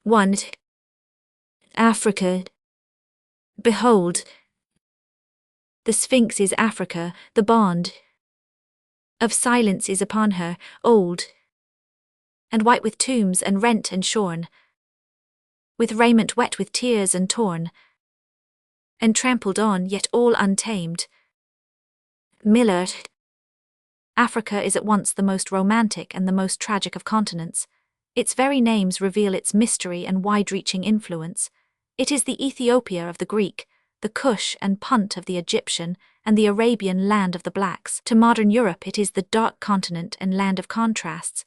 1. Africa. Behold, the Sphinx is Africa, the bond of silence is upon her, old and white with tombs and rent and shorn, with raiment wet with tears and torn, and trampled on yet all untamed. Miller. Africa is at once the most romantic and the most tragic of continents. Its very names reveal its mystery and wide-reaching influence. It is the Ethiopia of the Greek, the Kush and Punt of the Egyptian, and the Arabian land of the blacks. To modern Europe it is the dark continent and land of contrasts.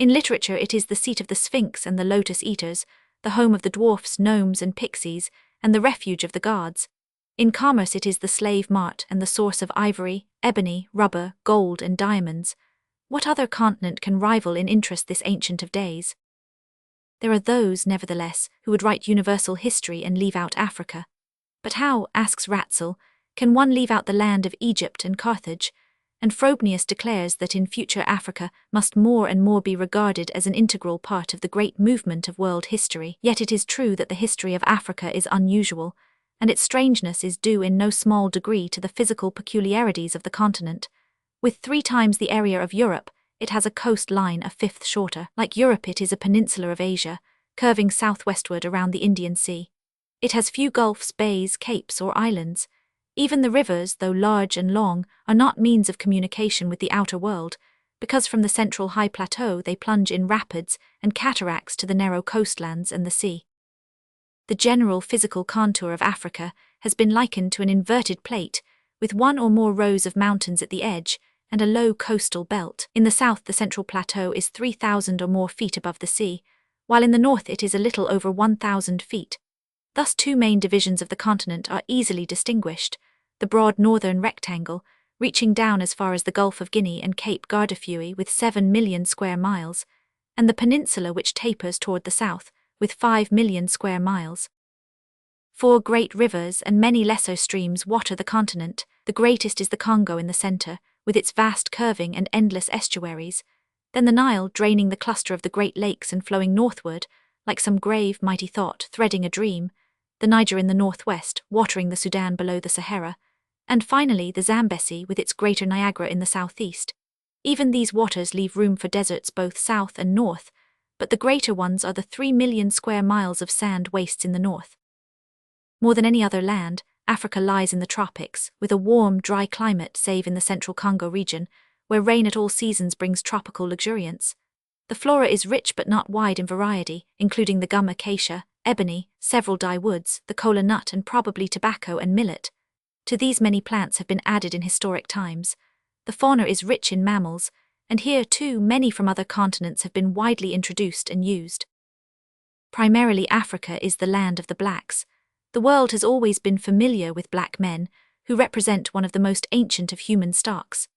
In literature it is the seat of the Sphinx and the lotus eaters, the home of the dwarfs, gnomes and pixies, and the refuge of the gods. In commerce it is the slave mart and the source of ivory, ebony, rubber, gold and diamonds. What other continent can rival in interest this ancient of days? There are those, nevertheless, who would write universal history and leave out Africa. But how, asks Ratzel, can one leave out the land of Egypt and Carthage? And Frobenius declares that in future Africa must more and more be regarded as an integral part of the great movement of world history. Yet it is true that the history of Africa is unusual, and its strangeness is due in no small degree to the physical peculiarities of the continent. With 3 times the area of Europe, it has a coastline a fifth shorter. Like Europe, it is a peninsula of Asia, curving southwestward around the Indian Sea. It has few gulfs, bays, capes, or islands. Even the rivers, though large and long, are not means of communication with the outer world, because from the central high plateau they plunge in rapids and cataracts to the narrow coastlands and the sea. The general physical contour of Africa has been likened to an inverted plate, with 1 or more rows of mountains at the edge, and a low coastal belt. In the south the central plateau is 3,000 or more feet above the sea, while in the north it is a little over 1,000 feet. Thus 2 main divisions of the continent are easily distinguished, the broad northern rectangle, reaching down as far as the Gulf of Guinea and Cape Guardafui with 7 million square miles, and the peninsula which tapers toward the south, with 5 million square miles. 4 great rivers and many lesser streams water the continent. The greatest is the Congo in the center, with its vast curving and endless estuaries, then the Nile draining the cluster of the Great Lakes and flowing northward, like some grave, mighty thought threading a dream, the Niger in the northwest, watering the Sudan below the Sahara, and finally the Zambezi with its greater Niagara in the southeast. Even these waters leave room for deserts both south and north, but the greater ones are the 3 million square miles of sand wastes in the north. More than any other land, Africa lies in the tropics, with a warm, dry climate save in the central Congo region, where rain at all seasons brings tropical luxuriance. The flora is rich but not wide in variety, including the gum acacia, ebony, several dye woods, the kola nut and probably tobacco and millet. To these many plants have been added in historic times. The fauna is rich in mammals, and here too many from other continents have been widely introduced and used. Primarily Africa is the land of the blacks. The world has always been familiar with black men, who represent one of the most ancient of human stocks.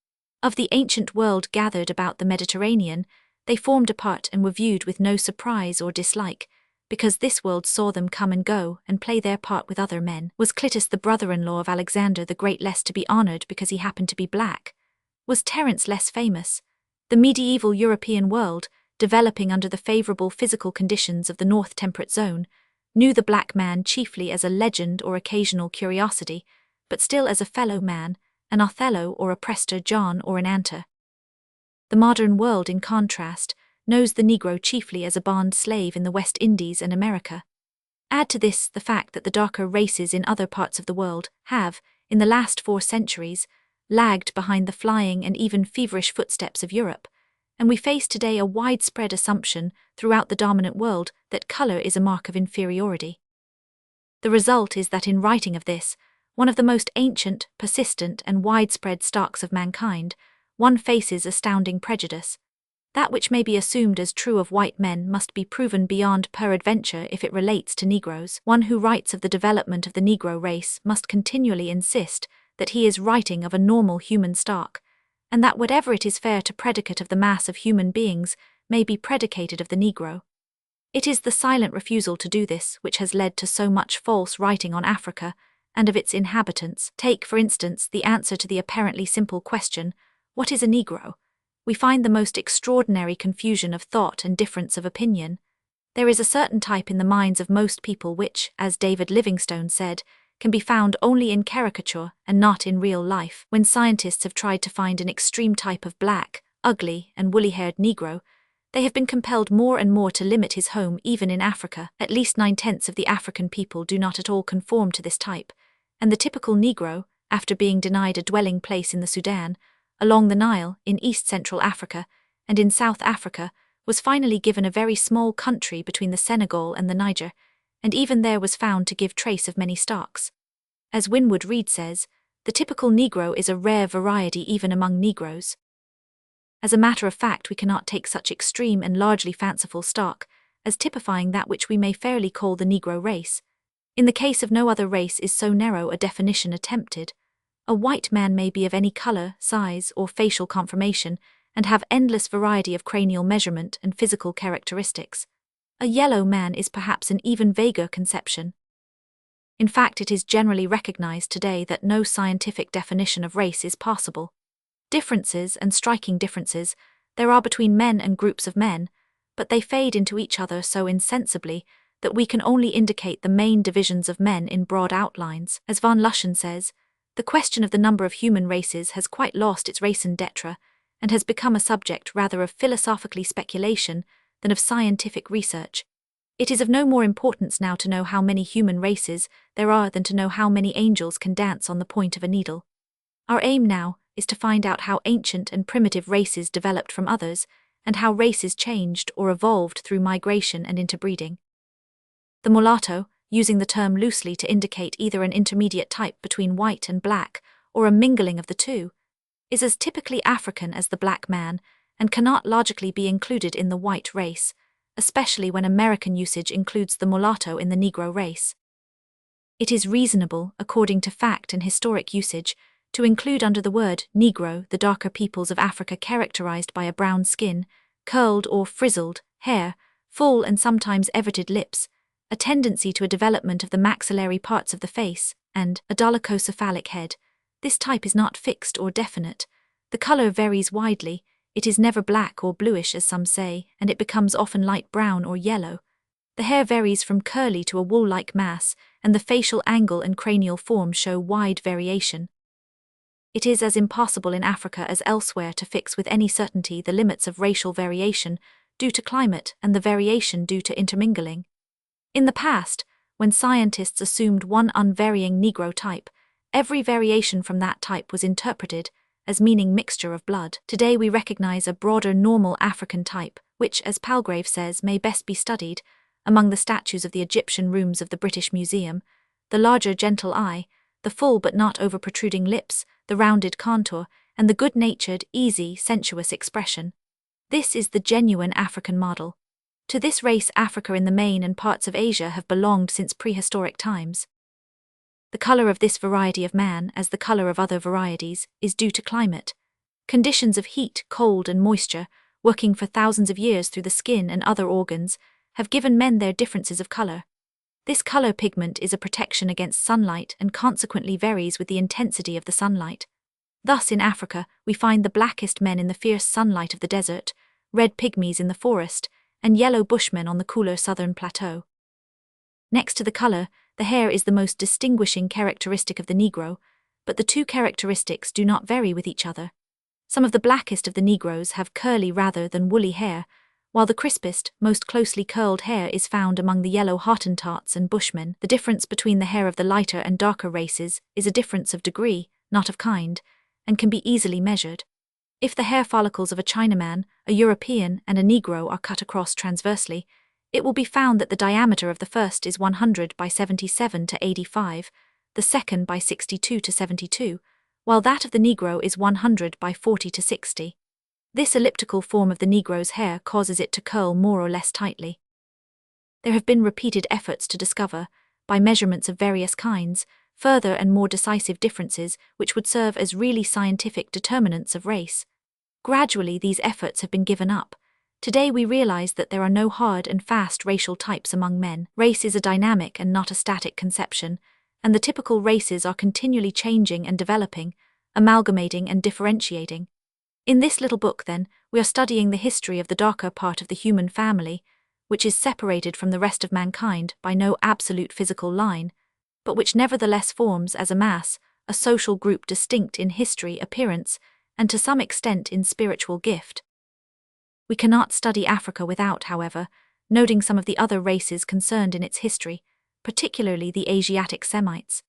Of the ancient world gathered about the Mediterranean, they formed a part and were viewed with no surprise or dislike, because this world saw them come and go and play their part with other men. Was Clitus the brother-in-law of Alexander the Great less to be honored because he happened to be black? Was Terence less famous? The medieval European world, developing under the favorable physical conditions of the North Temperate Zone, knew the black man chiefly as a legend or occasional curiosity, but still as a fellow man, an Othello or a Prester John or an Anter. The modern world, in contrast, knows the Negro chiefly as a bond slave in the West Indies and America. Add to this the fact that the darker races in other parts of the world have, in the last 4 centuries, lagged behind the flying and even feverish footsteps of Europe, and we face today a widespread assumption throughout the dominant world that color is a mark of inferiority. The result is that in writing of this, one of the most ancient, persistent, and widespread stocks of mankind, one faces astounding prejudice. That which may be assumed as true of white men must be proven beyond peradventure if it relates to Negroes. One who writes of the development of the Negro race must continually insist that he is writing of a normal human stock, and that whatever it is fair to predicate of the mass of human beings may be predicated of the Negro. It is the silent refusal to do this which has led to so much false writing on Africa and of its inhabitants. Take, for instance, the answer to the apparently simple question, what is a Negro? We find the most extraordinary confusion of thought and difference of opinion. There is a certain type in the minds of most people which, as David Livingstone said, can be found only in caricature and not in real life. When scientists have tried to find an extreme type of black, ugly, and woolly-haired Negro, they have been compelled more and more to limit his home even in Africa. At least 9/10 of the African people do not at all conform to this type, and the typical Negro, after being denied a dwelling place in the Sudan, along the Nile, in East-Central Africa, and in South Africa, was finally given a very small country between the Senegal and the Niger, and even there was found to give trace of many stocks. As Winwood Reade says, the typical Negro is a rare variety even among Negroes. As a matter of fact, we cannot take such extreme and largely fanciful stock as typifying that which we may fairly call the Negro race. In the case of no other race is so narrow a definition attempted. A white man may be of any color, size, or facial conformation, and have endless variety of cranial measurement and physical characteristics. A yellow man is perhaps an even vaguer conception. In fact, it is generally recognized today that no scientific definition of race is possible. Differences, and striking differences, there are between men and groups of men, but they fade into each other so insensibly that we can only indicate the main divisions of men in broad outlines. As von Luschen says, the question of the number of human races has quite lost its raison d'etre, and has become a subject rather of philosophical speculation than of scientific research. It is of no more importance now to know how many human races there are than to know how many angels can dance on the point of a needle. Our aim now is to find out how ancient and primitive races developed from others, and how races changed or evolved through migration and interbreeding. The mulatto, using the term loosely to indicate either an intermediate type between white and black, or a mingling of the two, is as typically African as the black man, and cannot logically be included in the white race, especially when American usage includes the mulatto in the Negro race. It is reasonable, according to fact and historic usage, to include under the word Negro the darker peoples of Africa characterized by a brown skin, curled or frizzled hair, full and sometimes everted lips, a tendency to a development of the maxillary parts of the face, and a dolichocephalic head. This type is not fixed or definite. The color varies widely. It is never black or bluish as some say, and it becomes often light brown or yellow. The hair varies from curly to a wool-like mass, and the facial angle and cranial form show wide variation. It is as impossible in Africa as elsewhere to fix with any certainty the limits of racial variation due to climate and the variation due to intermingling. In the past, when scientists assumed one unvarying Negro type, every variation from that type was interpreted as meaning mixture of blood. Today we recognize a broader normal African type, which, as Palgrave says, may best be studied among the statues of the Egyptian rooms of the British Museum: the larger gentle eye, the full but not over-protruding lips, the rounded contour, and the good-natured, easy, sensuous expression. This is the genuine African model. To this race Africa in the main and parts of Asia have belonged since prehistoric times. The color of this variety of man, as the color of other varieties, is due to climate. Conditions of heat, cold, and moisture, working for thousands of years through the skin and other organs, have given men their differences of color. This color pigment is a protection against sunlight and consequently varies with the intensity of the sunlight. Thus in Africa we find the blackest men in the fierce sunlight of the desert, red pygmies in the forest, and yellow bushmen on the cooler southern plateau. Next to the color, the hair is the most distinguishing characteristic of the Negro, but the two characteristics do not vary with each other. Some of the blackest of the Negroes have curly rather than woolly hair, while the crispest, most closely curled hair is found among the yellow Hottentots and Bushmen. The difference between the hair of the lighter and darker races is a difference of degree, not of kind, and can be easily measured. If the hair follicles of a Chinaman, a European, and a Negro are cut across transversely, it will be found that the diameter of the first is 100 by 77 to 85, the second by 62 to 72, while that of the Negro is 100 by 40 to 60. This elliptical form of the Negro's hair causes it to curl more or less tightly. There have been repeated efforts to discover, by measurements of various kinds, further and more decisive differences which would serve as really scientific determinants of race. Gradually these efforts have been given up. Today we realize that there are no hard and fast racial types among men. Race is a dynamic and not a static conception, and the typical races are continually changing and developing, amalgamating and differentiating. In this little book, then, we are studying the history of the darker part of the human family, which is separated from the rest of mankind by no absolute physical line, but which nevertheless forms, as a mass, a social group distinct in history, appearance, and to some extent in spiritual gift. We cannot study Africa without, however, noting some of the other races concerned in its history, particularly the Asiatic Semites.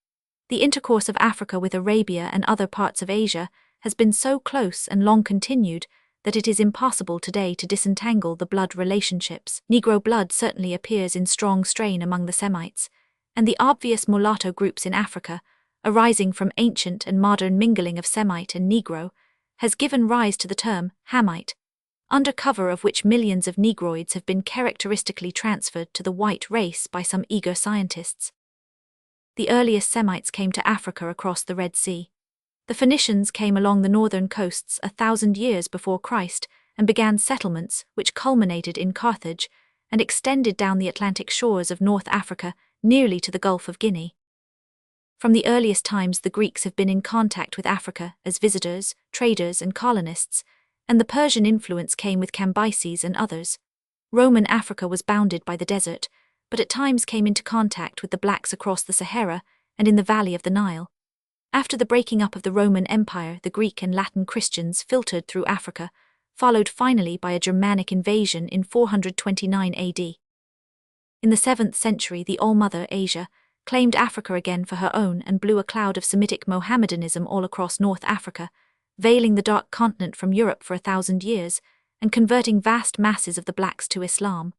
The intercourse of Africa with Arabia and other parts of Asia has been so close and long continued that it is impossible today to disentangle the blood relationships. Negro blood certainly appears in strong strain among the Semites, and the obvious mulatto groups in Africa, arising from ancient and modern mingling of Semite and Negro, has given rise to the term Hamite, under cover of which millions of Negroids have been characteristically transferred to the white race by some eager scientists. The earliest Semites came to Africa across the Red Sea. The Phoenicians came along the northern coasts 1,000 years before Christ and began settlements which culminated in Carthage and extended down the Atlantic shores of North Africa nearly to the Gulf of Guinea. From the earliest times, the Greeks have been in contact with Africa as visitors, traders, and colonists, and the Persian influence came with Cambyses and others. Roman Africa was bounded by the desert, but at times came into contact with the blacks across the Sahara and in the valley of the Nile. After the breaking up of the Roman Empire, the Greek and Latin Christians filtered through Africa, followed finally by a Germanic invasion in 429 AD. In the 7th century, the All-Mother Asia claimed Africa again for her own and blew a cloud of Semitic Mohammedanism all across North Africa, veiling the dark continent from Europe for 1,000 years and converting vast masses of the blacks to Islam.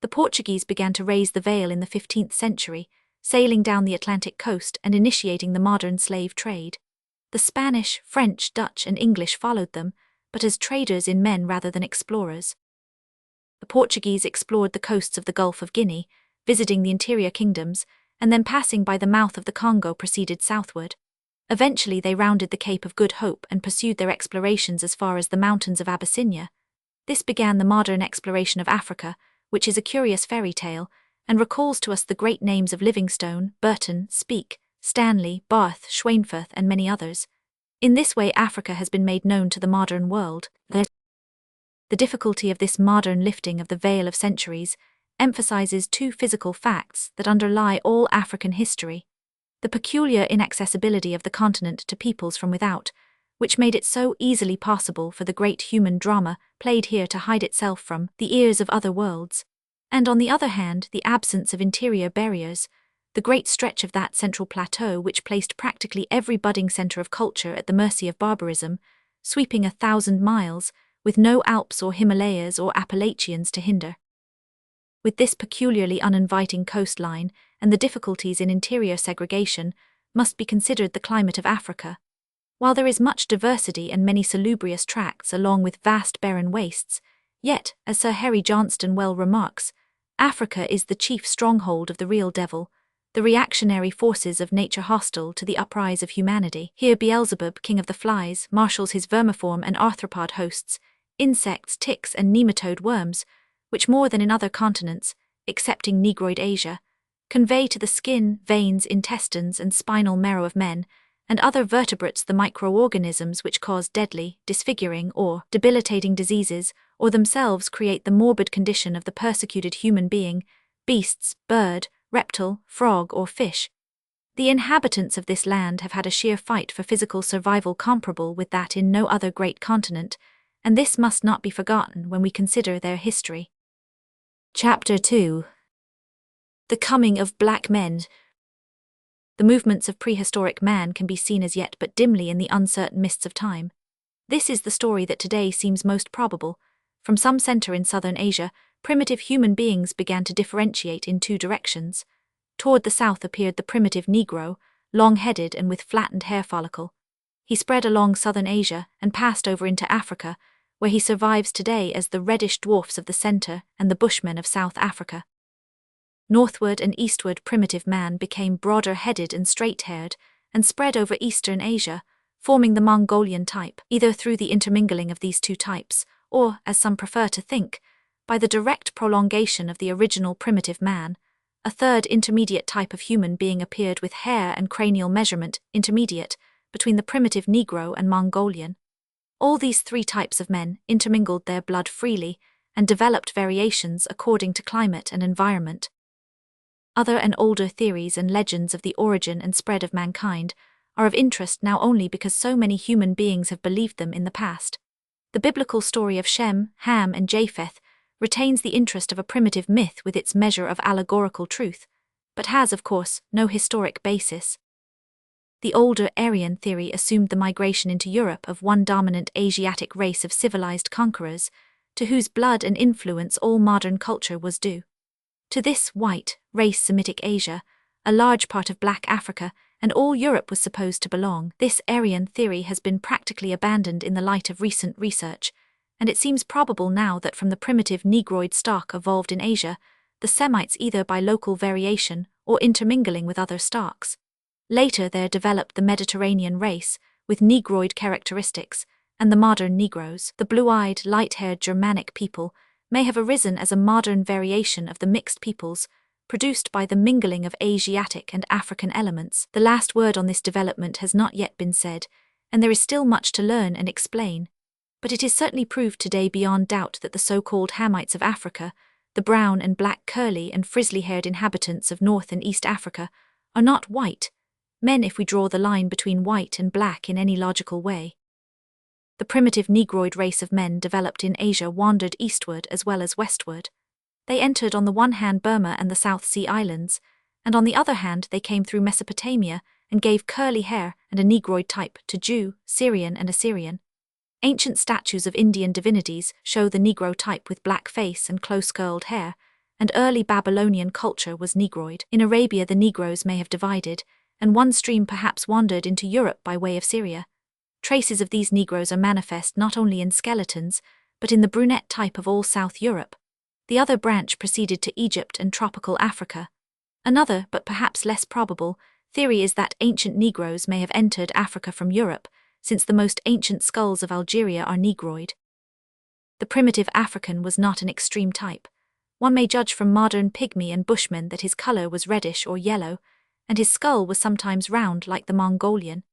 The Portuguese began to raise the veil in the 15th century, sailing down the Atlantic coast and initiating the modern slave trade. The Spanish, French, Dutch, and English followed them, but as traders in men rather than explorers. The Portuguese explored the coasts of the Gulf of Guinea, visiting the interior kingdoms, and then passing by the mouth of the Congo proceeded southward. Eventually they rounded the Cape of Good Hope and pursued their explorations as far as the mountains of Abyssinia. This began the modern exploration of Africa, which is a curious fairy tale, and recalls to us the great names of Livingstone, Burton, Speke, Stanley, Barth, Schwainfurth, and many others. In this way Africa has been made known to the modern world. The difficulty of this modern lifting of the veil of centuries emphasizes two physical facts that underlie all African history: the peculiar inaccessibility of the continent to peoples from without, which made it so easily possible for the great human drama played here to hide itself from the ears of other worlds, and on the other hand, the absence of interior barriers, the great stretch of that central plateau which placed practically every budding center of culture at the mercy of barbarism, sweeping 1,000 miles, with no Alps or Himalayas or Appalachians to hinder. With this peculiarly uninviting coastline and the difficulties in interior segregation, must be considered the climate of Africa. While there is much diversity and many salubrious tracts along with vast barren wastes, yet, as Sir Harry Johnston well remarks, Africa is the chief stronghold of the real devil, the reactionary forces of nature hostile to the uprise of humanity. Here Beelzebub, king of the flies, marshals his vermiform and arthropod hosts, insects, ticks, and nematode worms, which more than in other continents, excepting Negroid Asia, convey to the skin, veins, intestines, and spinal marrow of men, and other vertebrates the microorganisms which cause deadly, disfiguring, or debilitating diseases, or themselves create the morbid condition of the persecuted human being, beasts, bird, reptile, frog, or fish. The inhabitants of this land have had a sheer fight for physical survival comparable with that in no other great continent, and this must not be forgotten when we consider their history. Chapter 2. The Coming of Black Men. The movements of prehistoric man can be seen as yet but dimly in the uncertain mists of time. This is the story that today seems most probable. From some center in southern Asia, primitive human beings began to differentiate in two directions. Toward the south appeared the primitive Negro, long-headed and with flattened hair follicle. He spread along southern Asia and passed over into Africa, where he survives today as the reddish dwarfs of the center and the Bushmen of South Africa. Northward and eastward primitive man became broader-headed and straight-haired and spread over eastern Asia, forming the Mongolian type, either through the intermingling of these two types, or, as some prefer to think, by the direct prolongation of the original primitive man. A third intermediate type of human being appeared with hair and cranial measurement intermediate between the primitive Negro and Mongolian. All these three types of men intermingled their blood freely, and developed variations according to climate and environment. Other and older theories and legends of the origin and spread of mankind are of interest now only because so many human beings have believed them in the past. The biblical story of Shem, Ham, and Japheth retains the interest of a primitive myth with its measure of allegorical truth, but has, of course, no historic basis. The older Aryan theory assumed the migration into Europe of one dominant Asiatic race of civilized conquerors, to whose blood and influence all modern culture was due. To this white race Semitic Asia, a large part of Black Africa, and all Europe was supposed to belong. This Aryan theory has been practically abandoned in the light of recent research, and it seems probable now that from the primitive Negroid stock evolved in Asia, the Semites either by local variation or intermingling with other stocks. Later there developed the Mediterranean race, with Negroid characteristics, and the modern Negroes. The blue-eyed, light-haired Germanic people may have arisen as a modern variation of the mixed peoples, produced by the mingling of Asiatic and African elements. The last word on this development has not yet been said, and there is still much to learn and explain. But it is certainly proved today beyond doubt that the so-called Hamites of Africa, the brown and black curly and frizzly-haired inhabitants of North and East Africa, are not white men if we draw the line between white and black in any logical way. The primitive Negroid race of men developed in Asia wandered eastward as well as westward. They entered on the one hand Burma and the South Sea Islands, and on the other hand they came through Mesopotamia and gave curly hair and a Negroid type to Jew, Syrian and Assyrian. Ancient statues of Indian divinities show the Negro type with black face and close-curled hair, and early Babylonian culture was Negroid. In Arabia the Negroes may have divided, and one stream perhaps wandered into Europe by way of Syria. Traces of these Negroes are manifest not only in skeletons, but in the brunette type of all South Europe. The other branch proceeded to Egypt and tropical Africa. Another, but perhaps less probable, theory is that ancient Negroes may have entered Africa from Europe, since the most ancient skulls of Algeria are Negroid. The primitive African was not an extreme type. One may judge from modern pygmy and bushman that his color was reddish or yellow, and his skull was sometimes round like the Mongolian.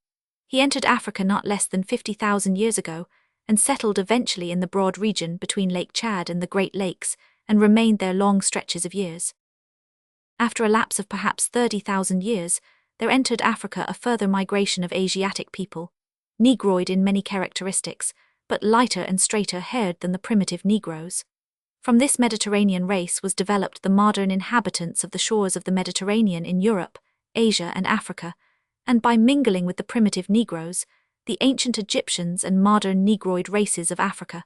He entered Africa not less than 50,000 years ago, and settled eventually in the broad region between Lake Chad and the Great Lakes, and remained there long stretches of years. After a lapse of perhaps 30,000 years, there entered Africa a further migration of Asiatic people, Negroid in many characteristics, but lighter and straighter haired than the primitive Negroes. From this Mediterranean race was developed the modern inhabitants of the shores of the Mediterranean in Europe, Asia and Africa, and by mingling with the primitive Negroes, the ancient Egyptians and modern Negroid races of Africa.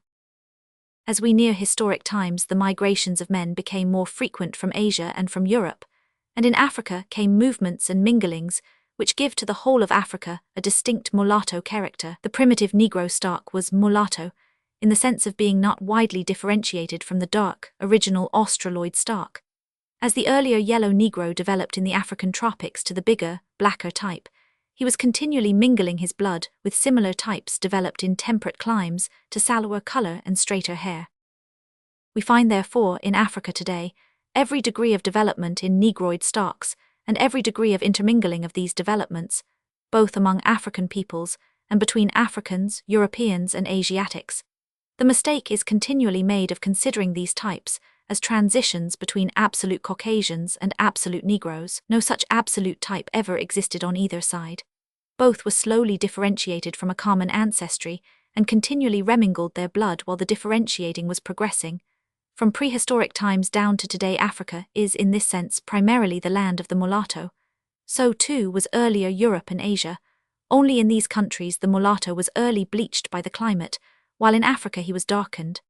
As we near historic times, the migrations of men became more frequent from Asia and from Europe, and in Africa came movements and minglings which give to the whole of Africa a distinct mulatto character. The primitive Negro stock was mulatto, in the sense of being not widely differentiated from the dark, original Australoid stock. As the earlier yellow Negro developed in the African tropics to the bigger, blacker type, he was continually mingling his blood with similar types developed in temperate climes to sallower color and straighter hair. We find therefore, in Africa today, every degree of development in Negroid stocks and every degree of intermingling of these developments, both among African peoples and between Africans, Europeans and Asiatics. The mistake is continually made of considering these types as transitions between absolute Caucasians and absolute Negroes. No such absolute type ever existed on either side. Both were slowly differentiated from a common ancestry and continually remingled their blood while the differentiating was progressing. From prehistoric times down to today, Africa is in this sense primarily the land of the mulatto. So too was earlier Europe and Asia. Only in these countries the mulatto was early bleached by the climate, while in Africa he was darkened.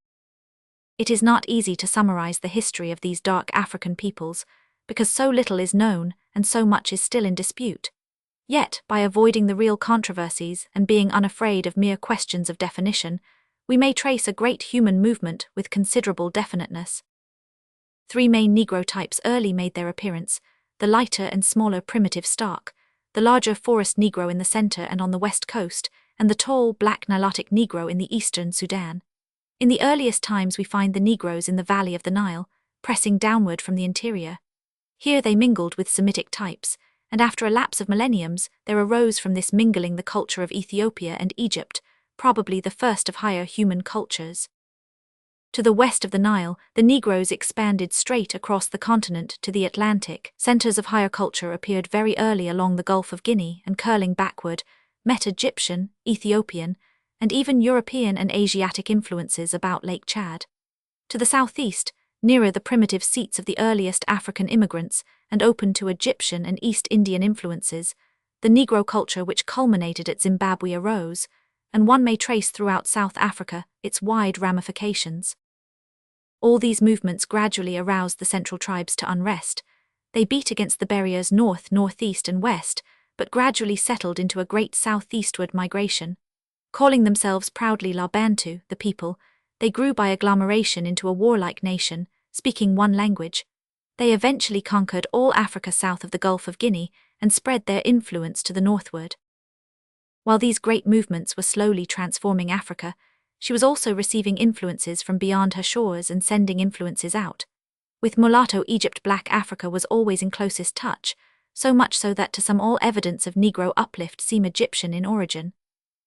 It is not easy to summarize the history of these dark African peoples, because so little is known and so much is still in dispute. Yet, by avoiding the real controversies and being unafraid of mere questions of definition, we may trace a great human movement with considerable definiteness. Three main Negro types early made their appearance: the lighter and smaller primitive stock, the larger forest Negro in the center and on the west coast, and the tall, black Nilotic Negro in the eastern Sudan. In the earliest times we find the Negroes in the valley of the Nile, pressing downward from the interior. Here they mingled with Semitic types, and after a lapse of millenniums there arose from this mingling the culture of Ethiopia and Egypt, probably the first of higher human cultures. To the west of the Nile, the Negroes expanded straight across the continent to the Atlantic. Centers of higher culture appeared very early along the Gulf of Guinea and curling backward, met Egyptian, Ethiopian, and even European and Asiatic influences about Lake Chad. To the southeast, nearer the primitive seats of the earliest African immigrants and open to Egyptian and East Indian influences, the Negro culture which culminated at Zimbabwe arose, and one may trace throughout South Africa its wide ramifications. All these movements gradually aroused the central tribes to unrest. They beat against the barriers north, northeast, and west, but gradually settled into a great southeastward migration. Calling themselves proudly La Bantu, the people, they grew by agglomeration into a warlike nation, speaking one language. They eventually conquered all Africa south of the Gulf of Guinea and spread their influence to the northward. While these great movements were slowly transforming Africa, she was also receiving influences from beyond her shores and sending influences out. With mulatto Egypt, Black Africa was always in closest touch, so much so that to some all evidence of Negro uplift seem Egyptian in origin.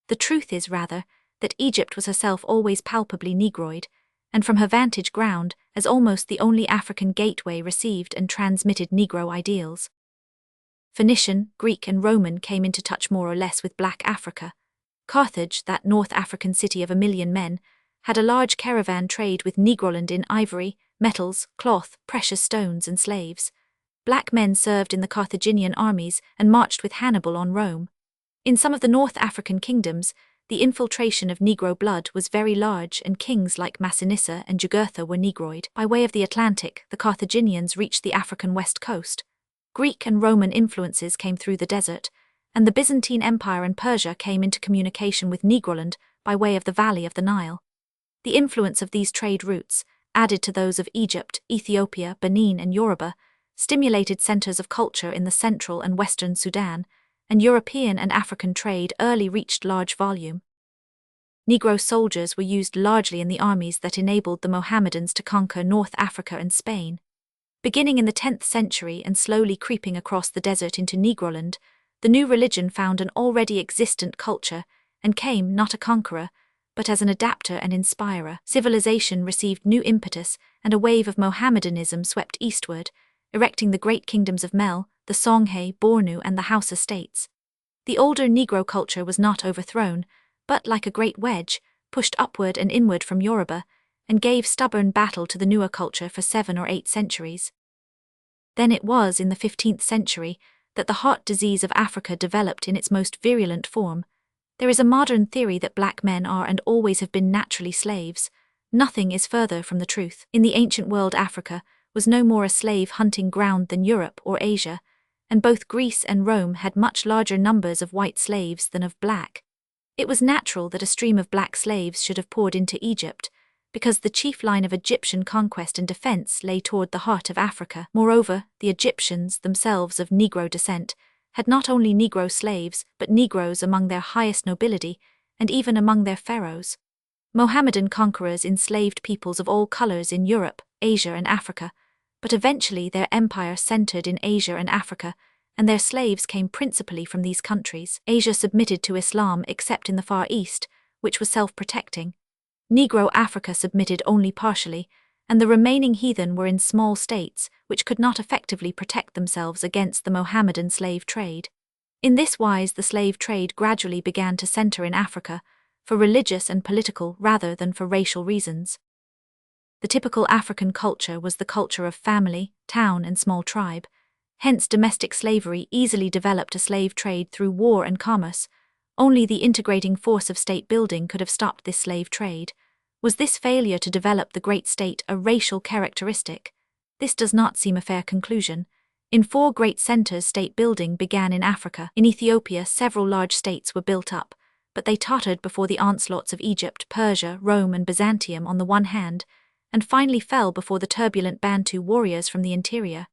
The truth is, rather, that Egypt was herself always palpably Negroid, and from her vantage ground, as almost the only African gateway received and transmitted Negro ideals. Phoenician, Greek, and Roman came into touch more or less with Black Africa. Carthage, that North African city of 1 million men, had a large caravan trade with Negroland in ivory, metals, cloth, precious stones, and slaves. Black men served in the Carthaginian armies and marched with Hannibal on Rome. In some of the North African kingdoms, the infiltration of Negro blood was very large, and kings like Massinissa and Jugurtha were Negroid. By way of the Atlantic, the Carthaginians reached the African west coast. Greek and Roman influences came through the desert, and the Byzantine Empire and Persia came into communication with Negroland by way of the valley of the Nile. The influence of these trade routes, added to those of Egypt, Ethiopia, Benin, and Yoruba, stimulated centers of culture in the central and western Sudan, and European and African trade early reached large volume. Negro soldiers were used largely in the armies that enabled the Mohammedans to conquer North Africa and Spain. Beginning in the 10th century and slowly creeping across the desert into Negroland, the new religion found an already existent culture and came not a conqueror, but as an adapter and inspirer. Civilization received new impetus, and a wave of Mohammedanism swept eastward, erecting the great kingdoms of Mel, the Songhay, Bornu, and the Hausa states. The older Negro culture was not overthrown, but like a great wedge, pushed upward and inward from Yoruba, and gave stubborn battle to the newer culture for 7 or 8 centuries. Then it was in the 15th century that the heart disease of Africa developed in its most virulent form. There is a modern theory that black men are and always have been naturally slaves. Nothing is further from the truth. In the ancient world, Africa was no more a slave-hunting ground than Europe or Asia, and both Greece and Rome had much larger numbers of white slaves than of black. It was natural that a stream of black slaves should have poured into Egypt, because the chief line of Egyptian conquest and defense lay toward the heart of Africa. Moreover, the Egyptians, themselves of Negro descent, had not only Negro slaves, but Negroes among their highest nobility, and even among their pharaohs. Mohammedan conquerors enslaved peoples of all colors in Europe, Asia, and Africa, but eventually their empire centered in Asia and Africa, and their slaves came principally from these countries. Asia submitted to Islam except in the Far East, which was self-protecting. Negro Africa submitted only partially, and the remaining heathen were in small states which could not effectively protect themselves against the Mohammedan slave trade. In this wise the slave trade gradually began to center in Africa, for religious and political rather than for racial reasons. The typical African culture was the culture of family, town, and small tribe. Hence domestic slavery easily developed a slave trade through war and commerce. Only the integrating force of state building could have stopped this slave trade. Was this failure to develop the great state a racial characteristic? This does not seem a fair conclusion. In 4 great centers state building began in Africa. In Ethiopia several large states were built up, but they tottered before the onslaughts of Egypt, Persia, Rome, and Byzantium on the one hand, and finally fell before the turbulent Bantu warriors from the interior.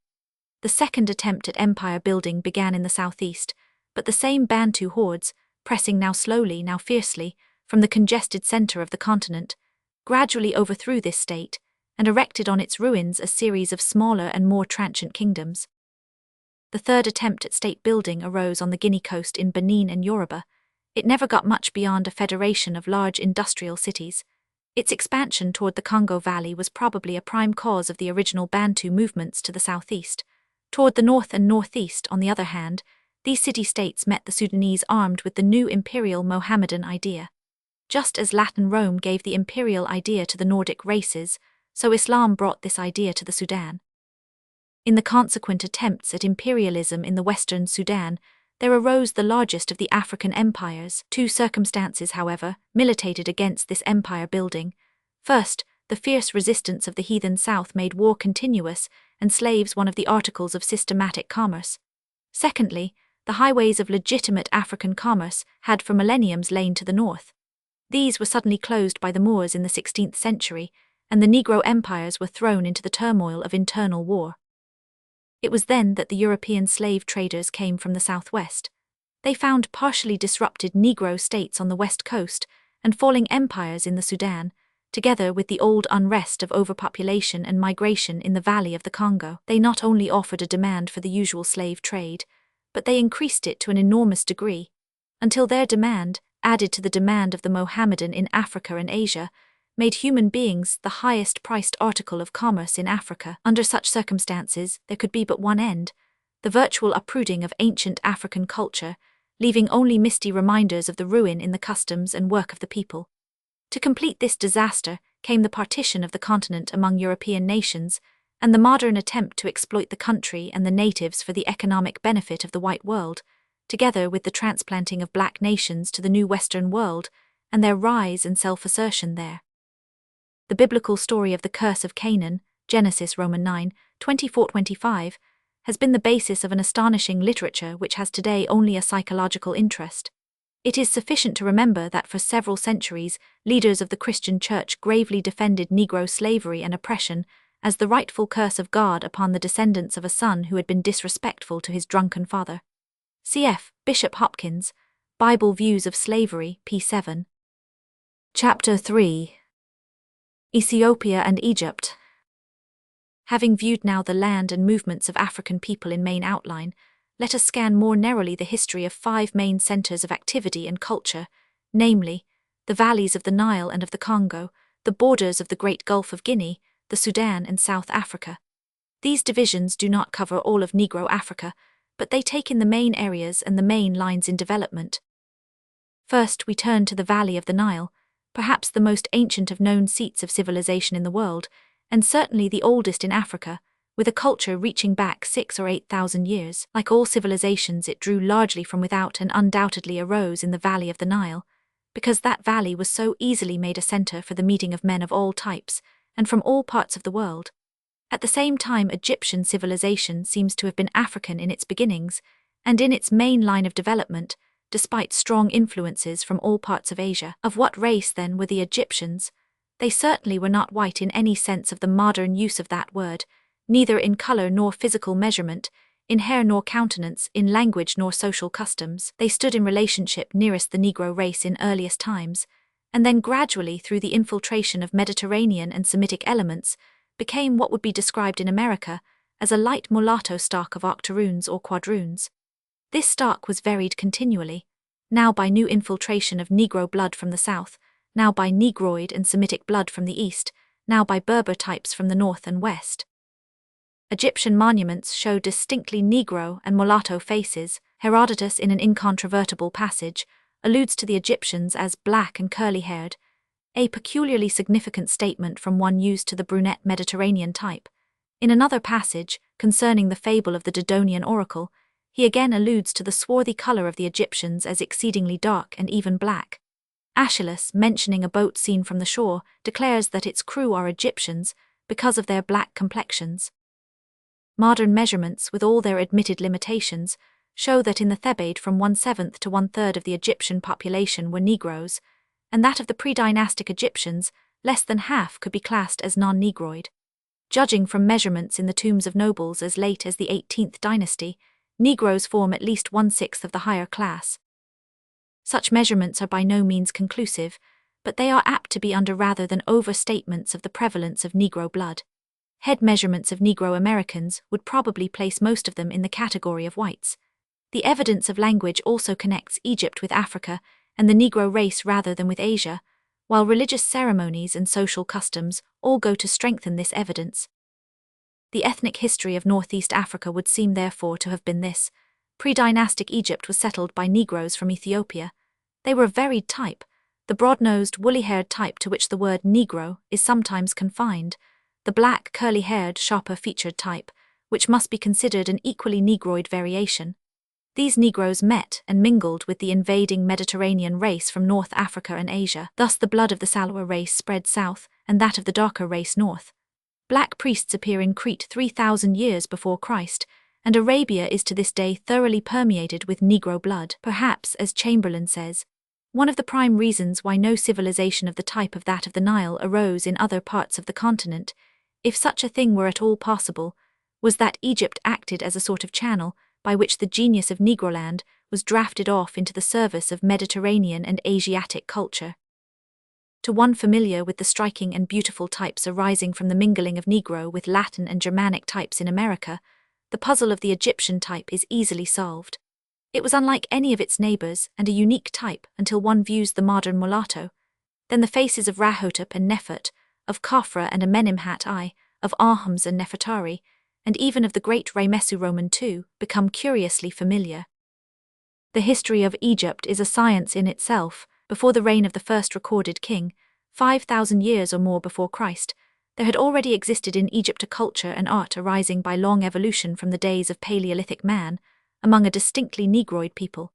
The second attempt at empire building began in the southeast, but the same Bantu hordes, pressing now slowly, now fiercely, from the congested center of the continent, gradually overthrew this state, and erected on its ruins a series of smaller and more transient kingdoms. The third attempt at state building arose on the Guinea coast in Benin and Yoruba. It never got much beyond a federation of large industrial cities. Its expansion toward the Congo Valley was probably a prime cause of the original Bantu movements to the southeast. Toward the north and northeast, on the other hand, these city-states met the Sudanese armed with the new imperial Mohammedan idea. Just as Latin Rome gave the imperial idea to the Nordic races, so Islam brought this idea to the Sudan. In the consequent attempts at imperialism in the western Sudan, there arose the largest of the African empires. Two circumstances, however, militated against this empire building. First, the fierce resistance of the heathen south made war continuous and slaves one of the articles of systematic commerce. Secondly, the highways of legitimate African commerce had for millenniums lain to the north. These were suddenly closed by the Moors in the 16th century, and the Negro empires were thrown into the turmoil of internal war. It was then that the European slave traders came from the southwest. They found partially disrupted Negro states on the west coast and falling empires in the Sudan, together with the old unrest of overpopulation and migration in the valley of the Congo. They not only offered a demand for the usual slave trade, but they increased it to an enormous degree, until their demand, added to the demand of the Mohammedan in Africa and Asia, made human beings the highest-priced article of commerce in Africa. Under such circumstances, there could be but one end, the virtual uprooting of ancient African culture, leaving only misty reminders of the ruin in the customs and work of the people. To complete this disaster came the partition of the continent among European nations, and the modern attempt to exploit the country and the natives for the economic benefit of the white world, together with the transplanting of black nations to the new Western world, and their rise and self-assertion there. The biblical story of the curse of Canaan, Genesis Roman 9, 24-25, has been the basis of an astonishing literature which has today only a psychological interest. It is sufficient to remember that for several centuries, leaders of the Christian Church gravely defended Negro slavery and oppression as the rightful curse of God upon the descendants of a son who had been disrespectful to his drunken father. Cf. Bishop Hopkins, Bible Views of Slavery, p. 7. Chapter 3. Ethiopia and Egypt. Having viewed now the land and movements of African people in main outline, let us scan more narrowly the history of 5 main centers of activity and culture, namely, the valleys of the Nile and of the Congo, the borders of the Great Gulf of Guinea, the Sudan and South Africa. These divisions do not cover all of Negro Africa, but they take in the main areas and the main lines in development. First, we turn to the Valley of the Nile, perhaps the most ancient of known seats of civilization in the world, and certainly the oldest in Africa, with a culture reaching back 6,000 or 8,000 years. Like all civilizations, it drew largely from without and undoubtedly arose in the Valley of the Nile, because that valley was so easily made a center for the meeting of men of all types, and from all parts of the world. At the same time, Egyptian civilization seems to have been African in its beginnings, and in its main line of development, despite strong influences from all parts of Asia. Of what race, then, were the Egyptians? They certainly were not white in any sense of the modern use of that word, neither in color nor physical measurement, in hair nor countenance, in language nor social customs. They stood in relationship nearest the Negro race in earliest times, and then gradually, through the infiltration of Mediterranean and Semitic elements, became what would be described in America as a light mulatto stock of octoroons or quadroons. This stock was varied continually, now by new infiltration of Negro blood from the south, now by Negroid and Semitic blood from the east, now by Berber types from the north and west. Egyptian monuments show distinctly Negro and mulatto faces. Herodotus, in an incontrovertible passage, alludes to the Egyptians as black and curly-haired, a peculiarly significant statement from one used to the brunette Mediterranean type. In another passage, concerning the fable of the Dodonian oracle, he again alludes to the swarthy color of the Egyptians as exceedingly dark and even black. Aeschylus, mentioning a boat seen from the shore, declares that its crew are Egyptians because of their black complexions. Modern measurements, with all their admitted limitations, show that in the Thebaid from 1/7 to 1/3 of the Egyptian population were Negroes, and that of the pre-dynastic Egyptians, less than half could be classed as non-Negroid. Judging from measurements in the tombs of nobles as late as the 18th dynasty, Negroes form at least 1/6 of the higher class. Such measurements are by no means conclusive, but they are apt to be under rather than overstatements of the prevalence of Negro blood. Head measurements of Negro Americans would probably place most of them in the category of whites. The evidence of language also connects Egypt with Africa and the Negro race rather than with Asia, while religious ceremonies and social customs all go to strengthen this evidence. The ethnic history of Northeast Africa would seem therefore to have been this. Pre-dynastic Egypt was settled by Negroes from Ethiopia. They were a varied type, the broad-nosed, woolly-haired type to which the word Negro is sometimes confined, the black, curly-haired, sharper-featured type, which must be considered an equally Negroid variation. These Negroes met and mingled with the invading Mediterranean race from North Africa and Asia. Thus the blood of the sallower race spread south and that of the darker race north. Black priests appear in Crete 3,000 years before Christ, and Arabia is to this day thoroughly permeated with Negro blood. Perhaps, as Chamberlain says, one of the prime reasons why no civilization of the type of that of the Nile arose in other parts of the continent, if such a thing were at all possible, was that Egypt acted as a sort of channel by which the genius of Negroland was drafted off into the service of Mediterranean and Asiatic culture. To one familiar with the striking and beautiful types arising from the mingling of Negro with Latin and Germanic types in America, the puzzle of the Egyptian type is easily solved. It was unlike any of its neighbors and a unique type until one views the modern mulatto. Then the faces of Rahotep and Nefert, of Khafra and Amenemhat I, of Ahmes and Nefertari, and even of the great Ramesu Roman II, become curiously familiar. The history of Egypt is a science in itself. Before the reign of the first recorded king, 5,000 years or more before Christ, there had already existed in Egypt a culture and art arising by long evolution from the days of Paleolithic man, among a distinctly Negroid people.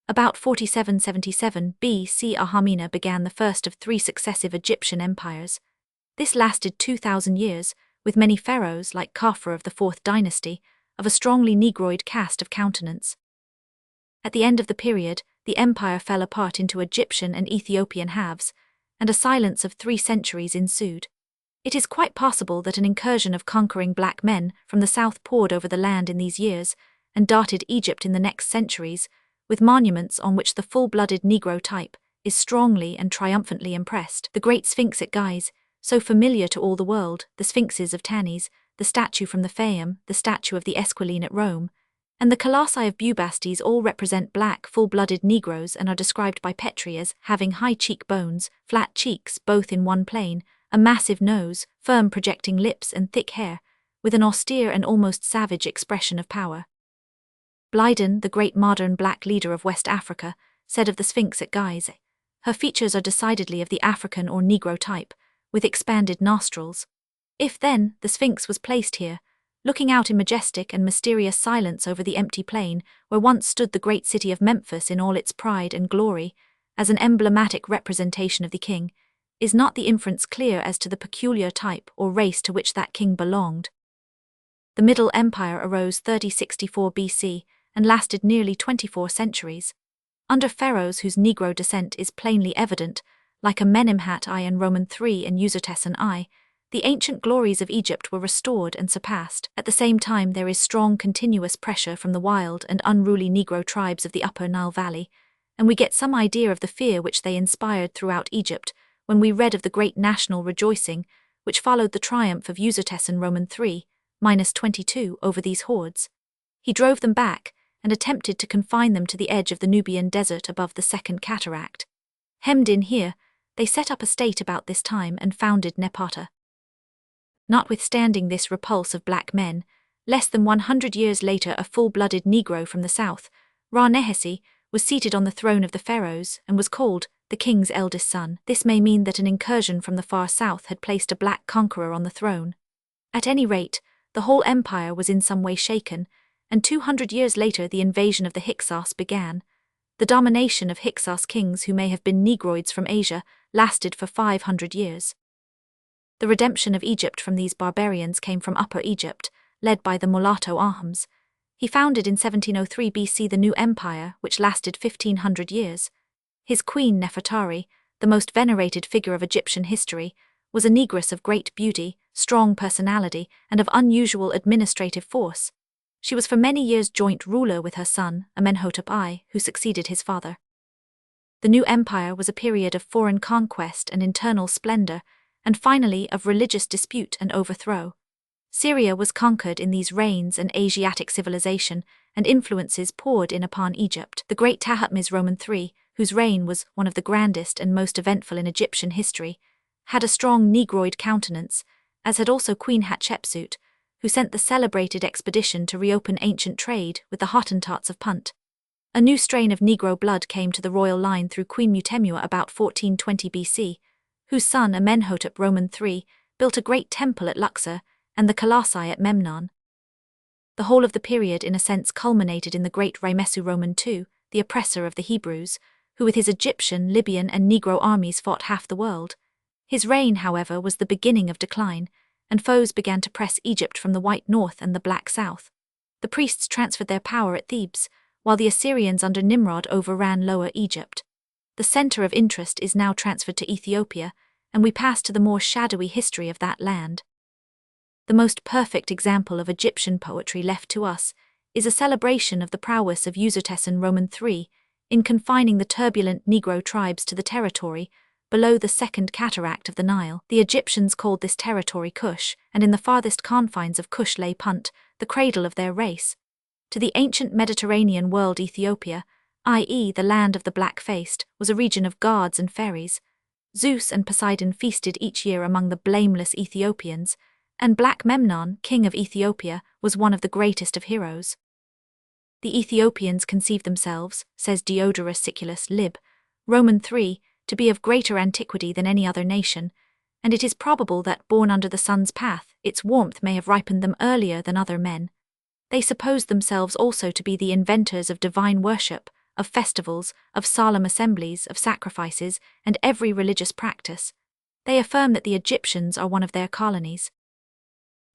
About 4777 BC, Ahamina began the first of three successive Egyptian empires. This lasted 2,000 years, with many pharaohs, like Khafra of the 4th dynasty, of a strongly Negroid cast of countenance. At the end of the period, the empire fell apart into Egyptian and Ethiopian halves, and a silence of 3 centuries ensued. It is quite possible that an incursion of conquering black men from the south poured over the land in these years, and darted Egypt in the next centuries, with monuments on which the full-blooded Negro type is strongly and triumphantly impressed. The great Sphinx at Guys, so familiar to all the world, the Sphinxes of Tanis, the statue from the Fayum, the statue of the Esquiline at Rome, and the colossi of Bubastes all represent black, full-blooded Negroes and are described by Petrie as having high cheekbones, flat cheeks both in one plane, a massive nose, firm projecting lips and thick hair, with an austere and almost savage expression of power. Blyden, the great modern black leader of West Africa, said of the Sphinx at Guys, "Her features are decidedly of the African or Negro type, with expanded nostrils." If, then, the Sphinx was placed here, looking out in majestic and mysterious silence over the empty plain where once stood the great city of Memphis in all its pride and glory, as an emblematic representation of the king, is not the inference clear as to the peculiar type or race to which that king belonged? The Middle Empire arose 3064 BC and lasted nearly 24 centuries. Under pharaohs whose Negro descent is plainly evident, like Amenemhat I and Roman III and Usertesen I, the ancient glories of Egypt were restored and surpassed. At the same time, there is strong continuous pressure from the wild and unruly Negro tribes of the upper Nile Valley, and we get some idea of the fear which they inspired throughout Egypt when we read of the great national rejoicing which followed the triumph of Usertesen Roman III, -22, over these hordes. He drove them back and attempted to confine them to the edge of the Nubian desert above the Second Cataract. Hemmed in here, they set up a state about this time and founded Nepata. Notwithstanding this repulse of black men, less than 100 years later a full-blooded Negro from the south, Ra-Nehesi, was seated on the throne of the pharaohs and was called the king's eldest son. This may mean that an incursion from the far south had placed a black conqueror on the throne. At any rate, the whole empire was in some way shaken, and 200 years later the invasion of the Hyksos began. The domination of Hyksos kings who may have been Negroids from Asia lasted for 500 years. The redemption of Egypt from these barbarians came from Upper Egypt, led by the mulatto Ahmes. He founded in 1703 BC the new empire, which lasted 1500 years. His queen Nefertari, the most venerated figure of Egyptian history, was a negress of great beauty, strong personality, and of unusual administrative force. She was for many years joint ruler with her son, Amenhotep I, who succeeded his father. The new empire was a period of foreign conquest and internal splendor, and finally of religious dispute and overthrow. Syria was conquered in these reigns and Asiatic civilization, and influences poured in upon Egypt. The great Tahutmes Roman III, whose reign was one of the grandest and most eventful in Egyptian history, had a strong Negroid countenance, as had also Queen Hatshepsut, who sent the celebrated expedition to reopen ancient trade with the Hottentots of Punt. A new strain of Negro blood came to the royal line through Queen Mutemua about 1420 BC, whose son Amenhotep III built a great temple at Luxor and the Colossi at Memnon. The whole of the period in a sense culminated in the great Ramesu II, the oppressor of the Hebrews, who with his Egyptian, Libyan and Negro armies fought half the world. His reign, however, was the beginning of decline, and foes began to press Egypt from the white north and the black south. The priests transferred their power at Thebes, while the Assyrians under Nimrod overran Lower Egypt. The center of interest is now transferred to Ethiopia, and we pass to the more shadowy history of that land. The most perfect example of Egyptian poetry left to us is a celebration of the prowess of Usertesen III in confining the turbulent Negro tribes to the territory below the second cataract of the Nile. The Egyptians called this territory Kush, and in the farthest confines of Kush lay Punt, the cradle of their race. To the ancient Mediterranean world, Ethiopia, i.e. the land of the black-faced, was a region of gods and fairies. Zeus and Poseidon feasted each year among the blameless Ethiopians, and Black Memnon, king of Ethiopia, was one of the greatest of heroes. The Ethiopians conceived themselves, says Diodorus Siculus lib. Roman 3, to be of greater antiquity than any other nation, and it is probable that, born under the sun's path, its warmth may have ripened them earlier than other men. They supposed themselves also to be the inventors of divine worship, of festivals, of solemn assemblies, of sacrifices, and every religious practice. They affirm that the Egyptians are one of their colonies.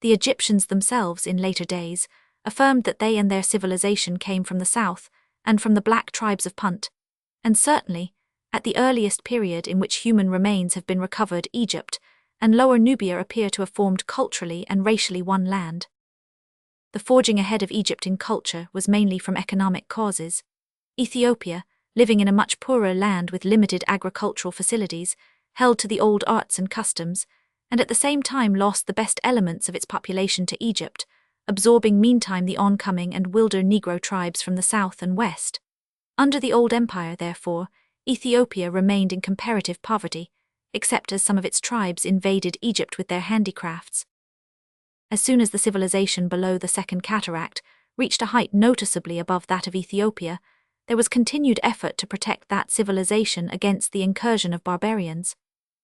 The Egyptians themselves, in later days, affirmed that they and their civilization came from the south, and from the black tribes of Punt, and certainly, at the earliest period in which human remains have been recovered, Egypt and Lower Nubia appear to have formed culturally and racially one land. The forging ahead of Egypt in culture was mainly from economic causes. Ethiopia, living in a much poorer land with limited agricultural facilities, held to the old arts and customs, and at the same time lost the best elements of its population to Egypt, absorbing meantime the oncoming and wilder Negro tribes from the south and west. Under the old empire, therefore, Ethiopia remained in comparative poverty, except as some of its tribes invaded Egypt with their handicrafts. As soon as the civilization below the Second Cataract reached a height noticeably above that of Ethiopia, there was continued effort to protect that civilization against the incursion of barbarians.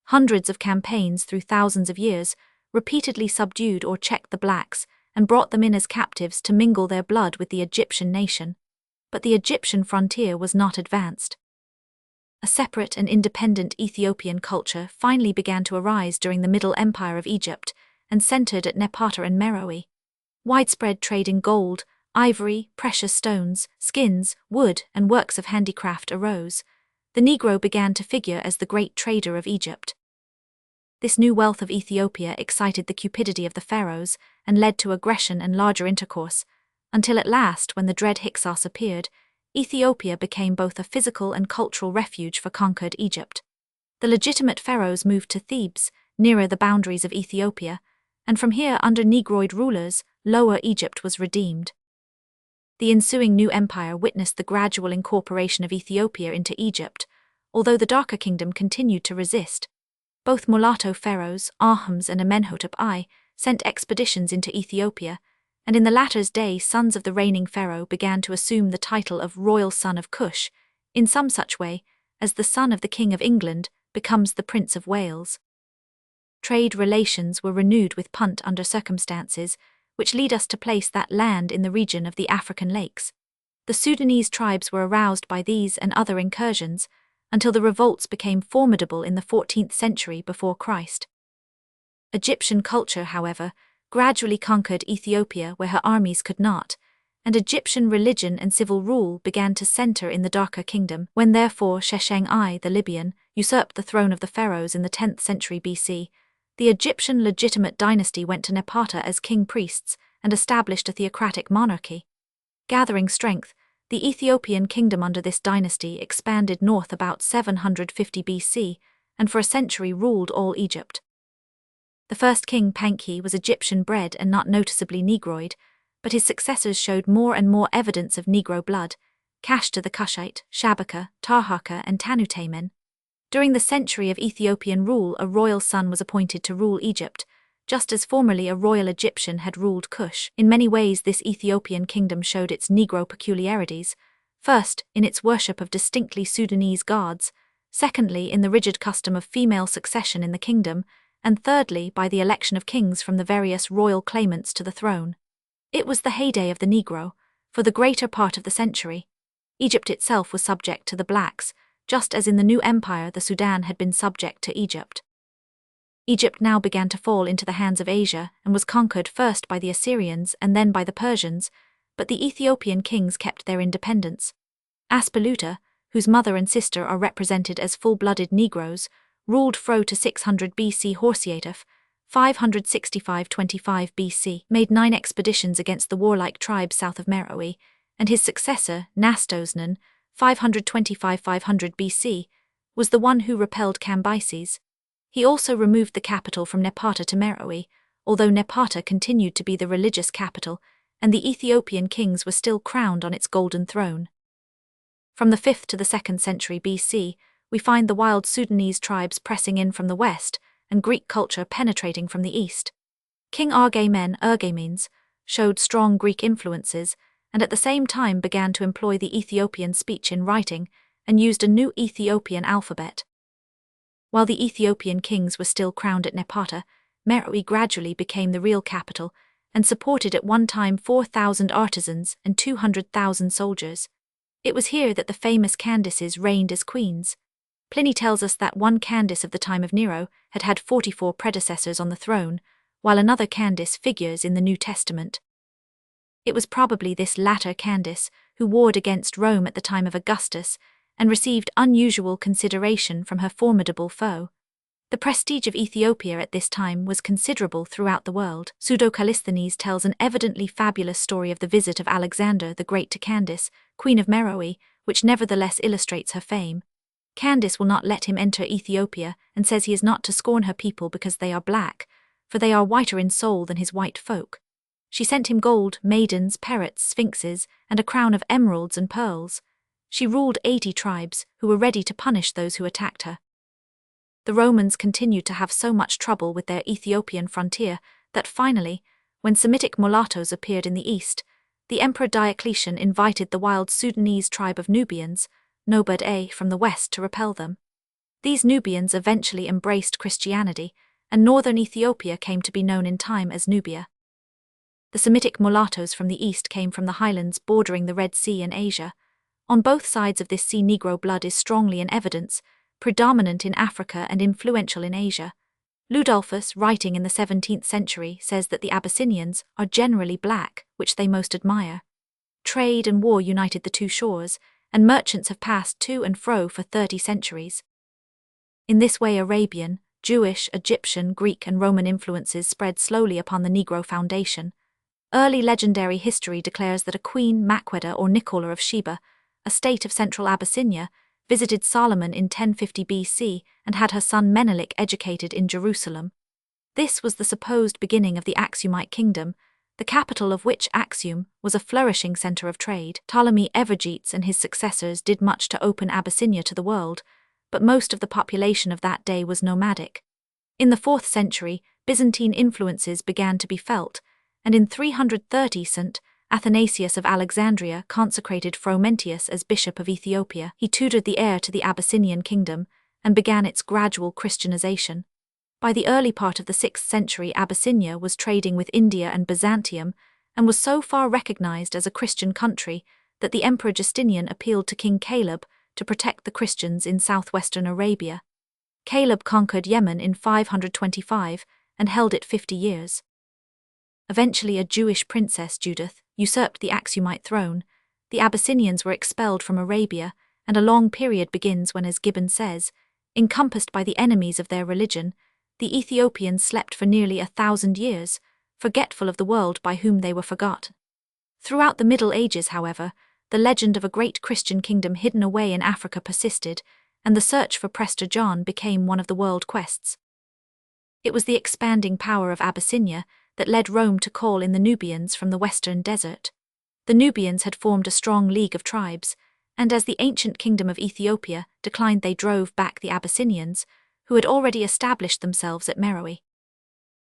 Hundreds of campaigns through thousands of years repeatedly subdued or checked the blacks and brought them in as captives to mingle their blood with the Egyptian nation. But the Egyptian frontier was not advanced. A separate and independent Ethiopian culture finally began to arise during the Middle Empire of Egypt and centered at Napata and Meroe. Widespread trade in gold, ivory, precious stones, skins, wood, and works of handicraft arose. The Negro began to figure as the great trader of Egypt. This new wealth of Ethiopia excited the cupidity of the pharaohs and led to aggression and larger intercourse, until at last, when the dread Hyksos appeared, Ethiopia became both a physical and cultural refuge for conquered Egypt. The legitimate pharaohs moved to Thebes, nearer the boundaries of Ethiopia, and from here, under Negroid rulers, Lower Egypt was redeemed. The ensuing new empire witnessed the gradual incorporation of Ethiopia into Egypt, although the darker kingdom continued to resist. Both mulatto pharaohs, Ahmes and Amenhotep I, sent expeditions into Ethiopia, and in the latter's day sons of the reigning pharaoh began to assume the title of royal son of Kush, in some such way as the son of the King of England becomes the Prince of Wales. Trade relations were renewed with Punt under circumstances which lead us to place that land in the region of the African lakes. The Sudanese tribes were aroused by these and other incursions until the revolts became formidable in the 14th century before Christ. Egyptian culture, however, gradually conquered Ethiopia where her armies could not, and Egyptian religion and civil rule began to center in the darker kingdom, when therefore Shesheng I the Libyan usurped the throne of the pharaohs in the 10th century BC. The Egyptian legitimate dynasty went to Napata as king priests and established a theocratic monarchy. Gathering strength, the Ethiopian kingdom under this dynasty expanded north about 750 BC and for a century ruled all Egypt. The first king, Pankhi, was Egyptian-bred and not noticeably Negroid, but his successors showed more and more evidence of Negro blood, Kashta the Kushite, Shabaka, Tarhaka and Tanutamen. During the century of Ethiopian rule, a royal son was appointed to rule Egypt, just as formerly a royal Egyptian had ruled Kush. In many ways this Ethiopian kingdom showed its Negro peculiarities, first, in its worship of distinctly Sudanese gods, secondly, in the rigid custom of female succession in the kingdom, and thirdly, by the election of kings from the various royal claimants to the throne. It was the heyday of the Negro, for the greater part of the century. Egypt itself was subject to the blacks, just as in the new empire the Sudan had been subject to Egypt. Egypt now began to fall into the hands of Asia and was conquered first by the Assyrians and then by the Persians, but the Ethiopian kings kept their independence. Aspaluta, whose mother and sister are represented as full-blooded Negroes, ruled Phro to 600 BC. Horsiatef, 565-25 BC, made 9 expeditions against the warlike tribes south of Meroe, and his successor, Nastosnan, 525-500 BC, was the one who repelled Cambyses. He also removed the capital from Napata to Meroe, although Napata continued to be the religious capital, and the Ethiopian kings were still crowned on its golden throne. From the 5th to the 2nd century BC, we find the wild Sudanese tribes pressing in from the west, and Greek culture penetrating from the east. King Argamenes, showed strong Greek influences, and at the same time began to employ the Ethiopian speech in writing, and used a new Ethiopian alphabet. While the Ethiopian kings were still crowned at Napata, Meroe gradually became the real capital, and supported at one time 4,000 artisans and 200,000 soldiers. It was here that the famous Candaces reigned as queens. Pliny tells us that one Candace of the time of Nero had had 44 predecessors on the throne, while another Candace figures in the New Testament. It was probably this latter Candace who warred against Rome at the time of Augustus and received unusual consideration from her formidable foe. The prestige of Ethiopia at this time was considerable throughout the world. Pseudo-Callisthenes tells an evidently fabulous story of the visit of Alexander the Great to Candace, queen of Meroe, which nevertheless illustrates her fame. Candace will not let him enter Ethiopia and says he is not to scorn her people because they are black, for they are whiter in soul than his white folk. She sent him gold, maidens, parrots, sphinxes, and a crown of emeralds and pearls. She ruled 80 tribes, who were ready to punish those who attacked her. The Romans continued to have so much trouble with their Ethiopian frontier that finally, when Semitic mulattoes appeared in the east, the Emperor Diocletian invited the wild Sudanese tribe of Nubians, Nobad from the west, to repel them. These Nubians eventually embraced Christianity, and northern Ethiopia came to be known in time as Nubia. The Semitic mulattoes from the east came from the highlands bordering the Red Sea in Asia. On both sides of this sea, Negro blood is strongly in evidence, predominant in Africa and influential in Asia. Ludolphus, writing in the 17th century, says that the Abyssinians are generally black, which they most admire. Trade and war united the two shores, and merchants have passed to and fro for 30 centuries. In this way Arabian, Jewish, Egyptian, Greek and Roman influences spread slowly upon the Negro foundation. Early legendary history declares that a queen, Maqueda or Nicola of Sheba, a state of central Abyssinia, visited Solomon in 1050 BC and had her son Menelik educated in Jerusalem. This was the supposed beginning of the Aksumite kingdom, the capital of which, Aksum, was a flourishing center of trade. Ptolemy Evergetes and his successors did much to open Abyssinia to the world, but most of the population of that day was nomadic. In the 4th century, Byzantine influences began to be felt, and in 330 St. Athanasius of Alexandria consecrated Frumentius as bishop of Ethiopia. He tutored the heir to the Abyssinian kingdom and began its gradual Christianization. By the early part of the 6th century, Abyssinia was trading with India and Byzantium and was so far recognized as a Christian country that the Emperor Justinian appealed to King Caleb to protect the Christians in southwestern Arabia. Caleb conquered Yemen in 525 and held it 50 years. Eventually a Jewish princess, Judith, usurped the Aksumite throne. The Abyssinians were expelled from Arabia, and a long period begins when, as Gibbon says, encompassed by the enemies of their religion, the Ethiopians slept for nearly 1,000 years, forgetful of the world by whom they were forgot. Throughout the Middle Ages, however, the legend of a great Christian kingdom hidden away in Africa persisted, and the search for Prester John became one of the world quests. It was the expanding power of Abyssinia that led Rome to call in the Nubians from the western desert. The Nubians had formed a strong league of tribes, and as the ancient kingdom of Ethiopia declined, they drove back the Abyssinians, who had already established themselves at Meroe.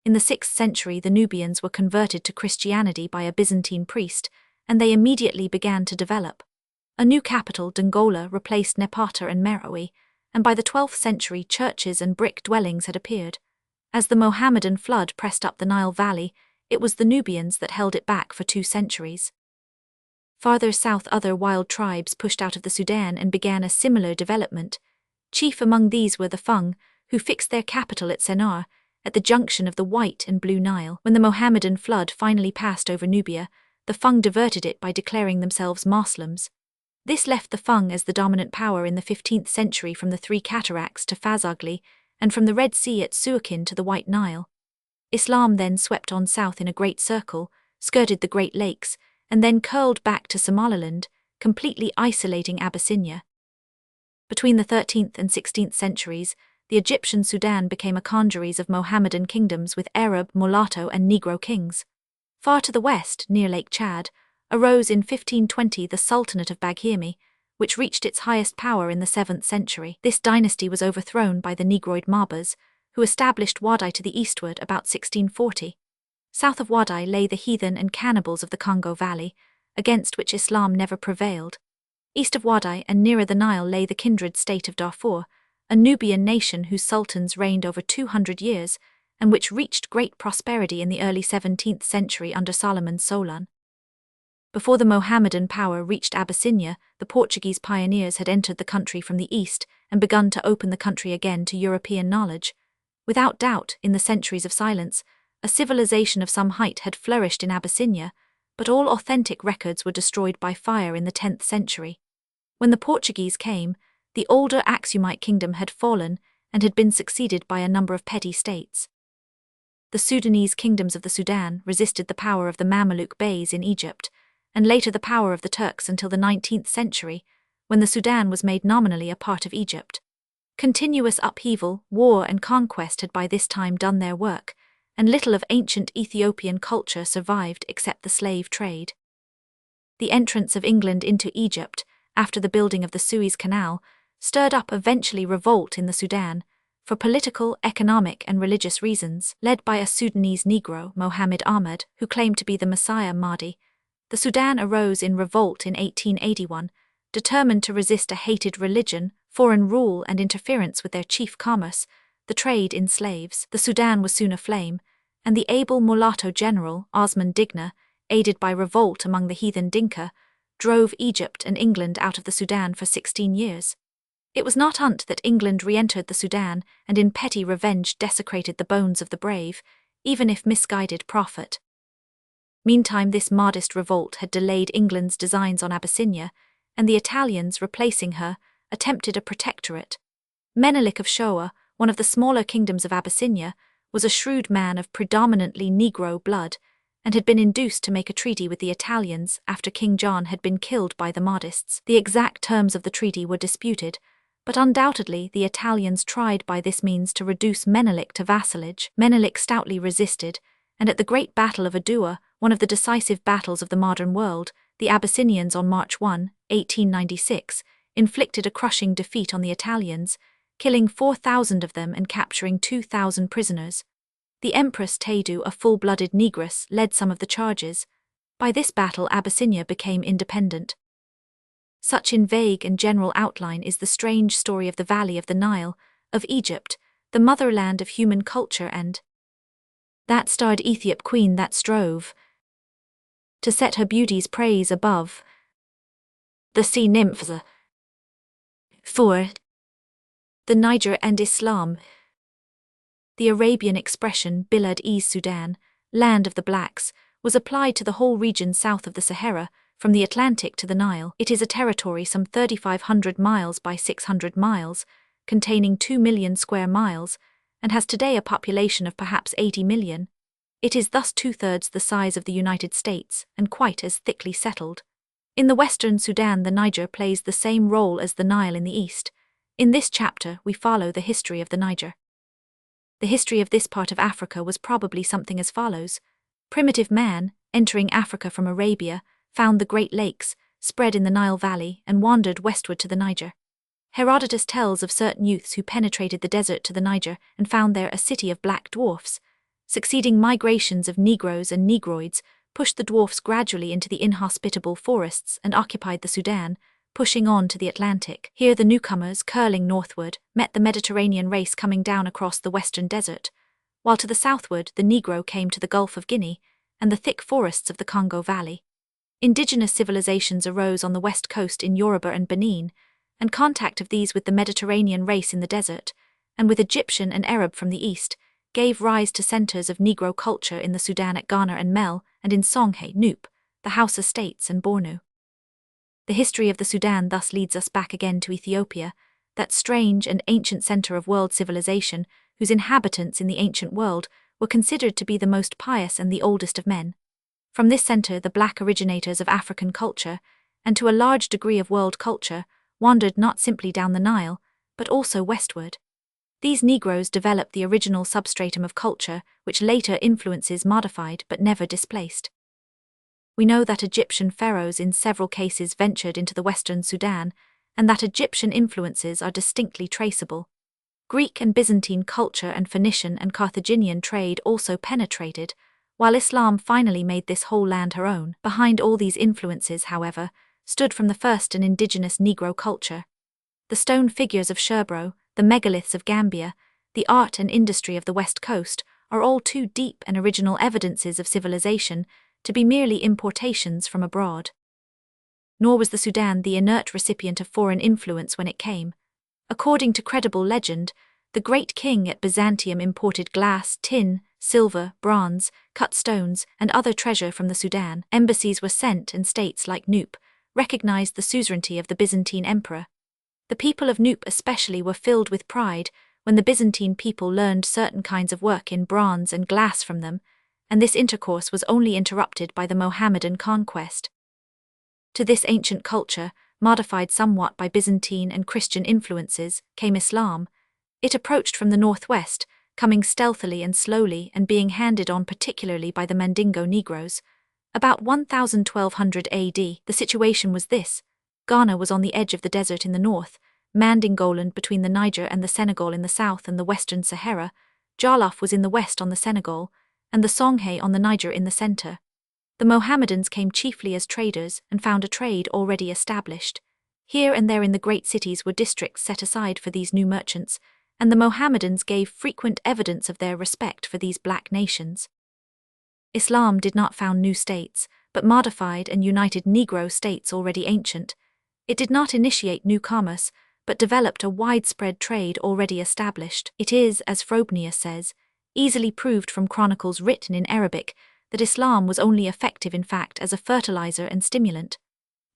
In the 6th century, the Nubians were converted to Christianity by a Byzantine priest, and they immediately began to develop. A new capital, Dongola, replaced Napata and Meroe, and by the 12th century churches and brick dwellings had appeared. As the Mohammedan flood pressed up the Nile Valley, it was the Nubians that held it back for 2 centuries. Farther south, other wild tribes pushed out of the Sudan and began a similar development. Chief among these were the Fung, who fixed their capital at Sennar, at the junction of the White and Blue Nile. When the Mohammedan flood finally passed over Nubia, the Fung diverted it by declaring themselves Moslems. This left the Fung as the dominant power in the 15th century, from the Three Cataracts to Fazogli, and from the Red Sea at Suakin to the White Nile. Islam then swept on south in a great circle, skirted the Great Lakes, and then curled back to Somaliland, completely isolating Abyssinia. Between the 13th and 16th centuries, the Egyptian Sudan became a congeries of Mohammedan kingdoms with Arab, mulatto and Negro kings. Far to the west, near Lake Chad, arose in 1520 the Sultanate of Baghirmi, which reached its highest power in the 7th century. This dynasty was overthrown by the Negroid Mabas, who established Wadai to the eastward about 1640. South of Wadai lay the heathen and cannibals of the Congo Valley, against which Islam never prevailed. East of Wadai and nearer the Nile lay the kindred state of Darfur, a Nubian nation whose sultans reigned over 200 years, and which reached great prosperity in the early 17th century under Solomon Solon. Before the Mohammedan power reached Abyssinia, the Portuguese pioneers had entered the country from the east and begun to open the country again to European knowledge. Without doubt, in the centuries of silence, a civilization of some height had flourished in Abyssinia, but all authentic records were destroyed by fire in the 10th century. When the Portuguese came, the older Aksumite kingdom had fallen and had been succeeded by a number of petty states. The Sudanese kingdoms of the Sudan resisted the power of the Mameluke Beys in Egypt, and later the power of the Turks until the 19th century, when the Sudan was made nominally a part of Egypt. Continuous upheaval, war and conquest had by this time done their work, and little of ancient Ethiopian culture survived except the slave trade. The entrance of England into Egypt, after the building of the Suez Canal, stirred up eventually revolt in the Sudan, for political, economic and religious reasons. Led by a Sudanese Negro, Mohammed Ahmed, who claimed to be the Messiah Mahdi, the Sudan arose in revolt in 1881, determined to resist a hated religion, foreign rule and interference with their chief commerce, the trade in slaves. The Sudan was soon aflame, and the able mulatto general, Osman Digna, aided by revolt among the heathen Dinka, drove Egypt and England out of the Sudan for 16 years. It was not until that England re-entered the Sudan and in petty revenge desecrated the bones of the brave, even if misguided prophet. Meantime, this modest revolt had delayed England's designs on Abyssinia, and the Italians, replacing her, attempted a protectorate. Menelik of Shoa, one of the smaller kingdoms of Abyssinia, was a shrewd man of predominantly Negro blood, and had been induced to make a treaty with the Italians after King John had been killed by the Mahdists. The exact terms of the treaty were disputed, but undoubtedly the Italians tried by this means to reduce Menelik to vassalage. Menelik stoutly resisted, and at the Great Battle of Adua, one of the decisive battles of the modern world, the Abyssinians on March 1, 1896, inflicted a crushing defeat on the Italians, killing 4,000 of them and capturing 2,000 prisoners. The Empress Teidu, a full-blooded negress, led some of the charges. By this battle Abyssinia became independent. Such in vague and general outline is the strange story of the Valley of the Nile, of Egypt, the motherland of human culture, and that starred Ethiop queen that strove to set her beauty's praise above the sea nymphs. 4. The Niger and Islam. The Arabian expression Bilad-e Sudan, land of the blacks, was applied to the whole region south of the Sahara, from the Atlantic to the Nile. It is a territory some 3,500 miles by 600 miles, containing 2 million square miles, and has today a population of perhaps 80 million. It is thus 2/3 the size of the United States, and quite as thickly settled. In the western Sudan, the Niger plays the same role as the Nile in the east. In this chapter, we follow the history of the Niger. The history of this part of Africa was probably something as follows. Primitive man, entering Africa from Arabia, found the Great Lakes, spread in the Nile Valley and wandered westward to the Niger. Herodotus tells of certain youths who penetrated the desert to the Niger and found there a city of black dwarfs. Succeeding migrations of Negroes and Negroids pushed the dwarfs gradually into the inhospitable forests and occupied the Sudan, pushing on to the Atlantic. Here the newcomers, curling northward, met the Mediterranean race coming down across the western desert, while to the southward the Negro came to the Gulf of Guinea and the thick forests of the Congo Valley. Indigenous civilizations arose on the west coast in Yoruba and Benin, and contact of these with the Mediterranean race in the desert, and with Egyptian and Arab from the east, gave rise to centers of Negro culture in the Sudan at Ghana and Mel, and in Songhay, Nupe, the Hausa states and Bornu. The history of the Sudan thus leads us back again to Ethiopia, that strange and ancient center of world civilization, whose inhabitants in the ancient world were considered to be the most pious and the oldest of men. From this center the black originators of African culture, and to a large degree of world culture, wandered not simply down the Nile, but also westward. These Negroes developed the original substratum of culture, which later influences modified but never displaced. We know that Egyptian pharaohs in several cases ventured into the western Sudan, and that Egyptian influences are distinctly traceable. Greek and Byzantine culture and Phoenician and Carthaginian trade also penetrated, while Islam finally made this whole land her own. Behind all these influences, however, stood from the first an indigenous Negro culture. The stone figures of Sherbro, the megaliths of Gambia, the art and industry of the West Coast are all too deep and original evidences of civilization to be merely importations from abroad. Nor was the Sudan the inert recipient of foreign influence when it came. According to credible legend, the great king at Byzantium imported glass, tin, silver, bronze, cut stones, and other treasure from the Sudan. Embassies were sent, and states like Nupe recognized the suzerainty of the Byzantine emperor. The people of Nupe especially were filled with pride when the Byzantine people learned certain kinds of work in bronze and glass from them, and this intercourse was only interrupted by the Mohammedan conquest. To this ancient culture, modified somewhat by Byzantine and Christian influences, came Islam. It approached from the northwest, coming stealthily and slowly and being handed on particularly by the Mandingo Negroes. About 1200 AD, the situation was this. Ghana was on the edge of the desert in the north, Mandingoland between the Niger and the Senegal in the south and the western Sahara, Jollof was in the west on the Senegal, and the Songhay on the Niger in the center. The Mohammedans came chiefly as traders and found a trade already established. Here and there in the great cities were districts set aside for these new merchants, and the Mohammedans gave frequent evidence of their respect for these black nations. Islam did not found new states, but modified and united Negro states already ancient. It did not initiate new commerce, but developed a widespread trade already established. It is, as Frobenius says, easily proved from chronicles written in Arabic that Islam was only effective in fact as a fertilizer and stimulant.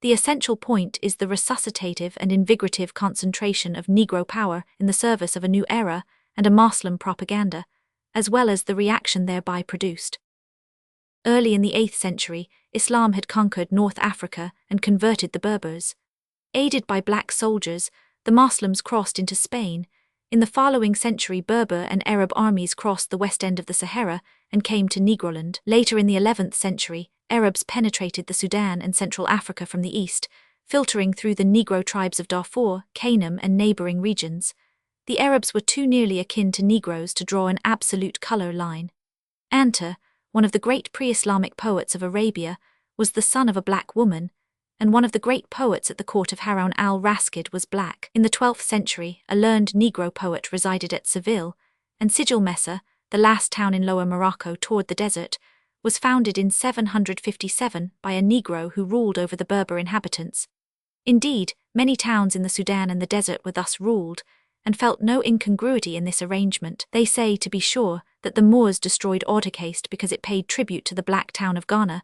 The essential point is the resuscitative and invigorative concentration of Negro power in the service of a new era and a Moslem propaganda, as well as the reaction thereby produced. Early in the 8th century, Islam had conquered North Africa and converted the Berbers. Aided by black soldiers, the Moslems crossed into Spain. In the following century, Berber and Arab armies crossed the west end of the Sahara and came to Negroland. Later in the 11th century, Arabs penetrated the Sudan and Central Africa from the east, filtering through the Negro tribes of Darfur, Kanem, and neighboring regions. The Arabs were too nearly akin to Negroes to draw an absolute color line. Anta, one of the great pre-Islamic poets of Arabia, was the son of a black woman, and one of the great poets at the court of Harun al-Rashid was black. In the 12th century, a learned Negro poet resided at Seville, and Sijil Messa, the last town in Lower Morocco toward the desert, was founded in 757 by a Negro who ruled over the Berber inhabitants. Indeed, many towns in the Sudan and the desert were thus ruled, and felt no incongruity in this arrangement. They say, to be sure, that the Moors destroyed Ouartacast because it paid tribute to the black town of Ghana,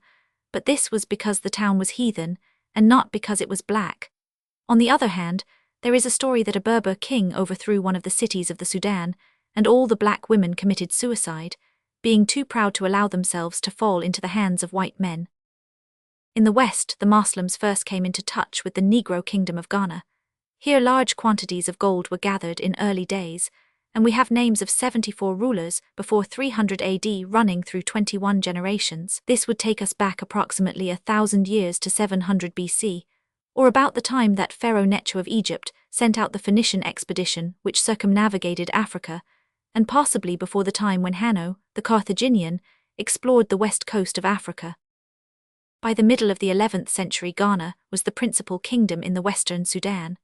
but this was because the town was heathen, and not because it was black. On the other hand, there is a story that a Berber king overthrew one of the cities of the Sudan, and all the black women committed suicide, being too proud to allow themselves to fall into the hands of white men. In the west, the Moslems first came into touch with the Negro kingdom of Ghana. Here large quantities of gold were gathered in early days, and we have names of 74 rulers before 300 AD running through 21 generations. This would take us back approximately 1,000 years to 700 BC, or about the time that Pharaoh Necho of Egypt sent out the Phoenician expedition which circumnavigated Africa, and possibly before the time when Hanno, the Carthaginian, explored the west coast of Africa. By the middle of the 11th century, Ghana was the principal kingdom in the western Sudan.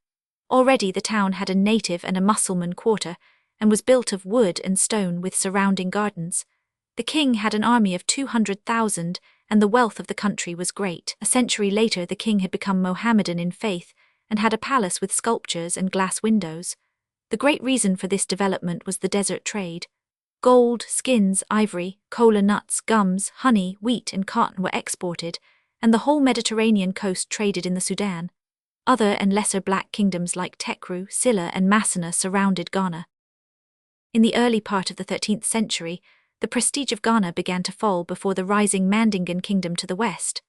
Already the town had a native and a Mussulman quarter, and was built of wood and stone with surrounding gardens. The king had an army of 200,000, and the wealth of the country was great. A century later the king had become Mohammedan in faith, and had a palace with sculptures and glass windows. The great reason for this development was the desert trade. Gold, skins, ivory, cola nuts, gums, honey, wheat and cotton were exported, and the whole Mediterranean coast traded in the Sudan. Other and lesser black kingdoms like Tekru, Silla and Massena surrounded Ghana. In the early part of the 13th century, the prestige of Ghana began to fall before the rising Mandingan kingdom to the west.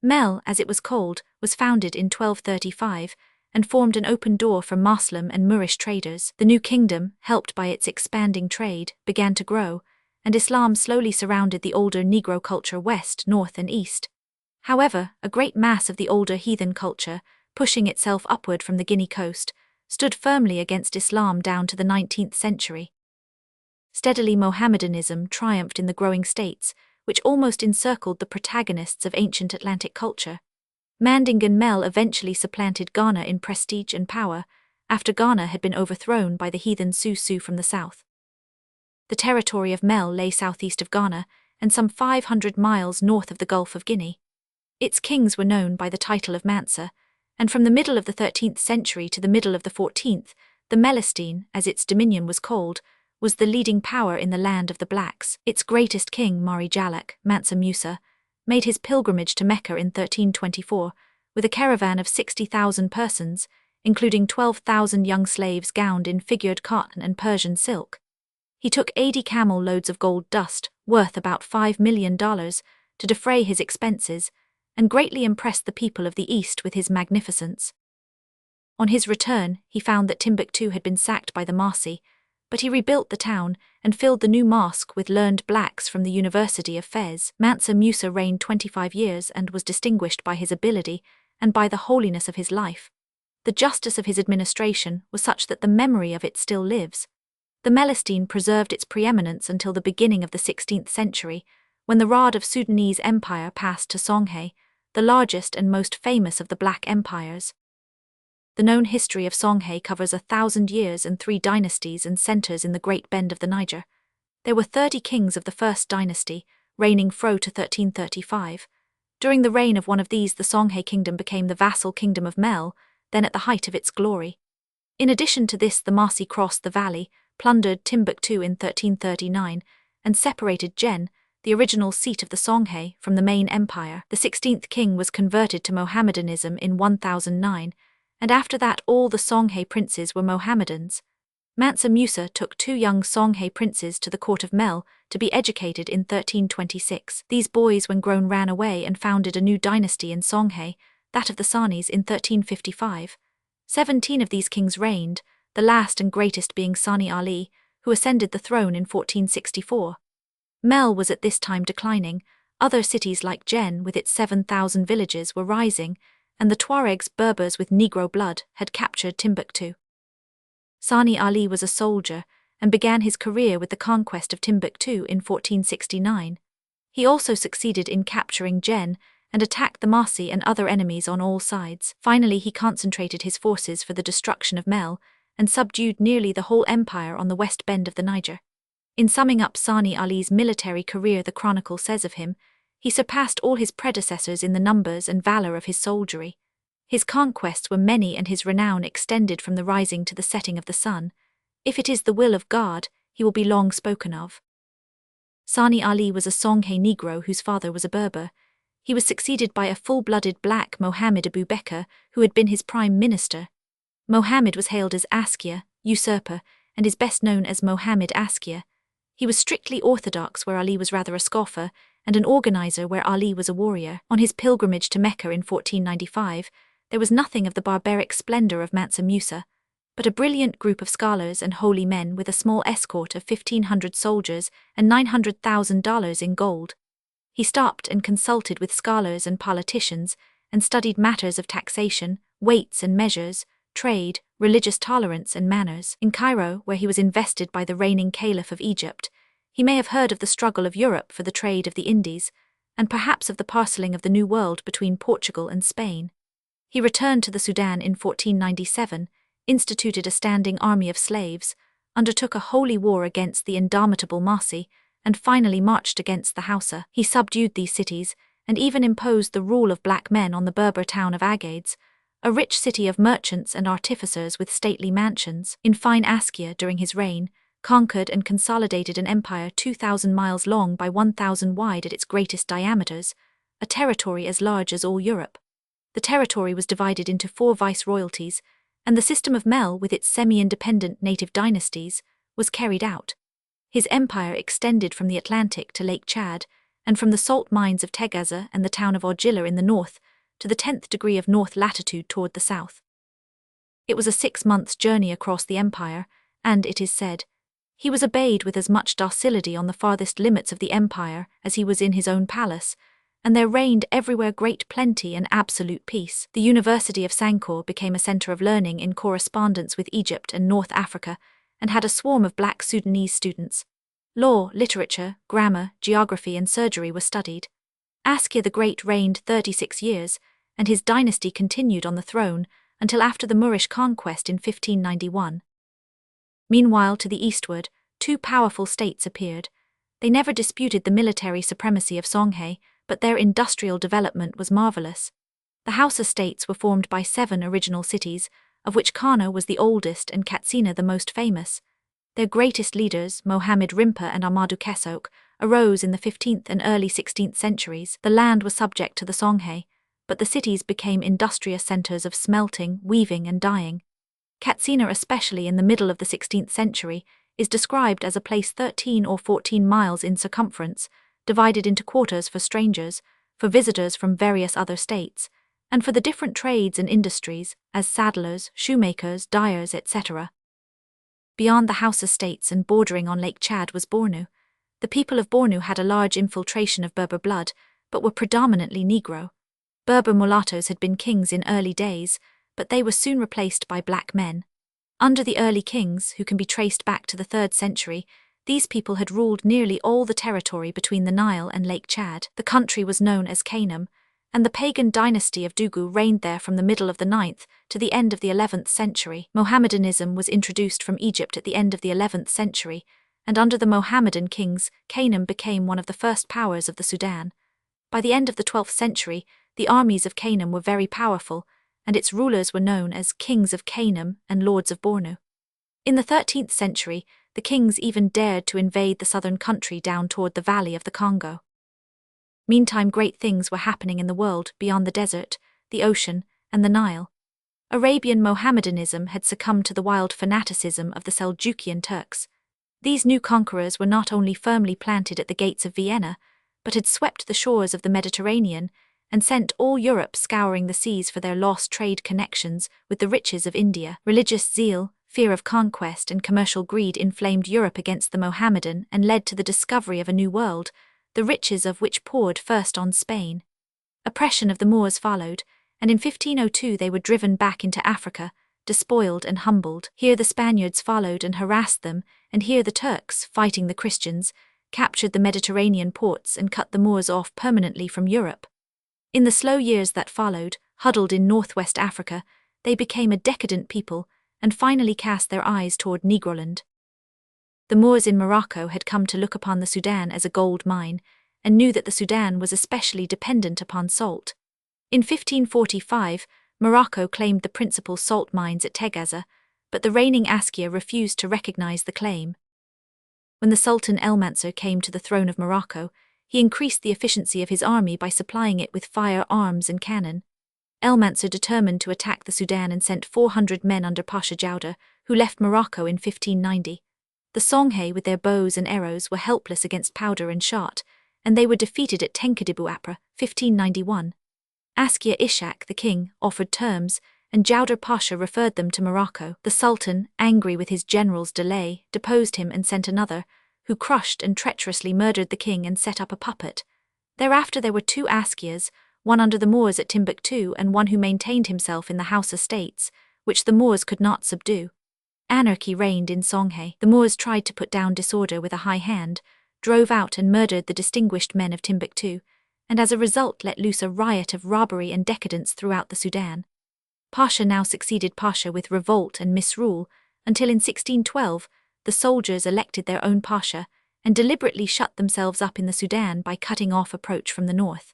Mel, as it was called, was founded in 1235, and formed an open door for Moslem and Moorish traders. The new kingdom, helped by its expanding trade, began to grow, and Islam slowly surrounded the older Negro culture west, north and east. However, a great mass of the older heathen culture, pushing itself upward from the Guinea coast, stood firmly against Islam down to the 19th century. Steadily Mohammedanism triumphed in the growing states, which almost encircled the protagonists of ancient Atlantic culture. Mandingan Mel eventually supplanted Ghana in prestige and power, after Ghana had been overthrown by the heathen Susu from the south. The territory of Mel lay southeast of Ghana, and some 500 miles north of the Gulf of Guinea. Its kings were known by the title of Mansa, and from the middle of the 13th century to the middle of the 14th, the Melestine, as its dominion was called, was the leading power in the land of the blacks. Its greatest king, Mari Jalak, Mansa Musa, made his pilgrimage to Mecca in 1324, with a caravan of 60,000 persons, including 12,000 young slaves gowned in figured cotton and Persian silk. He took 80 camel loads of gold dust, worth about $5 million, to defray his expenses, and greatly impressed the people of the East with his magnificence. On his return, he found that Timbuktu had been sacked by the Marsi, but he rebuilt the town and filled the new mosque with learned blacks from the University of Fez. Mansa Musa reigned 25 years and was distinguished by his ability and by the holiness of his life. The justice of his administration was such that the memory of it still lives. The Melestine preserved its preeminence until the beginning of the 16th century, when the rod of Sudanese empire passed to Songhai, the largest and most famous of the black empires. The known history of Songhai covers 1,000 years and 3 dynasties and centers in the Great Bend of the Niger. There were 30 kings of the first dynasty, reigning fro to 1335. During the reign of one of these, the Songhai kingdom became the vassal kingdom of Mel, then at the height of its glory. In addition to this, the Marsi crossed the valley, plundered Timbuktu in 1339, and separated Jen, the original seat of the Songhai, from the main empire. The 16th king was converted to Mohammedanism in 1009, and after that all the Songhai princes were Mohammedans. Mansa Musa took 2 young Songhai princes to the court of Mel to be educated in 1326. These boys, when grown, ran away and founded a new dynasty in Songhai, that of the Sanis, in 1355. 17 of these kings reigned, the last and greatest being Sani Ali, who ascended the throne in 1464. Mel was at this time declining. Other cities like Jen, with its 7,000 villages, were rising, and the Tuaregs, Berbers with Negro blood, had captured Timbuktu. Sani Ali was a soldier and began his career with the conquest of Timbuktu in 1469. He also succeeded in capturing Jen and attacked the Marsi and other enemies on all sides. Finally, he concentrated his forces for the destruction of Mel and subdued nearly the whole empire on the west bend of the Niger. In summing up Sani Ali's military career, the chronicle says of him, he surpassed all his predecessors in the numbers and valor of his soldiery. His conquests were many and his renown extended from the rising to the setting of the sun. If it is the will of God, he will be long spoken of. Sani Ali was a Songhai Negro whose father was a Berber. He was succeeded by a full-blooded black Mohammed Abu Bekr, who had been his prime minister. Mohammed was hailed as Askia, usurper, and is best known as Mohammed Askia. He was strictly orthodox where Ali was rather a scoffer, and an organizer where Ali was a warrior. On his pilgrimage to Mecca in 1495, there was nothing of the barbaric splendor of Mansa Musa, but a brilliant group of scholars and holy men with a small escort of 1,500 soldiers and $900,000 in gold. He stopped and consulted with scholars and politicians, and studied matters of taxation, weights and measures, trade, religious tolerance and manners. In Cairo, where he was invested by the reigning Caliph of Egypt, he may have heard of the struggle of Europe for the trade of the Indies, and perhaps of the parcelling of the New World between Portugal and Spain. He returned to the Sudan in 1497, instituted a standing army of slaves, undertook a holy war against the indomitable Mossi, and finally marched against the Hausa. He subdued these cities, and even imposed the rule of black men on the Berber town of Agades, a rich city of merchants and artificers with stately mansions. In fine, Askia, during his reign, conquered and consolidated an empire 2,000 miles long by 1,000 wide at its greatest diameters, a territory as large as all Europe. The territory was divided into 4 viceroyalties, and the system of Mel, with its semi-independent native dynasties, was carried out. His empire extended from the Atlantic to Lake Chad, and from the salt mines of Tegaza and the town of Ojila in the north to the 10th degree of north latitude toward the south. It was a 6-month journey across the empire, and, it is said, he was obeyed with as much docility on the farthest limits of the empire as he was in his own palace, and there reigned everywhere great plenty and absolute peace. The University of Sankore became a center of learning in correspondence with Egypt and North Africa, and had a swarm of black Sudanese students. Law, literature, grammar, geography and surgery were studied. Askia the Great reigned 36 years, and his dynasty continued on the throne until after the Moorish conquest in 1591. Meanwhile, to the eastward, 2 powerful states appeared. They never disputed the military supremacy of Songhai, but their industrial development was marvelous. The Hausa states were formed by 7 original cities, of which Kano was the oldest and Katsina the most famous. Their greatest leaders, Mohammed Rimpa and Ahmadu Kesok, arose in the 15th and early 16th centuries. The land was subject to the Songhai, but the cities became industrious centers of smelting, weaving and dyeing. Katsina, especially in the middle of the 16th century, is described as a place 13 or 14 miles in circumference, divided into quarters for strangers, for visitors from various other states, and for the different trades and industries, as saddlers, shoemakers, dyers, etc. Beyond the Hausa states and bordering on Lake Chad was Bornu. The people of Bornu had a large infiltration of Berber blood, but were predominantly Negro. Berber mulattoes had been kings in early days, but they were soon replaced by black men. Under the early kings, who can be traced back to the 3rd century, these people had ruled nearly all the territory between the Nile and Lake Chad. The country was known as Canaan, and the pagan dynasty of Dugu reigned there from the middle of the 9th to the end of the 11th century. Mohammedanism was introduced from Egypt at the end of the 11th century, and under the Mohammedan kings, Canaan became one of the first powers of the Sudan. By the end of the 12th century, the armies of Canaan were very powerful, and its rulers were known as kings of Canaan and lords of Bornu. In the 13th century, the kings even dared to invade the southern country down toward the valley of the Congo. Meantime, great things were happening in the world beyond the desert, the ocean, and the Nile. Arabian Mohammedanism had succumbed to the wild fanaticism of the Seljukian Turks. These new conquerors were not only firmly planted at the gates of Vienna, but had swept the shores of the Mediterranean and sent all Europe scouring the seas for their lost trade connections with the riches of India. Religious zeal, fear of conquest and commercial greed inflamed Europe against the Mohammedan and led to the discovery of a new world, the riches of which poured first on Spain. Oppression of the Moors followed, and in 1502 they were driven back into Africa, despoiled and humbled. Here the Spaniards followed and harassed them, and here the Turks, fighting the Christians, captured the Mediterranean ports and cut the Moors off permanently from Europe. In the slow years that followed, huddled in northwest Africa, they became a decadent people and finally cast their eyes toward Negroland. The Moors in Morocco had come to look upon the Sudan as a gold mine, and knew that the Sudan was especially dependent upon salt. In 1545, Morocco claimed the principal salt mines at Tegaza, but the reigning Askia refused to recognize the claim. When the Sultan El-Mansur came to the throne of Morocco, he increased the efficiency of his army by supplying it with firearms and cannon. El-Mansur determined to attack the Sudan and sent 400 men under Pasha Jauda, who left Morocco in 1590. The Songhai with their bows and arrows were helpless against powder and shot, and they were defeated at Tenkadibu Apra, 1591. Askia Ishak, the king, offered terms, and Jauda Pasha referred them to Morocco. The Sultan, angry with his general's delay, deposed him and sent another, who crushed and treacherously murdered the king and set up a puppet. Thereafter there were 2 Askias, one under the Moors at Timbuktu and one who maintained himself in the Hausa states, which the Moors could not subdue. Anarchy reigned in Songhai. The Moors tried to put down disorder with a high hand, drove out and murdered the distinguished men of Timbuktu, and as a result let loose a riot of robbery and decadence throughout the Sudan. Pasha now succeeded Pasha with revolt and misrule, until in 1612, the soldiers elected their own Pasha and deliberately shut themselves up in the Sudan by cutting off approach from the north.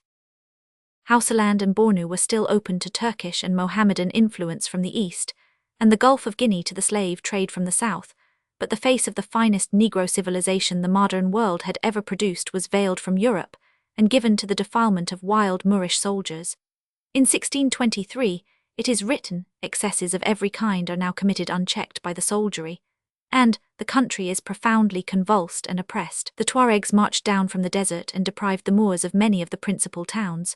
Hausaland and Bornu were still open to Turkish and Mohammedan influence from the east, and the Gulf of Guinea to the slave trade from the south, but the face of the finest Negro civilization the modern world had ever produced was veiled from Europe and given to the defilement of wild Moorish soldiers. In 1623, it is written, excesses of every kind are now committed unchecked by the soldiery, and the country is profoundly convulsed and oppressed. The Tuaregs marched down from the desert and deprived the Moors of many of the principal towns.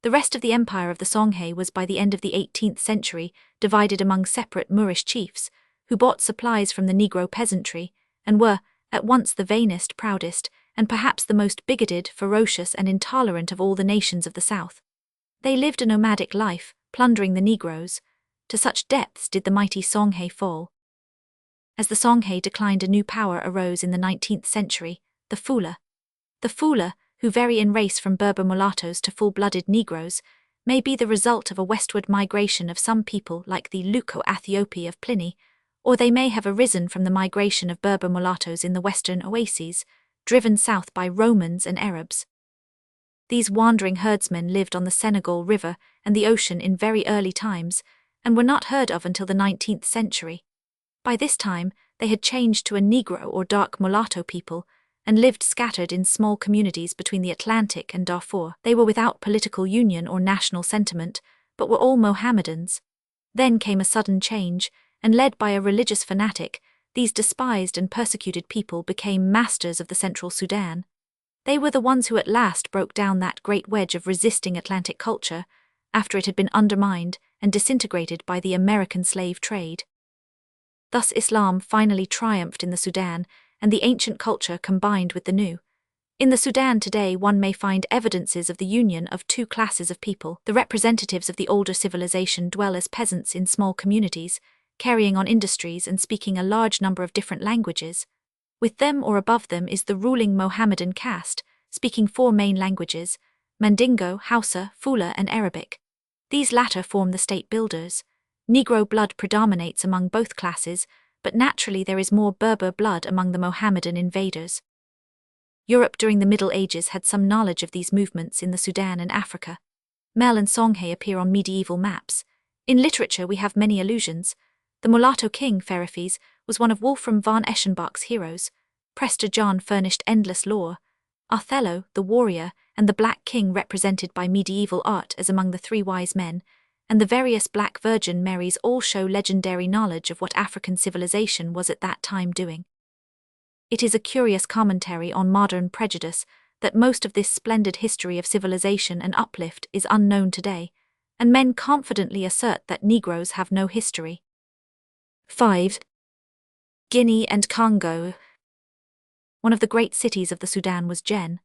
The rest of the empire of the Songhai was by the end of the 18th century divided among separate Moorish chiefs, who bought supplies from the Negro peasantry, and were, at once the vainest, proudest, and perhaps the most bigoted, ferocious, and intolerant of all the nations of the south. They lived a nomadic life, plundering the Negroes. To such depths did the mighty Songhai fall. As the Songhai declined, a new power arose in the 19th century, the Fula. The Fula, who vary in race from Berber mulattoes to full-blooded Negroes, may be the result of a westward migration of some people like the Leuco-Aethiopi of Pliny, or they may have arisen from the migration of Berber mulattoes in the western oases, driven south by Romans and Arabs. These wandering herdsmen lived on the Senegal River and the ocean in very early times, and were not heard of until the 19th century. By this time, they had changed to a Negro or dark mulatto people, and lived scattered in small communities between the Atlantic and Darfur. They were without political union or national sentiment, but were all Mohammedans. Then came a sudden change, and led by a religious fanatic, these despised and persecuted people became masters of the Central Sudan. They were the ones who at last broke down that great wedge of resisting Atlantic culture, after it had been undermined and disintegrated by the American slave trade. Thus Islam finally triumphed in the Sudan, and the ancient culture combined with the new. In the Sudan today one may find evidences of the union of two classes of people. The representatives of the older civilization dwell as peasants in small communities, carrying on industries and speaking a large number of different languages. With them or above them is the ruling Mohammedan caste, speaking 4 main languages: Mandingo, Hausa, Fula, and Arabic. These latter form the state builders. Negro blood predominates among both classes, but naturally there is more Berber blood among the Mohammedan invaders. Europe during the Middle Ages had some knowledge of these movements in the Sudan and Africa. Mel and Songhai appear on medieval maps. In literature we have many allusions. The mulatto king, Ferefes, was one of Wolfram von Eschenbach's heroes. Prester John furnished endless lore. Othello, the warrior, and the Black King represented by medieval art as among the 3 wise men, and the various Black Virgin Marys all show legendary knowledge of what African civilization was at that time doing. It is a curious commentary on modern prejudice that most of this splendid history of civilization and uplift is unknown today, and men confidently assert that Negroes have no history. 5. Guinea and Congo. One of the great cities of the Sudan was Jen.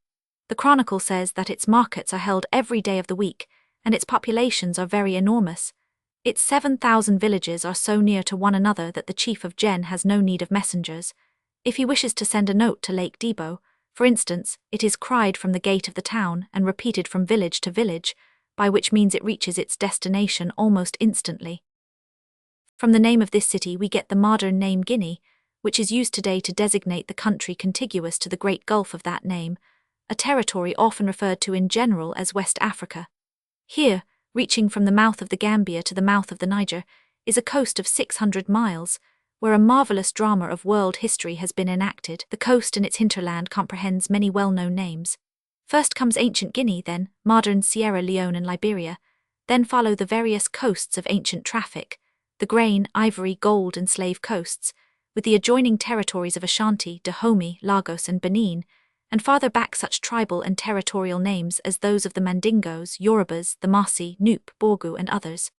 The Chronicle says that its markets are held every day of the week, and its populations are very enormous. Its 7,000 villages are so near to one another that the chief of Jen has no need of messengers. If he wishes to send a note to Lake Debo, for instance, it is cried from the gate of the town and repeated from village to village, by which means it reaches its destination almost instantly. From the name of this city we get the modern name Guinea, which is used today to designate the country contiguous to the Great Gulf of that name, a territory often referred to in general as West Africa. Here, reaching from the mouth of the Gambia to the mouth of the Niger, is a coast of 600 miles, where a marvelous drama of world history has been enacted. The coast and its hinterland comprehends many well-known names. First comes ancient Guinea, then modern Sierra Leone and Liberia, then follow the various coasts of ancient traffic, the grain, ivory, gold and slave coasts, with the adjoining territories of Ashanti, Dahomey, Lagos and Benin, and farther back such tribal and territorial names as those of the Mandingos, Yorubas, the Masi, Nupe, Borgu and others.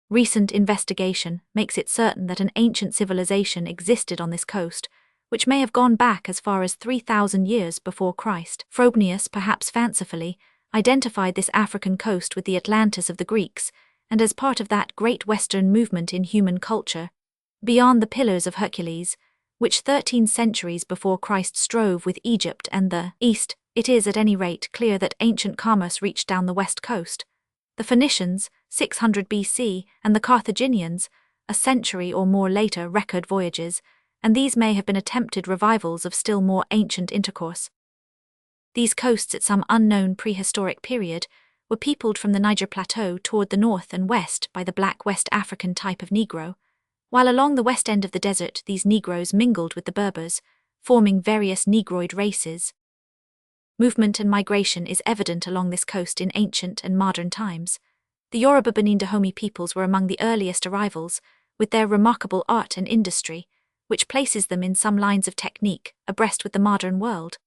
Recent investigation makes it certain that an ancient civilization existed on this coast, which may have gone back as far as 3,000 years before Christ. Frobenius, perhaps fancifully, identified this African coast with the Atlantis of the Greeks, and as part of that great Western movement in human culture, beyond the Pillars of Hercules, which 13 centuries before Christ strove with Egypt and the East, it is at any rate clear that ancient commerce reached down the west coast. The Phoenicians, 600 BC, and the Carthaginians, a century or more later, record voyages, and these may have been attempted revivals of still more ancient intercourse. These coasts at some unknown prehistoric period were peopled from the Niger Plateau toward the north and west by the black West African type of Negro, while along the west end of the desert these Negroes mingled with the Berbers, forming various Negroid races. Movement and migration is evident along this coast in ancient and modern times. The Yoruba Benin Dahomey peoples were among the earliest arrivals, with their remarkable art and industry, which places them in some lines of technique abreast with the modern world.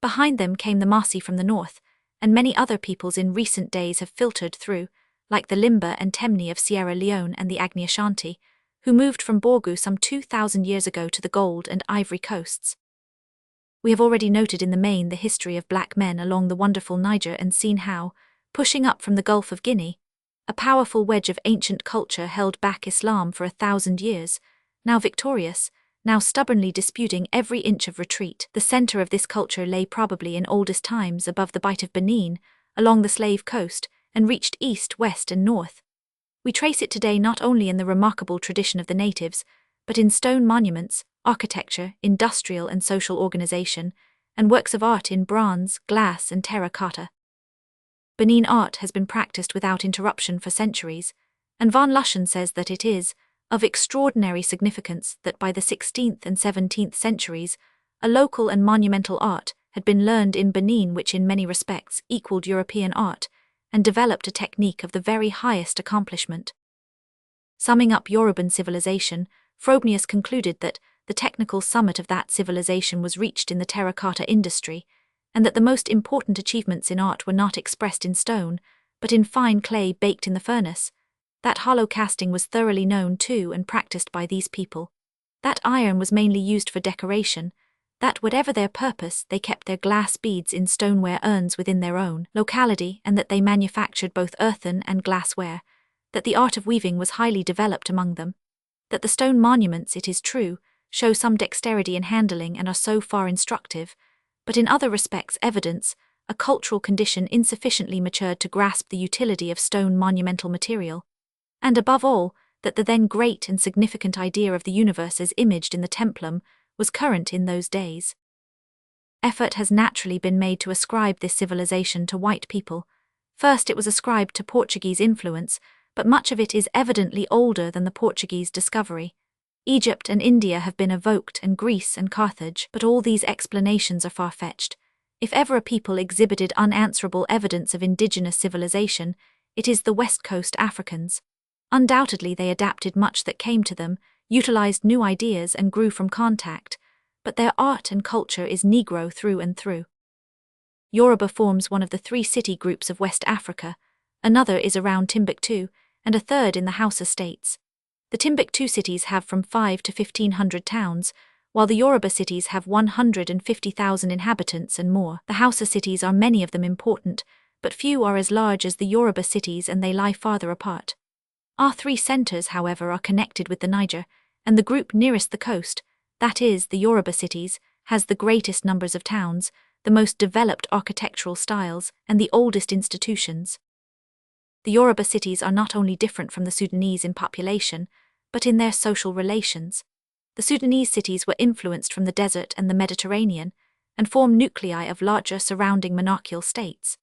Behind them came the Masi from the north, and many other peoples in recent days have filtered through, like the Limba and Temni of Sierra Leone and the Agni Ashanti, who moved from Borgu some 2,000 years ago to the Gold and Ivory coasts. We have already noted in the main the history of black men along the wonderful Niger and seen how, pushing up from the Gulf of Guinea, a powerful wedge of ancient culture held back Islam for 1,000 years, now victorious, now stubbornly disputing every inch of retreat. The center of this culture lay probably in oldest times above the Bight of Benin, along the Slave Coast, and reached east, west, and north. We trace it today not only in the remarkable tradition of the natives, but in stone monuments, architecture, industrial and social organization, and works of art in bronze, glass, and terracotta. Benin art has been practiced without interruption for centuries, and von Luschen says that it is of extraordinary significance that by the 16th and 17th centuries, a local and monumental art had been learned in Benin which in many respects equaled European art, and developed a technique of the very highest accomplishment. Summing up Yoruban civilization, Frobenius concluded that the technical summit of that civilization was reached in the terracotta industry, and that the most important achievements in art were not expressed in stone, but in fine clay baked in the furnace. That hollow casting was thoroughly known to and practiced by these people. That iron was mainly used for decoration, that whatever their purpose they kept their glass beads in stoneware urns within their own locality, and that they manufactured both earthen and glassware, that the art of weaving was highly developed among them, that the stone monuments, it is true, show some dexterity in handling and are so far instructive, but in other respects evidence a cultural condition insufficiently matured to grasp the utility of stone monumental material, and above all, that the then great and significant idea of the universe as imaged in the templum was current in those days. Effort has naturally been made to ascribe this civilization to white people. First it was ascribed to Portuguese influence, but much of it is evidently older than the Portuguese discovery. Egypt and India have been evoked, and Greece and Carthage, but all these explanations are far-fetched. If ever a people exhibited unanswerable evidence of indigenous civilization, it is the West Coast Africans. Undoubtedly they adapted much that came to them, utilized new ideas and grew from contact, but their art and culture is Negro through and through. Yoruba forms one of the 3 city groups of West Africa, another is around Timbuktu, and a third in the Hausa states. The Timbuktu cities have from 5 to 1,500 towns, while the Yoruba cities have 150,000 inhabitants and more. The Hausa cities are many of them important, but few are as large as the Yoruba cities and they lie farther apart. Our 3 centers, however, are connected with the Niger, and the group nearest the coast, that is, the Yoruba cities, has the greatest numbers of towns, the most developed architectural styles, and the oldest institutions. The Yoruba cities are not only different from the Sudanese in population, but in their social relations. The Sudanese cities were influenced from the desert and the Mediterranean, and form nuclei of larger surrounding monarchical states.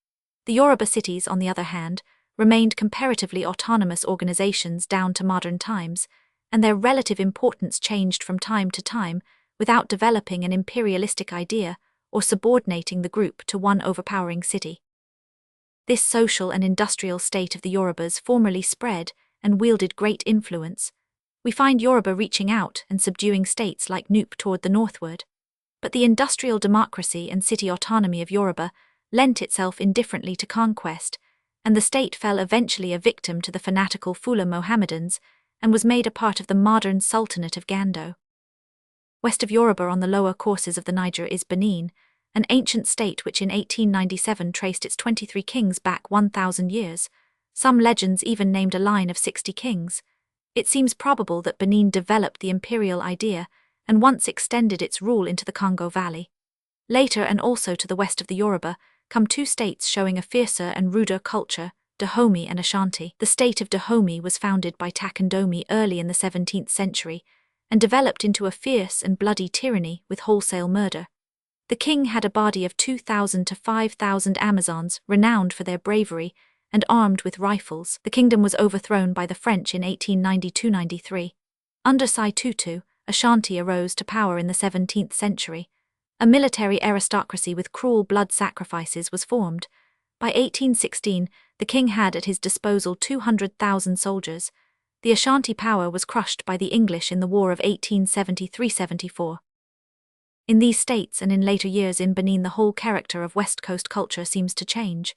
The Yoruba cities, on the other hand, remained comparatively autonomous organizations down to modern times, and their relative importance changed from time to time without developing an imperialistic idea or subordinating the group to one overpowering city. This social and industrial state of the Yorubas formerly spread and wielded great influence. We find Yoruba reaching out and subduing states like Nupe toward the northward. But the industrial democracy and city autonomy of Yoruba lent itself indifferently to conquest, and the state fell eventually a victim to the fanatical Fula Mohammedans and was made a part of the modern Sultanate of Gando. West of Yoruba on the lower courses of the Niger is Benin, an ancient state which in 1897 traced its 23 kings back 1,000 years. Some legends even named a line of 60 kings. It seems probable that Benin developed the imperial idea and once extended its rule into the Congo Valley. Later, and also to the west of the Yoruba, come two states showing a fiercer and ruder culture, Dahomey and Ashanti. The state of Dahomey was founded by Takandomi early in the 17th century and developed into a fierce and bloody tyranny with wholesale murder. The king had a body of 2,000 to 5,000 Amazons renowned for their bravery and armed with rifles. The kingdom was overthrown by the French in 1892-93. Under Sai Tutu, Ashanti arose to power in the 17th century. A military aristocracy with cruel blood sacrifices was formed. By 1816, the king had at his disposal 200,000 soldiers. The Ashanti power was crushed by the English in the War of 1873-74. In these states and in later years in Benin, the whole character of West Coast culture seems to change.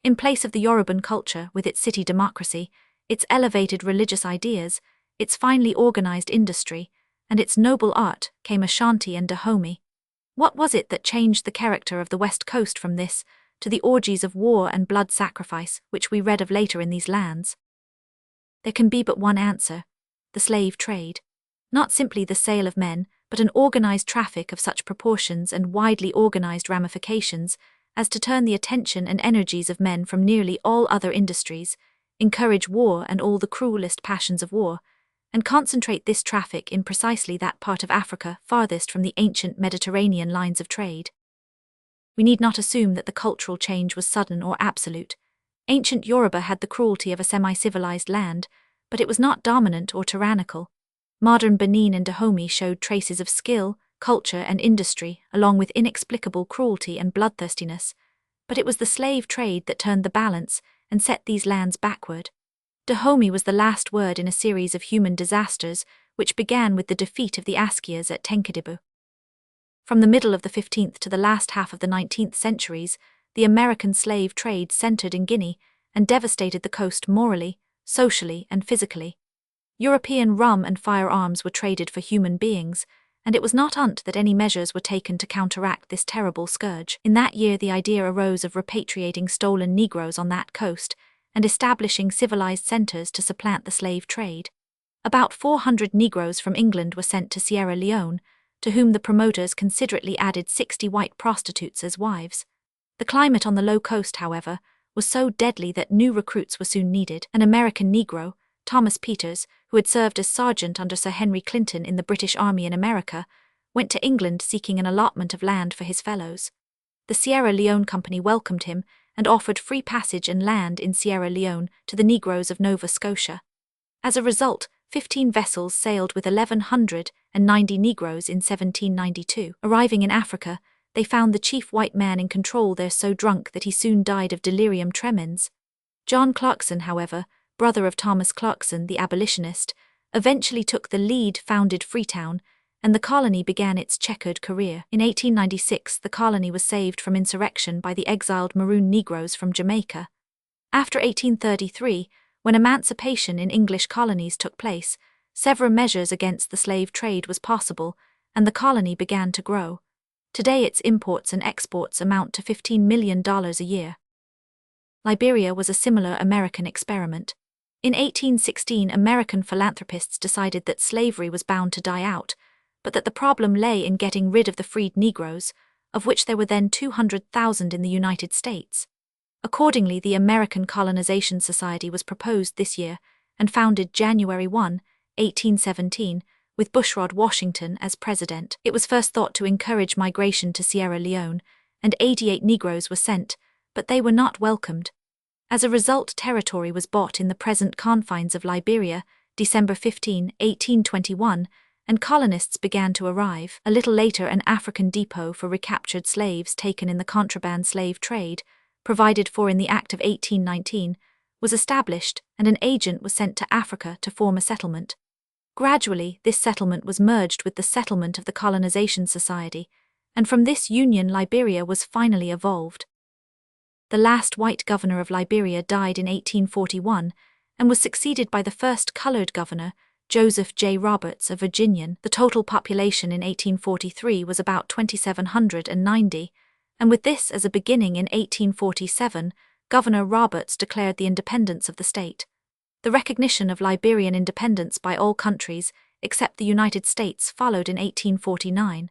In place of the Yoruban culture with its city democracy, its elevated religious ideas, its finely organized industry, and its noble art, came Ashanti and Dahomey. What was it that changed the character of the West Coast from this to the orgies of war and blood sacrifice which we read of later in these lands? There can be but one answer: the slave trade. Not simply the sale of men, but an organized traffic of such proportions and widely organized ramifications as to turn the attention and energies of men from nearly all other industries, encourage war and all the cruelest passions of war, and concentrate this traffic in precisely that part of Africa farthest from the ancient Mediterranean lines of trade. We need not assume that the cultural change was sudden or absolute. Ancient Yoruba had the cruelty of a semi-civilized land, but it was not dominant or tyrannical. Modern Benin and Dahomey showed traces of skill, culture and industry, along with inexplicable cruelty and bloodthirstiness, but it was the slave trade that turned the balance and set these lands backward. Dahomey was the last word in a series of human disasters which began with the defeat of the Askias at Tenkadibu. From the middle of the 15th to the last half of the 19th centuries, the American slave trade centered in Guinea and devastated the coast morally, socially, and physically. European rum and firearms were traded for human beings, and it was not that any measures were taken to counteract this terrible scourge. In that year, the idea arose of repatriating stolen Negroes on that coast and establishing civilized centers to supplant the slave trade. About 400 Negroes from England were sent to Sierra Leone, to whom the promoters considerately added 60 white prostitutes as wives. The climate on the low coast, however, was so deadly that new recruits were soon needed. An American Negro, Thomas Peters, who had served as sergeant under Sir Henry Clinton in the British Army in America, went to England seeking an allotment of land for his fellows. The Sierra Leone Company welcomed him and offered free passage and land in Sierra Leone to the Negroes of Nova Scotia. As a result, 15 vessels sailed with 1,190 Negroes in 1792. Arriving in Africa, they found the chief white man in control there so drunk that he soon died of delirium tremens. John Clarkson, however, brother of Thomas Clarkson, the abolitionist, eventually took the lead, founded Freetown, and the colony began its checkered career. In 1896, the colony was saved from insurrection by the exiled maroon Negroes from Jamaica. After 1833, when emancipation in English colonies took place, several measures against the slave trade was possible, and the colony began to grow. Today its imports and exports amount to $15 million a year. Liberia was a similar American experiment. In 1816, American philanthropists decided that slavery was bound to die out, but that the problem lay in getting rid of the freed Negroes, of which there were then 200,000 in the United States. Accordingly, the American Colonization Society was proposed this year and founded January 1, 1817, with Bushrod Washington as president. It was first thought to encourage migration to Sierra Leone, and 88 Negroes were sent, but they were not welcomed. As a result, territory was bought in the present confines of Liberia, December 15, 1821, and colonists began to arrive. A little later, an African depot for recaptured slaves taken in the contraband slave trade, provided for in the Act of 1819, was established, and an agent was sent to Africa to form a settlement. Gradually, this settlement was merged with the settlement of the Colonization Society, and from this union Liberia was finally evolved. The last white governor of Liberia died in 1841, and was succeeded by the first colored governor, Joseph J. Roberts, a Virginian. The total population in 1843 was about 2,790, And with this as a beginning in 1847, Governor Roberts declared the independence of the state. The recognition of Liberian independence by all countries, except the United States, followed in 1849.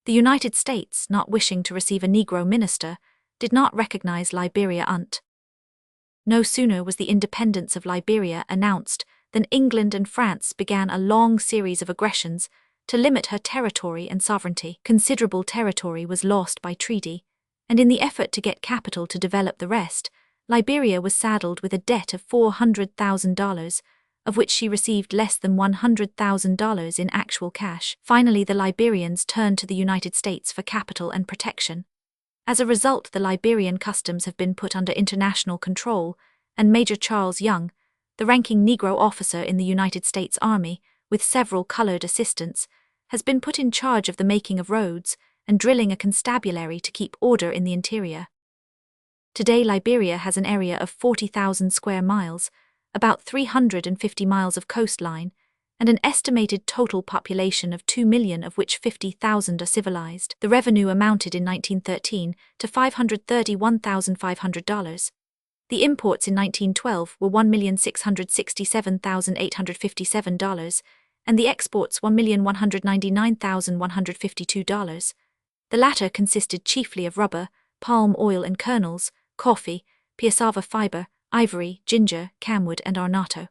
The United States, not wishing to receive a Negro minister, did not recognize Liberia until no sooner was the independence of Liberia announced than England and France began a long series of aggressions to limit her territory and sovereignty. Considerable territory was lost by treaty, and in the effort to get capital to develop the rest, Liberia was saddled with a debt of $400,000, of which she received less than $100,000 in actual cash. Finally, the Liberians turned to the United States for capital and protection. As a result, the Liberian customs have been put under international control, and Major Charles Young, the ranking Negro officer in the United States Army, with several colored assistants, has been put in charge of the making of roads and drilling a constabulary to keep order in the interior. Today, Liberia has an area of 40,000 square miles, about 350 miles of coastline, and an estimated total population of 2 million, of which 50,000 are civilized. The revenue amounted in 1913 to $531,500. The imports in 1912 were $1,667,857, and the exports $1,199,152. The latter consisted chiefly of rubber, palm oil and kernels, coffee, piassava fiber, ivory, ginger, camwood and ornato.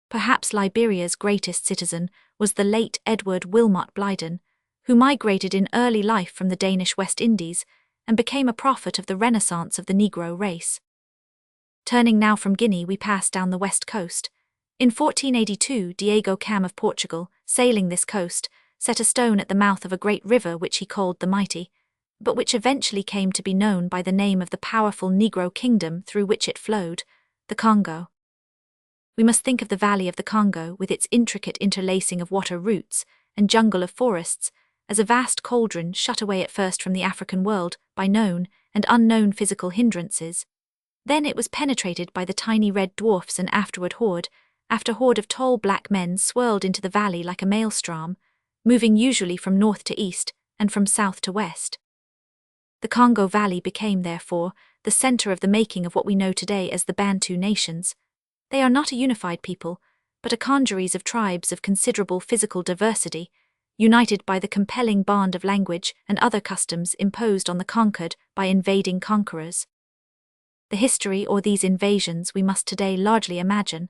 Perhaps Liberia's greatest citizen was the late Edward Wilmot Blyden, who migrated in early life from the Danish West Indies and became a prophet of the renaissance of the Negro race. Turning now from Guinea, we pass down the west coast. In 1482, Diego Cam of Portugal, sailing this coast, set a stone at the mouth of a great river which he called the Mighty, but which eventually came to be known by the name of the powerful Negro kingdom through which it flowed, the Congo. We must think of the valley of the Congo, with its intricate interlacing of water routes and jungle of forests, as a vast cauldron shut away at first from the African world by known and unknown physical hindrances. Then it was penetrated by the tiny red dwarfs, and afterward horde after horde of tall black men swirled into the valley like a maelstrom, moving usually from north to east and from south to west. The Congo Valley became, therefore, the center of the making of what we know today as the Bantu nations. They are not a unified people, but a congeries of tribes of considerable physical diversity, united by the compelling bond of language and other customs imposed on the conquered by invading conquerors. The history or these invasions we must today largely imagine.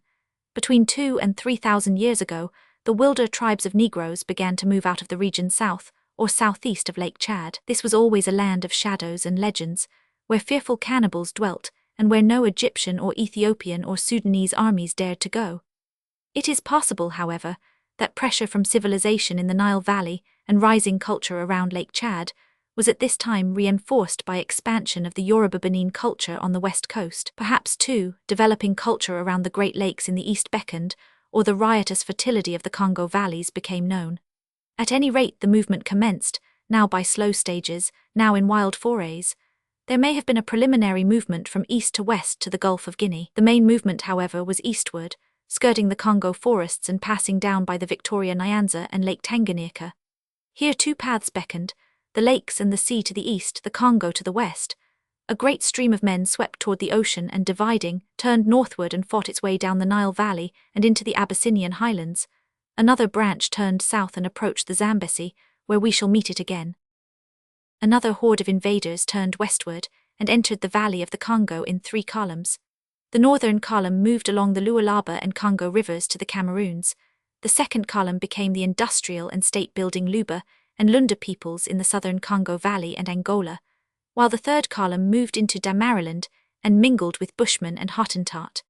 Between 2,000 and 3,000 years ago, the wilder tribes of Negroes began to move out of the region south or southeast of Lake Chad. This was always a land of shadows and legends, where fearful cannibals dwelt, and where no Egyptian or Ethiopian or Sudanese armies dared to go. It is possible, however, that pressure from civilization in the Nile Valley and rising culture around Lake Chad was at this time reinforced by expansion of the Yoruba-Benin culture on the west coast. Perhaps, too, developing culture around the Great Lakes in the east beckoned, or the riotous fertility of the Congo valleys became known. At any rate, the movement commenced, now by slow stages, now in wild forays. There may have been a preliminary movement from east to west to the Gulf of Guinea. The main movement, however, was eastward, skirting the Congo forests and passing down by the Victoria Nyanza and Lake Tanganyika. Here two paths beckoned, the lakes and the sea to the east, the Congo to the west. A great stream of men swept toward the ocean and, dividing, turned northward and fought its way down the Nile Valley and into the Abyssinian highlands. Another branch turned south and approached the Zambesi, where we shall meet it again. Another horde of invaders turned westward and entered the valley of the Congo in 3 columns. The northern column moved along the Lualaba and Congo rivers to the Cameroons. The second column became the industrial and state-building Luba and Lunda peoples in the southern Congo Valley and Angola, while the third column moved into Damariland and mingled with Bushmen and Hottentot.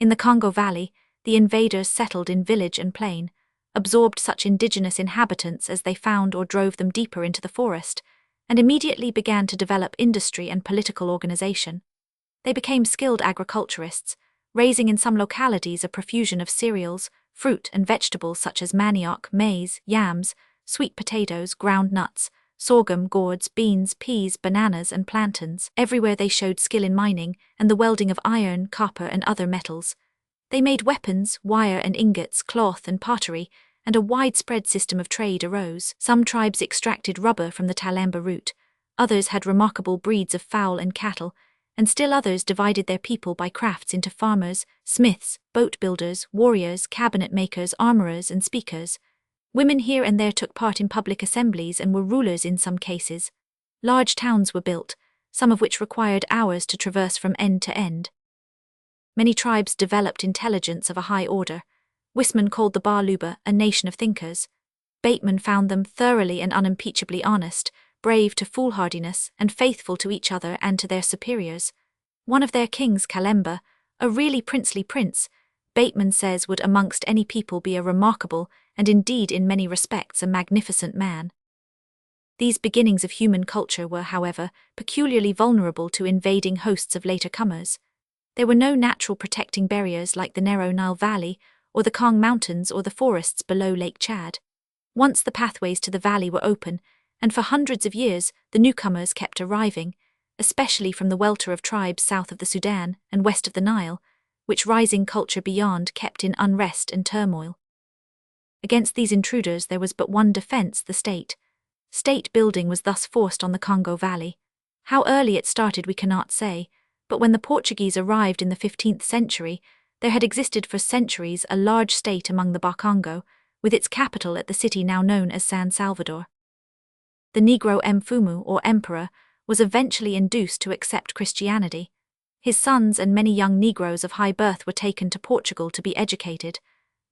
In the Congo Valley, the invaders settled in village and plain, absorbed such indigenous inhabitants as they found or drove them deeper into the forest, and immediately began to develop industry and political organization. They became skilled agriculturists, raising in some localities a profusion of cereals, fruit and vegetables such as manioc, maize, yams, sweet potatoes, ground nuts, sorghum, gourds, beans, peas, bananas and plantains. Everywhere they showed skill in mining and the welding of iron, copper and other metals. They made weapons, wire and ingots, cloth and pottery, and a widespread system of trade arose. Some tribes extracted rubber from the Talamba root, Others had remarkable breeds of fowl and cattle, and still others divided their people by crafts into farmers, smiths, boat builders, warriors, cabinet makers, armorers, and speakers. Women here and there took part in public assemblies and were rulers in some cases. Large towns were built, some of which required hours to traverse from end to end. Many tribes developed intelligence of a high order. Wisman called the Baluba a nation of thinkers. Bateman found them thoroughly and unimpeachably honest, brave to foolhardiness, and faithful to each other and to their superiors. One of their kings, Kalemba, a really princely prince, Bateman says would amongst any people be a remarkable, and indeed in many respects a magnificent man. These beginnings of human culture were, however, peculiarly vulnerable to invading hosts of later comers. There were no natural protecting barriers like the narrow Nile Valley, or the Kong Mountains or the forests below Lake Chad. Once the pathways to the valley were open, and for hundreds of years the newcomers kept arriving, especially from the welter of tribes south of the Sudan and west of the Nile, which rising culture beyond kept in unrest and turmoil. Against these intruders there was but one defense: the state. State building was thus forced on the Congo Valley. How early it started we cannot say, but when the Portuguese arrived in the 15th century, there had existed for centuries a large state among the Bakongo, with its capital at the city now known as San Salvador. The Negro Mfumu, or emperor, was eventually induced to accept Christianity. His sons and many young Negroes of high birth were taken to Portugal to be educated.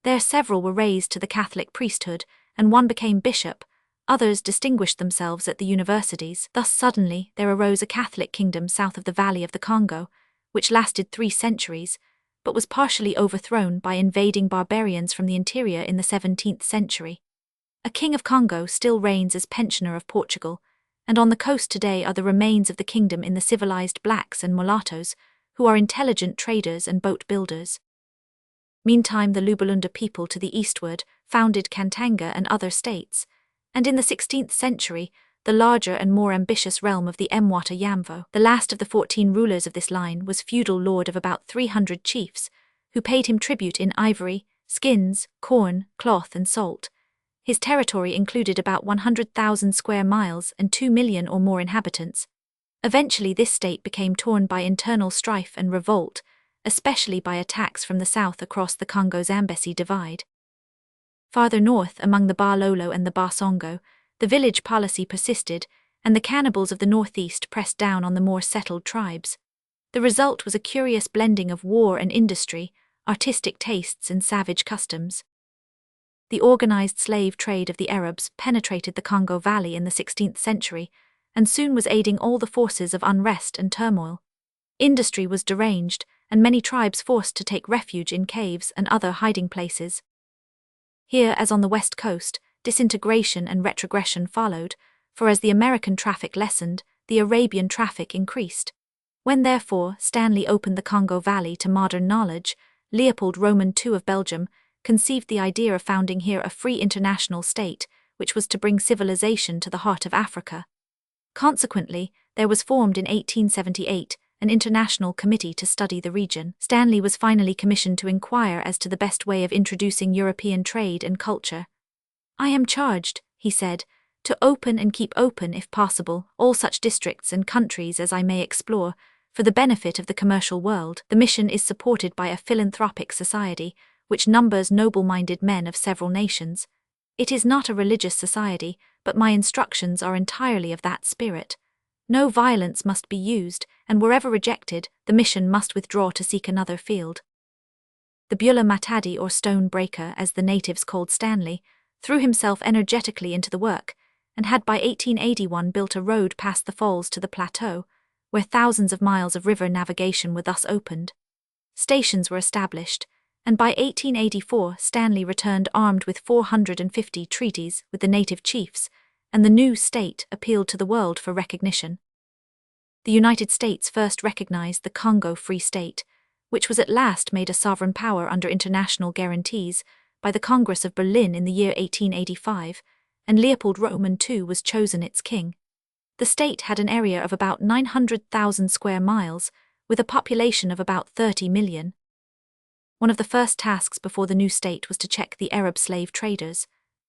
There several were raised to the Catholic priesthood, and one became bishop. Others distinguished themselves at the universities. Thus suddenly there arose a Catholic kingdom south of the valley of the Congo, which lasted 3 centuries, but was partially overthrown by invading barbarians from the interior in the 17th century. A king of Congo still reigns as pensioner of Portugal, and on the coast today are the remains of the kingdom in the civilized blacks and mulattoes, who are intelligent traders and boat builders. Meantime the Lubalunda people to the eastward founded Katanga and other states, and in the 16th century, the larger and more ambitious realm of the Mwata Yamvo, the last of the 14 rulers of this line, was feudal lord of about 300 chiefs, who paid him tribute in ivory, skins, corn, cloth and salt. His territory included about 100,000 square miles and 2 million or more inhabitants. Eventually this state became torn by internal strife and revolt, especially by attacks from the south across the Congo-Zambezi divide. Farther north, among the Balolo and the Basongo, the village policy persisted, and the cannibals of the northeast pressed down on the more settled tribes. The result was a curious blending of war and industry, artistic tastes and savage customs. The organized slave trade of the Arabs penetrated the Congo Valley in the 16th century, and soon was aiding all the forces of unrest and turmoil. Industry was deranged, and many tribes forced to take refuge in caves and other hiding places. Here, as on the west coast, disintegration and retrogression followed, for as the American traffic lessened, the Arabian traffic increased. When therefore Stanley opened the Congo Valley to modern knowledge, Leopold Roman II of Belgium conceived the idea of founding here a free international state, which was to bring civilization to the heart of Africa. Consequently, there was formed in 1878 an international committee to study the region. Stanley was finally commissioned to inquire as to the best way of introducing European trade and culture. "I am charged," he said, "to open and keep open, if possible, all such districts and countries as I may explore, for the benefit of the commercial world. The mission is supported by a philanthropic society, which numbers noble-minded men of several nations. It is not a religious society, but my instructions are entirely of that spirit. No violence must be used, and wherever rejected, the mission must withdraw to seek another field." The Bula Matadi, or stone breaker, as the natives called Stanley, threw himself energetically into the work, and had by 1881 built a road past the falls to the plateau, where thousands of miles of river navigation were thus opened. Stations were established, and by 1884 Stanley returned armed with 450 treaties with the native chiefs, and the new state appealed to the world for recognition. The United States first recognized the Congo Free State, which was at last made a sovereign power under international guarantees by the Congress of Berlin in the year 1885, and Leopold Roman II was chosen its king. The state had an area of about 900,000 square miles, with a population of about 30 million. One of the first tasks before the new state was to check the Arab slave traders.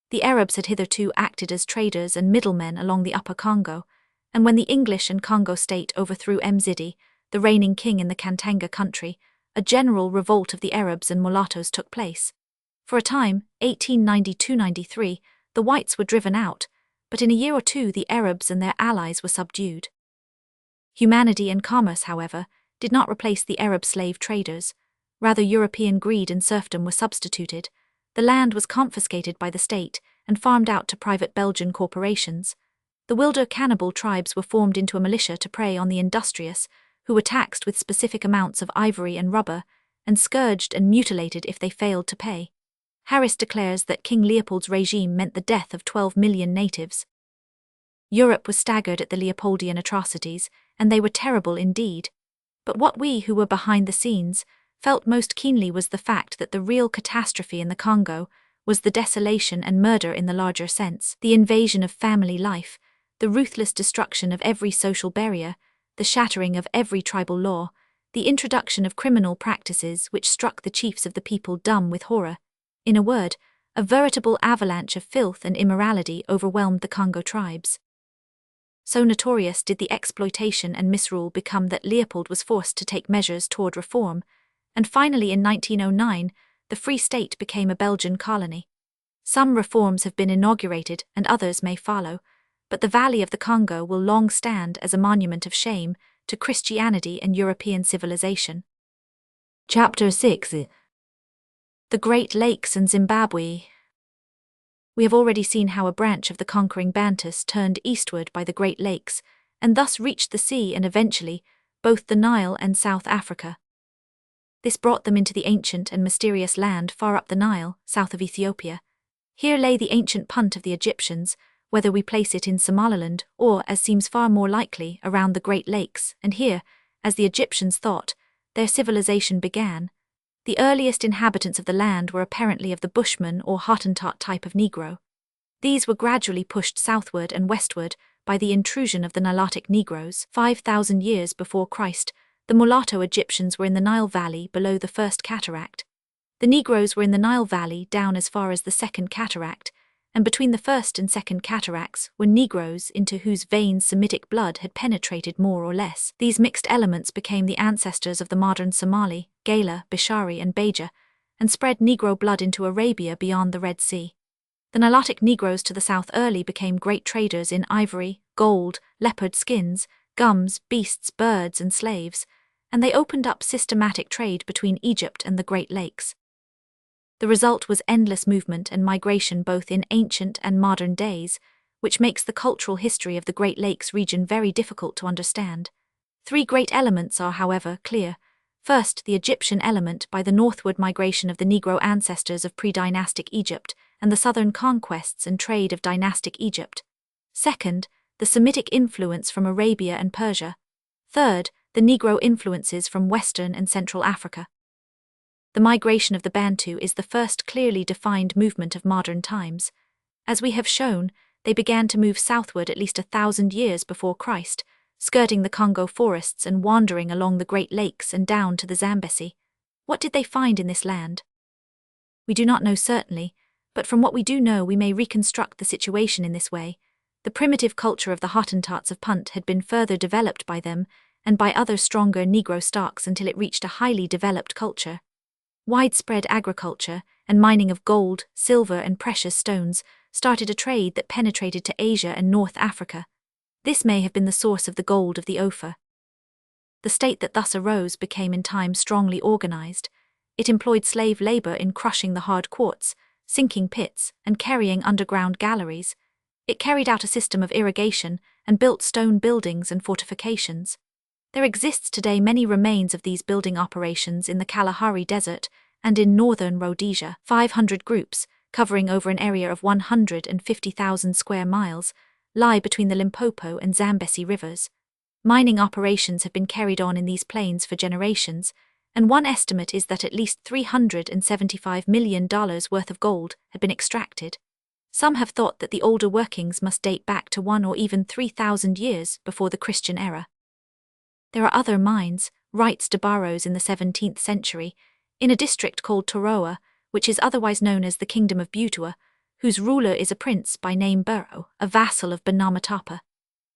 The Arabs had hitherto acted as traders and middlemen along the Upper Congo, And when the English and Congo state overthrew Mzidi, the reigning king in the Katanga country, a general revolt of the Arabs and mulattoes took place. For a time, 1892-93, the whites were driven out, but in a year or two the Arabs and their allies were subdued. Humanity and commerce, however, did not replace the Arab slave traders. Rather, European greed and serfdom were substituted. The land was confiscated by the state and farmed out to private Belgian corporations. The wilder cannibal tribes were formed into a militia to prey on the industrious, who were taxed with specific amounts of ivory and rubber, and scourged and mutilated if they failed to pay. Harris declares that King Leopold's regime meant the death of 12 million natives. Europe was staggered at the Leopoldian atrocities, and they were terrible indeed. But what we who were behind the scenes felt most keenly was the fact that the real catastrophe in the Congo was the desolation and murder in the larger sense, the invasion of family life, the ruthless destruction of every social barrier, the shattering of every tribal law, the introduction of criminal practices which struck the chiefs of the people dumb with horror. In a word, a veritable avalanche of filth and immorality overwhelmed the Congo tribes. So notorious did the exploitation and misrule become that Leopold was forced to take measures toward reform, and finally in 1909, the Free State became a Belgian colony. Some reforms have been inaugurated and others may follow, but the Valley of the Congo will long stand as a monument of shame to Christianity and European civilization. Chapter 6: The Great Lakes and Zimbabwe. We have already seen how a branch of the conquering Bantus turned eastward by the Great Lakes, and thus reached the sea and eventually both the Nile and South Africa. This brought them into the ancient and mysterious land far up the Nile, south of Ethiopia. Here lay the ancient punt of the Egyptians, whether we place it in Somaliland or, as seems far more likely, around the Great Lakes, and here, as the Egyptians thought, their civilization began. The earliest inhabitants of the land were apparently of the Bushman or Hottentot type of Negro. These were gradually pushed southward and westward by the intrusion of the Nilotic Negroes. 5,000 years before Christ, the mulatto Egyptians were in the Nile Valley below the First Cataract. The Negroes were in the Nile Valley down as far as the Second Cataract, and between the First and Second Cataracts were Negroes into whose veins Semitic blood had penetrated more or less. These mixed elements became the ancestors of the modern Somali, Gala, Bishari and Beja, and spread Negro blood into Arabia beyond the Red Sea. The Nilotic Negroes to the south early became great traders in ivory, gold, leopard skins, gums, beasts, birds and slaves, and they opened up systematic trade between Egypt and the Great Lakes. The result was endless movement and migration both in ancient and modern days, which makes the cultural history of the Great Lakes region very difficult to understand. Three great elements are, however, clear. First, the Egyptian element by the northward migration of the Negro ancestors of pre-dynastic Egypt and the southern conquests and trade of dynastic Egypt. Second, the Semitic influence from Arabia and Persia. Third, the Negro influences from Western and Central Africa. The migration of the Bantu is the first clearly defined movement of modern times. As we have shown, they began to move southward at least 1,000 years before Christ, skirting the Congo forests and wandering along the Great Lakes and down to the Zambezi. What did they find in this land? We do not know certainly, but from what we do know we may reconstruct the situation in this way. The primitive culture of the Hottentots of Punt had been further developed by them and by other stronger Negro stocks until it reached a highly developed culture. Widespread agriculture and mining of gold, silver and precious stones started a trade that penetrated to Asia and North Africa. This may have been the source of the gold of the Ophir. The state that thus arose became in time strongly organized. It employed slave labor in crushing the hard quartz, sinking pits, and carrying underground galleries. It carried out a system of irrigation and built stone buildings and fortifications. There exists today many remains of these building operations in the Kalahari Desert and in northern Rhodesia. 500 groups, covering over an area of 150,000 square miles, lie between the Limpopo and Zambezi rivers. Mining operations have been carried on in these plains for generations, and one estimate is that at least $375 million worth of gold had been extracted. Some have thought that the older workings must date back to 1 or even 3,000 years before the Christian era. There are other mines, writes de Barros in the 17th century, in a district called Toroa, which is otherwise known as the Kingdom of Butua, whose ruler is a prince by name Burrow, a vassal of Banamatapa.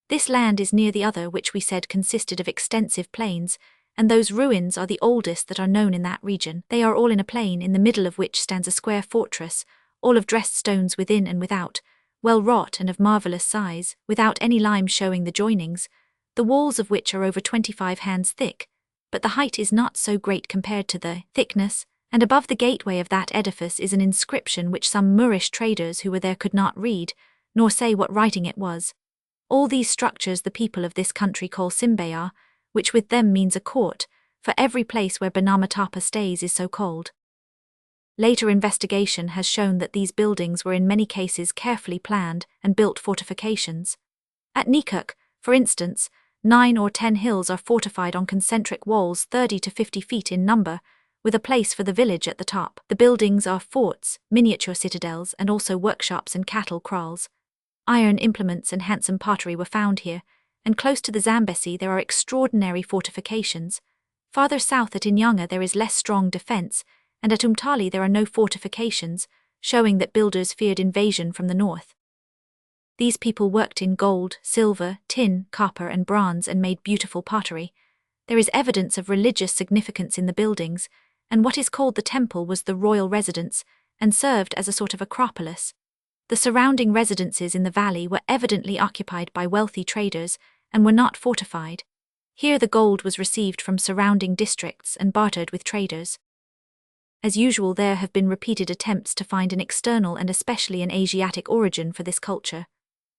This land is near the other which we said consisted of extensive plains, and those ruins are the oldest that are known in that region. They are all in a plain, in the middle of which stands a square fortress, all of dressed stones within and without, well wrought and of marvellous size, without any lime showing the joinings, the walls of which are over 25 hands thick, but the height is not so great compared to the thickness, and above the gateway of that edifice is an inscription which some Moorish traders who were there could not read, nor say what writing it was. All these structures the people of this country call Simbaya, which with them means a court, for every place where Banamatapa stays is so called. Later investigation has shown that these buildings were in many cases carefully planned and built fortifications. At Nikuk, for instance, 9 or 10 hills are fortified on concentric walls 30 to 50 feet in number, with a place for the village at the top. The buildings are forts, miniature citadels, and also workshops and cattle kraals. Iron implements and handsome pottery were found here, and close to the Zambesi there are extraordinary fortifications. Farther south at Inyanga there is less strong defense, and at Umtali there are no fortifications, showing that builders feared invasion from the north. These people worked in gold, silver, tin, copper and bronze and made beautiful pottery. There is evidence of religious significance in the buildings, and what is called the temple was the royal residence, and served as a sort of acropolis. The surrounding residences in the valley were evidently occupied by wealthy traders, and were not fortified. Here the gold was received from surrounding districts and bartered with traders. As usual, there have been repeated attempts to find an external and especially an Asiatic origin for this culture.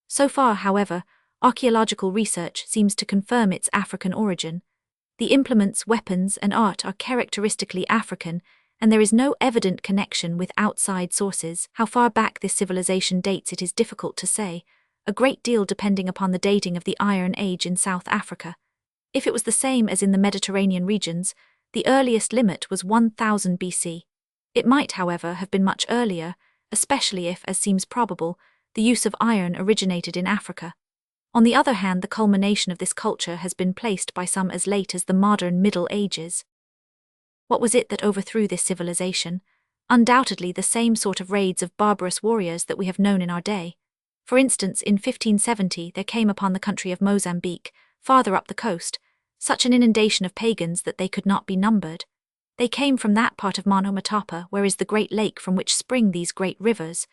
So far, however, archaeological research seems to confirm its African origin. The implements, weapons, and art are characteristically African, and there is no evident connection with outside sources. How far back this civilization dates it is difficult to say, a great deal depending upon the dating of the Iron Age in South Africa. If it was the same as in the Mediterranean regions, the earliest limit was 1000 BC. It might, however, have been much earlier, especially if, as seems probable, the use of iron originated in Africa. On the other hand, the culmination of this culture has been placed by some as late as the modern Middle Ages. What was it that overthrew this civilization? Undoubtedly the same sort of raids of barbarous warriors that we have known in our day. For instance, in 1570 there came upon the country of Mozambique, farther up the coast, such an inundation of pagans that they could not be numbered. They came from that part of Monomatapa where is the great lake from which spring these great rivers.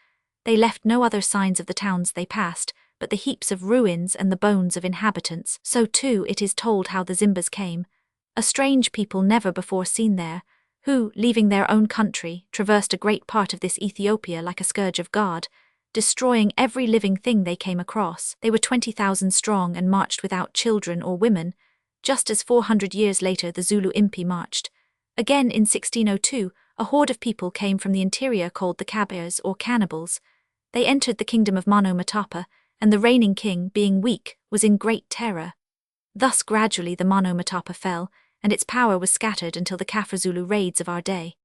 They left no other signs of the towns they passed, but the heaps of ruins and the bones of inhabitants. So too it is told how the Zimbas came, a strange people never before seen there, who, leaving their own country, traversed a great part of this Ethiopia like a scourge of God, destroying every living thing they came across. They were 20,000 strong and marched without children or women, just as 400 years later the Zulu Impi marched. Again in 1602, a horde of people came from the interior called the Kabears or cannibals. They entered the kingdom of Monomatapa, and the reigning king, being weak, was in great terror. Thus gradually the Monomatapa fell, and its power was scattered until the Kafra-Zulu raids of our day.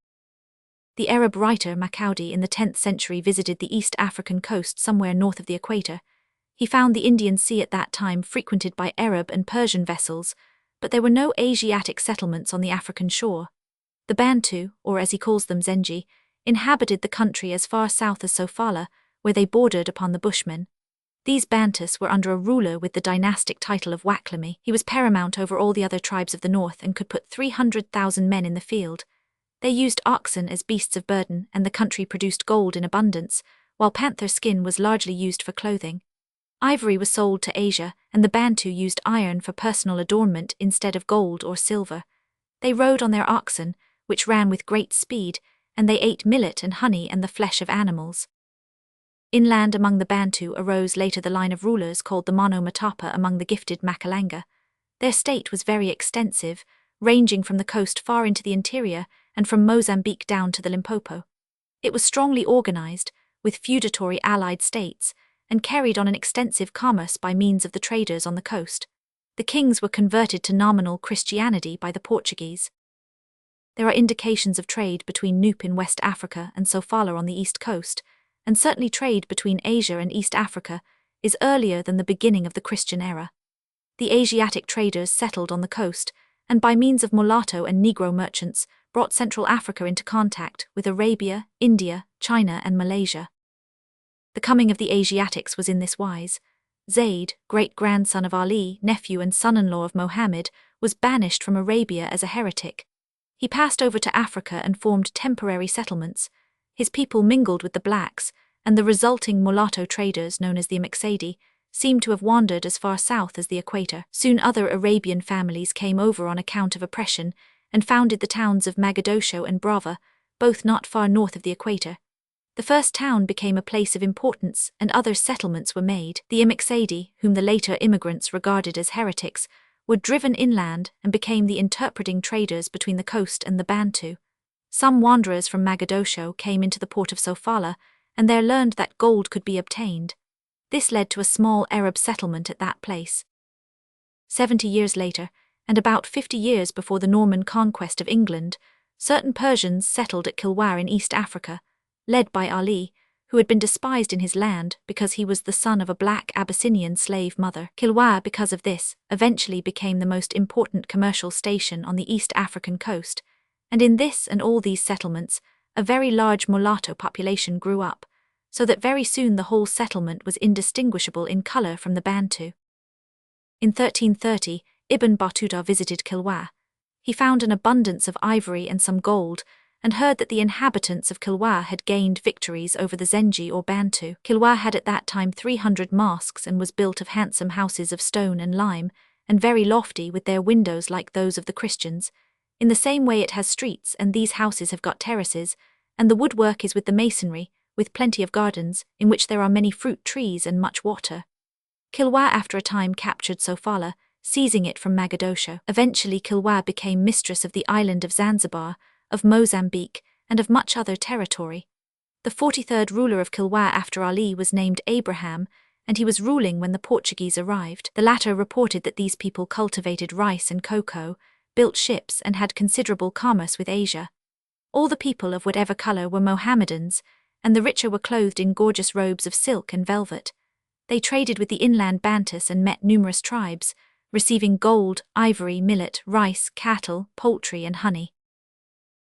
The Arab writer Macaudi in the 10th century visited the East African coast somewhere north of the equator. He found the Indian Sea at that time frequented by Arab and Persian vessels, but there were no Asiatic settlements on the African shore. The Bantu, or as he calls them Zengi, inhabited the country as far south as Sofala, where they bordered upon the Bushmen. These Bantus were under a ruler with the dynastic title of Waklami. He was paramount over all the other tribes of the north and could put 300,000 men in the field. They used oxen as beasts of burden, and the country produced gold in abundance, while panther skin was largely used for clothing. Ivory was sold to Asia, and the Bantu used iron for personal adornment instead of gold or silver. They rode on their oxen, which ran with great speed, and they ate millet and honey and the flesh of animals. Inland among the Bantu arose later the line of rulers called the Monomatapa among the gifted Makalanga. Their state was very extensive, ranging from the coast far into the interior and from Mozambique down to the Limpopo. It was strongly organized, with feudatory allied states, and carried on an extensive commerce by means of the traders on the coast. The kings were converted to nominal Christianity by the Portuguese. There are indications of trade between Nupe in West Africa and Sofala on the east coast, and certainly trade between Asia and East Africa is earlier than the beginning of the Christian era. The Asiatic traders settled on the coast, and by means of mulatto and Negro merchants brought Central Africa into contact with Arabia, India, China and Malaysia. The coming of the Asiatics was in this wise. Zayd, great-grandson of Ali, nephew and son-in-law of Mohammed, was banished from Arabia as a heretic. He passed over to Africa and formed temporary settlements. His people mingled with the blacks, and the resulting mulatto traders, known as the Mixadi, seemed to have wandered as far south as the equator. Soon other Arabian families came over on account of oppression and founded the towns of Mogadiscio and Brava, both not far north of the equator. The first town became a place of importance, and other settlements were made. The Mixadi, whom the later immigrants regarded as heretics, were driven inland and became the interpreting traders between the coast and the Bantu. Some wanderers from Mogadiscio came into the port of Sofala, and there learned that gold could be obtained. This led to a small Arab settlement at that place. 70 years later, and about 50 years before the Norman conquest of England, certain Persians settled at Kilwa in East Africa, led by Ali, who had been despised in his land because he was the son of a black Abyssinian slave mother. Kilwa, because of this, eventually became the most important commercial station on the East African coast, and in this and all these settlements, a very large mulatto population grew up, so that very soon the whole settlement was indistinguishable in color from the Bantu. In 1330, Ibn Battuta visited Kilwa. He found an abundance of ivory and some gold, and heard that the inhabitants of Kilwa had gained victories over the Zengi or Bantu. Kilwa had at that time 300 mosques and was built of handsome houses of stone and lime, and very lofty with their windows like those of the Christians. In the same way it has streets, and these houses have got terraces, and the woodwork is with the masonry, with plenty of gardens, in which there are many fruit trees and much water. Kilwa after a time captured Sofala, seizing it from Mogadiscio. Eventually Kilwa became mistress of the island of Zanzibar, of Mozambique, and of much other territory. The 43rd ruler of Kilwa after Ali was named Abraham, and he was ruling when the Portuguese arrived. The latter reported that these people cultivated rice and cocoa, built ships and had considerable commerce with Asia. All the people of whatever color were Mohammedans, and the richer were clothed in gorgeous robes of silk and velvet. They traded with the inland Bantus and met numerous tribes, receiving gold, ivory, millet, rice, cattle, poultry and honey.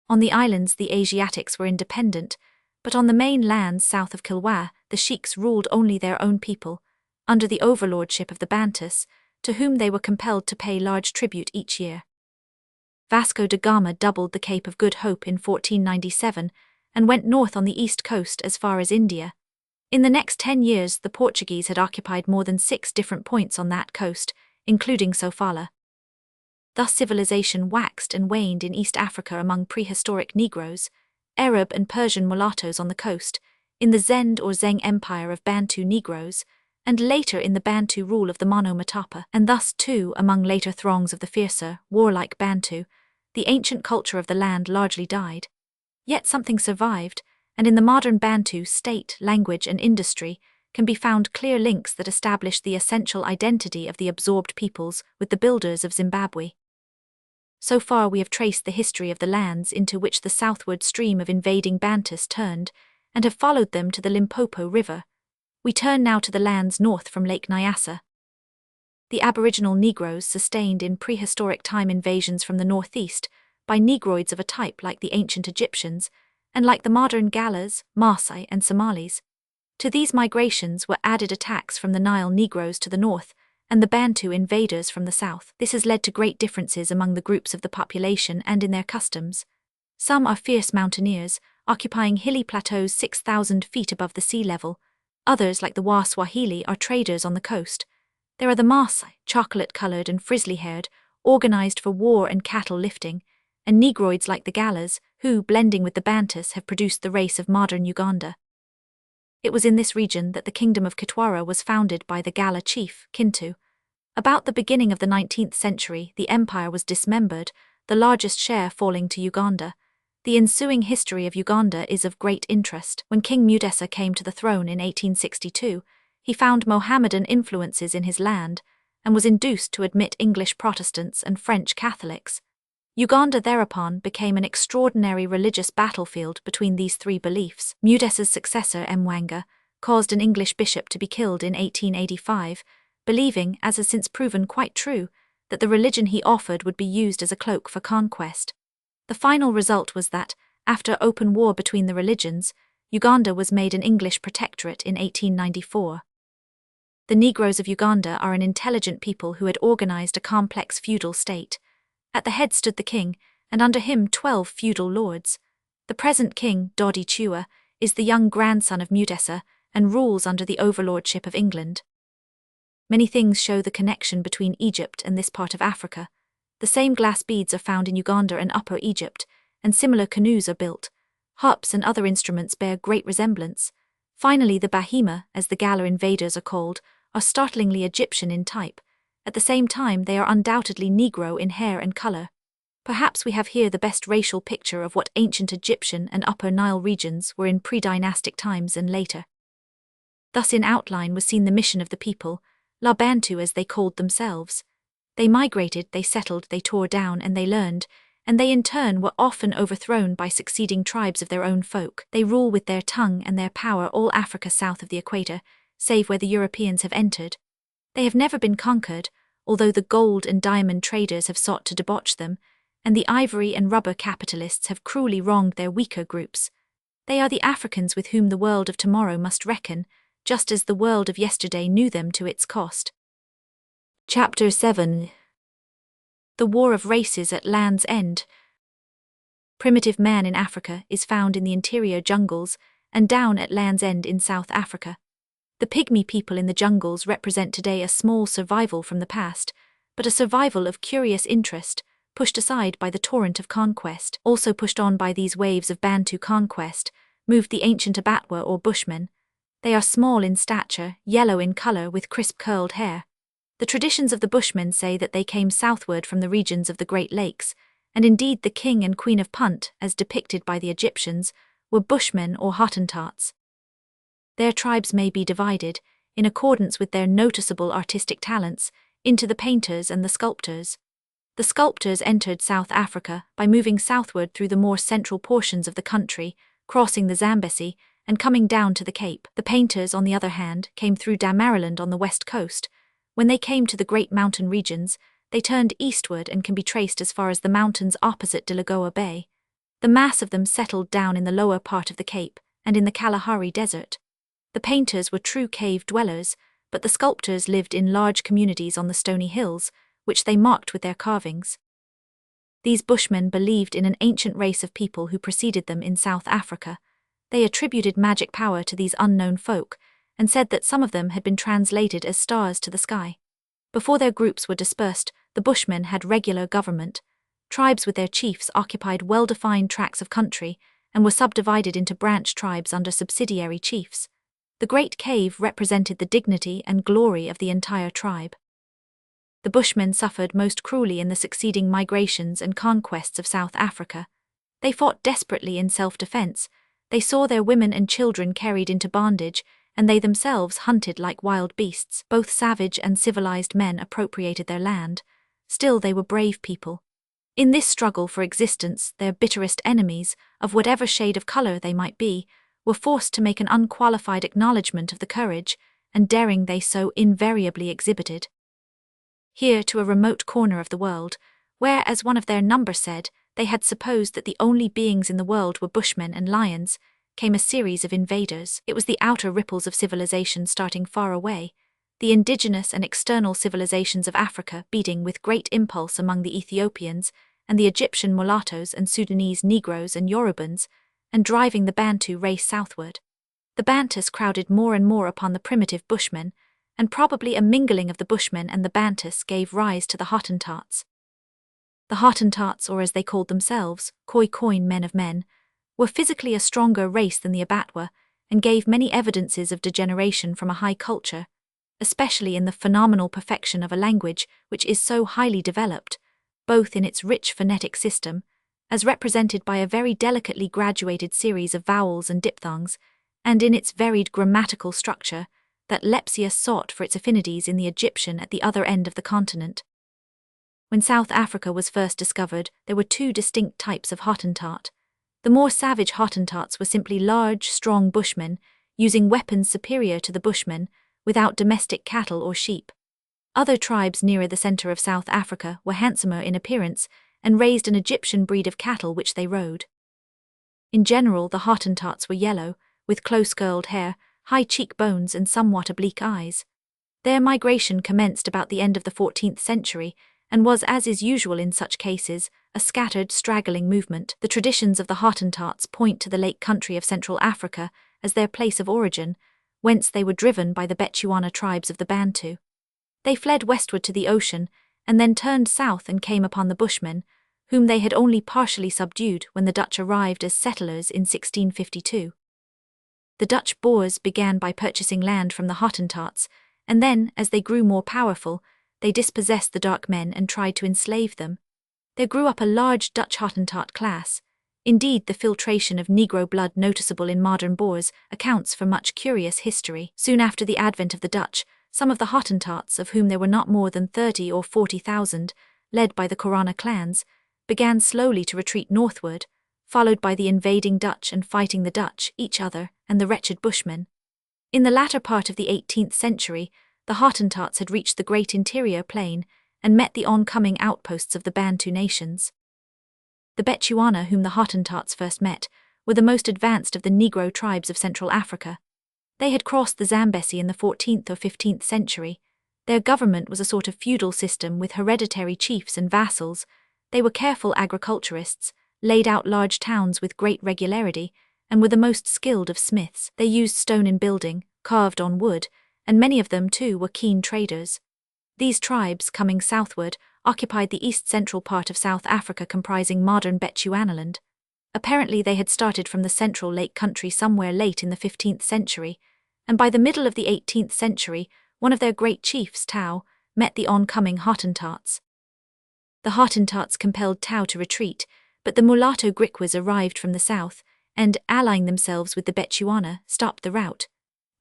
On the islands the Asiatics were independent, but on the main lands south of Kilwa, the sheiks ruled only their own people, under the overlordship of the Bantus, to whom they were compelled to pay large tribute each year. Vasco da Gama doubled the Cape of Good Hope in 1497 and went north on the east coast as far as India. In the next 10 years the Portuguese had occupied more than 6 different points on that coast, including Sofala. Thus civilization waxed and waned in East Africa among prehistoric Negroes, Arab and Persian mulattoes on the coast, in the Zend or Zeng Empire of Bantu Negroes, and later in the Bantu rule of the Mono-Matapa, and thus too among later throngs of the fiercer, warlike Bantu, the ancient culture of the land largely died. Yet something survived, and in the modern Bantu state, language and industry can be found clear links that establish the essential identity of the absorbed peoples with the builders of Zimbabwe. So far we have traced the history of the lands into which the southward stream of invading Bantus turned, and have followed them to the Limpopo River. We turn now to the lands north from Lake Nyassa. The aboriginal Negroes sustained in prehistoric time invasions from the northeast by Negroids of a type like the ancient Egyptians, and like the modern Galas, Maasai and Somalis. To these migrations were added attacks from the Nile Negroes to the north, and the Bantu invaders from the south. This has led to great differences among the groups of the population and in their customs. Some are fierce mountaineers, occupying hilly plateaus 6,000 feet above the sea level. Others, like the Wa Swahili, are traders on the coast. There are the Maasai, chocolate-colored and frizzly-haired, organized for war and cattle lifting, and Negroids like the Galas, who, blending with the Bantus, have produced the race of modern Uganda. It was in this region that the kingdom of Kitwara was founded by the Gala chief, Kintu. About the beginning of the 19th century, the empire was dismembered, the largest share falling to Uganda. The ensuing history of Uganda is of great interest. When King Mudesa came to the throne in 1862, he found Mohammedan influences in his land and was induced to admit English Protestants and French Catholics. Uganda thereupon became an extraordinary religious battlefield between these three beliefs. Mudesa's successor, Mwanga, caused an English bishop to be killed in 1885, believing, as has since proven quite true, that the religion he offered would be used as a cloak for conquest. The final result was that, after open war between the religions, Uganda was made an English protectorate in 1894. The Negroes of Uganda are an intelligent people who had organized a complex feudal state. At the head stood the king, and under him 12 feudal lords. The present king, Dodi Chua, is the young grandson of Mutesa and rules under the overlordship of England. Many things show the connection between Egypt and this part of Africa. The same glass beads are found in Uganda and Upper Egypt, and similar canoes are built. Harps and other instruments bear great resemblance. Finally, the Bahima, as the Gala invaders are called, are startlingly Egyptian in type. At the same time, they are undoubtedly Negro in hair and color. Perhaps we have here the best racial picture of what ancient Egyptian and Upper Nile regions were in pre-dynastic times and later. Thus in outline was seen the mission of the people, La Bantu as they called themselves. They migrated, they settled, they tore down, and they learned, and they in turn were often overthrown by succeeding tribes of their own folk. They rule with their tongue and their power all Africa south of the equator, save where the Europeans have entered. They have never been conquered, although the gold and diamond traders have sought to debauch them, and the ivory and rubber capitalists have cruelly wronged their weaker groups. They are the Africans with whom the world of tomorrow must reckon, just as the world of yesterday knew them to its cost. Chapter 7. The War of Races at Land's End. Primitive man in Africa is found in the interior jungles and down at Land's End in South Africa. The pygmy people in the jungles represent today a small survival from the past, but a survival of curious interest, pushed aside by the torrent of conquest. Also pushed on by these waves of Bantu conquest, moved the ancient Abatwa or Bushmen. They are small in stature, yellow in color with crisp curled hair. The traditions of the Bushmen say that they came southward from the regions of the Great Lakes, and indeed the king and queen of Punt, as depicted by the Egyptians, were Bushmen or Hottentots. Their tribes may be divided, in accordance with their noticeable artistic talents, into the painters and the sculptors. The sculptors entered South Africa by moving southward through the more central portions of the country, crossing the Zambesi, and coming down to the Cape. The painters, on the other hand, came through Damaraland on the west coast. When they came to the great mountain regions, they turned eastward and can be traced as far as the mountains opposite Delagoa Bay. The mass of them settled down in the lower part of the Cape, and in the Kalahari Desert. The painters were true cave dwellers, but the sculptors lived in large communities on the stony hills, which they marked with their carvings. These Bushmen believed in an ancient race of people who preceded them in South Africa. They attributed magic power to these unknown folk, and said that some of them had been translated as stars to the sky. Before their groups were dispersed, the Bushmen had regular government. Tribes with their chiefs occupied well-defined tracts of country, and were subdivided into branch tribes under subsidiary chiefs. The Great Cave represented the dignity and glory of the entire tribe. The Bushmen suffered most cruelly in the succeeding migrations and conquests of South Africa. They fought desperately in self-defense. They saw their women and children carried into bondage, and they themselves hunted like wild beasts. Both savage and civilized men appropriated their land. Still, they were brave people. In this struggle for existence, their bitterest enemies, of whatever shade of color they might be, were forced to make an unqualified acknowledgement of the courage and daring they so invariably exhibited. Here, to a remote corner of the world, where, as one of their number said, they had supposed that the only beings in the world were Bushmen and lions, came a series of invaders. It was the outer ripples of civilization starting far away, the indigenous and external civilizations of Africa beating with great impulse among the Ethiopians and the Egyptian mulattoes and Sudanese Negroes and Yorubans, and driving the Bantu race southward. The Bantus crowded more and more upon the primitive Bushmen, and probably a mingling of the Bushmen and the Bantus gave rise to the Hottentots. The Hottentots, or as they called themselves, Khoikhoi men of men, were physically a stronger race than the Abatwa, and gave many evidences of degeneration from a high culture, especially in the phenomenal perfection of a language which is so highly developed, both in its rich phonetic system, as represented by a very delicately graduated series of vowels and diphthongs, and in its varied grammatical structure, that Lepsius sought for its affinities in the Egyptian at the other end of the continent. When South Africa was first discovered, there were two distinct types of Hottentot. The more savage Hottentots were simply large, strong Bushmen, using weapons superior to the Bushmen, without domestic cattle or sheep. Other tribes nearer the center of South Africa were handsomer in appearance and raised an Egyptian breed of cattle which they rode. In general, the Hottentots were yellow, with close curled hair, high cheekbones and somewhat oblique eyes. Their migration commenced about the end of the 14th century and was, as is usual in such cases, a scattered, straggling movement. The traditions of the Hottentots point to the Lake Country of Central Africa as their place of origin, whence they were driven by the Bechuana tribes of the Bantu. They fled westward to the ocean and then turned south and came upon the Bushmen, whom they had only partially subdued when the Dutch arrived as settlers in 1652. The Dutch Boers began by purchasing land from the Hottentots, and then, as they grew more powerful, they dispossessed the dark men and tried to enslave them. There grew up a large Dutch Hottentot class. Indeed, the filtration of Negro blood noticeable in modern Boers accounts for much curious history. Soon after the advent of the Dutch, some of the Hottentots, of whom there were not more than 30 or 40,000, led by the Korana clans, began slowly to retreat northward, followed by the invading Dutch and fighting the Dutch, each other, and the wretched Bushmen. In the latter part of the 18th century, the Hottentots had reached the great interior plain and met the oncoming outposts of the Bantu nations. The Bechuana, whom the Hottentots first met, were the most advanced of the Negro tribes of Central Africa. They had crossed the Zambesi in the 14th or 15th century. Their government was a sort of feudal system with hereditary chiefs and vassals. They were careful agriculturists, laid out large towns with great regularity, and were the most skilled of smiths. They used stone in building, carved on wood, and many of them, too, were keen traders. These tribes, coming southward, occupied the east-central part of South Africa comprising modern Bechuanaland. Apparently they had started from the central Lake Country somewhere late in the 15th century, and by the middle of the 18th century, one of their great chiefs, Tau, met the oncoming Hottentots. The Hottentots compelled Tau to retreat, but the mulatto Griquas arrived from the south, and, allying themselves with the Bechuana, stopped the rout.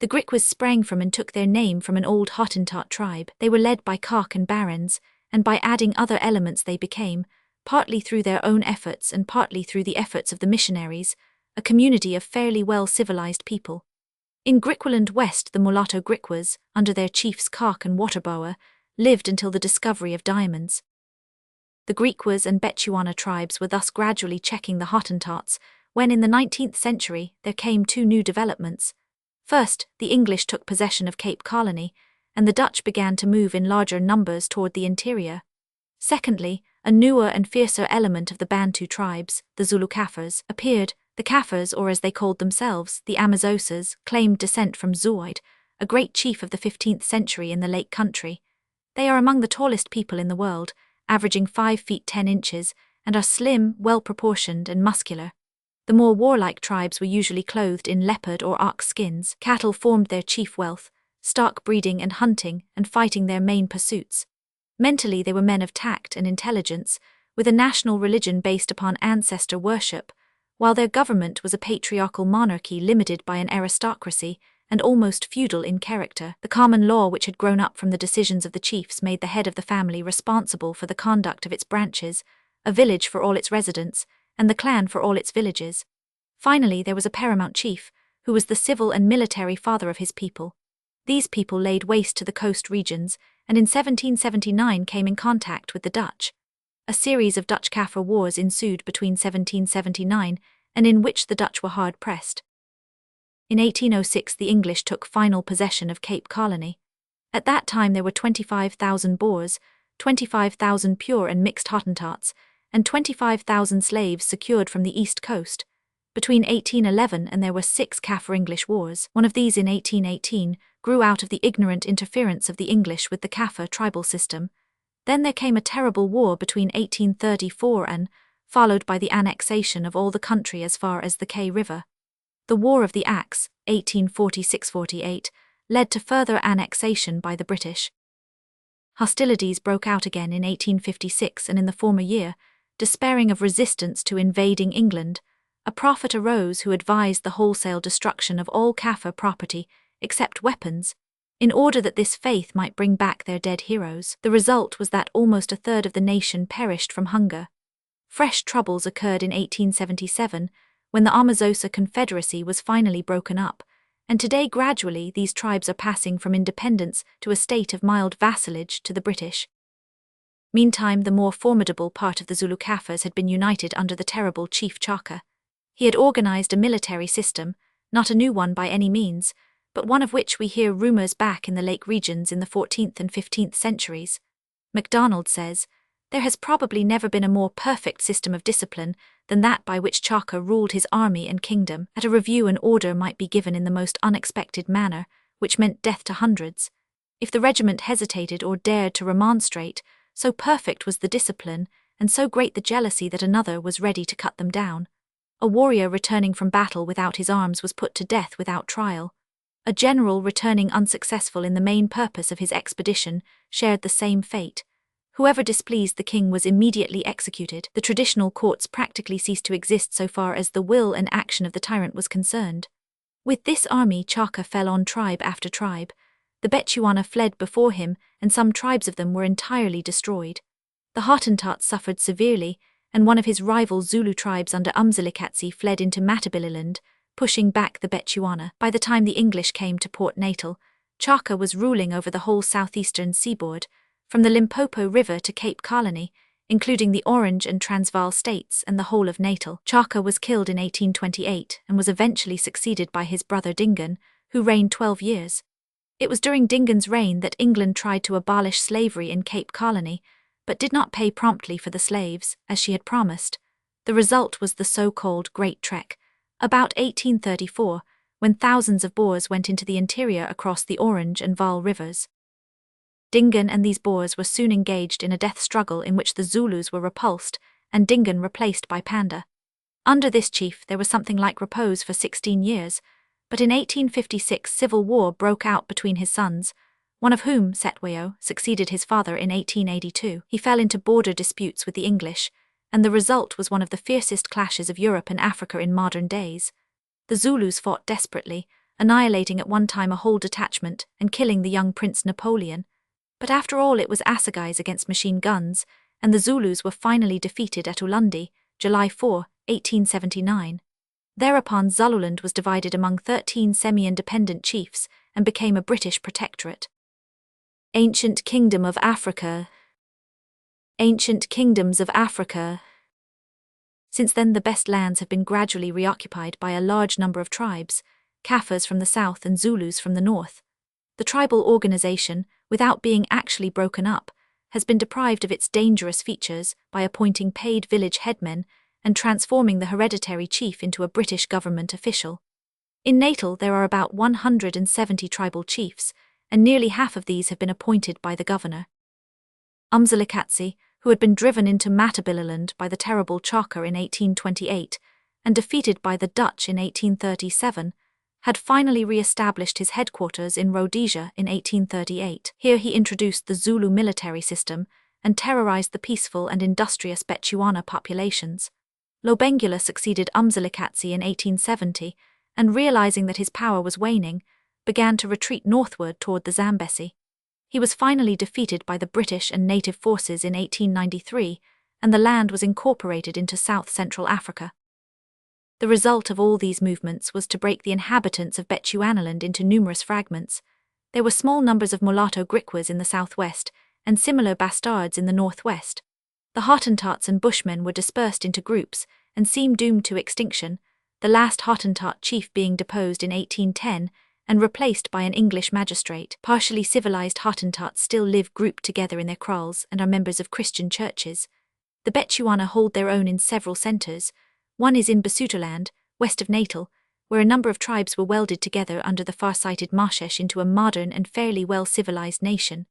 The Griquas sprang from and took their name from an old Hottentot tribe. They were led by Kak and Barons, and by adding other elements they became, partly through their own efforts and partly through the efforts of the missionaries, a community of fairly well-civilized people. In Griqualand West, the mulatto Griquas, under their chiefs Kak and Waterboa, lived until the discovery of diamonds. The Griquas and Bechuana tribes were thus gradually checking the Hottentots, when in the 19th century there came two new developments. First, the English took possession of Cape Colony, and the Dutch began to move in larger numbers toward the interior. Secondly, a newer and fiercer element of the Bantu tribes, the Zulu Kaffirs, appeared. The Kaffirs, or as they called themselves, the Amazosas, claimed descent from Zuid, a great chief of the 15th century in the Lake Country. They are among the tallest people in the world, averaging 5 feet 10 inches, and are slim, well-proportioned, and muscular. The more warlike tribes were usually clothed in leopard or ox skins. Cattle formed their chief wealth, stock breeding and hunting and fighting their main pursuits. Mentally they were men of tact and intelligence, with a national religion based upon ancestor worship, while their government was a patriarchal monarchy limited by an aristocracy and almost feudal in character. The common law which had grown up from the decisions of the chiefs made the head of the family responsible for the conduct of its branches, a village for all its residents, and the clan for all its villages. Finally, there was a paramount chief, who was the civil and military father of his people. These people laid waste to the coast regions, and in 1779 came in contact with the Dutch. A series of Dutch Kaffir wars ensued between 1779, and in which the Dutch were hard pressed. In 1806 the English took final possession of Cape Colony. At that time there were 25,000 Boers, 25,000 pure and mixed Hottentots, and 25,000 slaves secured from the east coast. Between 1811 and there were 6 Kaffir-English wars. One of these in 1818 grew out of the ignorant interference of the English with the Kaffir tribal system. Then there came a terrible war between 1834 and, followed by the annexation of all the country as far as the Kei River. The War of the Axe, 1846-48, led to further annexation by the British. Hostilities broke out again in 1856, and in the former year, despairing of resistance to invading England, a prophet arose who advised the wholesale destruction of all Kaffir property, except weapons, in order that this faith might bring back their dead heroes. The result was that almost a third of the nation perished from hunger. Fresh troubles occurred in 1877, when the Amazosa Confederacy was finally broken up, and today gradually these tribes are passing from independence to a state of mild vassalage to the British. Meantime, the more formidable part of the Zulu Kaffirs had been united under the terrible Chief Chaka. He had organized a military system, not a new one by any means, but one of which we hear rumours back in the Lake regions in the 14th and 15th centuries. MacDonald says, "There has probably never been a more perfect system of discipline than that by which Chaka ruled his army and kingdom. At a review an order might be given in the most unexpected manner, which meant death to hundreds. If the regiment hesitated or dared to remonstrate, so perfect was the discipline, and so great the jealousy that another was ready to cut them down. A warrior returning from battle without his arms was put to death without trial. A general returning unsuccessful in the main purpose of his expedition shared the same fate. Whoever displeased the king was immediately executed. The traditional courts practically ceased to exist so far as the will and action of the tyrant was concerned. With this army Chaka fell on tribe after tribe. The Bechuana fled before him, and some tribes of them were entirely destroyed. The Hottentots suffered severely, and one of his rival Zulu tribes under Umzilikazi fled into Matabeleland, pushing back the Bechuana. By the time the English came to Port Natal, Chaka was ruling over the whole southeastern seaboard, from the Limpopo River to Cape Colony, including the Orange and Transvaal states and the whole of Natal. Chaka was killed in 1828 and was eventually succeeded by his brother Dingaan, who reigned 12 years. It was during Dingaan's reign that England tried to abolish slavery in Cape Colony, but did not pay promptly for the slaves, as she had promised. The result was the so-called Great Trek, about 1834, when thousands of Boers went into the interior across the Orange and Vaal rivers. Dingaan and these Boers were soon engaged in a death struggle in which the Zulus were repulsed and Dingaan replaced by Panda. Under this chief there was something like repose for 16 years, but in 1856 civil war broke out between his sons, one of whom, Setweo, succeeded his father in 1882. He fell into border disputes with the English, and the result was one of the fiercest clashes of Europe and Africa in modern days. The Zulus fought desperately, annihilating at one time a whole detachment and killing the young Prince Napoleon. But after all it was assegais against machine guns, and the Zulus were finally defeated at Ulundi, July 4, 1879. Thereupon Zululand was divided among 13 semi-independent chiefs and became a British protectorate. Ancient Kingdom of Africa. Ancient Kingdoms of Africa. Since then the best lands have been gradually reoccupied by a large number of tribes, Kaffirs from the south and Zulus from the north. The tribal organization, without being actually broken up, has been deprived of its dangerous features by appointing paid village headmen and transforming the hereditary chief into a British government official. In Natal there are about 170 tribal chiefs, and nearly half of these have been appointed by the governor. Umzilikazi, who had been driven into Matabeleland by the terrible Chaka in 1828 and defeated by the Dutch in 1837, had finally re-established his headquarters in Rhodesia in 1838. Here he introduced the Zulu military system and terrorized the peaceful and industrious Bechuana populations. Lobengula succeeded Umzilikazi in 1870, and realizing that his power was waning, began to retreat northward toward the Zambesi. He was finally defeated by the British and native forces in 1893, and the land was incorporated into South-Central Africa. The result of all these movements was to break the inhabitants of Bechuanaland into numerous fragments. There were small numbers of mulatto Griquas in the southwest, and similar bastards in the northwest. The Hottentots and Bushmen were dispersed into groups, and seemed doomed to extinction, the last Hottentot chief being deposed in 1810, and replaced by an English magistrate. Partially civilized Hottentots still live grouped together in their kraals and are members of Christian churches. The Bechuana hold their own in several centers. One is in Basutoland, west of Natal, where a number of tribes were welded together under the far-sighted Mashesh into a modern and fairly well-civilized nation.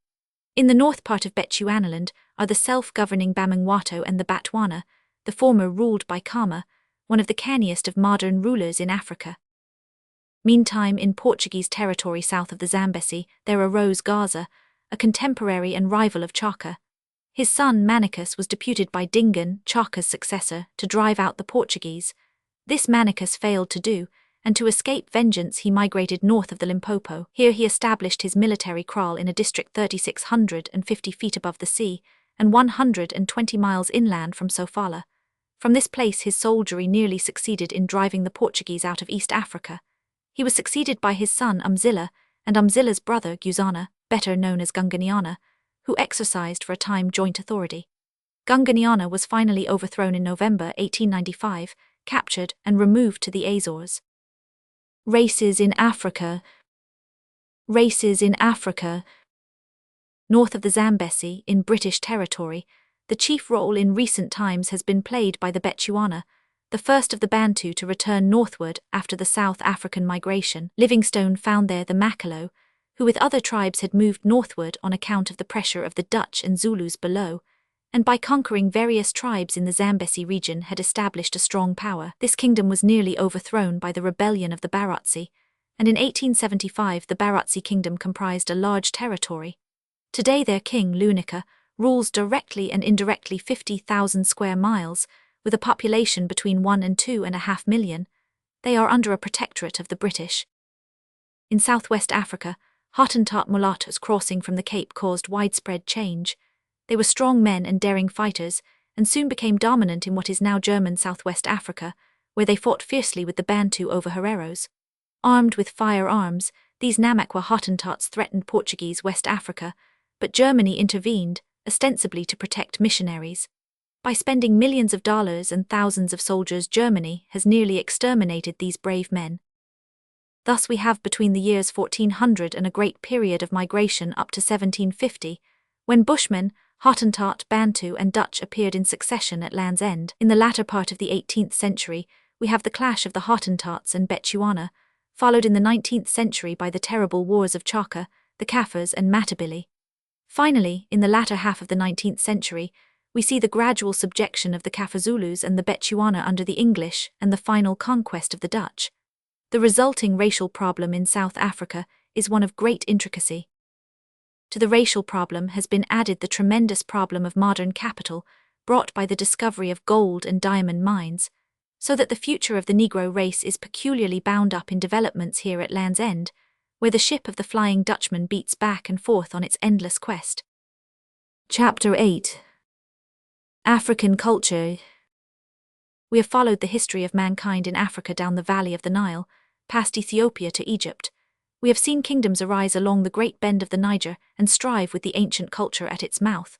In the north part of Bechuanaland are the self-governing Bamangwato and the Batwana, the former ruled by Khama, one of the canniest of modern rulers in Africa. Meantime, in Portuguese territory south of the Zambesi, there arose Gaza, a contemporary and rival of Chaka. His son Manicus was deputed by Dingaan, Chaka's successor, to drive out the Portuguese. This Manicus failed to do, and to escape vengeance he migrated north of the Limpopo. Here he established his military kraal in a district 3,650 feet above the sea, and 120 miles inland from Sofala. From this place his soldiery nearly succeeded in driving the Portuguese out of East Africa. He was succeeded by his son Umzila, and Umzila's brother Guzana, better known as Gunganiana, who exercised for a time joint authority. Gunganiana was finally overthrown in November 1895, captured and removed to the Azores. Races in Africa. Races in Africa. North of the Zambezi, in British territory, the chief role in recent times has been played by the Bechuana, the first of the Bantu to return northward after the South African migration. Livingstone found there the Makalo, who with other tribes had moved northward on account of the pressure of the Dutch and Zulus below, and by conquering various tribes in the Zambezi region had established a strong power. This kingdom was nearly overthrown by the rebellion of the Barotse, and in 1875 the Barotse kingdom comprised a large territory. Today their king, Lunica, rules directly and indirectly 50,000 square miles, with a population between 1 and 2.5 million. They are under a protectorate of the British. In southwest Africa, Hottentot mulattoes crossing from the Cape caused widespread change. They were strong men and daring fighters, and soon became dominant in what is now German Southwest Africa, where they fought fiercely with the Bantu over Hereros. Armed with firearms, these Namaqua Hottentots threatened Portuguese West Africa, but Germany intervened, ostensibly to protect missionaries. By spending millions of dollars and thousands of soldiers, Germany has nearly exterminated these brave men. Thus we have between the years 1400 and a great period of migration up to 1750, when Bushmen, Hottentot, Bantu and Dutch appeared in succession at Land's End. In the latter part of the 18th century, we have the clash of the Hottentots and Bechuana, followed in the 19th century by the terrible wars of Chaka, the Kaffirs and Matabele. Finally, in the latter half of the 19th century, we see the gradual subjection of the Kaffir-Zulus and the Bechuana under the English and the final conquest of the Dutch. The resulting racial problem in South Africa is one of great intricacy. To the racial problem has been added the tremendous problem of modern capital brought by the discovery of gold and diamond mines, so that the future of the Negro race is peculiarly bound up in developments here at Land's End, where the ship of the Flying Dutchman beats back and forth on its endless quest. Chapter 8. African Culture. We have followed the history of mankind in Africa down the valley of the Nile, past Ethiopia to Egypt. We have seen kingdoms arise along the great bend of the Niger and strive with the ancient culture at its mouth.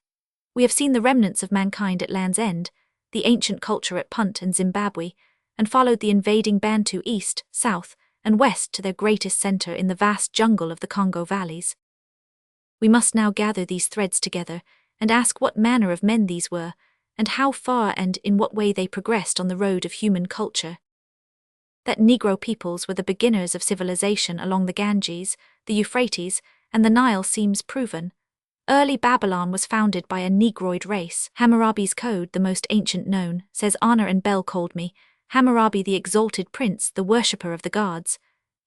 We have seen the remnants of mankind at Land's End, the ancient culture at Punt and Zimbabwe, and followed the invading Bantu east, south, and west to their greatest center in the vast jungle of the Congo valleys. We must now gather these threads together and ask what manner of men these were, and how far and in what way they progressed on the road of human culture. That Negro peoples were the beginners of civilization along the Ganges, the Euphrates, and the Nile seems proven. Early Babylon was founded by a Negroid race. Hammurabi's code, the most ancient known, says Honor and Bell called me, Hammurabi the exalted prince, the worshipper of the gods,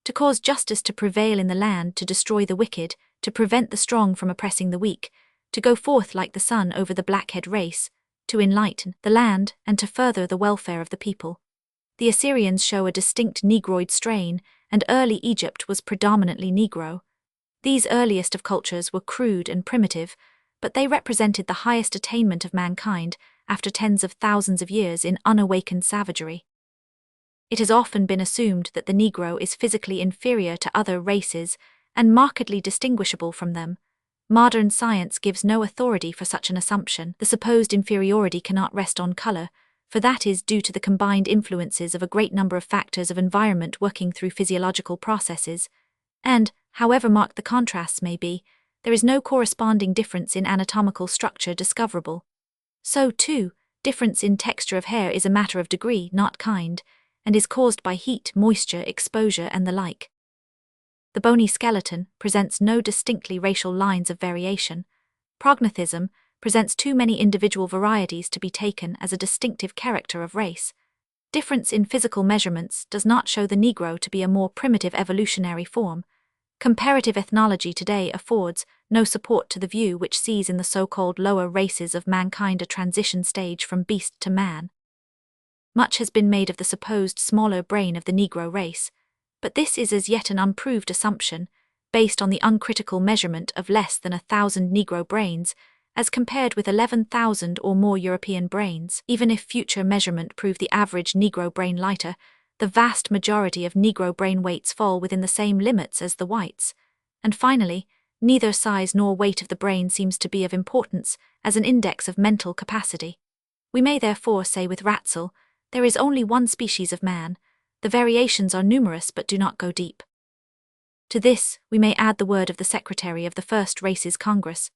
to cause justice to prevail in the land, to destroy the wicked, to prevent the strong from oppressing the weak, to go forth like the sun over the blackhead race, to enlighten the land, and to further the welfare of the people. The Assyrians show a distinct Negroid strain, and early Egypt was predominantly Negro. These earliest of cultures were crude and primitive, but they represented the highest attainment of mankind after tens of thousands of years in unawakened savagery. It has often been assumed that the Negro is physically inferior to other races and markedly distinguishable from them. Modern science gives no authority for such an assumption. The supposed inferiority cannot rest on color, for that is due to the combined influences of a great number of factors of environment working through physiological processes, and, however marked the contrasts may be, there is no corresponding difference in anatomical structure discoverable. So, too, difference in texture of hair is a matter of degree, not kind, and is caused by heat, moisture, exposure, and the like. The bony skeleton presents no distinctly racial lines of variation. Prognathism presents too many individual varieties to be taken as a distinctive character of race. Difference in physical measurements does not show the Negro to be a more primitive evolutionary form. Comparative ethnology today affords no support to the view which sees in the so-called lower races of mankind a transition stage from beast to man. Much has been made of the supposed smaller brain of the Negro race, but this is as yet an unproved assumption, based on the uncritical measurement of less than 1,000 Negro brains, as compared with 11,000 or more European brains. Even if future measurement prove the average Negro brain lighter, the vast majority of Negro brain weights fall within the same limits as the whites. And finally, neither size nor weight of the brain seems to be of importance as an index of mental capacity. We may therefore say with Ratzel, there is only one species of man. The variations are numerous but do not go deep. To this, we may add the word of the Secretary of the First Races Congress.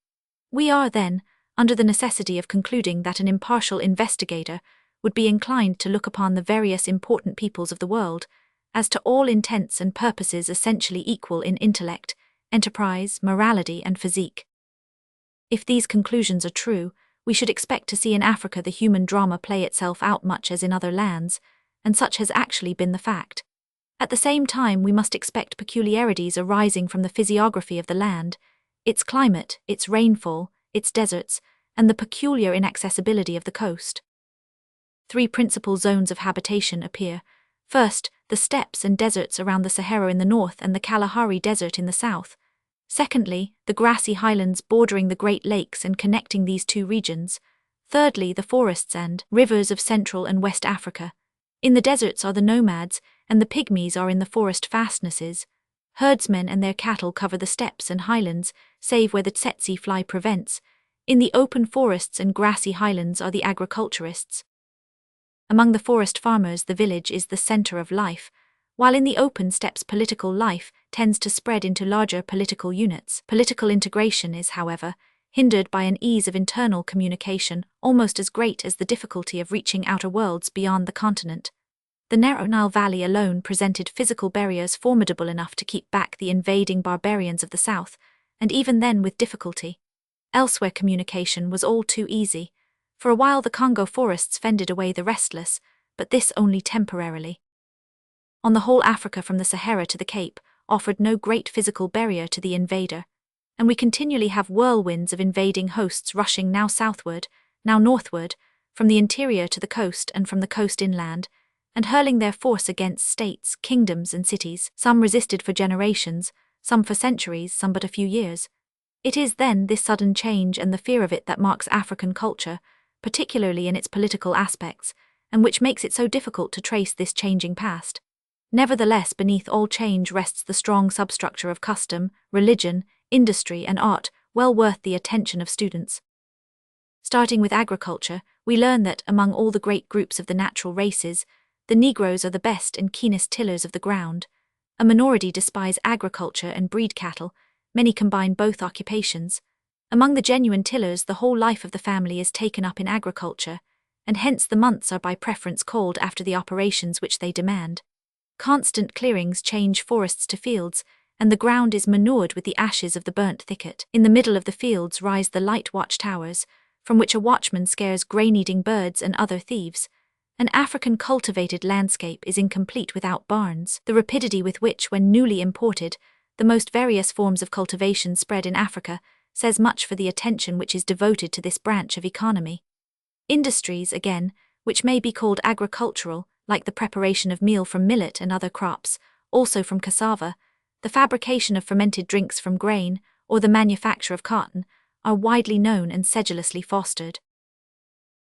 We are, then, under the necessity of concluding that an impartial investigator would be inclined to look upon the various important peoples of the world as to all intents and purposes essentially equal in intellect, enterprise, morality, and physique. If these conclusions are true, we should expect to see in Africa the human drama play itself out much as in other lands, and such has actually been the fact. At the same time, we must expect peculiarities arising from the physiography of the land, its climate, its rainfall, its deserts, and the peculiar inaccessibility of the coast. 3 principal zones of habitation appear. First, the steppes and deserts around the Sahara in the north and the Kalahari Desert in the south. Secondly, the grassy highlands bordering the Great Lakes and connecting these 2 regions. Thirdly, the forests and rivers of Central and West Africa. In the deserts are the nomads, and the pygmies are in the forest fastnesses. Herdsmen and their cattle cover the steppes and highlands, save where the tsetse fly prevents. In the open forests and grassy highlands are the agriculturists. Among the forest farmers, the village is the center of life, while in the open steppes political life tends to spread into larger political units. Political integration is, however, hindered by an ease of internal communication almost as great as the difficulty of reaching outer worlds beyond the continent. The narrow Nile Valley alone presented physical barriers formidable enough to keep back the invading barbarians of the south, and even then with difficulty. Elsewhere communication was all too easy. For a while the Congo forests fended away the restless, but this only temporarily. On the whole, Africa from the Sahara to the Cape offered no great physical barrier to the invader, and we continually have whirlwinds of invading hosts rushing now southward, now northward, from the interior to the coast and from the coast inland, and hurling their force against states, kingdoms, and cities. Some resisted for generations, some for centuries, some but a few years. It is, then, this sudden change and the fear of it that marks African culture, particularly in its political aspects, and which makes it so difficult to trace this changing past. Nevertheless, beneath all change rests the strong substructure of custom, religion, industry, and art, well worth the attention of students. Starting with agriculture, we learn that, among all the great groups of the natural races, the Negroes are the best and keenest tillers of the ground. A minority despise agriculture and breed cattle, many combine both occupations. Among the genuine tillers, the whole life of the family is taken up in agriculture, and hence the months are by preference called after the operations which they demand. Constant clearings change forests to fields, and the ground is manured with the ashes of the burnt thicket. In the middle of the fields rise the light watchtowers, from which a watchman scares grain-eating birds and other thieves. An African cultivated landscape is incomplete without barns. The rapidity with which, when newly imported, the most various forms of cultivation spread in Africa says much for the attention which is devoted to this branch of economy. Industries, again, which may be called agricultural, like the preparation of meal from millet and other crops, also from cassava, the fabrication of fermented drinks from grain, or the manufacture of cotton, are widely known and sedulously fostered.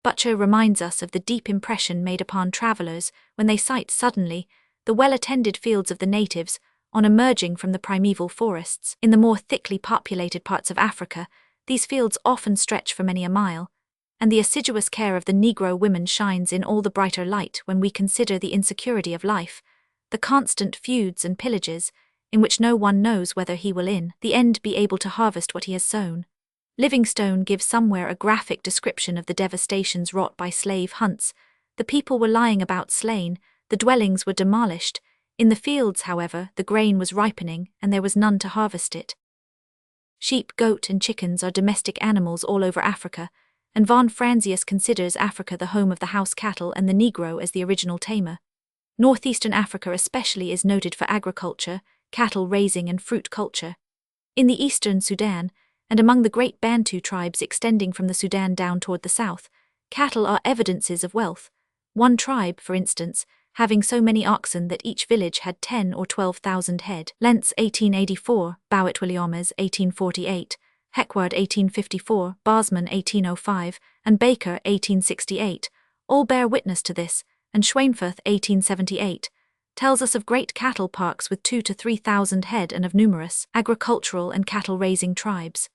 Butcher reminds us of the deep impression made upon travelers when they sight suddenly the well-attended fields of the natives on emerging from the primeval forests. In the more thickly populated parts of Africa, these fields often stretch for many a mile, and the assiduous care of the Negro women shines in all the brighter light when we consider the insecurity of life, the constant feuds and pillages, in which no one knows whether he will in the end be able to harvest what he has sown. Livingstone gives somewhere a graphic description of the devastations wrought by slave hunts. The people were lying about slain, the dwellings were demolished. In the fields, however, the grain was ripening, and there was none to harvest it. Sheep, goat, and chickens are domestic animals all over Africa, and von Franzius considers Africa the home of the house cattle and the Negro as the original tamer. Northeastern Africa especially is noted for agriculture, cattle raising, and fruit culture. In the eastern Sudan, and among the great Bantu tribes extending from the Sudan down toward the south, cattle are evidences of wealth. One tribe, for instance, having so many oxen that each village had 10 or 12,000 head. Lentz 1884, Bowett-Williams 1848, Heckward 1854, Bosman 1805, and Baker 1868, all bear witness to this, and Schweinfurth 1878, tells us of great cattle parks with 2,000 to 3,000 head and of numerous agricultural and cattle-raising tribes.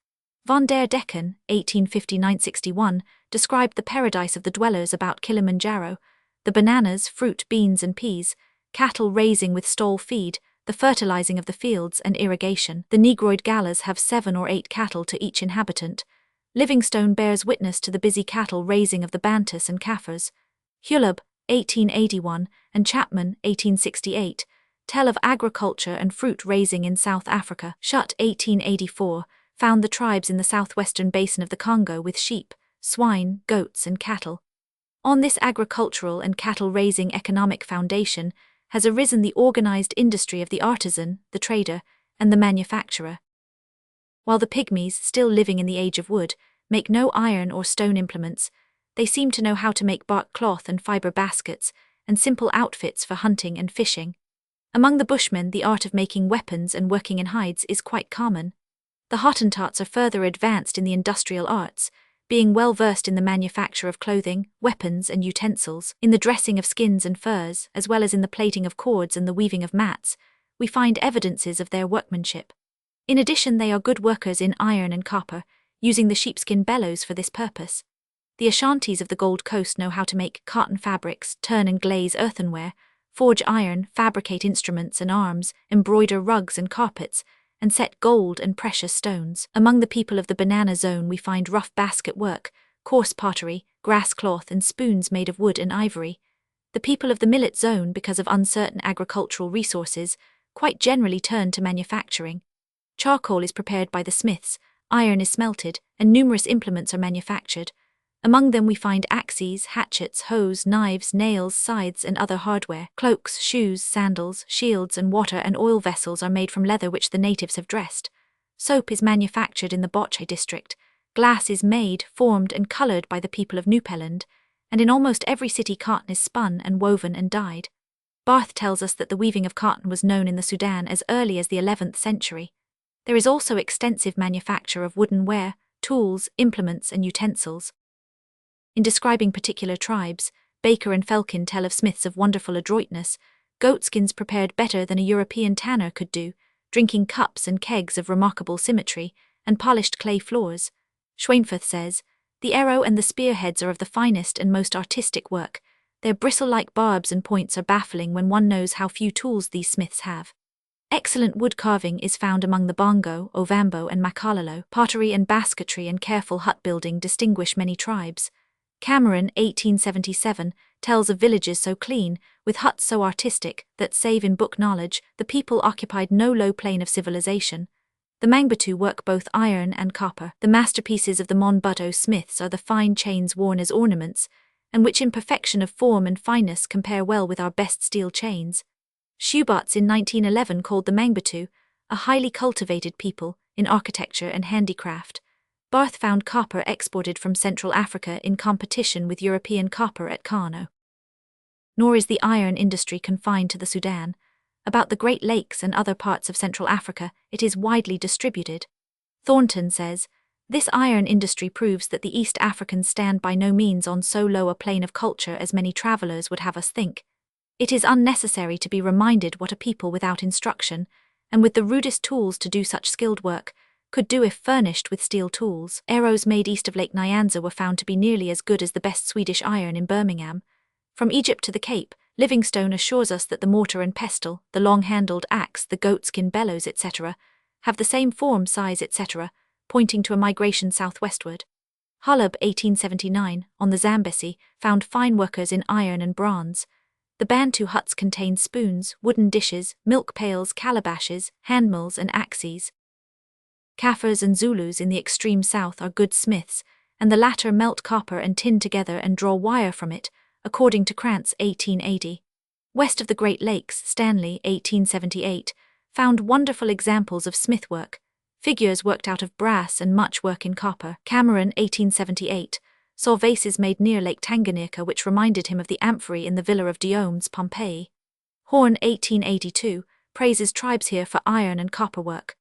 Von der Decken, 1859-61, described the paradise of the dwellers about Kilimanjaro, the bananas, fruit, beans, and peas, cattle raising with stall feed, the fertilizing of the fields and irrigation. The Negroid galas have 7 or 8 cattle to each inhabitant. Livingstone bears witness to the busy cattle raising of the Bantus and Kaffirs. Hulub, 1881, and Chapman, 1868, tell of agriculture and fruit raising in South Africa. Schutt, 1884, found the tribes in the southwestern basin of the Congo with sheep, swine, goats, and cattle. On this agricultural and cattle-raising economic foundation has arisen the organized industry of the artisan, the trader, and the manufacturer. While the Pygmies, still living in the age of wood, make no iron or stone implements, they seem to know how to make bark cloth and fiber baskets, and simple outfits for hunting and fishing. Among the Bushmen, the art of making weapons and working in hides is quite common. The Hottentots are further advanced in the industrial arts, being well versed in the manufacture of clothing, weapons, and utensils, in the dressing of skins and furs, as well as in the plaiting of cords and the weaving of mats. We find evidences of their workmanship. In addition, they are good workers in iron and copper, using the sheepskin bellows for this purpose. The Ashantis of the Gold Coast know how to make cotton fabrics, turn and glaze earthenware, forge iron, fabricate instruments and arms, embroider rugs and carpets, and set gold and precious stones. Among the people of the Banana Zone we find rough basket work, coarse pottery, grass cloth and spoons made of wood and ivory. The people of the Millet Zone, because of uncertain agricultural resources, quite generally turn to manufacturing. Charcoal is prepared by the smiths, iron is smelted, and numerous implements are manufactured. Among them we find axes, hatchets, hoes, knives, nails, scythes, and other hardware. Cloaks, shoes, sandals, shields, and water and oil vessels are made from leather which the natives have dressed. Soap is manufactured in the Boche district. Glass is made, formed, and coloured by the people of Newpeland, and in almost every city cotton is spun and woven and dyed. Barth tells us that the weaving of cotton was known in the Sudan as early as the 11th century. There is also extensive manufacture of wooden ware, tools, implements, and utensils. In describing particular tribes, Baker and Felkin tell of smiths of wonderful adroitness, goatskins prepared better than a European tanner could do, drinking cups and kegs of remarkable symmetry, and polished clay floors. Schweinfurth says, "The arrow and the spearheads are of the finest and most artistic work. Their bristle-like barbs and points are baffling when one knows how few tools these smiths have." Excellent wood carving is found among the Bongo, Ovambo, and Makalalo. Pottery and basketry and careful hut building distinguish many tribes. Cameron, 1877, tells of villages so clean, with huts so artistic, that save in book knowledge, the people occupied no low plane of civilization. The Mangbetu work both iron and copper. The masterpieces of the Monbutto smiths are the fine chains worn as ornaments, and which in perfection of form and fineness compare well with our best steel chains. Schubert's in 1911 called the Mangbetu a highly cultivated people in architecture and handicraft. Barth found copper exported from Central Africa in competition with European copper at Kano. Nor is the iron industry confined to the Sudan. About the Great Lakes and other parts of Central Africa, it is widely distributed. Thornton says, "This iron industry proves that the East Africans stand by no means on so low a plane of culture as many travellers would have us think. It is unnecessary to be reminded what a people without instruction, and with the rudest tools to do such skilled work, could do if furnished with steel tools. Arrows made east of Lake Nyanza were found to be nearly as good as the best Swedish iron in Birmingham. From Egypt to the Cape, Livingstone assures us that the mortar and pestle, the long-handled axe, the goatskin bellows, etc., have the same form, size, etc., pointing to a migration southwestward. Hulub, 1879, on the Zambesi, found fine workers in iron and bronze. The Bantu huts contain spoons, wooden dishes, milk pails, calabashes, handmills, and axes. Kaffirs and Zulus in the extreme south are good smiths, and the latter melt copper and tin together and draw wire from it, according to Krantz, 1880. West of the Great Lakes, Stanley, 1878, found wonderful examples of smithwork, figures worked out of brass and much work in copper. Cameron, 1878, saw vases made near Lake Tanganyika which reminded him of the amphory in the Villa of Diomedes, Pompeii. Horn, 1882, praises tribes here for iron and copper work.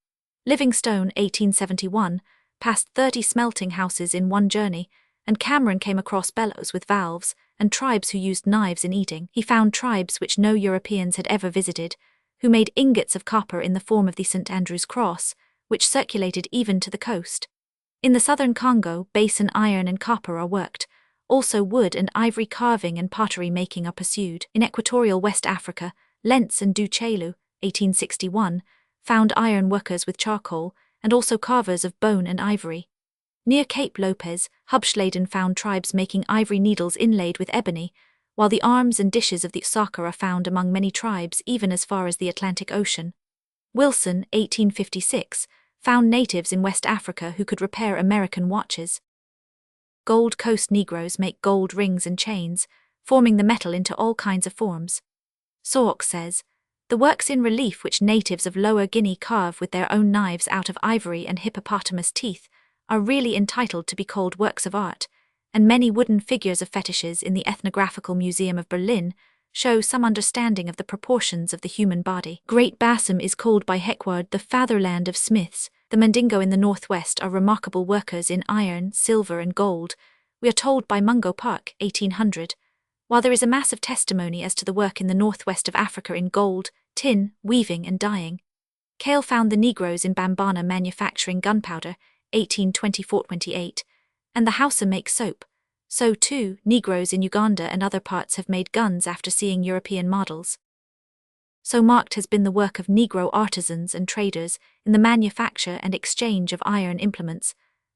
Livingstone, 1871, passed 30 smelting houses in one journey, and Cameron came across bellows with valves, and tribes who used knives in eating. He found tribes which no Europeans had ever visited, who made ingots of copper in the form of the St. Andrew's cross, which circulated even to the coast. In the southern Congo, basin iron and copper are worked. Also wood and ivory carving and pottery making are pursued. In equatorial West Africa, Lentz and Duchelu, 1861, found iron workers with charcoal, and also carvers of bone and ivory. Near Cape Lopez, Hubschladen found tribes making ivory needles inlaid with ebony, while the arms and dishes of the Osaka are found among many tribes even as far as the Atlantic Ocean. Wilson, 1856, found natives in West Africa who could repair American watches. Gold Coast Negroes make gold rings and chains, forming the metal into all kinds of forms. Sauk says, the works in relief which natives of Lower Guinea carve with their own knives out of ivory and hippopotamus teeth are really entitled to be called works of art, and many wooden figures of fetishes in the Ethnographical Museum of Berlin show some understanding of the proportions of the human body. Great Bassam is called by Heckward the fatherland of smiths. The Mandingo in the northwest are remarkable workers in iron, silver and gold, we are told by Mungo Park, 1800, while there is a mass of testimony as to the work in the northwest of Africa in gold, tin, weaving and dyeing. Kale found the Negroes in Bambana manufacturing gunpowder, 1824-28, and the Hausa make soap. So too, Negroes in Uganda and other parts have made guns after seeing European models. So marked has been the work of Negro artisans and traders in the manufacture and exchange of iron implements,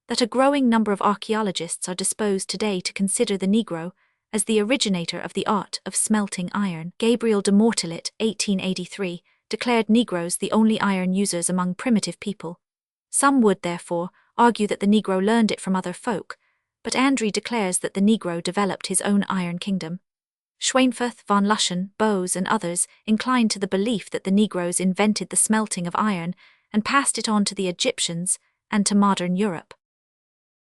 that a growing number of archaeologists are disposed today to consider the Negro as the originator of the art of smelting iron. Gabriel de Mortillet, 1883, declared Negroes the only iron users among primitive people. Some would, therefore, argue that the Negro learned it from other folk, but Andry declares that the Negro developed his own iron kingdom. Schweinfurth, von Luschen, Bois and others inclined to the belief that the Negroes invented the smelting of iron and passed it on to the Egyptians and to modern Europe.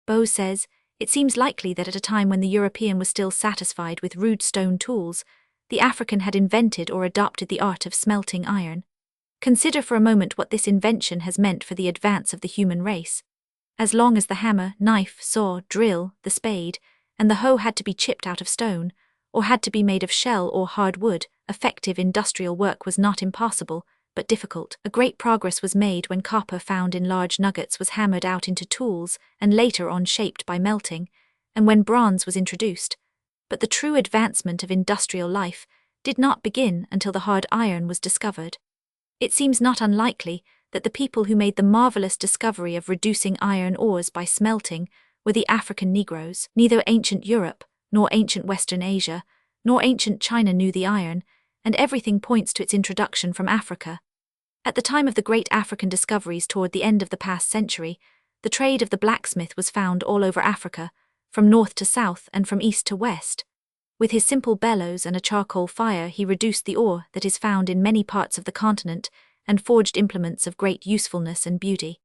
Bois says, it seems likely that at a time when the European was still satisfied with rude stone tools, the African had invented or adopted the art of smelting iron. Consider for a moment what this invention has meant for the advance of the human race. As long as the hammer, knife, saw, drill, the spade, and the hoe had to be chipped out of stone, or had to be made of shell or hard wood, effective industrial work was not impossible, but difficult. A great progress was made when copper found in large nuggets was hammered out into tools and later on shaped by melting, and when bronze was introduced. But the true advancement of industrial life did not begin until the hard iron was discovered. It seems not unlikely that the people who made the marvelous discovery of reducing iron ores by smelting were the African Negroes. Neither ancient Europe, nor ancient Western Asia, nor ancient China knew the iron, and everything points to its introduction from Africa. At the time of the great African discoveries toward the end of the past century, the trade of the blacksmith was found all over Africa, from north to south and from east to west. With his simple bellows and a charcoal fire he reduced the ore that is found in many parts of the continent and forged implements of great usefulness and beauty.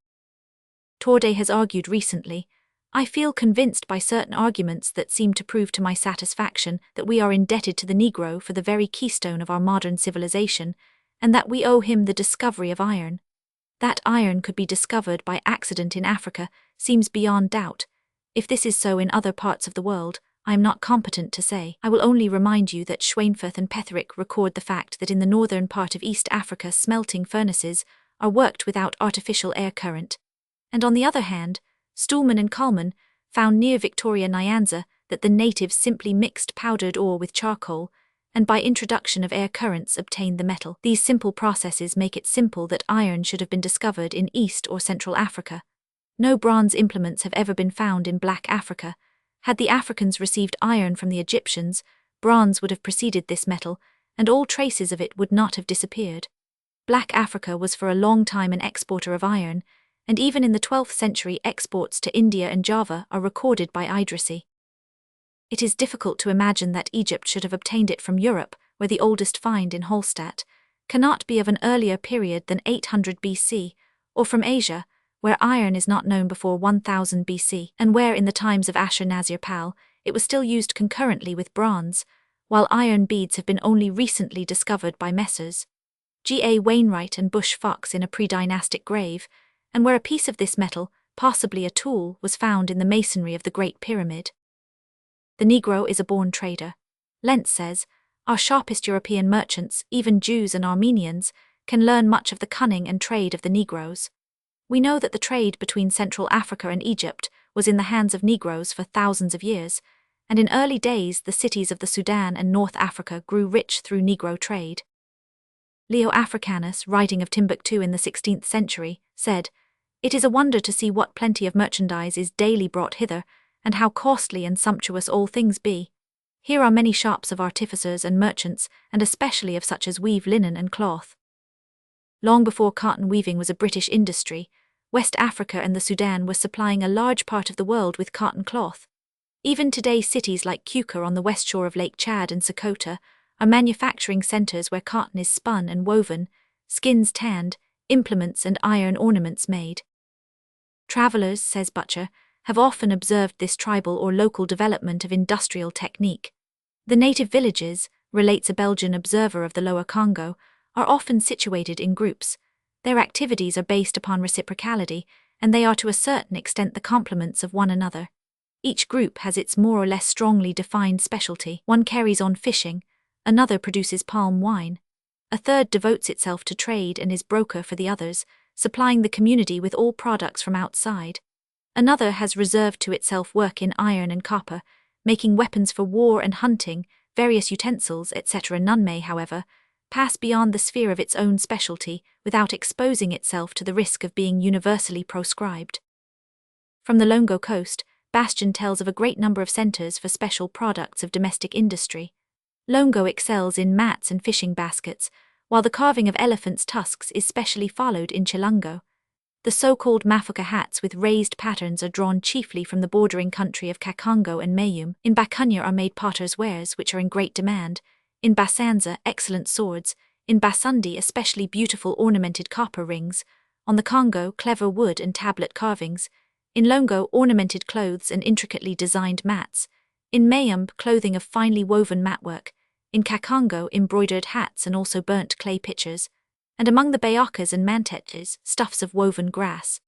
Torday has argued recently, I feel convinced by certain arguments that seem to prove to my satisfaction that we are indebted to the Negro for the very keystone of our modern civilization, and that we owe him the discovery of iron. That iron could be discovered by accident in Africa seems beyond doubt. If this is so in other parts of the world, I am not competent to say. I will only remind you that Schweinfurth and Petherick record the fact that in the northern part of East Africa smelting furnaces are worked without artificial air current, and on the other hand, Stuhlmann and Coleman found near Victoria Nyanza that the natives simply mixed powdered ore with charcoal, and by introduction of air currents obtained the metal. These simple processes make it simple that iron should have been discovered in East or Central Africa. No bronze implements have ever been found in Black Africa. Had the Africans received iron from the Egyptians, bronze would have preceded this metal, and all traces of it would not have disappeared. Black Africa was for a long time an exporter of iron, and even in the 12th century exports to India and Java are recorded by Idrisi. It is difficult to imagine that Egypt should have obtained it from Europe, where the oldest find in Hallstatt cannot be of an earlier period than 800 BC, or from Asia, where iron is not known before 1000 BC, and where in the times of Ashur-nasir-pal it was still used concurrently with bronze, while iron beads have been only recently discovered by Messrs. G. A. Wainwright and Bush Fox in a pre-dynastic grave, and where a piece of this metal, possibly a tool, was found in the masonry of the Great Pyramid. The Negro is a born trader. Lentz says, our sharpest European merchants, even Jews and Armenians, can learn much of the cunning and trade of the Negroes. We know that the trade between Central Africa and Egypt was in the hands of Negroes for thousands of years, and in early days the cities of the Sudan and North Africa grew rich through Negro trade. Leo Africanus, writing of Timbuktu in the 16th century, said, "It is a wonder to see what plenty of merchandise is daily brought hither, and how costly and sumptuous all things be. Here are many shops of artificers and merchants, and especially of such as weave linen and cloth." Long before cotton weaving was a British industry, West Africa and the Sudan were supplying a large part of the world with cotton cloth. Even today, cities like Keuka on the west shore of Lake Chad and Sokoto are manufacturing centers where cotton is spun and woven, skins tanned, implements and iron ornaments made. Travelers, says Butcher, have often observed this tribal or local development of industrial technique. The native villages, relates a Belgian observer of the Lower Congo, are often situated in groups. Their activities are based upon reciprocality, and they are to a certain extent the complements of one another. Each group has its more or less strongly defined specialty. One carries on fishing, another produces palm wine, a third devotes itself to trade and is broker for the others, supplying the community with all products from outside. Another has reserved to itself work in iron and copper, making weapons for war and hunting, various utensils, etc. None may, however, pass beyond the sphere of its own specialty without exposing itself to the risk of being universally proscribed. From the Longo coast, Bastian tells of a great number of centers for special products of domestic industry. Longo excels in mats and fishing baskets, while the carving of elephants' tusks is specially followed in Chilungo. The so-called mafuka hats with raised patterns are drawn chiefly from the bordering country of Kakongo and Mayum. In Bakunya are made potter's wares, which are in great demand. In Basanza, excellent swords. In Basundi, especially beautiful ornamented copper rings. On the Congo, clever wood and tablet carvings. In Longo, ornamented clothes and intricately designed mats. In Mayum, clothing of finely woven matwork. In Kakongo, embroidered hats and also burnt clay pitchers. And among the Bayakas and Manteches, stuffs of woven grass.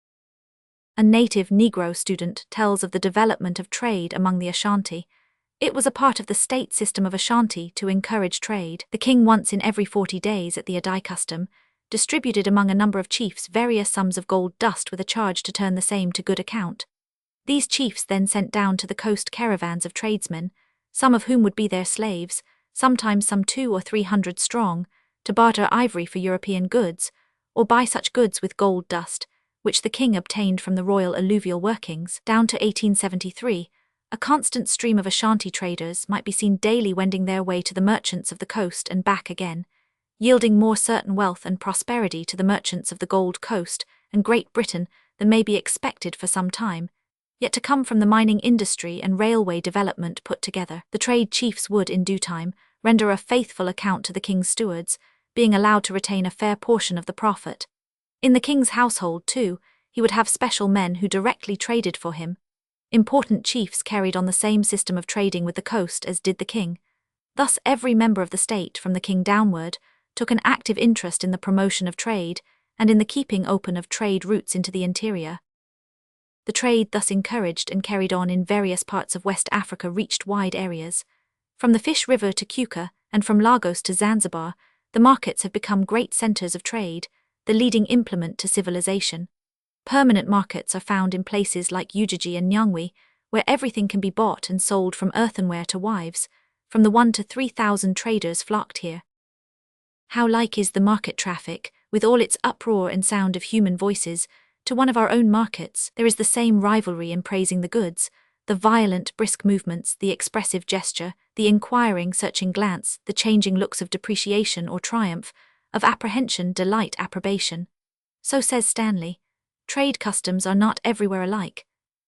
A native Negro student tells of the development of trade among the Ashanti. It was a part of the state system of Ashanti to encourage trade. The king once in every 40 days at the Adai custom distributed among a number of chiefs various sums of gold dust with a charge to turn the same to good account. These chiefs then sent down to the coast caravans of tradesmen, some of whom would be their slaves, sometimes some 200 or 300 strong, to barter ivory for European goods, or buy such goods with gold dust, which the king obtained from the royal alluvial workings. Down to 1873, a constant stream of Ashanti traders might be seen daily wending their way to the merchants of the coast and back again, yielding more certain wealth and prosperity to the merchants of the Gold Coast and Great Britain than may be expected for some time, yet to come from the mining industry and railway development put together. The trade chiefs would, in due time, render a faithful account to the king's stewards, being allowed to retain a fair portion of the profit. In the king's household, too, he would have special men who directly traded for him. Important chiefs carried on the same system of trading with the coast as did the king. Thus every member of the state, from the king downward, took an active interest in the promotion of trade and in the keeping open of trade routes into the interior. The trade thus encouraged and carried on in various parts of West Africa reached wide areas. From the Fish River to Keuka, and from Lagos to Zanzibar, the markets have become great centers of trade, the leading implement to civilization. Permanent markets are found in places like Ujiji and Nyangwe, where everything can be bought and sold from earthenware to wives. From the 1 to 3,000 traders flocked here. How like is the market traffic, with all its uproar and sound of human voices, to one of our own markets. There is the same rivalry in praising the goods, the violent, brisk movements, the expressive gesture, the inquiring, searching glance, the changing looks of depreciation or triumph, of apprehension, delight, approbation. So says Stanley, trade customs are not everywhere alike.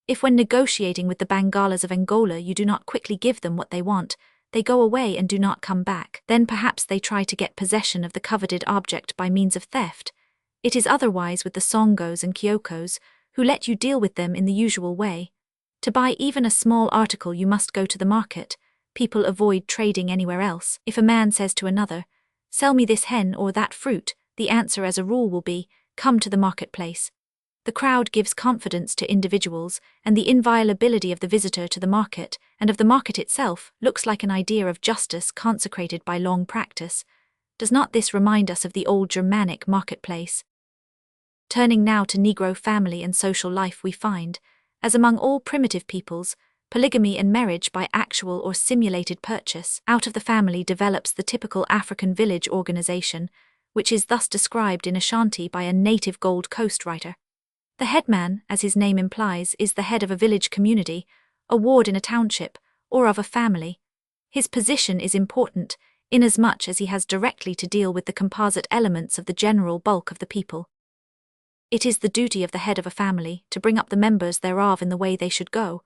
If when negotiating with the Bangalas of Angola you do not quickly give them what they want, they go away and do not come back, then perhaps they try to get possession of the coveted object by means of theft. It is otherwise with the Songos and Kyokos, who let you deal with them in the usual way. To buy even a small article you must go to the market. People avoid trading anywhere else. If a man says to another, "Sell me this hen or that fruit," the answer as a rule will be, "Come to the marketplace." The crowd gives confidence to individuals, and the inviolability of the visitor to the market, and of the market itself, looks like an idea of justice consecrated by long practice. Does not this remind us of the old Germanic marketplace? Turning now to Negro family and social life, we find, as among all primitive peoples, polygamy and marriage by actual or simulated purchase out of the family develops the typical African village organization, which is thus described in Ashanti by a native Gold Coast writer. The headman, as his name implies, is the head of a village community, a ward in a township, or of a family. His position is important, inasmuch as he has directly to deal with the composite elements of the general bulk of the people. It is the duty of the head of a family to bring up the members thereof in the way they should go,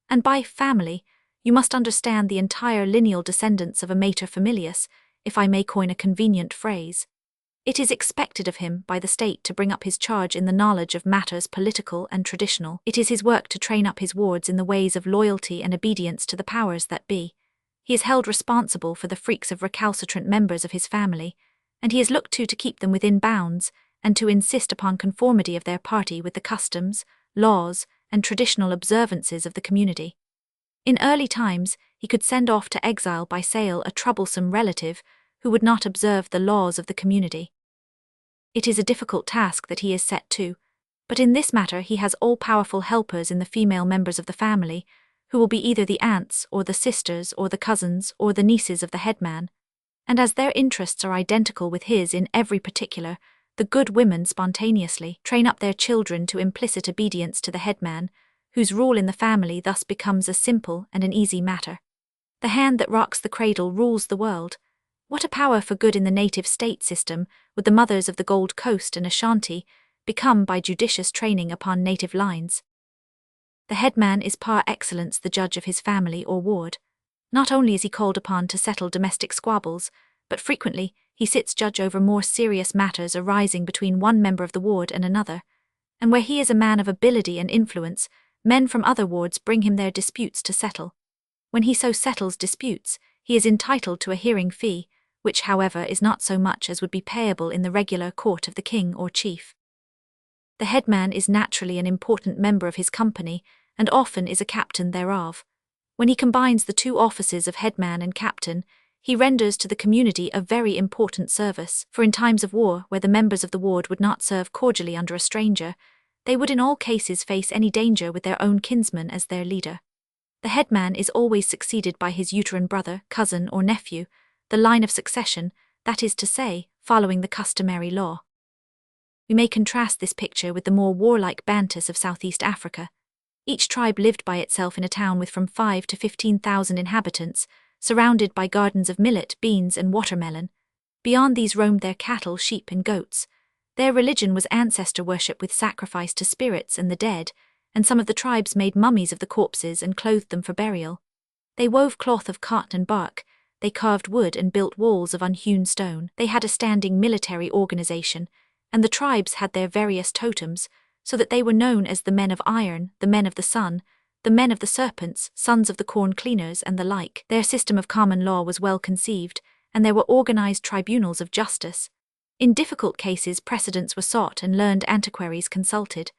and by family, you must understand the entire lineal descendants of a mater familias, if I may coin a convenient phrase. It is expected of him by the state to bring up his charge in the knowledge of matters political and traditional. It is his work to train up his wards in the ways of loyalty and obedience to the powers that be. He is held responsible for the freaks of recalcitrant members of his family, and he is looked to keep them within bounds, and to insist upon conformity of their party with the customs, laws, and traditional observances of the community. In early times, he could send off to exile by sale a troublesome relative who would not observe the laws of the community. It is a difficult task that he is set to, but in this matter he has all-powerful helpers in the female members of the family, who will be either the aunts or the sisters or the cousins or the nieces of the headman, and as their interests are identical with his in every particular, the good women spontaneously train up their children to implicit obedience to the headman, whose rule in the family thus becomes a simple and an easy matter. The hand that rocks the cradle rules the world. What a power for good in the native state system would the mothers of the Gold Coast and Ashanti become by judicious training upon native lines. The headman is par excellence the judge of his family or ward. Not only is he called upon to settle domestic squabbles, but frequently he sits judge over more serious matters arising between one member of the ward and another, and where he is a man of ability and influence, men from other wards bring him their disputes to settle. When he so settles disputes, he is entitled to a hearing fee, which, however, is not so much as would be payable in the regular court of the king or chief. The headman is naturally an important member of his company, and often is a captain thereof. When he combines the two offices of headman and captain, he renders to the community a very important service, for in times of war, where the members of the ward would not serve cordially under a stranger, they would in all cases face any danger with their own kinsman as their leader. The headman is always succeeded by his uterine brother, cousin, or nephew, the line of succession, that is to say, following the customary law. We may contrast this picture with the more warlike Bantus of Southeast Africa. Each tribe lived by itself in a town with from 5 to 15,000 inhabitants, surrounded by gardens of millet, beans, and watermelon. Beyond these roamed their cattle, sheep, and goats. Their religion was ancestor worship with sacrifice to spirits and the dead, and some of the tribes made mummies of the corpses and clothed them for burial. They wove cloth of cotton and bark, they carved wood and built walls of unhewn stone. They had a standing military organization, and the tribes had their various totems, so that they were known as the men of iron, the men of the sun, the men of the serpents, sons of the corn cleaners, and the like. Their system of common law was well conceived, and there were organized tribunals of justice. In difficult cases precedents were sought and learned antiquaries consulted.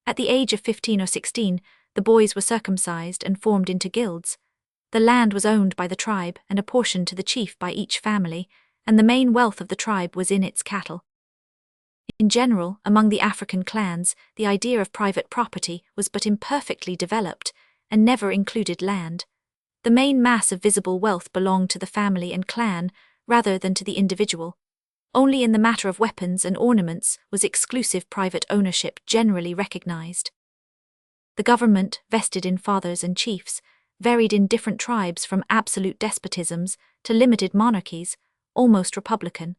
At the age of 15 or 16, the boys were circumcised and formed into guilds. The land was owned by the tribe and apportioned to the chief by each family, and the main wealth of the tribe was in its cattle. In general, among the African clans, the idea of private property was but imperfectly developed, and never included land. The main mass of visible wealth belonged to the family and clan, rather than to the individual. Only in the matter of weapons and ornaments was exclusive private ownership generally recognized. The government, vested in fathers and chiefs, varied in different tribes from absolute despotisms to limited monarchies, almost republican.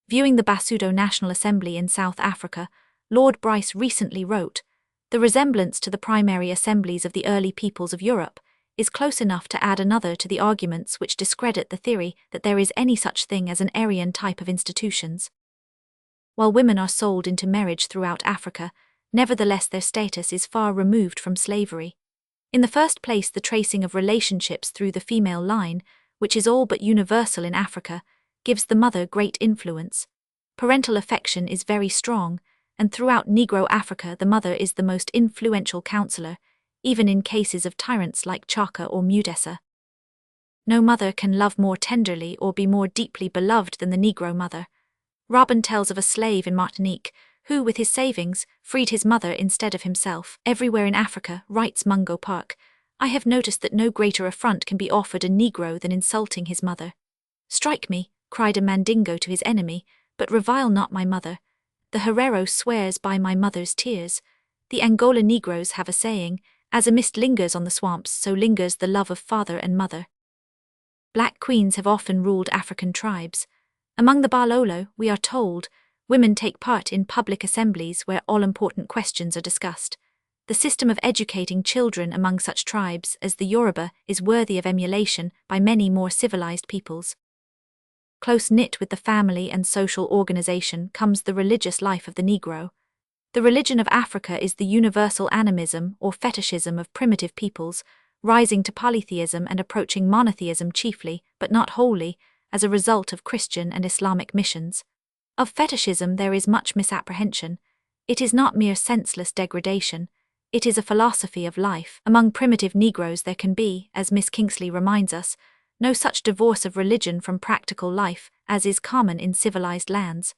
Viewing the Basuto National Assembly in South Africa, Lord Bois recently wrote, "The resemblance to the primary assemblies of the early peoples of Europe is close enough to add another to the arguments which discredit the theory that there is any such thing as an Aryan type of institutions." While women are sold into marriage throughout Africa, nevertheless their status is far removed from slavery. In the first place, the tracing of relationships through the female line, which is all but universal in Africa, gives the mother great influence. Parental affection is very strong, and throughout Negro Africa the mother is the most influential counselor, even in cases of tyrants like Chaka or Mudessa. No mother can love more tenderly or be more deeply beloved than the Negro mother. Robin tells of a slave in Martinique, who, with his savings, freed his mother instead of himself. Everywhere in Africa, writes Mungo Park, I have noticed that no greater affront can be offered a Negro than insulting his mother. "Strike me," cried a Mandingo to his enemy, but revile not my mother. The Herero swears by my mother's tears. The Angola Negroes have a saying, as a mist lingers on the swamps, so lingers the love of father and mother. Black queens have often ruled African tribes. Among the Balolo, we are told, women take part in public assemblies where all-important questions are discussed. The system of educating children among such tribes as the Yoruba is worthy of emulation by many more civilized peoples. Close-knit with the family and social organization comes the religious life of the Negro. The religion of Africa is the universal animism or fetishism of primitive peoples, rising to polytheism and approaching monotheism chiefly, but not wholly, as a result of Christian and Islamic missions. Of fetishism there is much misapprehension. It is not mere senseless degradation. It is a philosophy of life. Among primitive Negroes there can be, as Miss Kingsley reminds us, no such divorce of religion from practical life as is common in civilized lands.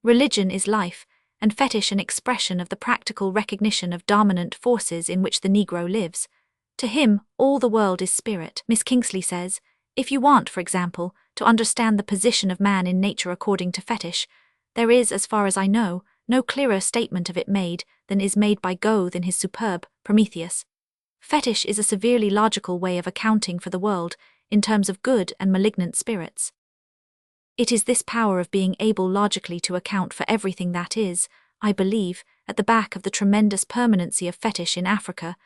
Religion is life, and fetish an expression of the practical recognition of dominant forces in which the Negro lives. To him, all the world is spirit. Miss Kingsley says, if you want, for example, to understand the position of man in nature according to fetish, there is, as far as I know, no clearer statement of it made than is made by Goethe in his superb Prometheus. Fetish is a severely logical way of accounting for the world in terms of good and malignant spirits. It is this power of being able logically to account for everything that is, I believe, at the back of the tremendous permanency of fetish in Africa,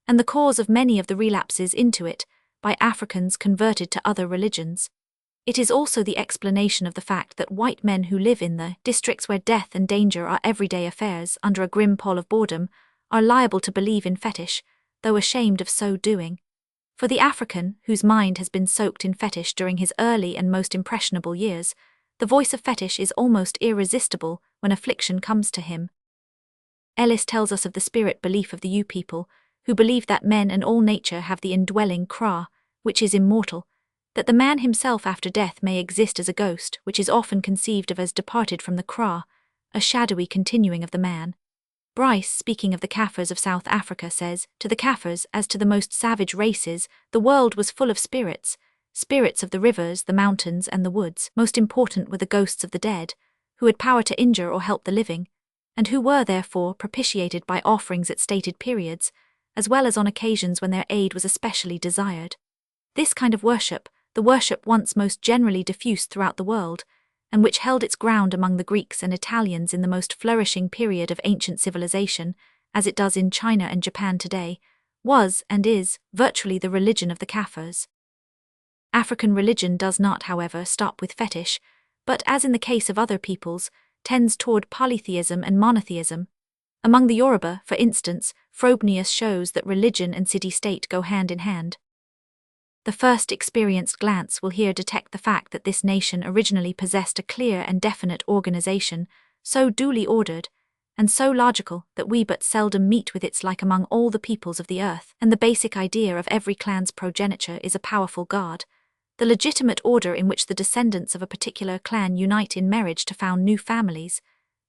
and the cause of many of the relapses into it by Africans converted to other religions. It is also the explanation of the fact that white men who live in the districts where death and danger are everyday affairs under a grim pall of boredom are liable to believe in fetish, though ashamed of so doing. For the African, whose mind has been soaked in fetish during his early and most impressionable years, the voice of fetish is almost irresistible when affliction comes to him. Ellis tells us of the spirit belief of the U people, who believe that men and all nature have the indwelling Kra, which is immortal, that the man himself after death may exist as a ghost, which is often conceived of as departed from the Kra, a shadowy continuing of the man. Bois, speaking of the Kaffirs of South Africa, says, to the Kaffirs, as to the most savage races, the world was full of spirits, spirits of the rivers, the mountains, and the woods. Most important were the ghosts of the dead, who had power to injure or help the living, and who were, therefore, propitiated by offerings at stated periods, as well as on occasions when their aid was especially desired. This kind of worship, the worship once most generally diffused throughout the world, and which held its ground among the Greeks and Italians in the most flourishing period of ancient civilization, as it does in China and Japan today, was, and is, virtually the religion of the Kaffirs. African religion does not, however, stop with fetish, but, as in the case of other peoples, tends toward polytheism and monotheism. Among the Yoruba, for instance, Frobenius shows that religion and city-state go hand in hand. The first experienced glance will here detect the fact that this nation originally possessed a clear and definite organization, so duly ordered, and so logical that we but seldom meet with its like among all the peoples of the earth, and the basic idea of every clan's progenitor is a powerful god, the legitimate order in which the descendants of a particular clan unite in marriage to found new families,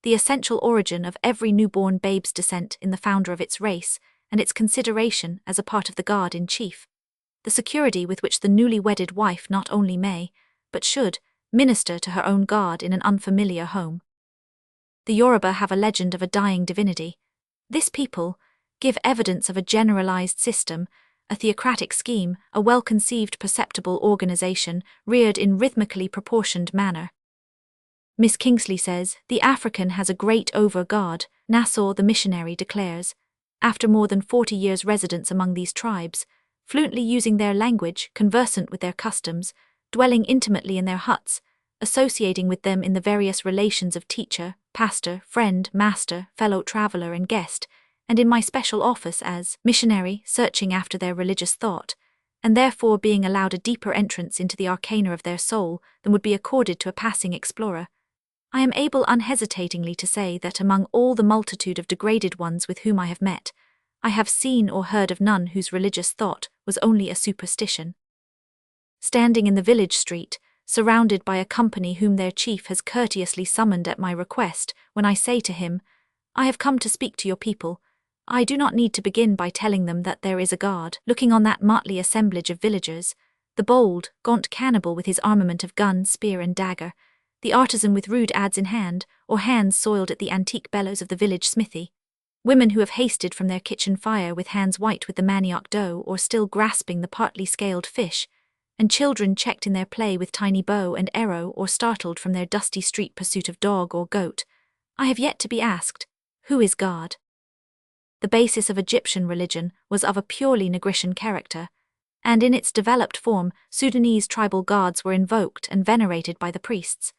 the essential origin of every newborn babe's descent in the founder of its race, and its consideration as a part of the god-in-chief. The security with which the newly wedded wife not only may, but should, minister to her own god in an unfamiliar home. The Yoruba have a legend of a dying divinity. This people give evidence of a generalized system, a theocratic scheme, a well-conceived perceptible organization, reared in rhythmically proportioned manner. Miss Kingsley says, the African has a great over-god, Nassau the missionary declares, after more than 40 years' residence among these tribes, fluently using their language, conversant with their customs, dwelling intimately in their huts, associating with them in the various relations of teacher, pastor, friend, master, fellow traveler, and guest, and in my special office as missionary, searching after their religious thought, and therefore being allowed a deeper entrance into the arcana of their soul than would be accorded to a passing explorer, I am able unhesitatingly to say that among all the multitude of degraded ones with whom I have met, I have seen or heard of none whose religious thought was only a superstition. Standing in the village street, surrounded by a company whom their chief has courteously summoned at my request, when I say to him, I have come to speak to your people, I do not need to begin by telling them that there is a god. Looking on that motley assemblage of villagers, the bold, gaunt cannibal with his armament of gun, spear, and dagger, the artisan with rude adze in hand, or hands soiled at the antique bellows of the village smithy. Women who have hasted from their kitchen fire with hands white with the manioc dough or still grasping the partly scaled fish, and children checked in their play with tiny bow and arrow or startled from their dusty street pursuit of dog or goat. I have yet to be asked, who is God? The basis of Egyptian religion was of a purely Negritian character, and in its developed form, Sudanese tribal gods were invoked and venerated by the priests.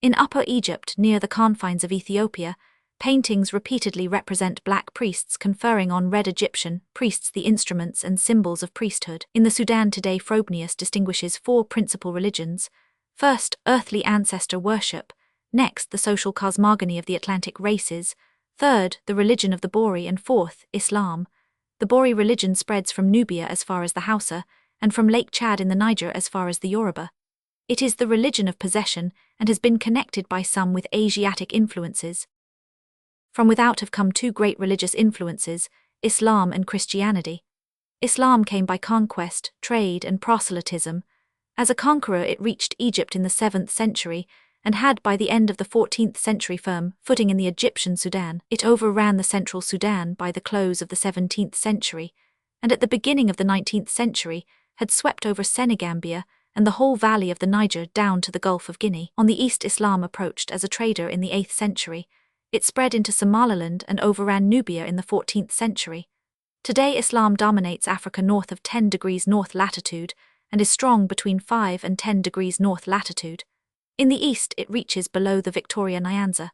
In Upper Egypt, near the confines of Ethiopia, paintings repeatedly represent black priests conferring on red Egyptian priests the instruments and symbols of priesthood. In the Sudan today, Frobenius distinguishes four principal religions. First, earthly ancestor worship. Next, the social cosmogony of the Atlantic races. Third, the religion of the Bois, and fourth, Islam. The Bois religion spreads from Nubia as far as the Hausa, and from Lake Chad in the Niger as far as the Yoruba. It is the religion of possession, and has been connected by some with Asiatic influences. From without have come two great religious influences, Islam and Christianity. Islam came by conquest, trade, and proselytism. As a conqueror, it reached Egypt in the 7th century, and had by the end of the 14th century firm footing in the Egyptian Sudan. It overran the central Sudan by the close of the 17th century, and at the beginning of the 19th century had swept over Senegambia and the whole valley of the Niger down to the Gulf of Guinea. On the east, Islam approached as a trader in the 8th century. It spread into Somaliland and overran Nubia in the 14th century. Today, Islam dominates Africa north of 10 degrees north latitude and is strong between 5 and 10 degrees north latitude. In the east, it reaches below the Victoria Nyanza.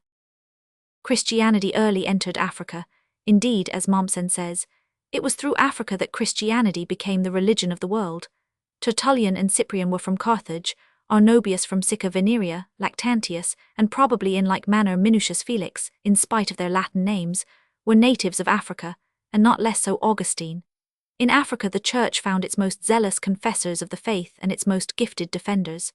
Christianity early entered Africa. Indeed, as Mommsen says, it was through Africa that Christianity became the religion of the world. Tertullian and Cyprian were from Carthage, Arnobius from Sicca Veneria, Lactantius, and probably in like manner Minucius Felix, in spite of their Latin names, were natives of Africa, and not less so Augustine. In Africa the Church found its most zealous confessors of the faith and its most gifted defenders.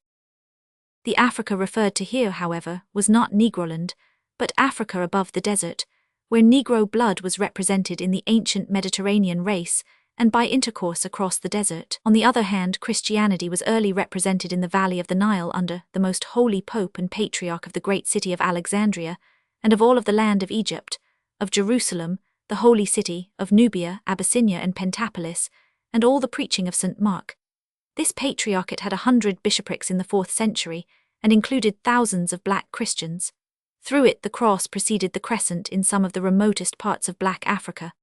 The Africa referred to here, however, was not Negroland, but Africa above the desert, where Negro blood was represented in the ancient Mediterranean race and by intercourse across the desert. On the other hand, Christianity was early represented in the valley of the Nile under the most holy pope and patriarch of the great city of Alexandria, and of all of the land of Egypt, of Jerusalem, the holy city, of Nubia, Abyssinia and Pentapolis, and all the preaching of St. Mark. This patriarchate had 100 bishoprics in the 4th century, and included thousands of black Christians. Through it the cross preceded the crescent in some of the remotest parts of black Africa.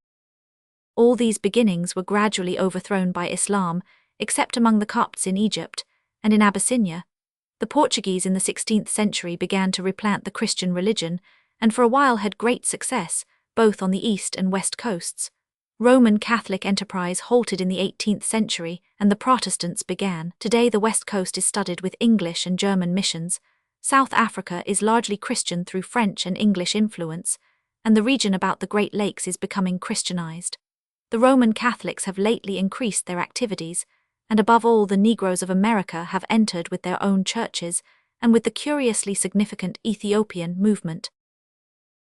All these beginnings were gradually overthrown by Islam, except among the Copts in Egypt, and in Abyssinia. The Portuguese in the 16th century began to replant the Christian religion, and for a while had great success, both on the east and west coasts. Roman Catholic enterprise halted in the 18th century, and the Protestants began. Today the west coast is studded with English and German missions. South Africa is largely Christian through French and English influence, and the region about the Great Lakes is becoming Christianized. The Roman Catholics have lately increased their activities, and above all the Negroes of America have entered with their own churches, and with the curiously significant Ethiopian movement.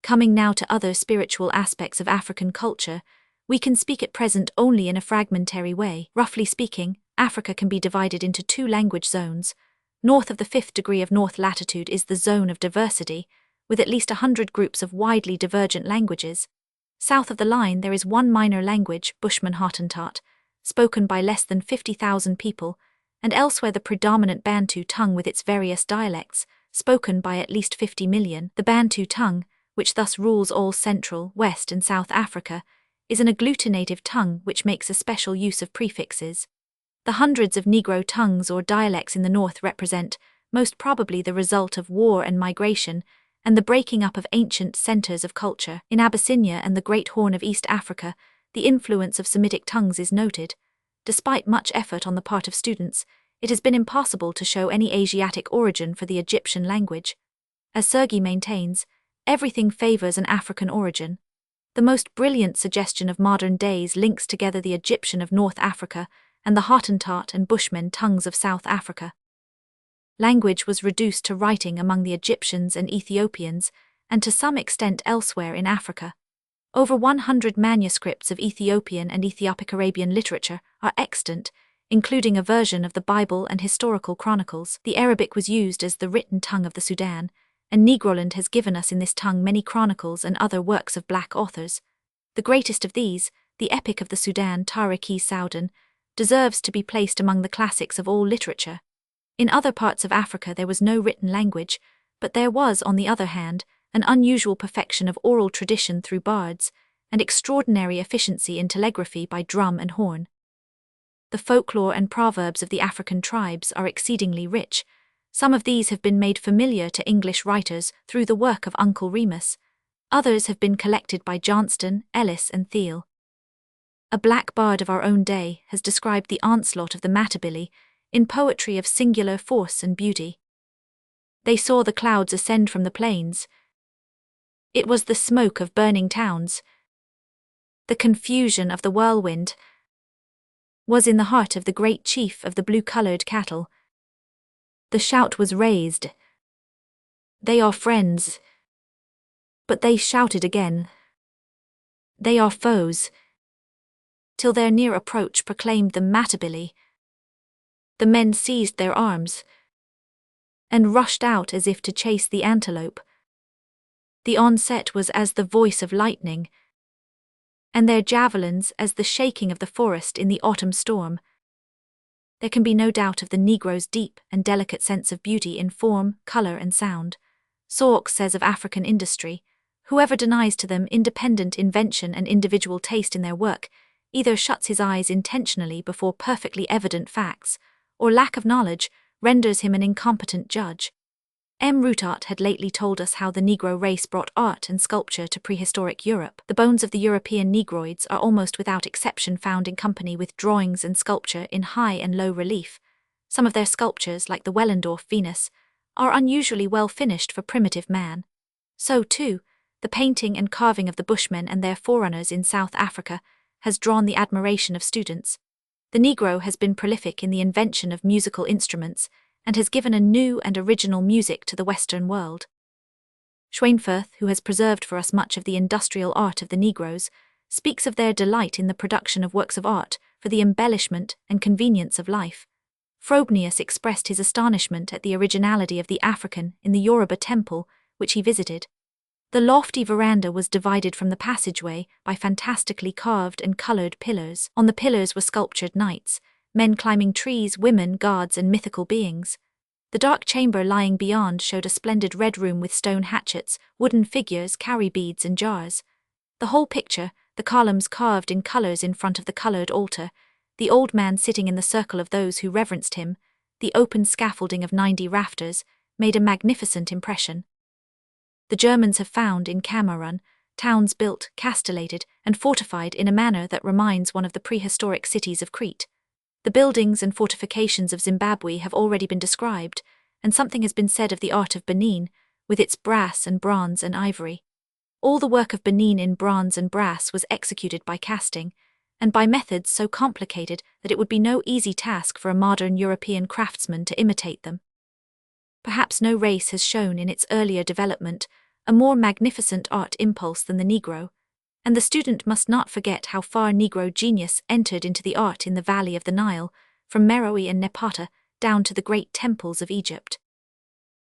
Coming now to other spiritual aspects of African culture, we can speak at present only in a fragmentary way. Roughly speaking, Africa can be divided into two language zones. North of the 5th degree of north latitude is the zone of diversity, with at least 100 groups of widely divergent languages. South of the line there is one minor language, Bushman Hottentot, spoken by less than 50,000 people, and elsewhere the predominant Bantu tongue with its various dialects, spoken by at least 50 million. The Bantu tongue, which thus rules all Central, West and South Africa, is an agglutinative tongue which makes a special use of prefixes. The hundreds of Negro tongues or dialects in the north represent, most probably the result of war and migration, and the breaking up of ancient centers of culture. In Abyssinia and the Great Horn of East Africa, the influence of Semitic tongues is noted. Despite much effort on the part of students, it has been impossible to show any Asiatic origin for the Egyptian language. As Sergi maintains, everything favors an African origin. The most brilliant suggestion of modern days links together the Egyptian of North Africa and the Hottentot and Bushman tongues of South Africa. Language was reduced to writing among the Egyptians and Ethiopians, and to some extent elsewhere in Africa. Over 100 manuscripts of Ethiopian and Ethiopic Arabian literature are extant, including a version of the Bible and historical chronicles. The Arabic was used as the written tongue of the Sudan, and Negroland has given us in this tongue many chronicles and other works of black authors. The greatest of these, the Epic of the Sudan, Tariq-i-Soudan, deserves to be placed among the classics of all literature. In other parts of Africa there was no written language, but there was, on the other hand, an unusual perfection of oral tradition through bards, and extraordinary efficiency in telegraphy by drum and horn. The folklore and proverbs of the African tribes are exceedingly rich. Some of these have been made familiar to English writers through the work of Uncle Remus. Others have been collected by Johnston, Ellis, and Thiel. A black bard of our own day has described the onslaught of the Matabele in poetry of singular force and beauty. They saw the clouds ascend from the plains. It was the smoke of burning towns. The confusion of the whirlwind was in the heart of the great chief of the blue-colored cattle. The shout was raised. They are friends. But they shouted again. They are foes. Till their near approach proclaimed the Matabele. The men seized their arms and rushed out as if to chase the antelope. The onset was as the voice of lightning, and their javelins as the shaking of the forest in the autumn storm. There can be no doubt of the Negro's deep and delicate sense of beauty in form, color, and sound. Sawks says of African industry, whoever denies to them independent invention and individual taste in their work either shuts his eyes intentionally before perfectly evident facts, or lack of knowledge renders him an incompetent judge. M. Routot had lately told us how the Negro race brought art and sculpture to prehistoric Europe. The bones of the European Negroids are almost without exception found in company with drawings and sculpture in high and low relief. Some of their sculptures, like the Wellendorf Venus, are unusually well finished for primitive man. So, too, the painting and carving of the Bushmen and their forerunners in South Africa has drawn the admiration of students. The Negro has been prolific in the invention of musical instruments, and has given a new and original music to the Western world. Schweinfurth, who has preserved for us much of the industrial art of the Negroes, speaks of their delight in the production of works of art for the embellishment and convenience of life. Frobenius expressed his astonishment at the originality of the African in the Yoruba temple, which he visited. The lofty veranda was divided from the passageway by fantastically carved and colored pillars. On the pillars were sculptured knights, men climbing trees, women, gods, and mythical beings. The dark chamber lying beyond showed a splendid red room with stone hatchets, wooden figures, cowrie beads, and jars. The whole picture, the columns carved in colors in front of the colored altar, the old man sitting in the circle of those who reverenced him, the open scaffolding of 90 rafters, made a magnificent impression. The Germans have found in Cameroon towns built, castellated, and fortified in a manner that reminds one of the prehistoric cities of Crete. The buildings and fortifications of Zimbabwe have already been described, and something has been said of the art of Benin, with its brass and bronze and ivory. All the work of Benin in bronze and brass was executed by casting, and by methods so complicated that it would be no easy task for a modern European craftsman to imitate them. Perhaps no race has shown in its earlier development a more magnificent art impulse than the Negro, and the student must not forget how far Negro genius entered into the art in the valley of the Nile, from Meroe and Napata down to the great temples of Egypt.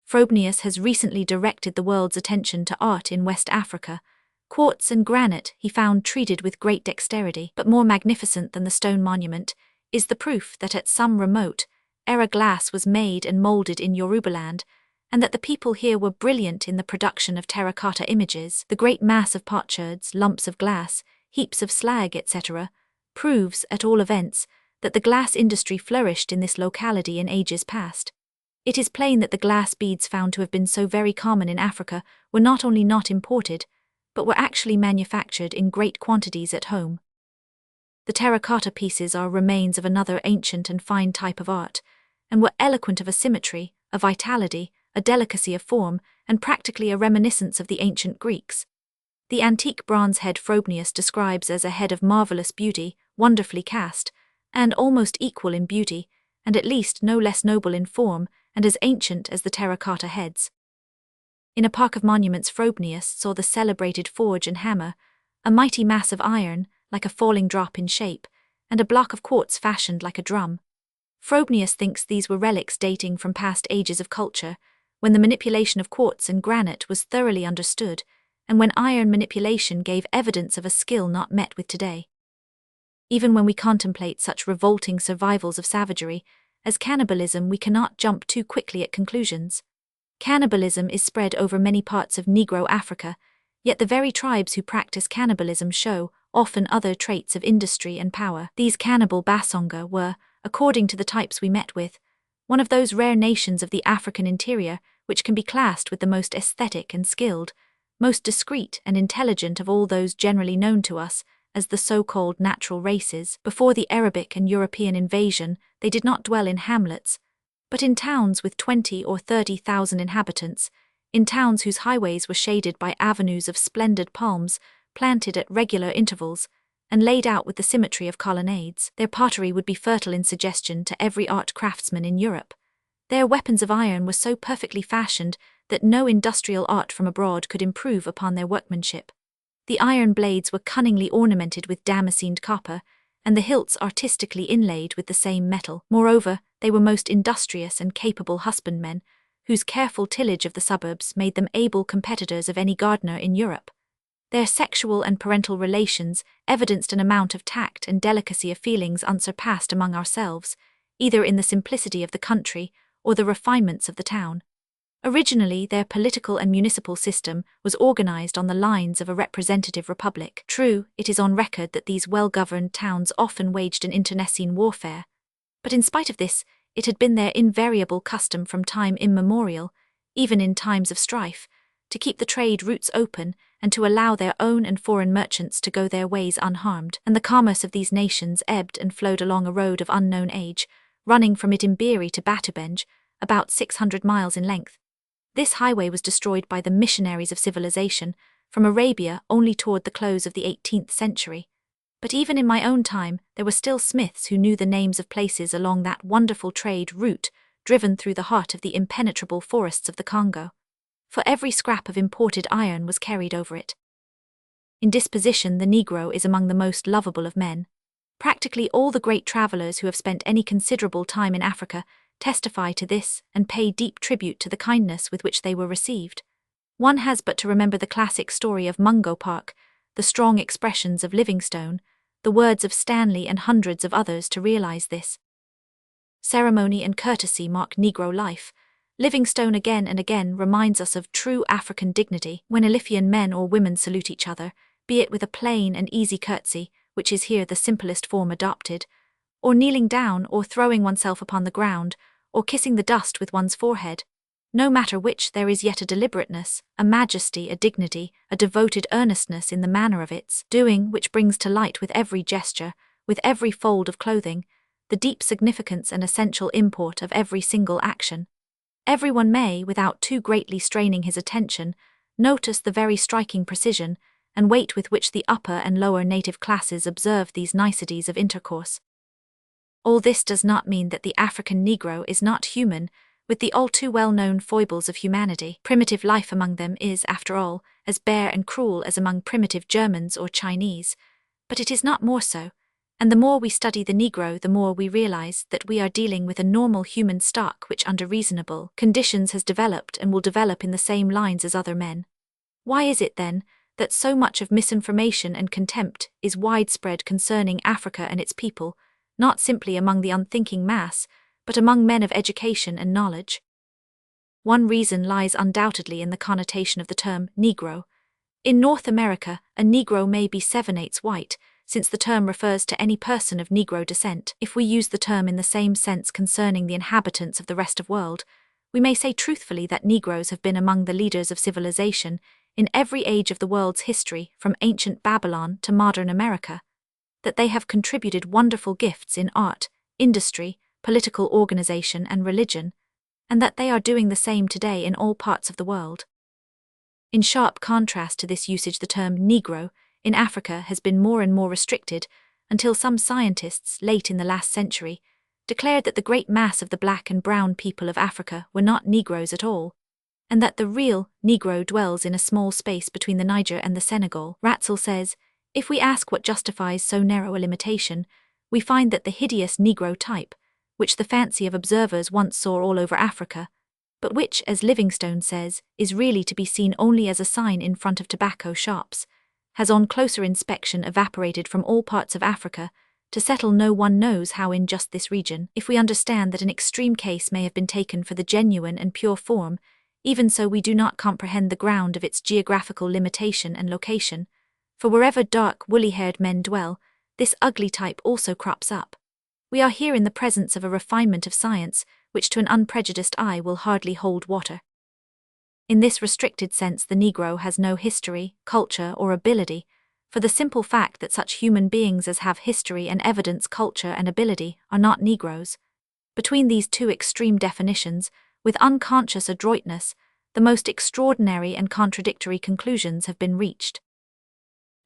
Frobenius has recently directed the world's attention to art in West Africa. Quartz and granite he found treated with great dexterity, but more magnificent than the stone monument is the proof that at some remote era glass was made and molded in Yorubaland, and that the people here were brilliant in the production of terracotta images. The great mass of potsherds, lumps of glass, heaps of slag, etc., proves, at all events, that the glass industry flourished in this locality in ages past. It is plain that the glass beads found to have been so very common in Africa were not only not imported, but were actually manufactured in great quantities at home. The terracotta pieces are remains of another ancient and fine type of art, and were eloquent of a symmetry, a vitality, a delicacy of form, and practically a reminiscence of the ancient Greeks. The antique bronze head Frobenius describes as a head of marvelous beauty, wonderfully cast, and almost equal in beauty, and at least no less noble in form, and as ancient as the terracotta heads. In a park of monuments Frobenius saw the celebrated forge and hammer, a mighty mass of iron, like a falling drop in shape, and a block of quartz fashioned like a drum. Frobenius thinks these were relics dating from past ages of culture, when the manipulation of quartz and granite was thoroughly understood, and when iron manipulation gave evidence of a skill not met with today. Even when we contemplate such revolting survivals of savagery as cannibalism, we cannot jump too quickly at conclusions. Cannibalism is spread over many parts of Negro Africa, yet the very tribes who practice cannibalism show, often, other traits of industry and power. These cannibal Basonga were, according to the types we met with, one of those rare nations of the African interior which can be classed with the most aesthetic and skilled, most discreet and intelligent of all those generally known to us as the so-called natural races. Before the Arabic and European invasion, they did not dwell in hamlets, but in towns with 20 or 30,000 inhabitants, in towns whose highways were shaded by avenues of splendid palms planted at regular intervals and laid out with the symmetry of colonnades. Their pottery would be fertile in suggestion to every art craftsman in Europe. Their weapons of iron were so perfectly fashioned that no industrial art from abroad could improve upon their workmanship. The iron blades were cunningly ornamented with damascened copper, and the hilts artistically inlaid with the same metal. Moreover, they were most industrious and capable husbandmen, whose careful tillage of the suburbs made them able competitors of any gardener in Europe. Their sexual and parental relations evidenced an amount of tact and delicacy of feelings unsurpassed among ourselves, either in the simplicity of the country or the refinements of the town. Originally, their political and municipal system was organized on the lines of a representative republic. True, it is on record that these well-governed towns often waged an internecine warfare, but in spite of this, it had been their invariable custom from time immemorial, even in times of strife, to keep the trade routes open and to allow their own and foreign merchants to go their ways unharmed. And the commerce of these nations ebbed and flowed along a road of unknown age, running from Itimbiri to Batubenge, about 600 miles in length. This highway was destroyed by the missionaries of civilization from Arabia only toward the close of the 18th century. But even in my own time, there were still smiths who knew the names of places along that wonderful trade route driven through the heart of the impenetrable forests of the Congo. For every scrap of imported iron was carried over it. In disposition, the Negro is among the most lovable of men. Practically all the great travelers who have spent any considerable time in Africa testify to this and pay deep tribute to the kindness with which they were received. One has but to remember the classic story of Mungo Park, the strong expressions of Livingstone, the words of Stanley and hundreds of others to realize this. Ceremony and courtesy mark Negro life. Livingstone again and again reminds us of true African dignity when Ilifian men or women salute each other, be it with a plain and easy curtsy, which is here the simplest form adopted, or kneeling down or throwing oneself upon the ground, or kissing the dust with one's forehead. No matter which, there is yet a deliberateness, a majesty, a dignity, a devoted earnestness in the manner of its doing which brings to light with every gesture, with every fold of clothing, the deep significance and essential import of every single action. Everyone may, without too greatly straining his attention, notice the very striking precision and weight with which the upper and lower native classes observe these niceties of intercourse. All this does not mean that the African Negro is not human, with the all too well-known foibles of humanity. Primitive life among them is, after all, as bare and cruel as among primitive Germans or Chinese, but it is not more so, and the more we study the Negro, the more we realize that we are dealing with a normal human stock which under reasonable conditions has developed and will develop in the same lines as other men. Why is it, then, that so much of misinformation and contempt is widespread concerning Africa and its people, not simply among the unthinking mass, but among men of education and knowledge? One reason lies undoubtedly in the connotation of the term Negro. In North America, a Negro may be 7/8 white, since the term refers to any person of Negro descent. If we use the term in the same sense concerning the inhabitants of the rest of the world, we may say truthfully that Negroes have been among the leaders of civilization in every age of the world's history, from ancient Babylon to modern America, that they have contributed wonderful gifts in art, industry, political organization, and religion, and that they are doing the same today in all parts of the world. In sharp contrast to this usage, the term Negro in Africa has been more and more restricted until some scientists, late in the last century, declared that the great mass of the black and brown people of Africa were not Negroes at all, and that the real Negro dwells in a small space between the Niger and the Senegal. Ratzel says, if we ask what justifies so narrow a limitation, we find that the hideous Negro type, which the fancy of observers once saw all over Africa, but which, as Livingstone says, is really to be seen only as a sign in front of tobacco shops, has on closer inspection evaporated from all parts of Africa, to settle no one knows how in just this region. If we understand that an extreme case may have been taken for the genuine and pure form, even so we do not comprehend the ground of its geographical limitation and location, for wherever dark, woolly-haired men dwell, this ugly type also crops up. We are here in the presence of a refinement of science, which to an unprejudiced eye will hardly hold water. In this restricted sense the Negro has no history, culture, or ability, for the simple fact that such human beings as have history and evidence, culture and ability, are not Negroes. Between these two extreme definitions, with unconscious adroitness, the most extraordinary and contradictory conclusions have been reached.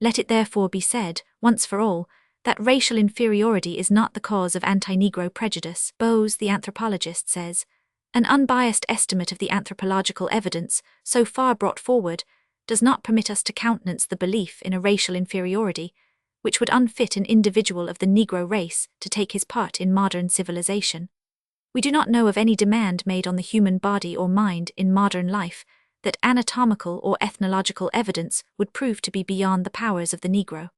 Let it therefore be said, once for all, that racial inferiority is not the cause of anti-Negro prejudice. Bois, the anthropologist, says, an unbiased estimate of the anthropological evidence, so far brought forward, does not permit us to countenance the belief in a racial inferiority, which would unfit an individual of the Negro race to take his part in modern civilization. We do not know of any demand made on the human body or mind in modern life that anatomical or ethnological evidence would prove to be beyond the powers of the Negro.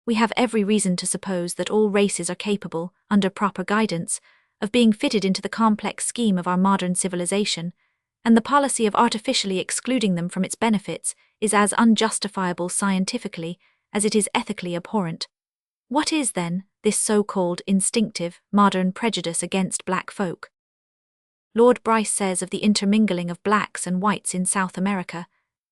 We have every reason to suppose that all races are capable, under proper guidance, of being fitted into the complex scheme of our modern civilization, and the policy of artificially excluding them from its benefits is as unjustifiable scientifically as it is ethically abhorrent. What is, then, this so-called instinctive, modern prejudice against black folk? Lord Bois says of the intermingling of blacks and whites in South America,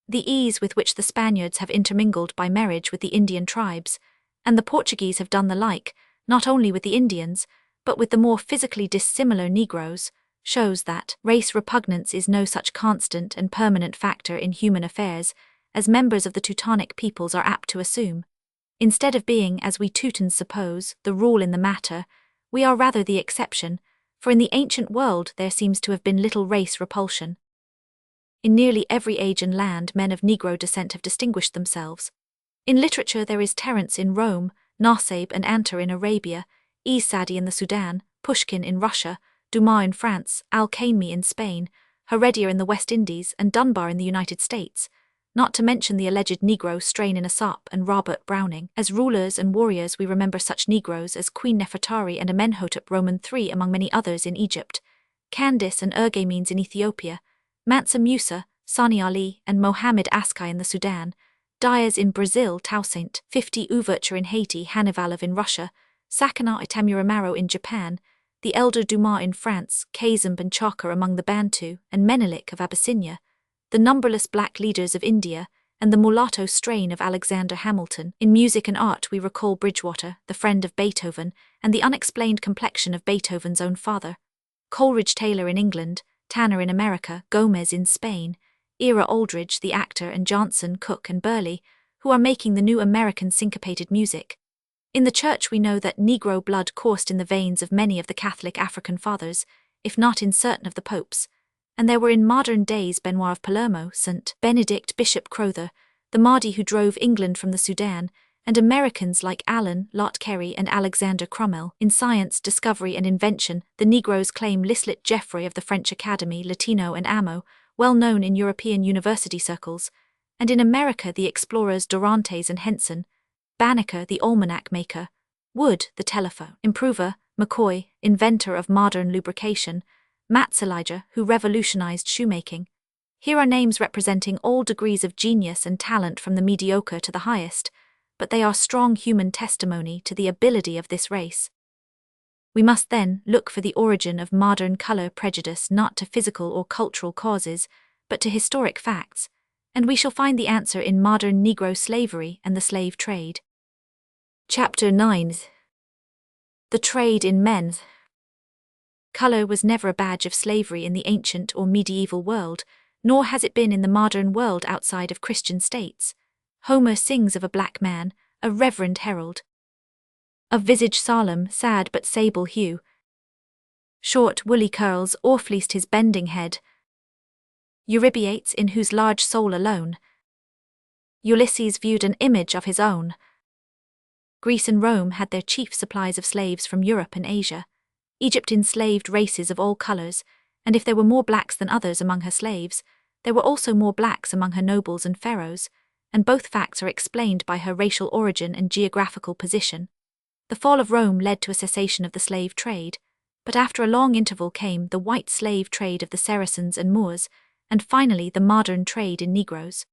the ease with which the Spaniards have intermingled by marriage with the Indian tribes, and the Portuguese have done the like, not only with the Indians, but with the more physically dissimilar Negroes, shows that race repugnance is no such constant and permanent factor in human affairs as members of the Teutonic peoples are apt to assume. Instead of being, as we Teutons suppose, the rule in the matter, we are rather the exception, for in the ancient world there seems to have been little race repulsion. In nearly every age and land men of Negro descent have distinguished themselves. In literature there is Terence in Rome, Naseb and Antar in Arabia, Sadi in the Sudan, Pushkin in Russia, Dumas in France, Al-Khaimi in Spain, Heredia in the West Indies, and Dunbar in the United States, not to mention the alleged Negro strain in Aesop and Robert Browning. As rulers and warriors we remember such Negroes as Queen Nefertari and Amenhotep III among many others in Egypt, Candace and Ergemenes in Ethiopia, Mansa Musa, Sani Ali, and Mohammed Askai in the Sudan, Diaz in Brazil, Toussaint 50 Ouverture in Haiti, Hanivalov in Russia, Sakana Itamuramaro in Japan, the elder Dumas in France, Kazembe and Chaka among the Bantu, and Menelik of Abyssinia, the numberless black leaders of India, and the mulatto strain of Alexander Hamilton. In music and art we recall Bridgewater, the friend of Beethoven, and the unexplained complexion of Beethoven's own father, Coleridge Taylor in England, Tanner in America, Gomez in Spain, Ira Aldridge, the actor, and Johnson, Cook, and Burley, who are making the new American syncopated music. In the Church we know that Negro blood coursed in the veins of many of the Catholic African fathers, if not in certain of the popes, and there were in modern days Benoit of Palermo, St. Benedict, Bishop Crowther, the Mahdi who drove England from the Sudan, and Americans like Allen, Lot Kerry, and Alexander Crummell. In science, discovery, and invention, the Negroes claim Lislet Jeffrey of the French Academy, Latino, and Amo, well known in European university circles, and in America the explorers Dorantes and Henson, Banneker, the almanac maker, Wood, the telephone improver, McCoy, inventor of modern lubrication, Matzeliger, who revolutionized shoemaking. Here are names representing all degrees of genius and talent from the mediocre to the highest, but they are strong human testimony to the ability of this race. We must then look for the origin of modern color prejudice not to physical or cultural causes, but to historic facts, and we shall find the answer in modern Negro slavery and the slave trade. Chapter 9. The Trade in Men. Color was never a badge of slavery in the ancient or medieval world, nor has it been in the modern world outside of Christian states. Homer sings of a black man, a reverend herald, of visage solemn, sad but sable hue. Short woolly curls o'erfleeced his bending head. Eurybates, in whose large soul alone Ulysses viewed an image of his own. Greece and Rome had their chief supplies of slaves from Europe and Asia. Egypt enslaved races of all colors, and if there were more blacks than others among her slaves, there were also more blacks among her nobles and pharaohs, and both facts are explained by her racial origin and geographical position. The fall of Rome led to a cessation of the slave trade, but after a long interval came the white slave trade of the Saracens and Moors, and finally the modern trade in Negroes.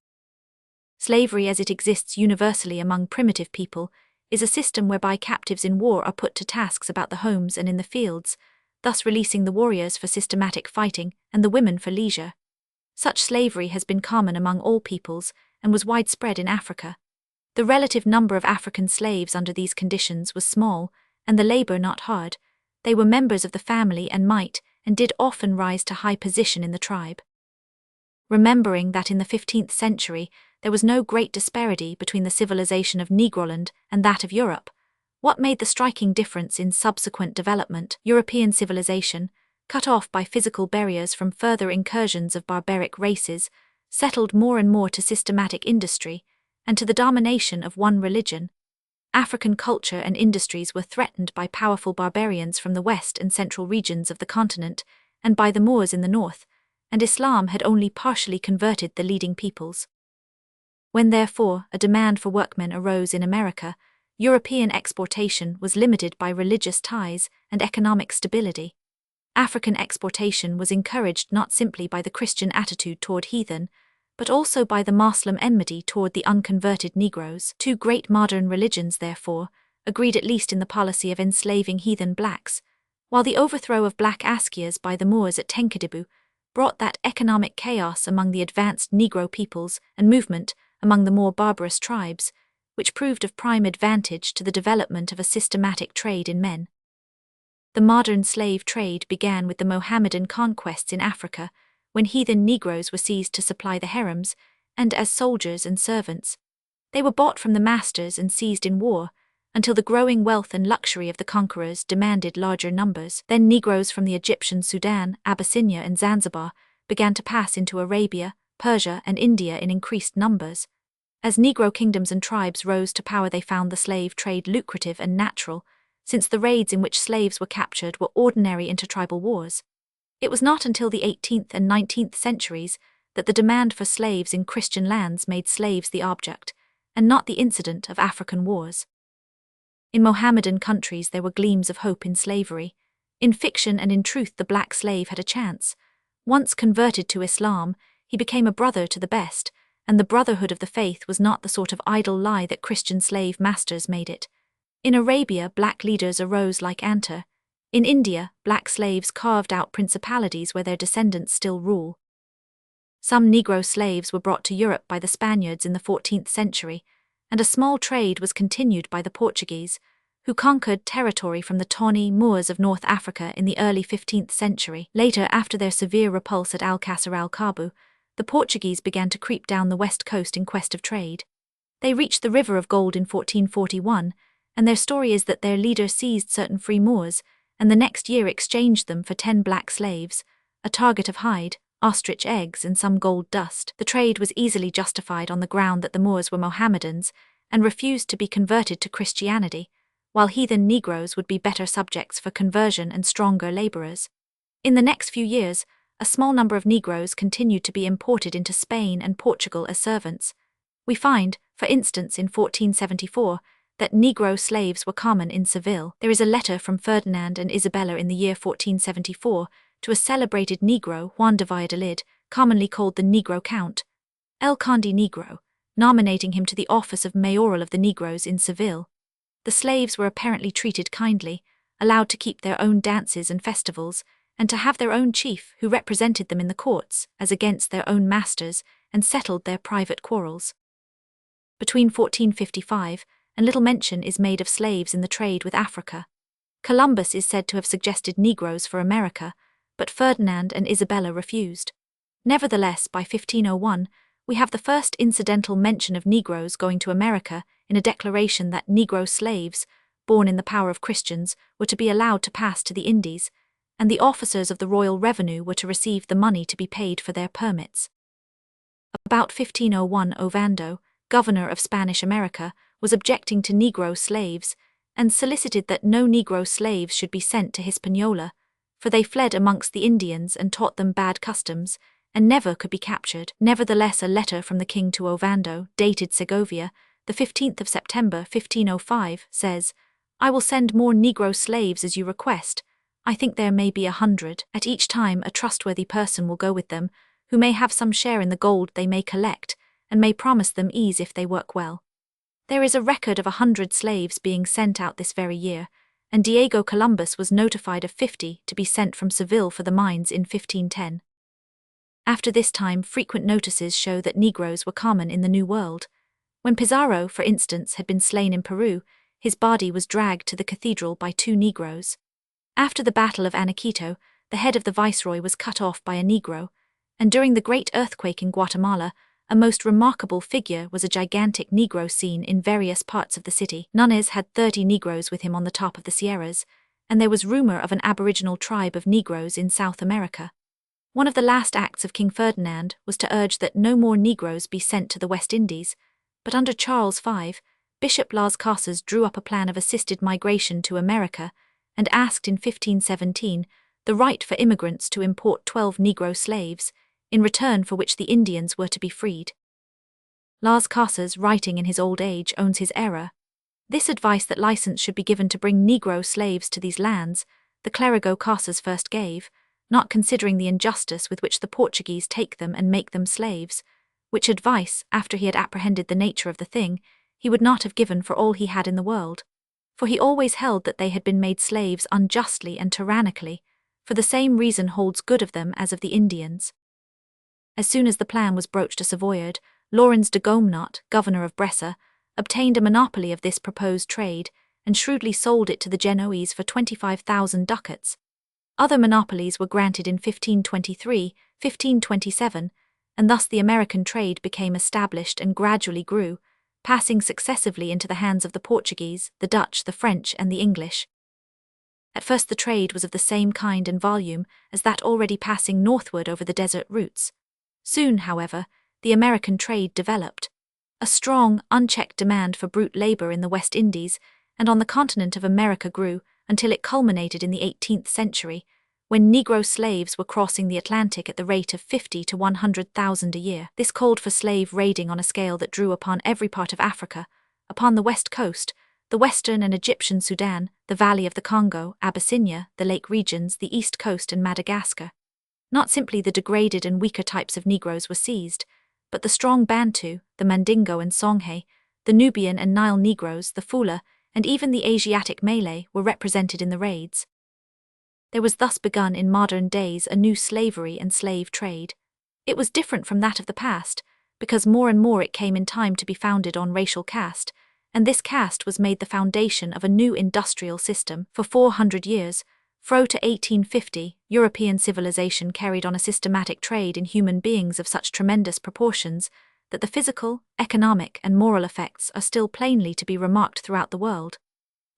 Slavery as it exists universally among primitive people is a system whereby captives in war are put to tasks about the homes and in the fields, thus releasing the warriors for systematic fighting and the women for leisure. Such slavery has been common among all peoples and was widespread in Africa. The relative number of African slaves under these conditions was small, and the labor not hard. They were members of the family and might, and did often rise to high position in the tribe. Remembering that in the 15th century there was no great disparity between the civilization of Negroland and that of Europe, what made the striking difference in subsequent development? European civilization, cut off by physical barriers from further incursions of barbaric races, settled more and more to systematic industry, and to the domination of one religion. African culture and industries were threatened by powerful barbarians from the west and central regions of the continent, and by the Moors in the north, and Islam had only partially converted the leading peoples. When therefore a demand for workmen arose in America, European exportation was limited by religious ties and economic stability. African exportation was encouraged not simply by the Christian attitude toward heathen, but also by the Moslem enmity toward the unconverted Negroes. Two great modern religions, therefore, agreed at least in the policy of enslaving heathen blacks, while the overthrow of black Askias by the Moors at Tenkadibu brought that economic chaos among the advanced Negro peoples and movement among the more barbarous tribes, which proved of prime advantage to the development of a systematic trade in men. The modern slave trade began with the Mohammedan conquests in Africa, when heathen Negroes were seized to supply the harems, and as soldiers and servants. They were bought from the masters and seized in war, until the growing wealth and luxury of the conquerors demanded larger numbers. Then Negroes from the Egyptian Sudan, Abyssinia and Zanzibar began to pass into Arabia, Persia and India in increased numbers. As Negro kingdoms and tribes rose to power, they found the slave trade lucrative and natural, since the raids in which slaves were captured were ordinary intertribal wars. It was not until the 18th and 19th centuries that the demand for slaves in Christian lands made slaves the object, and not the incident of African wars. In Mohammedan countries there were gleams of hope in slavery. In fiction and in truth the black slave had a chance. Once converted to Islam, he became a brother to the best, and the brotherhood of the faith was not the sort of idle lie that Christian slave masters made it. In Arabia, black leaders arose like Antar. In India, black slaves carved out principalities where their descendants still rule. Some Negro slaves were brought to Europe by the Spaniards in the 14th century, and a small trade was continued by the Portuguese, who conquered territory from the tawny Moors of North Africa in the early 15th century. Later, after their severe repulse at Alcácer al-Qabu, the Portuguese began to creep down the west coast in quest of trade. They reached the River of Gold in 1441, and their story is that their leader seized certain free Moors, and the next year exchanged them for 10 black slaves, a target of hide, ostrich eggs and some gold dust. The trade was easily justified on the ground that the Moors were Mohammedans and refused to be converted to Christianity, while heathen Negroes would be better subjects for conversion and stronger laborers. In the next few years, a small number of Negroes continued to be imported into Spain and Portugal as servants. We find, for instance in 1474, that Negro slaves were common in Seville. There is a letter from Ferdinand and Isabella in the year 1474 to a celebrated Negro, Juan de Valladolid, commonly called the Negro Count, El Conde Negro, nominating him to the office of mayoral of the Negroes in Seville. The slaves were apparently treated kindly, allowed to keep their own dances and festivals, and to have their own chief who represented them in the courts as against their own masters and settled their private quarrels. Between 1455 and little mention is made of slaves in the trade with Africa. Columbus is said to have suggested Negroes for America, but Ferdinand and Isabella refused. Nevertheless, by 1501, we have the first incidental mention of Negroes going to America in a declaration that Negro slaves, born in the power of Christians, were to be allowed to pass to the Indies, and the officers of the royal revenue were to receive the money to be paid for their permits. About 1501, Ovando, governor of Spanish America, was objecting to Negro slaves, and solicited that no Negro slaves should be sent to Hispaniola, for they fled amongst the Indians and taught them bad customs, and never could be captured. Nevertheless, a letter from the king to Ovando, dated Segovia, the 15th of September 1505, says, "I will send more Negro slaves as you request. I think there may be 100. At each time a trustworthy person will go with them, who may have some share in the gold they may collect, and may promise them ease if they work well." There is a record of 100 slaves being sent out this very year, and Diego Columbus was notified of 50 to be sent from Seville for the mines in 1510. After this time, frequent notices show that Negroes were common in the New World. When Pizarro, for instance, had been slain in Peru, his body was dragged to the cathedral by 2 Negroes. After the Battle of Anaquito, the head of the viceroy was cut off by a Negro, and during the great earthquake in Guatemala, a most remarkable figure was a gigantic Negro seen in various parts of the city. Nunes had 30 Negroes with him on the top of the Sierras, and there was rumor of an aboriginal tribe of Negroes in South America. One of the last acts of King Ferdinand was to urge that no more Negroes be sent to the West Indies, but under Charles V, Bishop Las Casas drew up a plan of assisted migration to America and asked in 1517 the right for immigrants to import 12 Negro slaves, in return for which the Indians were to be freed. Las Casas, writing in his old age, owns his error. This advice that license should be given to bring Negro slaves to these lands, the clerigo Casas first gave, not considering the injustice with which the Portuguese take them and make them slaves, which advice, after he had apprehended the nature of the thing, he would not have given for all he had in the world. For he always held that they had been made slaves unjustly and tyrannically, for the same reason holds good of them as of the Indians. As soon as the plan was broached to Savoyard, Laurens de Gomnot, governor of Bressa, obtained a monopoly of this proposed trade, and shrewdly sold it to the Genoese for 25,000 ducats. Other monopolies were granted in 1523, 1527, and thus the American trade became established and gradually grew, passing successively into the hands of the Portuguese, the Dutch, the French, and the English. At first the trade was of the same kind and volume as that already passing northward over the desert routes. Soon, however, the American trade developed. A strong, unchecked demand for brute labor in the West Indies and on the continent of America grew until it culminated in the 18th century, when Negro slaves were crossing the Atlantic at the rate of 50 to 100,000 a year. This called for slave raiding on a scale that drew upon every part of Africa, upon the west coast, the western and Egyptian Sudan, the valley of the Congo, Abyssinia, the lake regions, the east coast, and Madagascar. Not simply the degraded and weaker types of Negroes were seized, but the strong Bantu, the Mandingo and Songhay, the Nubian and Nile Negroes, the Fula, and even the Asiatic Malay were represented in the raids. There was thus begun in modern days a new slavery and slave trade. It was different from that of the past, because more and more it came in time to be founded on racial caste, and this caste was made the foundation of a new industrial system. For 400 years, fro to 1850, European civilization carried on a systematic trade in human beings of such tremendous proportions that the physical, economic, and moral effects are still plainly to be remarked throughout the world.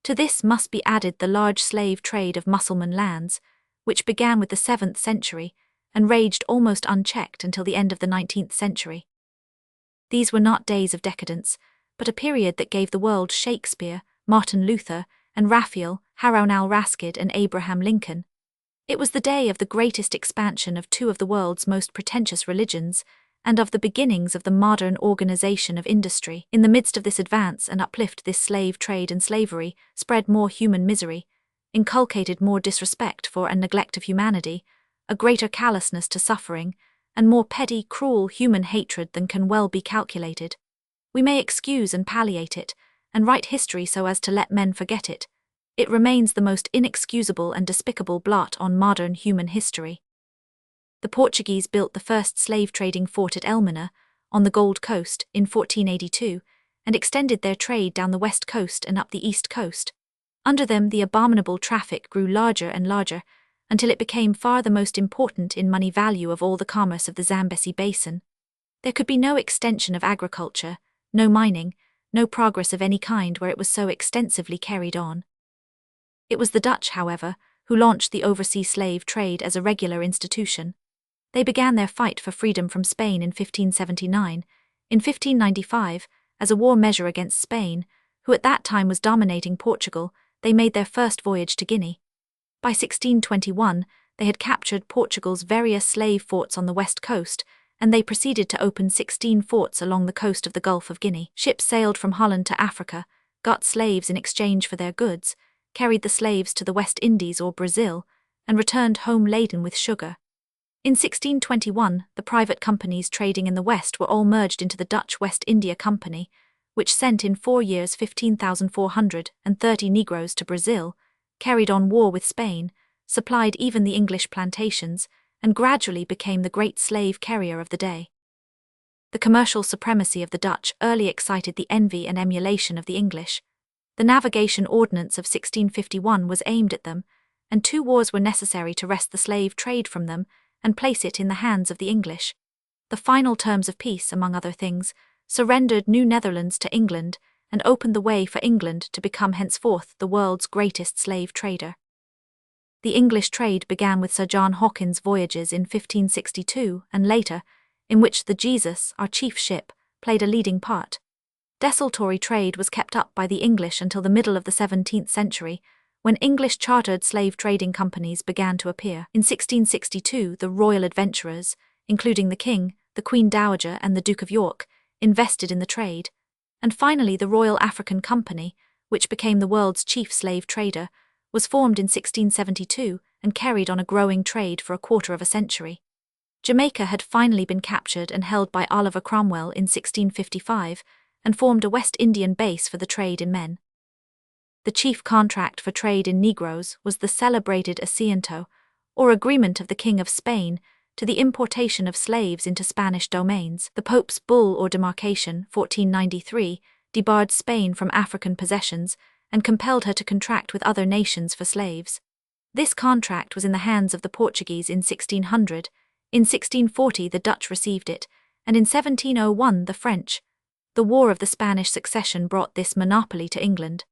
To this must be added the large slave trade of Mussulman lands, which began with the 7th century and raged almost unchecked until the end of the 19th century. These were not days of decadence, but a period that gave the world Shakespeare, Martin Luther, and Raphael, Harun al-Rashid, and Abraham Lincoln. It was the day of the greatest expansion of 2 of the world's most pretentious religions, and of the beginnings of the modern organization of industry. In the midst of this advance and uplift, this slave trade and slavery spread more human misery, inculcated more disrespect for and neglect of humanity, a greater callousness to suffering, and more petty, cruel human hatred than can well be calculated. We may excuse and palliate it, and write history so as to let men forget it. It remains the most inexcusable and despicable blot on modern human history. The Portuguese built the first slave-trading fort at Elmina, on the Gold Coast, in 1482, and extended their trade down the west coast and up the east coast. Under them the abominable traffic grew larger and larger, until it became far the most important in money value of all the commerce of the Zambesi Basin. There could be no extension of agriculture, no mining, no progress of any kind where it was so extensively carried on. It was the Dutch, however, who launched the overseas slave trade as a regular institution. They began their fight for freedom from Spain in 1579, in 1595, as a war measure against Spain, who at that time was dominating Portugal, they made their first voyage to Guinea. By 1621, they had captured Portugal's various slave forts on the west coast, and they proceeded to open 16 forts along the coast of the Gulf of Guinea. Ships sailed from Holland to Africa, got slaves in exchange for their goods, carried the slaves to the West Indies or Brazil, and returned home laden with sugar. In 1621, the private companies trading in the West were all merged into the Dutch West India Company, which sent in 4 years 15,430 Negroes to Brazil, carried on war with Spain, supplied even the English plantations, and gradually became the great slave carrier of the day. The commercial supremacy of the Dutch early excited the envy and emulation of the English. The Navigation Ordinance of 1651 was aimed at them, and 2 wars were necessary to wrest the slave trade from them and place it in the hands of the English. The final terms of peace, among other things, surrendered New Netherlands to England and opened the way for England to become henceforth the world's greatest slave trader. The English trade began with Sir John Hawkins's voyages in 1562 and later, in which the Jesus, our chief ship, played a leading part. Desultory trade was kept up by the English until the middle of the 17th century, when English chartered slave trading companies began to appear. In 1662, the Royal Adventurers, including the King, the Queen Dowager, and the Duke of York, invested in the trade. And finally, the Royal African Company, which became the world's chief slave trader, was formed in 1672 and carried on a growing trade for a quarter of a century. Jamaica had finally been captured and held by Oliver Cromwell in 1655 and formed a West Indian base for the trade in men. The chief contract for trade in Negroes was the celebrated Asiento, or Agreement of the King of Spain, to the importation of slaves into Spanish domains. The Pope's Bull or Demarcation, 1493, debarred Spain from African possessions and compelled her to contract with other nations for slaves. This contract was in the hands of the Portuguese in 1600, in 1640 the Dutch received it, and in 1701 the French. The War of the Spanish Succession brought this monopoly to England.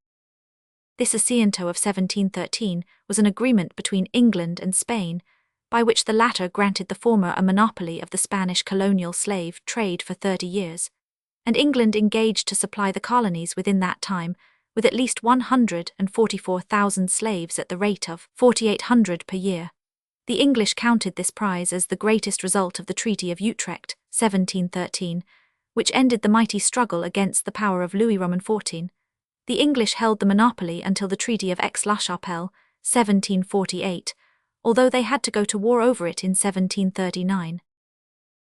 This Asiento of 1713 was an agreement between England and Spain, by which the latter granted the former a monopoly of the Spanish colonial slave trade for 30 years, and England engaged to supply the colonies within that time with at least 144,000 slaves at the rate of 4,800 per year. The English counted this prize as the greatest result of the Treaty of Utrecht, 1713, which ended the mighty struggle against the power of Louis Roman XIV. The English held the monopoly until the Treaty of Aix-la-Chapelle, 1748, although they had to go to war over it in 1739.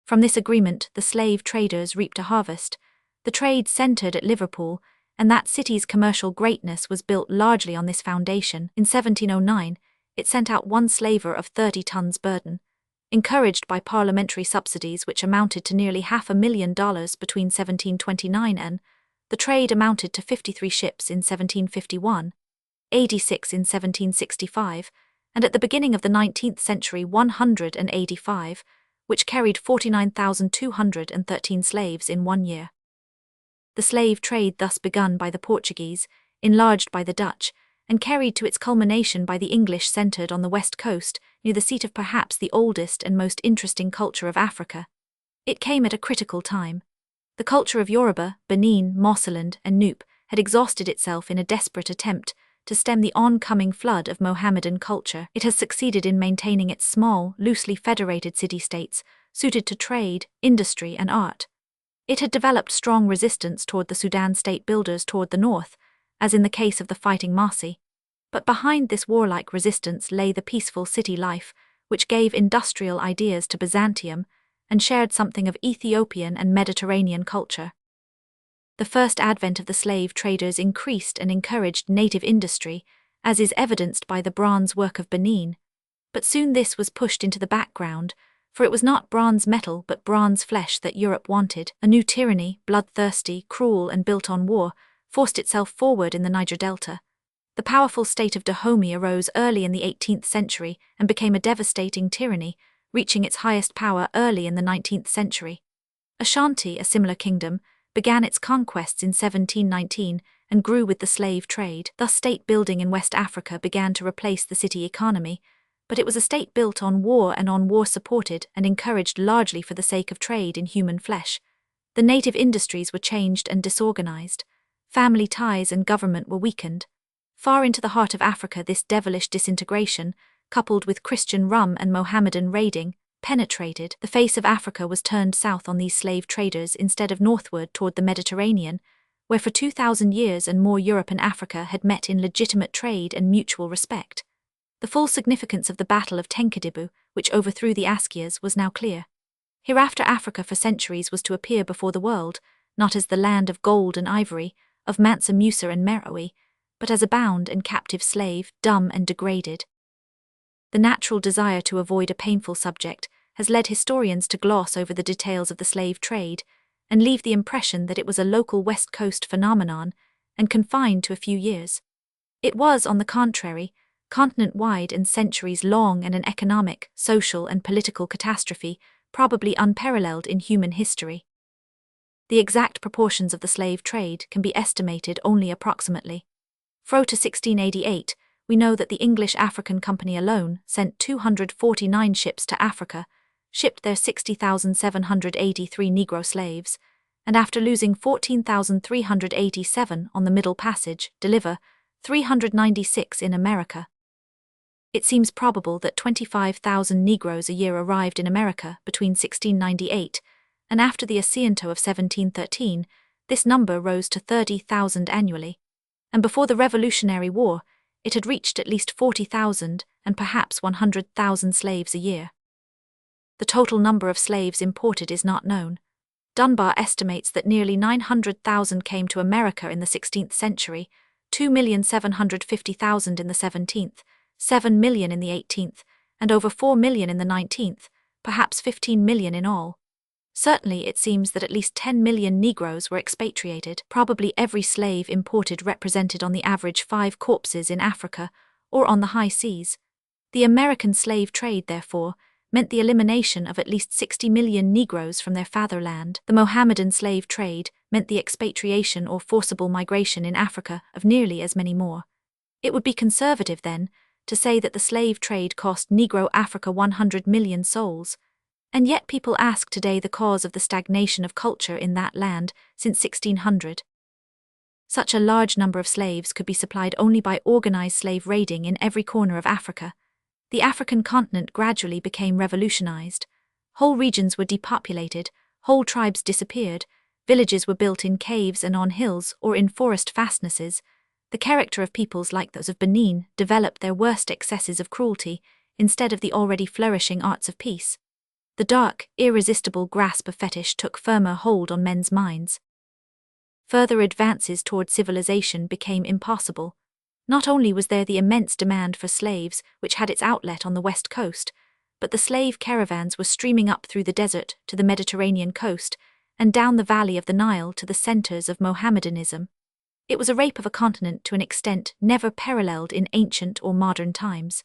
From this agreement, the slave traders reaped a harvest. The trade centered at Liverpool, and that city's commercial greatness was built largely on this foundation. In 1709, it sent out one slaver of 30 tons burden. Encouraged by parliamentary subsidies which amounted to nearly $500,000 between 1729 and the trade amounted to 53 ships in 1751, 86 in 1765, and at the beginning of the 19th century 185, which carried 49,213 slaves in 1 year. The slave trade thus begun by the Portuguese, enlarged by the Dutch, and carried to its culmination by the English centered on the west coast, near the seat of perhaps the oldest and most interesting culture of Africa. It came at a critical time. The culture of Yoruba, Benin, Mousseland, and Nupe had exhausted itself in a desperate attempt to stem the oncoming flood of Mohammedan culture. It has succeeded in maintaining its small, loosely federated city-states, suited to trade, industry, and art. It had developed strong resistance toward the Sudan state builders toward the north, as in the case of the fighting Marsi. But behind this warlike resistance lay the peaceful city life, which gave industrial ideas to Byzantium and shared something of Ethiopian and Mediterranean culture. The first advent of the slave traders increased and encouraged native industry, as is evidenced by the bronze work of Benin, but soon this was pushed into the background, for it was not bronze metal but bronze flesh that Europe wanted. A new tyranny, bloodthirsty, cruel, and built on war, forced itself forward in the Niger Delta. The powerful state of Dahomey arose early in the 18th century and became a devastating tyranny, reaching its highest power early in the 19th century. Ashanti, a similar kingdom, began its conquests in 1719 and grew with the slave trade. Thus state building in West Africa began to replace the city economy, but it was a state built on war and on war supported and encouraged largely for the sake of trade in human flesh. The native industries were changed and disorganized. family ties and government were weakened. Far into the heart of Africa, this devilish disintegration, coupled with Christian rum and Mohammedan raiding, penetrated. The face of Africa was turned south on these slave traders instead of northward toward the Mediterranean, where for 2,000 years and more Europe and Africa had met in legitimate trade and mutual respect. The full significance of the Battle of Tenkadibu, which overthrew the Askias, was now clear. Hereafter Africa for centuries was to appear before the world, not as the land of gold and ivory, of Mansa Musa and Meroe, but as a bound and captive slave, dumb and degraded. The natural desire to avoid a painful subject has led historians to gloss over the details of the slave trade and leave the impression that it was a local West Coast phenomenon and confined to a few years. It was, on the contrary, continent-wide and centuries-long, and an economic, social and political catastrophe probably unparalleled in human history. The exact proportions of the slave trade can be estimated only approximately. Fro to 1688, we know that the English African Company alone sent 249 ships to Africa, shipped there 60,783 Negro slaves, and after losing 14,387 on the Middle Passage, deliver 396 in America. It seems probable that 25,000 Negroes a year arrived in America between 1698 and after the Asiento of 1713, this number rose to 30,000 annually, and before the Revolutionary War, it had reached at least 40,000 and perhaps 100,000 slaves a year. The total number of slaves imported is not known. Dunbar estimates that nearly 900,000 came to America in the 16th century, 2,750,000 in the 17th, 7 million in the 18th, and over 4 million in the 19th, perhaps 15 million in all. Certainly it seems that at least 10 million Negroes were expatriated. Probably every slave imported represented on the average 5 corpses in Africa or on the high seas. The American slave trade, therefore, meant the elimination of at least 60 million Negroes from their fatherland. The Mohammedan slave trade meant the expatriation or forcible migration in Africa of nearly as many more. It would be conservative, then, to say that the slave trade cost Negro Africa 100 million souls. And yet people ask today the cause of the stagnation of culture in that land since 1600. Such a large number of slaves could be supplied only by organized slave raiding in every corner of Africa. The African continent gradually became revolutionized. Whole regions were depopulated, whole tribes disappeared, villages were built in caves and on hills or in forest fastnesses. The character of peoples like those of Benin developed their worst excesses of cruelty instead of the already flourishing arts of peace. The dark, irresistible grasp of fetish took firmer hold on men's minds. Further advances toward civilization became impossible. Not only was there the immense demand for slaves, which had its outlet on the west coast, but the slave caravans were streaming up through the desert to the Mediterranean coast and down the valley of the Nile to the centers of Mohammedanism. It was a rape of a continent to an extent never paralleled in ancient or modern times.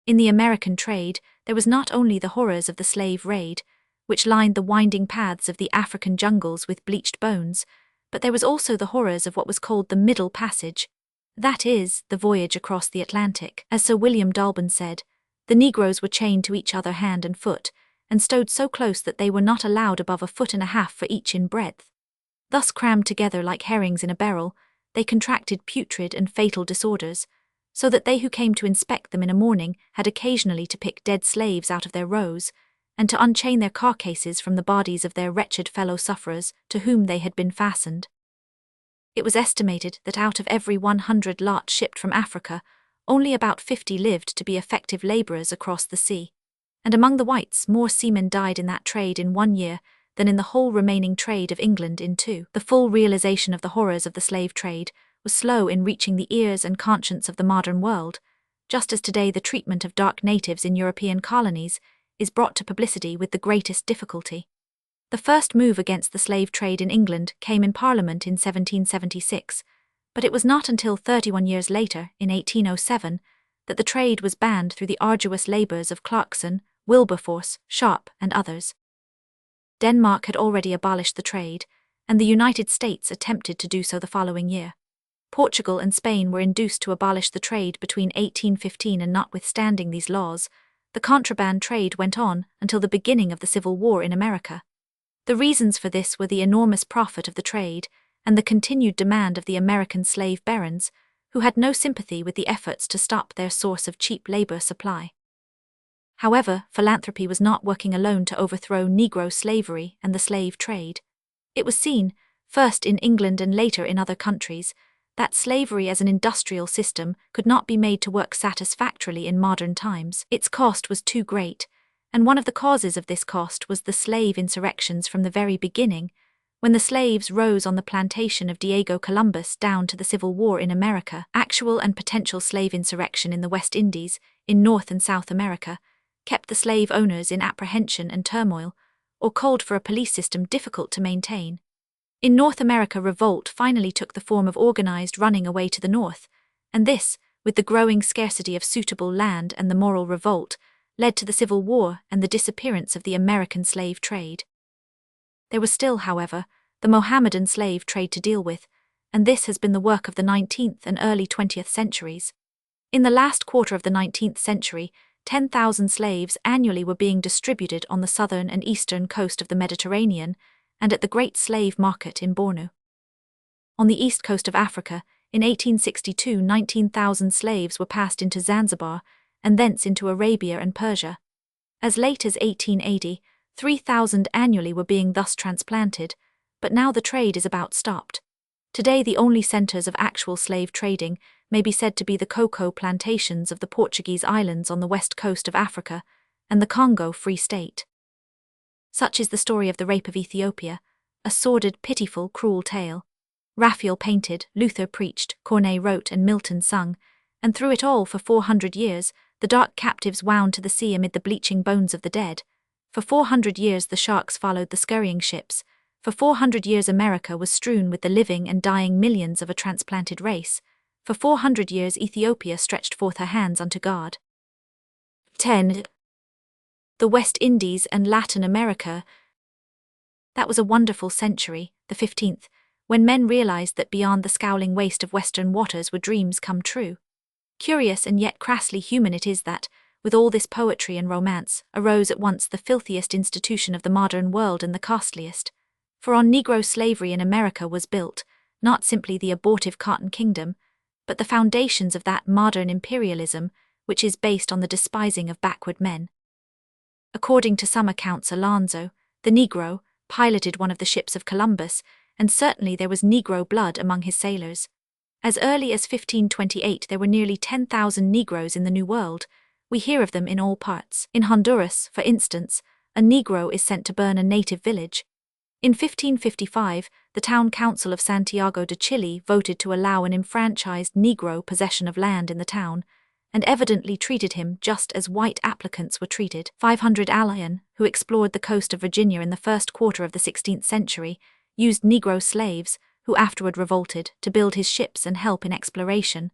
In the American trade, there was not only the horrors of the slave raid, which lined the winding paths of the African jungles with bleached bones, but there was also the horrors of what was called the Middle Passage, that is, the voyage across the Atlantic. As Sir William Dalban said, the Negroes were chained to each other hand and foot, and stowed so close that they were not allowed above 1.5 feet for each in breadth. Thus crammed together like herrings in a barrel, they contracted putrid and fatal disorders, so that they who came to inspect them in a morning had occasionally to pick dead slaves out of their rows, and to unchain their carcases from the bodies of their wretched fellow-sufferers to whom they had been fastened. It was estimated that out of every 100 lots shipped from Africa, only about 50 lived to be effective labourers across the sea, and among the whites more seamen died in that trade in 1 year than in the whole remaining trade of England in 2. The full realization of the horrors of the slave trade was slow in reaching the ears and conscience of the modern world, just as today the treatment of dark natives in European colonies is brought to publicity with the greatest difficulty. The first move against the slave trade in England came in Parliament in 1776, but it was not until 31 years later, in 1807, that the trade was banned through the arduous labours of Clarkson, Wilberforce, Sharp, and others. Denmark had already abolished the trade, and the United States attempted to do so the following year. Portugal and Spain were induced to abolish the trade between 1815, and notwithstanding these laws, the contraband trade went on until the beginning of the Civil War in America. The reasons for this were the enormous profit of the trade and the continued demand of the American slave barons, who had no sympathy with the efforts to stop their source of cheap labor supply. However, philanthropy was not working alone to overthrow Negro slavery and the slave trade. It was seen, first in England and later in other countries, that slavery as an industrial system could not be made to work satisfactorily in modern times. Its cost was too great, and one of the causes of this cost was the slave insurrections from the very beginning, when the slaves rose on the plantation of Diego Columbus down to the Civil War in America, actual and potential slave insurrection in the West Indies, in North and South America, kept the slave owners in apprehension and turmoil, or called for a police system difficult to maintain. In North America, revolt finally took the form of organized running away to the north, and this, with the growing scarcity of suitable land and the moral revolt, led to the Civil War and the disappearance of the American slave trade. There was still, however, the Mohammedan slave trade to deal with, and this has been the work of the 19th and early 20th centuries. In the last quarter of the 19th century, 10,000 slaves annually were being distributed on the southern and eastern coast of the Mediterranean and at the Great Slave Market in Bornu. On the east coast of Africa, in 1862, 19,000 slaves were passed into Zanzibar and thence into Arabia and Persia. As late as 1880, 3,000 annually were being thus transplanted, but now the trade is about stopped. Today the only centers of actual slave trading may be said to be the cocoa plantations of the Portuguese islands on the west coast of Africa and the Congo Free State. Such is the story of the rape of Ethiopia, a sordid, pitiful, cruel tale. Raphael painted, Luther preached, Corneille wrote and Milton sung, and through it all for 400 years, the dark captives wound to the sea amid the bleaching bones of the dead. For 400 years the sharks followed the scurrying ships. For 400 years America was strewn with the living and dying millions of a transplanted race. For 400 years Ethiopia stretched forth her hands unto God. 10. The West Indies and Latin America. That was a wonderful century, the 15th, when men realized that beyond the scowling waste of western waters were dreams come true. Curious and yet crassly human it is that, with all this poetry and romance, arose at once the filthiest institution of the modern world and the costliest. For on Negro slavery in America was built, not simply the abortive Cotton Kingdom, but the foundations of that modern imperialism which is based on the despising of backward men. According to some accounts, Alonzo, the Negro, piloted one of the ships of Columbus, and certainly there was Negro blood among his sailors. As early as 1528 there were nearly 10,000 Negroes in the New World. We hear of them in all parts. In Honduras, for instance, a Negro is sent to burn a native village. In 1555, the town council of Santiago de Chile voted to allow an enfranchised Negro possession of land in the town, and evidently treated him just as white applicants were treated. 500 Allian, who explored the coast of Virginia in the first quarter of the 16th century, used Negro slaves, who afterward revolted, to build his ships and help in exploration.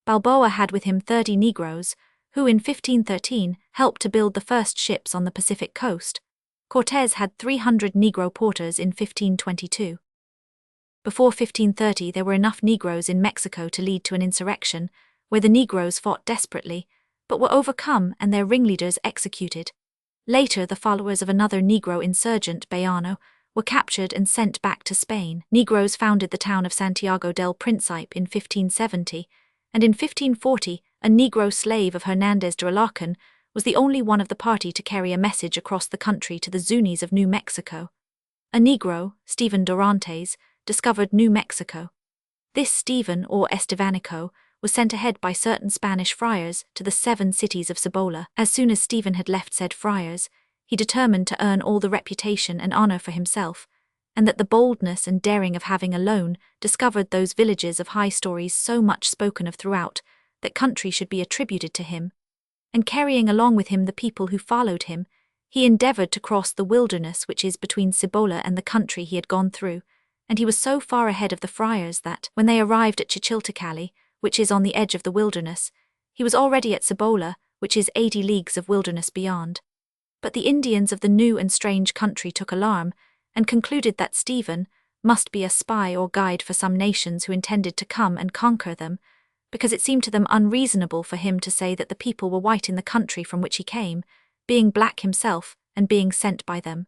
Balboa had with him 30 Negroes, who in 1513 helped to build the first ships on the Pacific coast. Cortés had 300 Negro porters in 1522. Before 1530 there were enough Negroes in Mexico to lead to an insurrection, where the Negroes fought desperately, but were overcome and their ringleaders executed. Later the followers of another Negro insurgent, Bayano, were captured and sent back to Spain. Negroes founded the town of Santiago del Príncipe in 1570, and in 1540 a Negro slave of Hernández de Alarcón was the only one of the party to carry a message across the country to the Zunis of New Mexico. A Negro, Stephen Dorantes, discovered New Mexico. This Stephen, or Estevanico, was sent ahead by certain Spanish friars to the 7 cities of Cibola. As soon as Stephen had left said friars, he determined to earn all the reputation and honor for himself, and that the boldness and daring of having alone discovered those villages of high stories so much spoken of throughout, that country should be attributed to him. And carrying along with him the people who followed him, he endeavored to cross the wilderness which is between Cibola and the country he had gone through, and he was so far ahead of the friars that, when they arrived at Chichilticalli, which is on the edge of the wilderness, he was already at Cibola, which is 80 leagues of wilderness beyond. But the Indians of the new and strange country took alarm, and concluded that Stephen must be a spy or guide for some nations who intended to come and conquer them, because it seemed to them unreasonable for him to say that the people were white in the country from which he came, being black himself and being sent by them.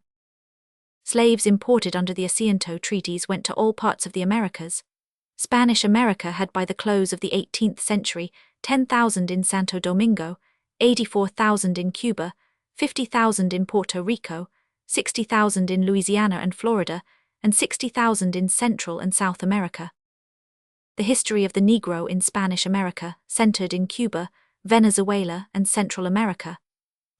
Slaves imported under the Asiento treaties went to all parts of the Americas. Spanish America had by the close of the 18th century 10,000 in Santo Domingo, 84,000 in Cuba, 50,000 in Puerto Rico, 60,000 in Louisiana and Florida, and 60,000 in Central and South America. The history of the Negro in Spanish America centered in Cuba, Venezuela, and Central America.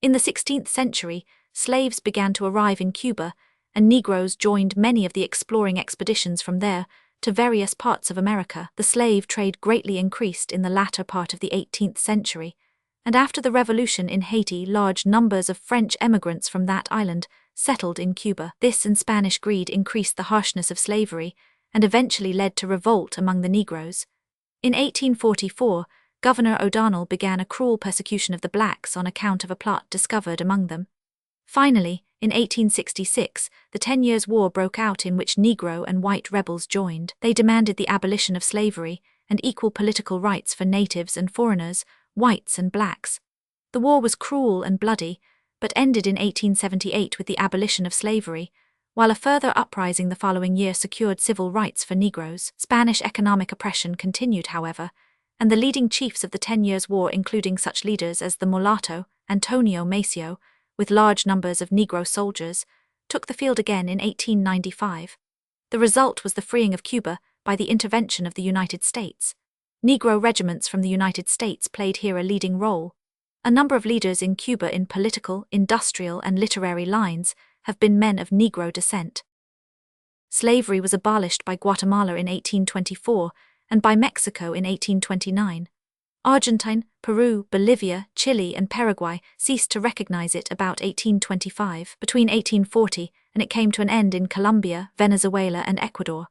In the 16th century, slaves began to arrive in Cuba, and Negroes joined many of the exploring expeditions from there to various parts of America. The slave trade greatly increased in the latter part of the 18th century, and after the revolution in Haiti, large numbers of French emigrants from that island settled in Cuba. This and Spanish greed increased the harshness of slavery and eventually led to revolt among the Negroes. In 1844, Governor O'Donnell began a cruel persecution of the blacks on account of a plot discovered among them. Finally, in 1866, the 10 Years' War broke out in which Negro and white rebels joined. They demanded the abolition of slavery and equal political rights for natives and foreigners, whites and blacks. The war was cruel and bloody, but ended in 1878 with the abolition of slavery, while a further uprising the following year secured civil rights for Negroes. Spanish economic oppression continued, however, and the leading chiefs of the 10 Years' War, including such leaders as the mulatto, Antonio Maceo, with large numbers of Negro soldiers, took the field again in 1895. The result was the freeing of Cuba by the intervention of the United States. Negro regiments from the United States played here a leading role. A number of leaders in Cuba in political, industrial, and literary lines have been men of Negro descent. Slavery was abolished by Guatemala in 1824 and by Mexico in 1829. Argentina, Peru, Bolivia, Chile, and Paraguay ceased to recognize it about 1825. Between 1840 and it came to an end in Colombia, Venezuela, and Ecuador.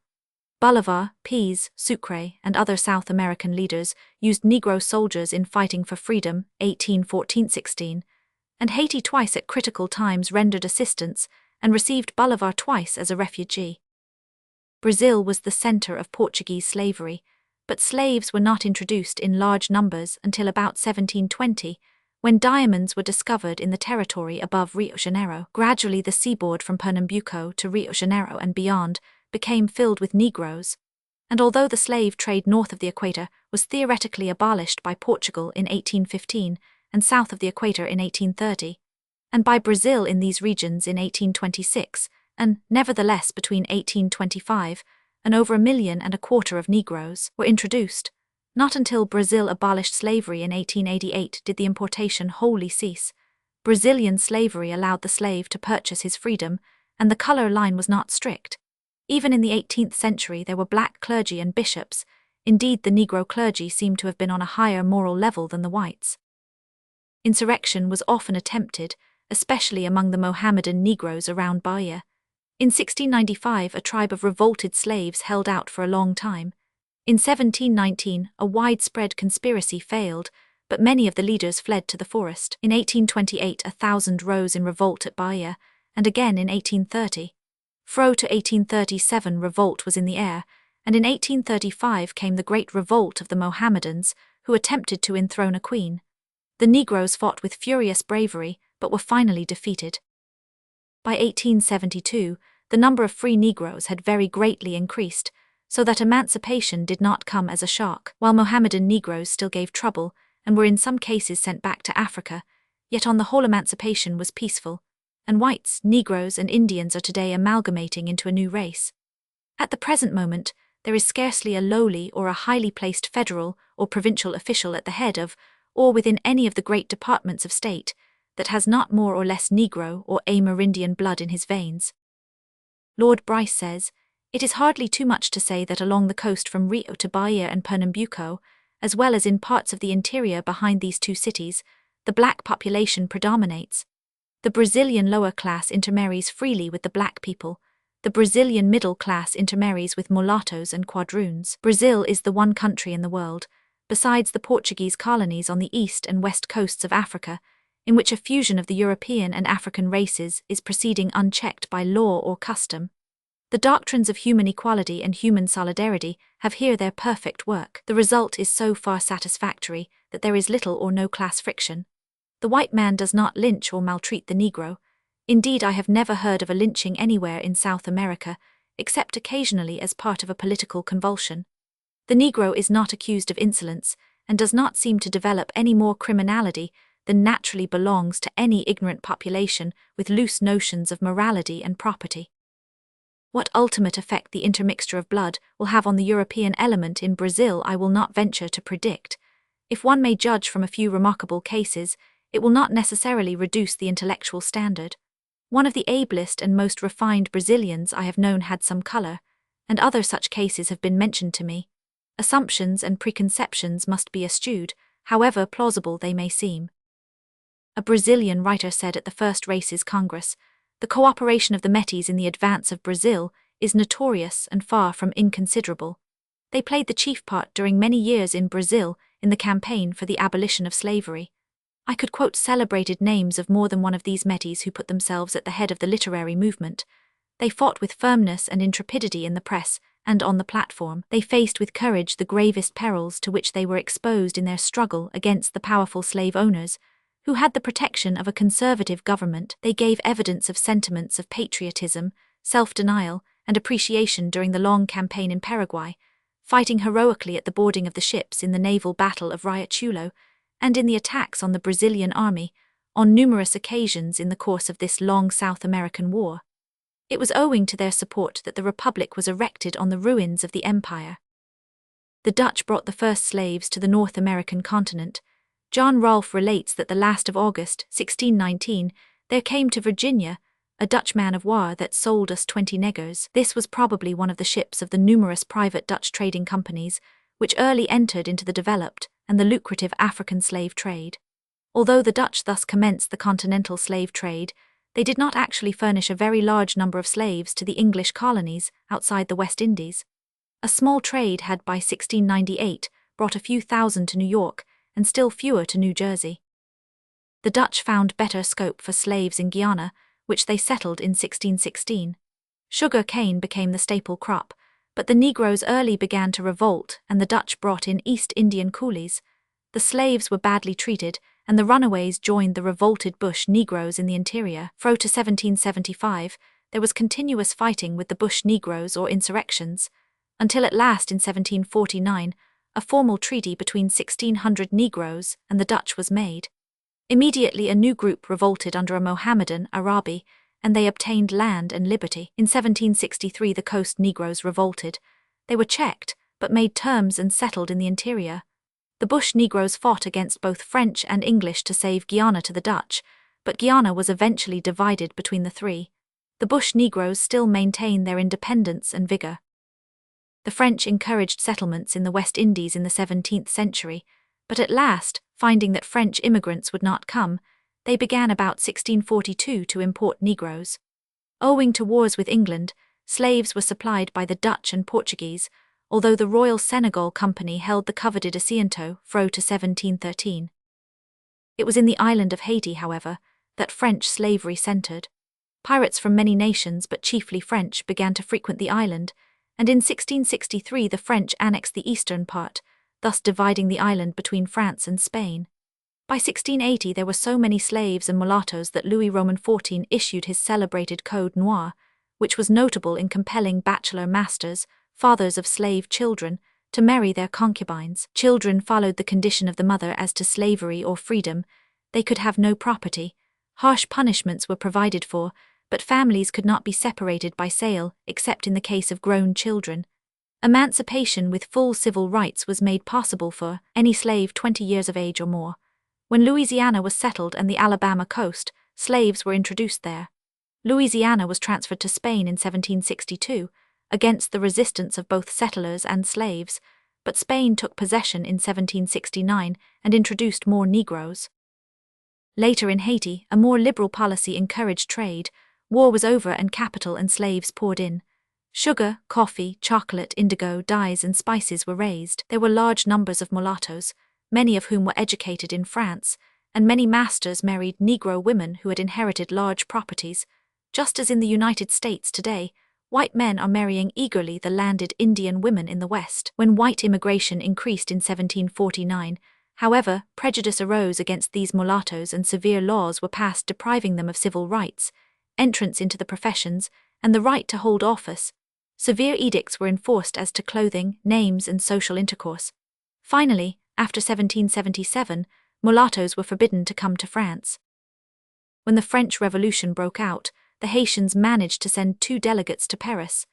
Bolivar, Pease, Sucre, and other South American leaders used Negro soldiers in fighting for freedom, 1814-16, and Haiti twice at critical times rendered assistance and received Bolivar twice as a refugee. Brazil was the center of Portuguese slavery, but slaves were not introduced in large numbers until about 1720, when diamonds were discovered in the territory above Rio de Janeiro. Gradually the seaboard from Pernambuco to Rio de Janeiro and beyond became filled with Negroes, and although the slave trade north of the equator was theoretically abolished by Portugal in 1815 and south of the equator in 1830, and by Brazil in these regions in 1826, and nevertheless between 1825 and over 1.25 million of Negroes were introduced. Not until Brazil abolished slavery in 1888 did the importation wholly cease. Brazilian slavery allowed the slave to purchase his freedom, and the color line was not strict. Even in the 18th century there were black clergy and bishops. Indeed, the Negro clergy seemed to have been on a higher moral level than the whites. Insurrection was often attempted, especially among the Mohammedan Negroes around Bois. In 1695, a tribe of revolted slaves held out for a long time. In 1719, a widespread conspiracy failed, but many of the leaders fled to the forest. In 1828, 1,000 rose in revolt at Bois, and again in 1830. Fro to 1837, revolt was in the air, and in 1835 came the Great Revolt of the Mohammedans, who attempted to enthrone a queen. The Negroes fought with furious bravery, but were finally defeated. By 1872, the number of free Negroes had very greatly increased, so that emancipation did not come as a shock. While Mohammedan Negroes still gave trouble and were in some cases sent back to Africa, yet on the whole emancipation was peaceful, and whites, Negroes, and Indians are today amalgamating into a new race. At the present moment, there is scarcely a lowly or a highly placed federal or provincial official at the head of, or within any of the great departments of state, that has not more or less Negro or Amerindian blood in his veins. Lord Bois says, "It is hardly too much to say that along the coast from Rio to Bahia and Pernambuco, as well as in parts of the interior behind these two cities, the black population predominates. The Brazilian lower class intermarries freely with the black people. The Brazilian middle class intermarries with mulattoes and quadroons. Brazil is the one country in the world, besides the Portuguese colonies on the east and west coasts of Africa, in which a fusion of the European and African races is proceeding unchecked by law or custom. The doctrines of human equality and human solidarity have here their perfect work. The result is so far satisfactory that there is little or no class friction. The white man does not lynch or maltreat the Negro. Indeed, I have never heard of a lynching anywhere in South America, except occasionally as part of a political convulsion. The Negro is not accused of insolence, and does not seem to develop any more criminality than naturally belongs to any ignorant population with loose notions of morality and property. What ultimate effect the intermixture of blood will have on the European element in Brazil I will not venture to predict. If one may judge from a few remarkable cases, it will not necessarily reduce the intellectual standard. One of the ablest and most refined Brazilians I have known had some color, and other such cases have been mentioned to me. Assumptions and preconceptions must be eschewed, however plausible they may seem. A Brazilian writer said at the First Races Congress, "The cooperation of the Metis in the advance of Brazil is notorious and far from inconsiderable. They played the chief part during many years in Brazil in the campaign for the abolition of slavery." I could quote celebrated names of more than one of these Metis who put themselves at the head of the literary movement. They fought with firmness and intrepidity in the press and on the platform. They faced with courage the gravest perils to which they were exposed in their struggle against the powerful slave owners, who had the protection of a conservative government. They gave evidence of sentiments of patriotism, self-denial, and appreciation during the long campaign in Paraguay, fighting heroically at the boarding of the ships in the naval battle of Riachuelo, and in the attacks on the Brazilian army, on numerous occasions in the course of this long South American war. It was owing to their support that the Republic was erected on the ruins of the empire. The Dutch brought the first slaves to the North American continent. John Rolfe relates that the last of August, 1619, there came to Virginia a Dutch man of war that sold us 20 negroes. This was probably one of the ships of the numerous private Dutch trading companies, which early entered into the developed and the lucrative African slave trade. Although the Dutch thus commenced the continental slave trade, they did not actually furnish a very large number of slaves to the English colonies outside the West Indies. A small trade had by 1698 brought a few thousand to New York and still fewer to New Jersey. The Dutch found better scope for slaves in Guyana, which they settled in 1616. Sugar cane became the staple crop, but the Negroes early began to revolt and the Dutch brought in East Indian coolies. The slaves were badly treated, and the runaways joined the revolted bush Negroes in the interior. Through to 1775, there was continuous fighting with the bush Negroes or insurrections, until at last in 1749, a formal treaty between 1,600 Negroes and the Dutch was made. Immediately a new group revolted under a Mohammedan, Arabi, and they obtained land and liberty. In 1763 the coast Negroes revolted. They were checked, but made terms and settled in the interior. The bush Negroes fought against both French and English to save Guyana to the Dutch, but Guyana was eventually divided between the three. The bush Negroes still maintained their independence and vigor. The French encouraged settlements in the West Indies in the 17th century, but at last, finding that French immigrants would not come, they began about 1642 to import Negroes. Owing to wars with England, slaves were supplied by the Dutch and Portuguese, although the Royal Senegal Company held the coveted Asiento through to 1713. It was in the island of Haiti, however, that French slavery centered. Pirates from many nations, but chiefly French, began to frequent the island, and in 1663 the French annexed the eastern part, thus dividing the island between France and Spain. By 1680 there were so many slaves and mulattoes that Louis Roman XIV issued his celebrated Code Noir, which was notable in compelling bachelor masters, fathers of slave children, to marry their concubines. Children followed the condition of the mother as to slavery or freedom. They could have no property. Harsh punishments were provided for, but families could not be separated by sale, except in the case of grown children. Emancipation with full civil rights was made possible for any slave 20 years of age or more. When Louisiana was settled and the Alabama coast, slaves were introduced there. Louisiana was transferred to Spain in 1762, against the resistance of both settlers and slaves, but Spain took possession in 1769 and introduced more Negroes. Later in Haiti, a more liberal policy encouraged trade. War was over and capital and slaves poured in. Sugar, coffee, chocolate, indigo, dyes and spices were raised. There were large numbers of mulattoes, many of whom were educated in France, and many masters married Negro women who had inherited large properties. Just as in the United States today, white men are marrying eagerly the landed Indian women in the West. When white immigration increased in 1749, however, prejudice arose against these mulattoes and severe laws were passed depriving them of civil rights. entrance into the professions, and the right to hold office. Severe edicts were enforced as to clothing, names, and social intercourse. Finally, after 1777, mulattoes were forbidden to come to France. When the French Revolution broke out, the Haitians managed to send 2 delegates to Paris.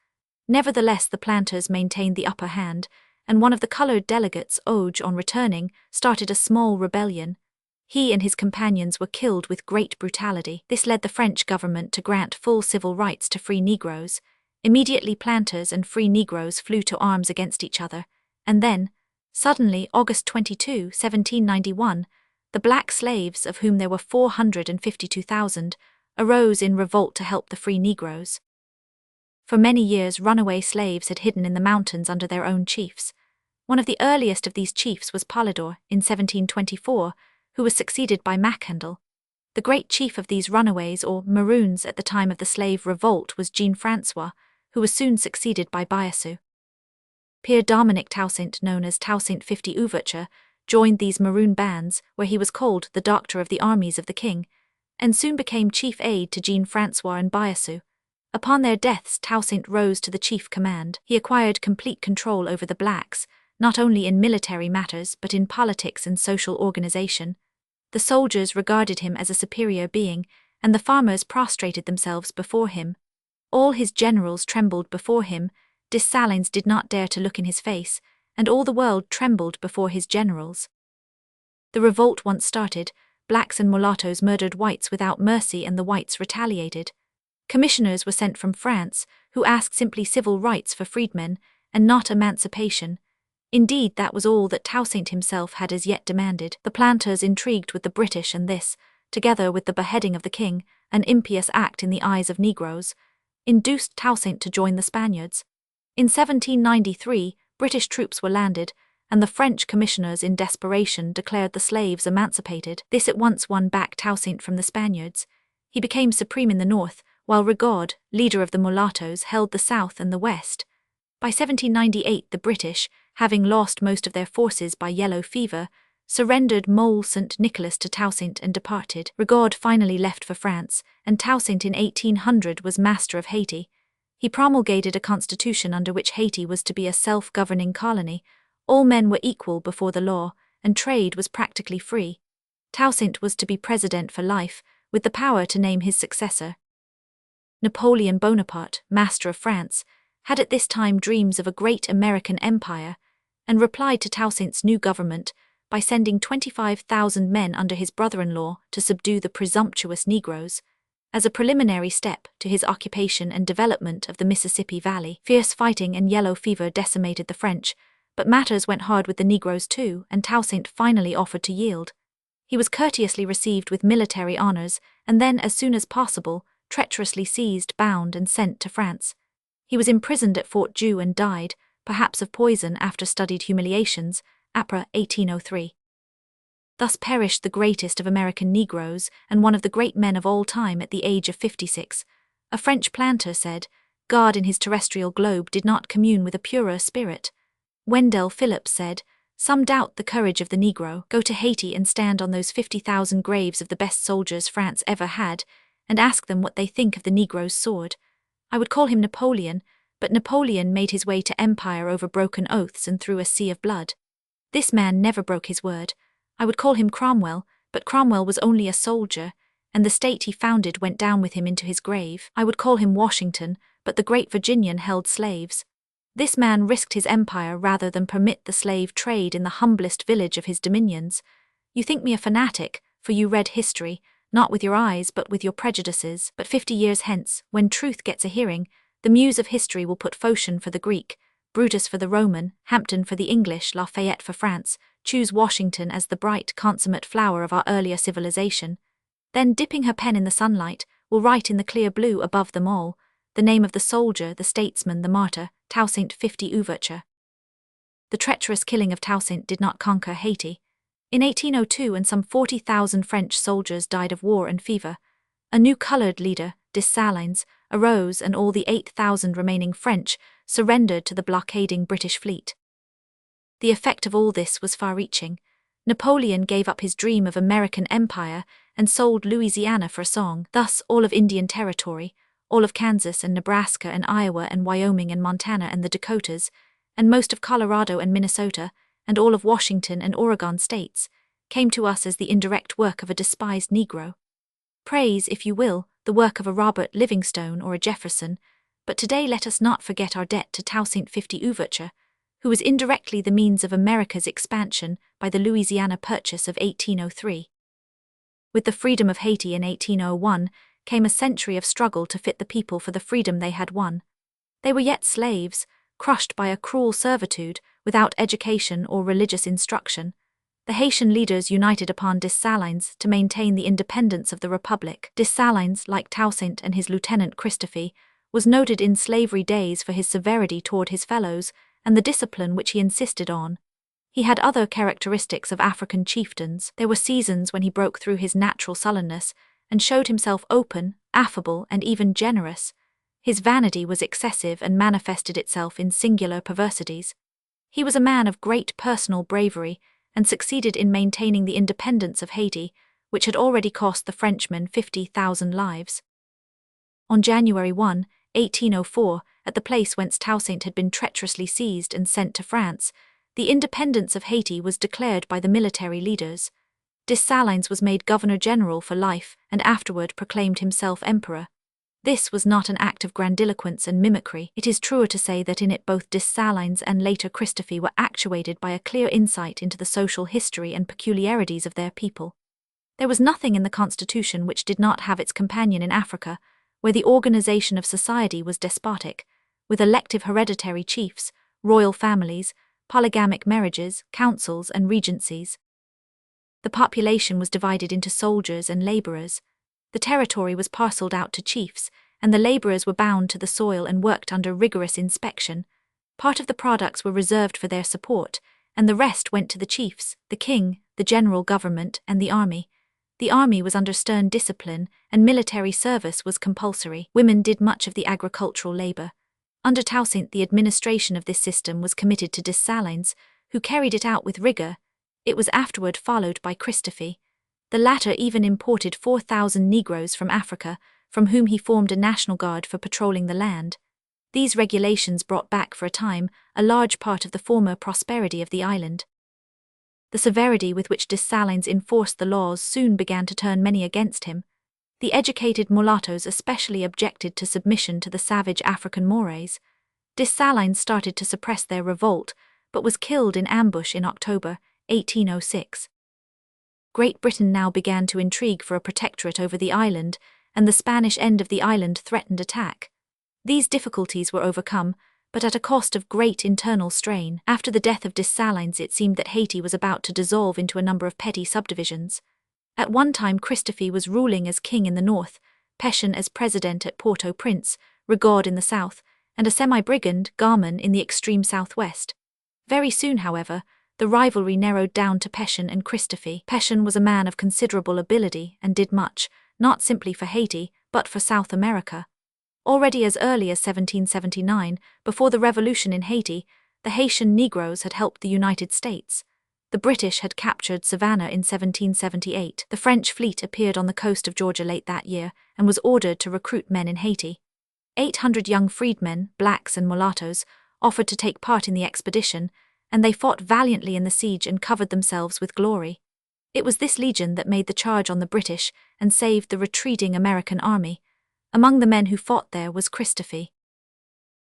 Nevertheless, the planters maintained the upper hand, and one of the colored delegates, Auge, on returning, started a small rebellion. He and his companions were killed with great brutality. This led the French government to grant full civil rights to free Negroes. Immediately, planters and free Negroes flew to arms against each other, and then, suddenly, August 22, 1791, the black slaves, of whom there were 452,000, arose in revolt to help the free Negroes. For many years, runaway slaves had hidden in the mountains under their own chiefs. One of the earliest of these chiefs was Polydor, in 1724, who was succeeded by Macandal. The great chief of these runaways, or Maroons, at the time of the slave revolt was Jean-François, who was soon succeeded by Bois. Pierre Dominic Toussaint, known as Toussaint 50 Ouverture, joined these Maroon bands, where he was called the Doctor of the Armies of the King, and soon became chief aide to Jean-François and Bois. Upon their deaths, Toussaint rose to the chief command. He acquired complete control over the blacks, not only in military matters but in politics and social organization. The soldiers regarded him as a superior being, and the farmers prostrated themselves before him. All his generals trembled before him. Dessalines did not dare to look in his face, and all the world trembled before his generals. The revolt once started, blacks and mulattoes murdered whites without mercy, and the whites retaliated. Commissioners were sent from France, who asked simply civil rights for freedmen, and not emancipation. Indeed, that was all that Toussaint himself had as yet demanded. The planters intrigued with the British, and this, together with the beheading of the king, an impious act in the eyes of Negroes, induced Toussaint to join the Spaniards. In 1793, British troops were landed, and the French commissioners in desperation declared the slaves emancipated. This at once won back Toussaint from the Spaniards. He became supreme in the north, while Rigaud, leader of the mulattoes, held the south and the west. By 1798, the British, having lost most of their forces by yellow fever, surrendered Mole St. Nicholas to Toussaint and departed. Rigaud finally left for France, and Toussaint in 1800 was master of Haiti. He promulgated a constitution under which Haiti was to be a self-governing colony. All men were equal before the law, and trade was practically free. Toussaint was to be president for life, with the power to name his successor. Napoleon Bonaparte, master of France, had at this time dreams of a great American empire, and replied to Toussaint's new government by sending 25,000 men under his brother-in-law to subdue the presumptuous Negroes. As a preliminary step to his occupation and development of the Mississippi Valley, fierce fighting and yellow fever decimated the French, but matters went hard with the Negroes too, and Toussaint finally offered to yield. He was courteously received with military honors, and then, as soon as possible, treacherously seized, bound, and sent to France. He was imprisoned at Fort Dieu and died, perhaps of poison after studied humiliations, April 1803. Thus perished the greatest of American Negroes, and one of the great men of all time at the age of 56. A French planter said, God in his terrestrial globe did not commune with a purer spirit. Wendell Phillips said, some doubt the courage of the Negro. Go to Haiti and stand on those 50,000 graves of the best soldiers France ever had, and ask them what they think of the Negro's sword. I would call him Napoleon, but Napoleon made his way to empire over broken oaths and through a sea of blood. This man never broke his word. I would call him Cromwell, but Cromwell was only a soldier, and the state he founded went down with him into his grave. I would call him Washington, but the great Virginian held slaves. This man risked his empire rather than permit the slave trade in the humblest village of his dominions. You think me a fanatic, for you read history, not with your eyes but with your prejudices. But 50 years hence, when truth gets a hearing, the muse of history will put Phocion for the Greek, Brutus for the Roman, Hampden for the English, Lafayette for France, choose Washington as the bright, consummate flower of our earlier civilization. Then, dipping her pen in the sunlight, will write in the clear blue above them all the name of the soldier, the statesman, the martyr, Toussaint 50 Ouverture. The treacherous killing of Toussaint did not conquer Haiti. In 1802, and some 40,000 French soldiers died of war and fever, a new colored leader, Dessalines, arose, and all the 8,000 remaining French surrendered to the blockading British fleet. The effect of all this was far-reaching. Napoleon gave up his dream of American empire and sold Louisiana for a song, thus all of Indian Territory, all of Kansas and Nebraska and Iowa and Wyoming and Montana and the Dakotas, and most of Colorado and Minnesota, and all of Washington and Oregon states, came to us as the indirect work of a despised Negro. Praise, if you will, the work of a Robert Livingstone or a Jefferson, but today let us not forget our debt to Toussaint 50 Ouverture, who was indirectly the means of America's expansion by the Louisiana Purchase of 1803. With the freedom of Haiti in 1801 came a century of struggle to fit the people for the freedom they had won. They were yet slaves, crushed by a cruel servitude, without education or religious instruction. The Haitian leaders united upon Dessalines to maintain the independence of the Republic. Dessalines, like Toussaint and his lieutenant Christophe, was noted in slavery days for his severity toward his fellows and the discipline which he insisted on. He had other characteristics of African chieftains. There were seasons when he broke through his natural sullenness and showed himself open, affable, and even generous. His vanity was excessive and manifested itself in singular perversities. He was a man of great personal bravery and succeeded in maintaining the independence of Haiti, which had already cost the Frenchmen 50,000 lives. On January 1, 1804, at the place whence Toussaint had been treacherously seized and sent to France, the independence of Haiti was declared by the military leaders. Dessalines was made governor-general for life and afterward proclaimed himself emperor. This was not an act of grandiloquence and mimicry. It is truer to say that in it both Dessalines and later Christophe were actuated by a clear insight into the social history and peculiarities of their people. There was nothing in the Constitution which did not have its companion in Africa, where the organization of society was despotic, with elective hereditary chiefs, royal families, polygamic marriages, councils, and regencies. The population was divided into soldiers and laborers. The territory was parceled out to chiefs, and the laborers were bound to the soil and worked under rigorous inspection. Part of the products were reserved for their support, and the rest went to the chiefs, the king, the general government, and the army. The army was under stern discipline, and military service was compulsory. Women did much of the agricultural labor. Under Toussaint, the administration of this system was committed to Dessalines, who carried it out with rigor. It was afterward followed by Christophe. The latter even imported 4,000 Negroes from Africa, from whom he formed a national guard for patrolling the land. These regulations brought back for a time a large part of the former prosperity of the island. The severity with which Dessalines enforced the laws soon began to turn many against him. The educated mulattoes especially objected to submission to the savage African mores. Dessalines started to suppress their revolt, but was killed in ambush in October 1806. Great Britain now began to intrigue for a protectorate over the island, and the Spanish end of the island threatened attack. These difficulties were overcome, but at a cost of great internal strain. After the death of Dessalines, it seemed that Haiti was about to dissolve into a number of petty subdivisions. At one time Christophe was ruling as king in the north, Pétion as president at Port-au-Prince, Rigaud in the south, and a semi-brigand, Garman, in the extreme southwest. Very soon, however, the rivalry narrowed down to Pétion and Christophe. Pétion was a man of considerable ability and did much, not simply for Haiti, but for South America. Already as early as 1779, before the revolution in Haiti, the Haitian Negroes had helped the United States. The British had captured Savannah in 1778. The French fleet appeared on the coast of Georgia late that year and was ordered to recruit men in Haiti. 800 young freedmen, blacks and mulattoes, offered to take part in the expedition, and they fought valiantly in the siege and covered themselves with glory. It was this legion that made the charge on the British and saved the retreating American army. Among the men who fought there was Christophe.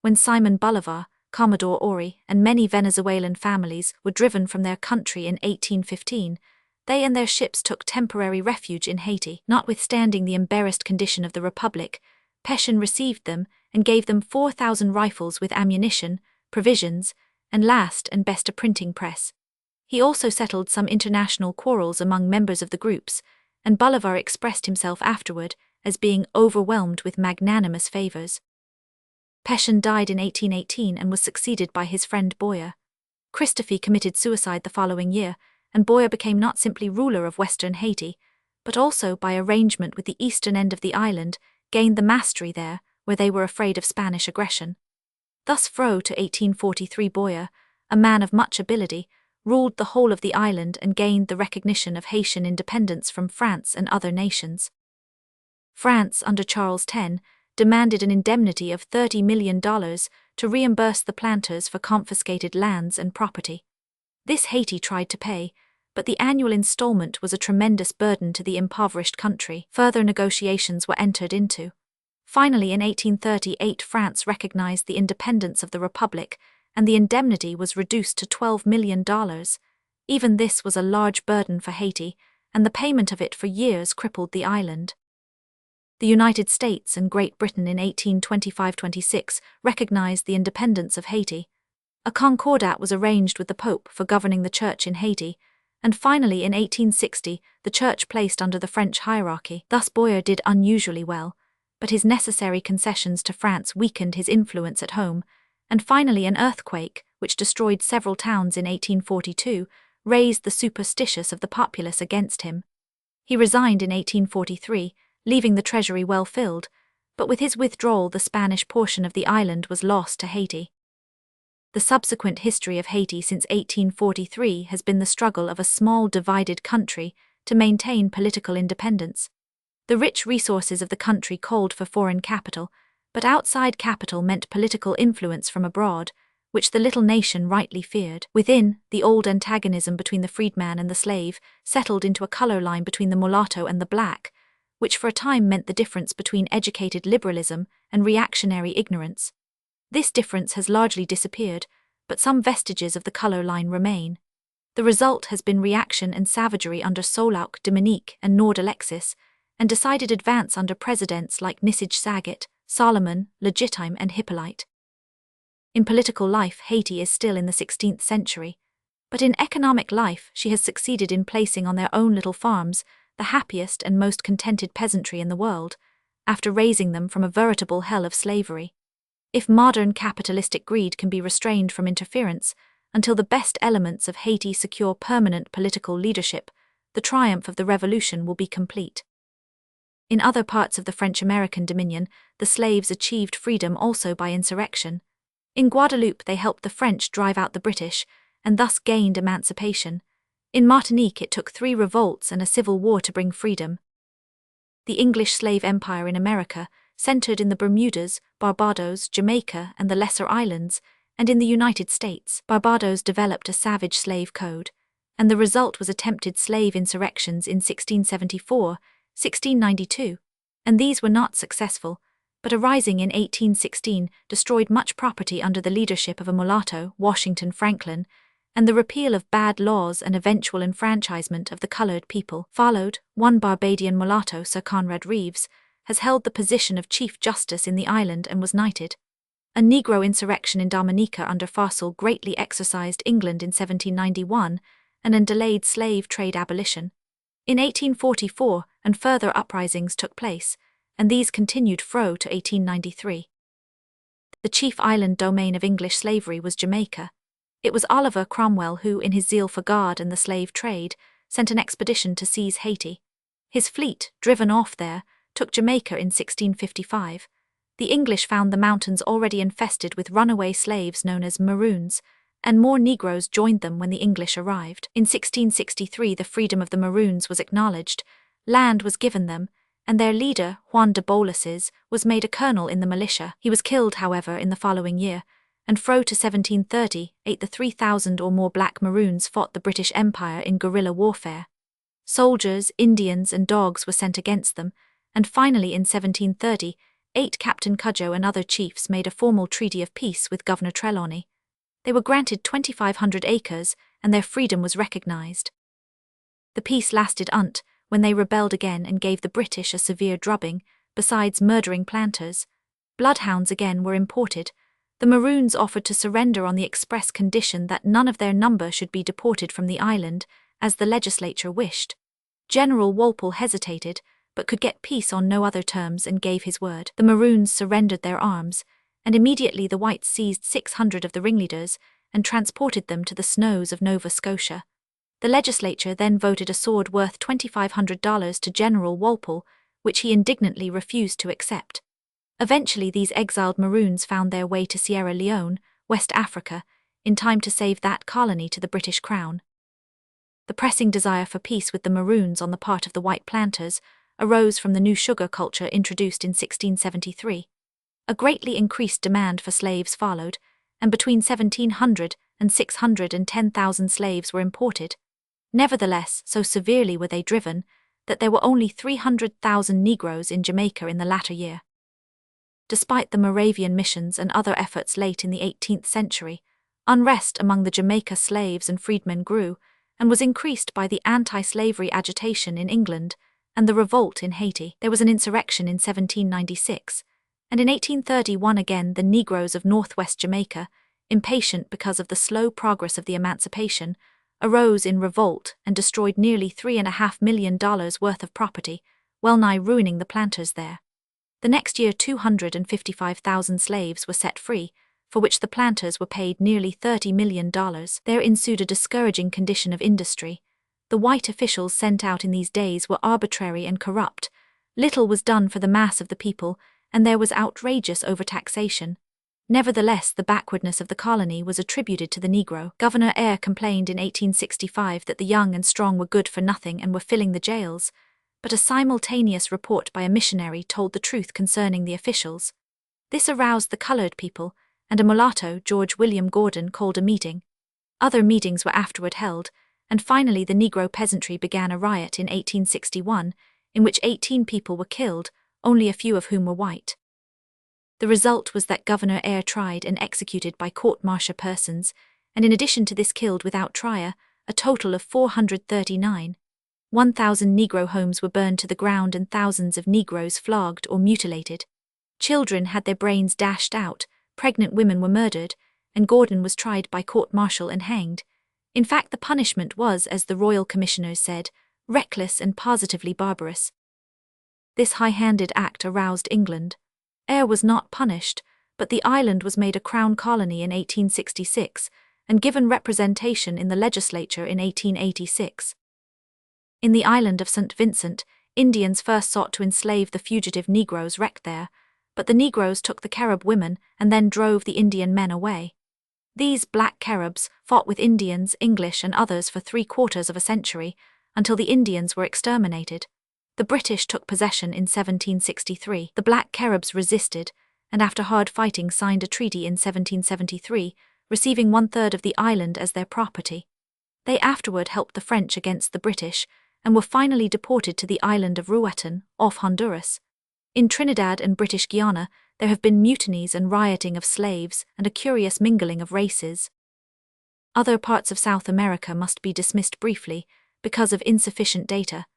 When Simon Bolivar, Commodore Ory, and many Venezuelan families were driven from their country in 1815, they and their ships took temporary refuge in Haiti. Notwithstanding the embarrassed condition of the Republic, Pétion received them and gave them 4,000 rifles with ammunition, provisions, and last and best a printing press. He also settled some international quarrels among members of the groups, and Bolivar expressed himself afterward as being overwhelmed with magnanimous favors. Pétion died in 1818 and was succeeded by his friend Bois. Christophe committed suicide the following year, and Bois became not simply ruler of western Haiti, but also, by arrangement with the eastern end of the island, gained the mastery there, where they were afraid of Spanish aggression. Thus Fro to 1843 Bois, a man of much ability, ruled the whole of the island and gained the recognition of Haitian independence from France and other nations. France, under Charles X, demanded an indemnity of $30 million to reimburse the planters for confiscated lands and property. This Haiti tried to pay, but the annual installment was a tremendous burden to the impoverished country. Further negotiations were entered into. Finally, in 1838, France recognized the independence of the Republic, and the indemnity was reduced to $12 million. Even this was a large burden for Haiti, and the payment of it for years crippled the island. The United States and Great Britain in 1825-26 recognized the independence of Haiti. A concordat was arranged with the Pope for governing the Church in Haiti, and finally in 1860 the Church placed under the French hierarchy. Thus Bois did unusually well, but his necessary concessions to France weakened his influence at home, and finally an earthquake, which destroyed several towns in 1842, raised the superstitious of the populace against him. He resigned in 1843, leaving the treasury well filled, but with his withdrawal the Spanish portion of the island was lost to Haiti. The subsequent history of Haiti since 1843 has been the struggle of a small divided country to maintain political independence. The rich resources of the country called for foreign capital, but outside capital meant political influence from abroad, which the little nation rightly feared. Within, the old antagonism between the freedman and the slave settled into a color line between the mulatto and the black, which for a time meant the difference between educated liberalism and reactionary ignorance. This difference has largely disappeared, but some vestiges of the color line remain. The result has been reaction and savagery under Solauc, Dominique, and Nord Alexis, and decided advance under presidents like Nisig Saget, Solomon, Legitime, and Hippolyte. In political life, Haiti is still in the 16th century, but in economic life she has succeeded in placing on their own little farms the happiest and most contented peasantry in the world, after raising them from a veritable hell of slavery. If modern capitalistic greed can be restrained from interference, until the best elements of Haiti secure permanent political leadership, the triumph of the revolution will be complete. In other parts of the French-American Dominion, the slaves achieved freedom also by insurrection. In Guadeloupe they helped the French drive out the British, and thus gained emancipation. In Martinique it took 3 revolts and a civil war to bring freedom. The English slave empire in America centered in the Bermudas, Barbados, Jamaica, and the Lesser Islands, and in the United States, Barbados developed a savage slave code, and the result was attempted slave insurrections in 1674, 1692, and these were not successful, but a rising in 1816 destroyed much property under the leadership of a mulatto, Washington Franklin, and the repeal of bad laws and eventual enfranchisement of the colored people followed. One Barbadian mulatto, Sir Conrad Reeves, has held the position of Chief Justice in the island and was knighted. A Negro insurrection in Dominica under Farsal greatly exercised England in 1791 and delayed slave trade abolition. In 1844, and further uprisings took place, and these continued fro to 1893. The chief island domain of English slavery was Jamaica. It was Oliver Cromwell who, in his zeal for God and the slave trade, sent an expedition to seize Haiti. His fleet, driven off there, took Jamaica in 1655. The English found the mountains already infested with runaway slaves known as Maroons, and more Negroes joined them when the English arrived. In 1663 the freedom of the Maroons was acknowledged, land was given them, and their leader, Juan de Boulases, was made a colonel in the militia. He was killed, however, in the following year, and fro to 1730, the 3,000 or more black Maroons fought the British Empire in guerrilla warfare. Soldiers, Indians, and dogs were sent against them, and finally in 1730, Captain Cudjoe and other chiefs made a formal treaty of peace with Governor Trelawney. They were granted 2,500 acres, and their freedom was recognized. The peace lasted when they rebelled again and gave the British a severe drubbing, besides murdering planters. Bloodhounds again were imported. The Maroons offered to surrender on the express condition that none of their number should be deported from the island, as the legislature wished. General Walpole hesitated, but could get peace on no other terms and gave his word. The Maroons surrendered their arms, and immediately the whites seized 600 of the ringleaders and transported them to the snows of Nova Scotia. The legislature then voted a sword worth $2,500 to General Walpole, which he indignantly refused to accept. Eventually these exiled Maroons found their way to Sierra Leone, West Africa, in time to save that colony to the British Crown. The pressing desire for peace with the Maroons on the part of the white planters arose from the new sugar culture introduced in 1673. A greatly increased demand for slaves followed, and between 1,700 and 610,000 slaves were imported. Nevertheless, so severely were they driven that there were only 300,000 Negroes in Jamaica in the latter year. Despite the Moravian missions and other efforts late in the 18th century, unrest among the Jamaica slaves and freedmen grew, and was increased by the anti-slavery agitation in England and the revolt in Haiti. There was an insurrection in 1796, and in 1831 again the Negroes of northwest Jamaica, impatient because of the slow progress of the emancipation, arose in revolt and destroyed nearly $3.5 million worth of property, well-nigh ruining the planters there. The next year 255,000 slaves were set free, for which the planters were paid nearly $30 million. There ensued a discouraging condition of industry. The white officials sent out in these days were arbitrary and corrupt. Little was done for the mass of the people, and there was outrageous overtaxation. Nevertheless, the backwardness of the colony was attributed to the Negro. Governor Eyre complained in 1865 that the young and strong were good for nothing and were filling the jails, but a simultaneous report by a missionary told the truth concerning the officials. This aroused the colored people, and a mulatto, George William Gordon, called a meeting. Other meetings were afterward held, and finally the Negro peasantry began a riot in 1861, in which 18 people were killed, only a few of whom were white. The result was that Governor Eyre tried and executed by court-martial persons, and in addition to this killed without trial, a total of 439. 1,000 Negro homes were burned to the ground and thousands of Negroes flogged or mutilated. Children had their brains dashed out, pregnant women were murdered, and Gordon was tried by court-martial and hanged. In fact, the punishment was, as the royal commissioners said, reckless and positively barbarous. This high-handed act aroused England. Eyre was not punished, but the island was made a crown colony in 1866 and given representation in the legislature in 1886. In the island of St. Vincent, Indians first sought to enslave the fugitive Negroes wrecked there, but the Negroes took the Carib women and then drove the Indian men away. These black Caribs fought with Indians, English and others for 3/4 of a century, until the Indians were exterminated. The British took possession in 1763. The black Caribs resisted, and after hard fighting signed a treaty in 1773, receiving 1/3 of the island as their property. They afterward helped the French against the British, and were finally deported to the island of Ruatan, off Honduras. In Trinidad and British Guiana, there have been mutinies and rioting of slaves and a curious mingling of races. Other parts of South America must be dismissed briefly, because of insufficient data.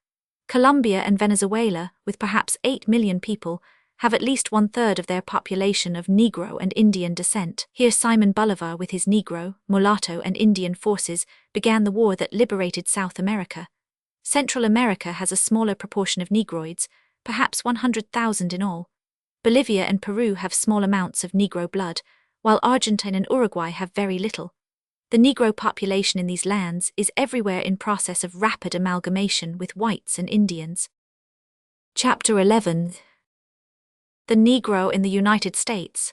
Colombia and Venezuela, with perhaps 8 million people, have at least 1/3 of their population of Negro and Indian descent. Here Simon Bolivar with his Negro, mulatto and Indian forces began the war that liberated South America. Central America has a smaller proportion of Negroids, perhaps 100,000 in all. Bolivia and Peru have small amounts of Negro blood, while Argentina and Uruguay have very little. The Negro population in these lands is everywhere in process of rapid amalgamation with whites and Indians. Chapter 11. The Negro in the United States.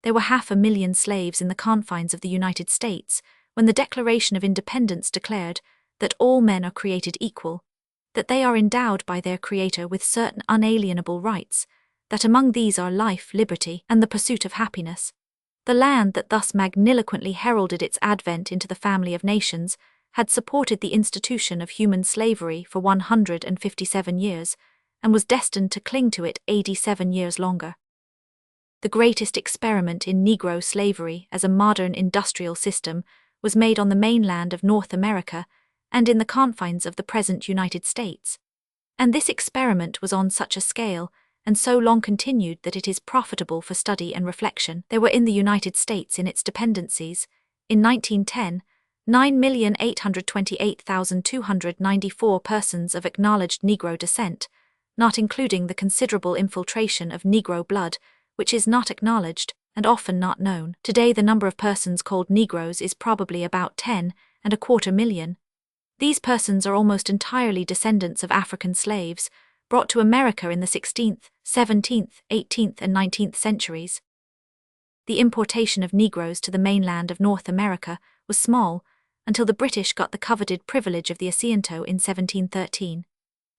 There were 500,000 slaves in the confines of the United States when the Declaration of Independence declared that all men are created equal, that they are endowed by their Creator with certain unalienable rights, that among these are life, liberty, and the pursuit of happiness. The land that thus magniloquently heralded its advent into the family of nations had supported the institution of human slavery for 157 years, and was destined to cling to it 87 years longer. The greatest experiment in Negro slavery as a modern industrial system was made on the mainland of North America and in the confines of the present United States. And this experiment was on such a scale and so long continued that it is profitable for study and reflection. There were in the United States in its dependencies, in 1910, 9,828,294 persons of acknowledged Negro descent, not including the considerable infiltration of Negro blood, which is not acknowledged and often not known. Today the number of persons called Negroes is probably about 10.25 million. These persons are almost entirely descendants of African slaves, brought to America in the 16th, 17th, 18th and 19th centuries. The importation of Negroes to the mainland of North America was small until the British got the coveted privilege of the asiento in 1713.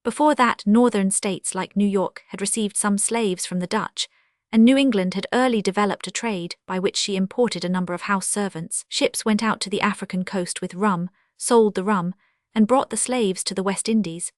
Before that, northern states like New York had received some slaves from the Dutch, and New England had early developed a trade by which she imported a number of house servants. Ships went out to the African coast with rum, sold the rum, and brought the slaves to the West Indies.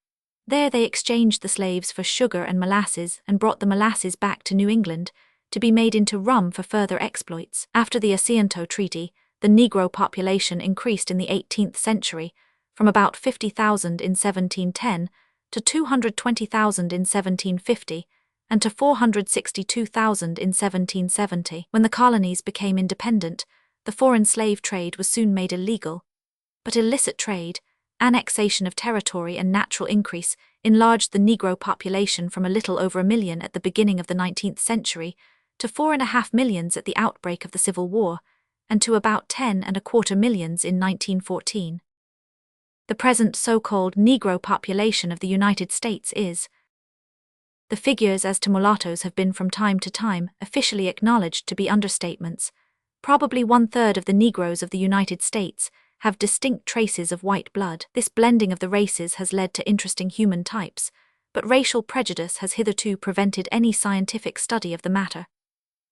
There they exchanged the slaves for sugar and molasses and brought the molasses back to New England to be made into rum for further exploits. After the Asiento Treaty, the Negro population increased in the 18th century from about 50,000 in 1710 to 220,000 in 1750 and to 462,000 in 1770. When the colonies became independent, the foreign slave trade was soon made illegal. But illicit trade, annexation of territory and natural increase enlarged the Negro population from a little over 1 million at the beginning of the 19th century to 4.5 million at the outbreak of the Civil War, and to about 10.25 million in 1914. The present so-called Negro population of the United States is. The figures as to mulattoes have been from time to time officially acknowledged to be understatements. Probably 1/3 of the Negroes of the United States have distinct traces of white blood. This blending of the races has led to interesting human types, but racial prejudice has hitherto prevented any scientific study of the matter.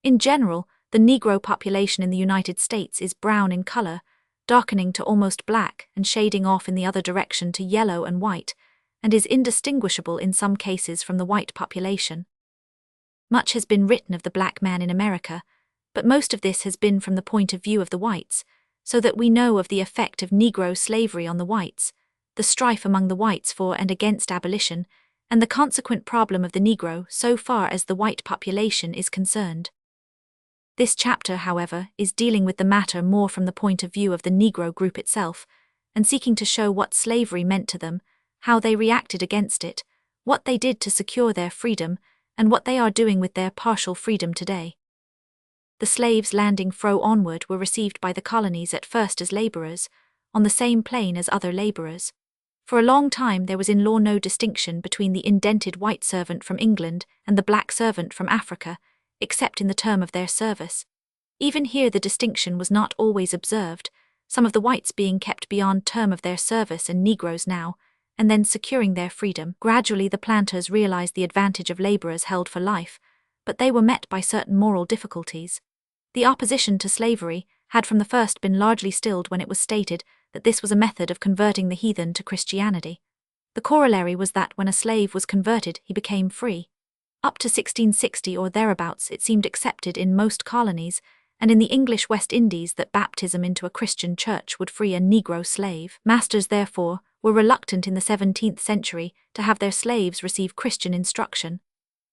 In general, the Negro population in the United States is brown in color, darkening to almost black and shading off in the other direction to yellow and white, and is indistinguishable in some cases from the white population. Much has been written of the black man in America, but most of this has been from the point of view of the whites, so that we know of the effect of Negro slavery on the whites, the strife among the whites for and against abolition, and the consequent problem of the Negro so far as the white population is concerned. This chapter, however, is dealing with the matter more from the point of view of the Negro group itself, and seeking to show what slavery meant to them, how they reacted against it, what they did to secure their freedom, and what they are doing with their partial freedom today. The slaves landing fro onward were received by the colonies at first as laborers, on the same plane as other laborers. For a long time there was in law no distinction between the indented white servant from England and the black servant from Africa, except in the term of their service. Even here the distinction was not always observed, some of the whites being kept beyond term of their service and Negroes now, and then securing their freedom. Gradually the planters realized the advantage of laborers held for life, but they were met by certain moral difficulties. The opposition to slavery had from the first been largely stilled when it was stated that this was a method of converting the heathen to Christianity. The corollary was that when a slave was converted he became free. Up to 1660 or thereabouts it seemed accepted in most colonies, and in the English West Indies, that baptism into a Christian church would free a Negro slave. Masters, therefore, were reluctant in the 17th century to have their slaves receive Christian instruction.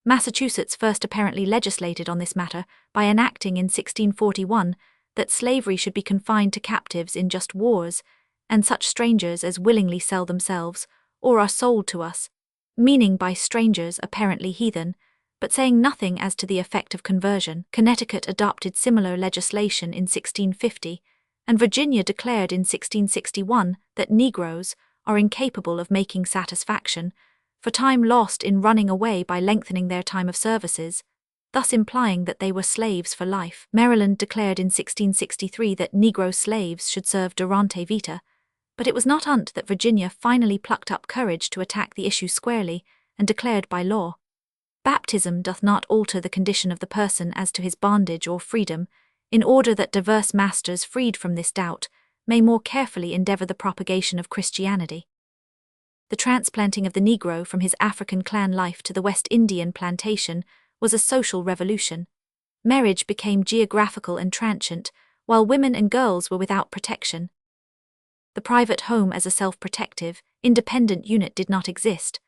Massachusetts first apparently legislated on this matter by enacting in 1641 that slavery should be confined to captives in just wars, and such strangers as willingly sell themselves, or are sold to us, meaning by strangers apparently heathen, but saying nothing as to the effect of conversion. Connecticut adopted similar legislation in 1650, and Virginia declared in 1661 that Negroes are incapable of making satisfaction for time lost in running away by lengthening their time of services, thus implying that they were slaves for life. Maryland declared in 1663 that Negro slaves should serve durante vita, but it was not until that Virginia finally plucked up courage to attack the issue squarely and declared by law, "Baptism doth not alter the condition of the person as to his bondage or freedom, in order that diverse masters freed from this doubt may more carefully endeavor the propagation of Christianity." The transplanting of the Negro from his African clan life to the West Indian plantation was a social revolution. Marriage became geographical and transient, while women and girls were without protection. The private home as a self-protective, independent unit did not exist.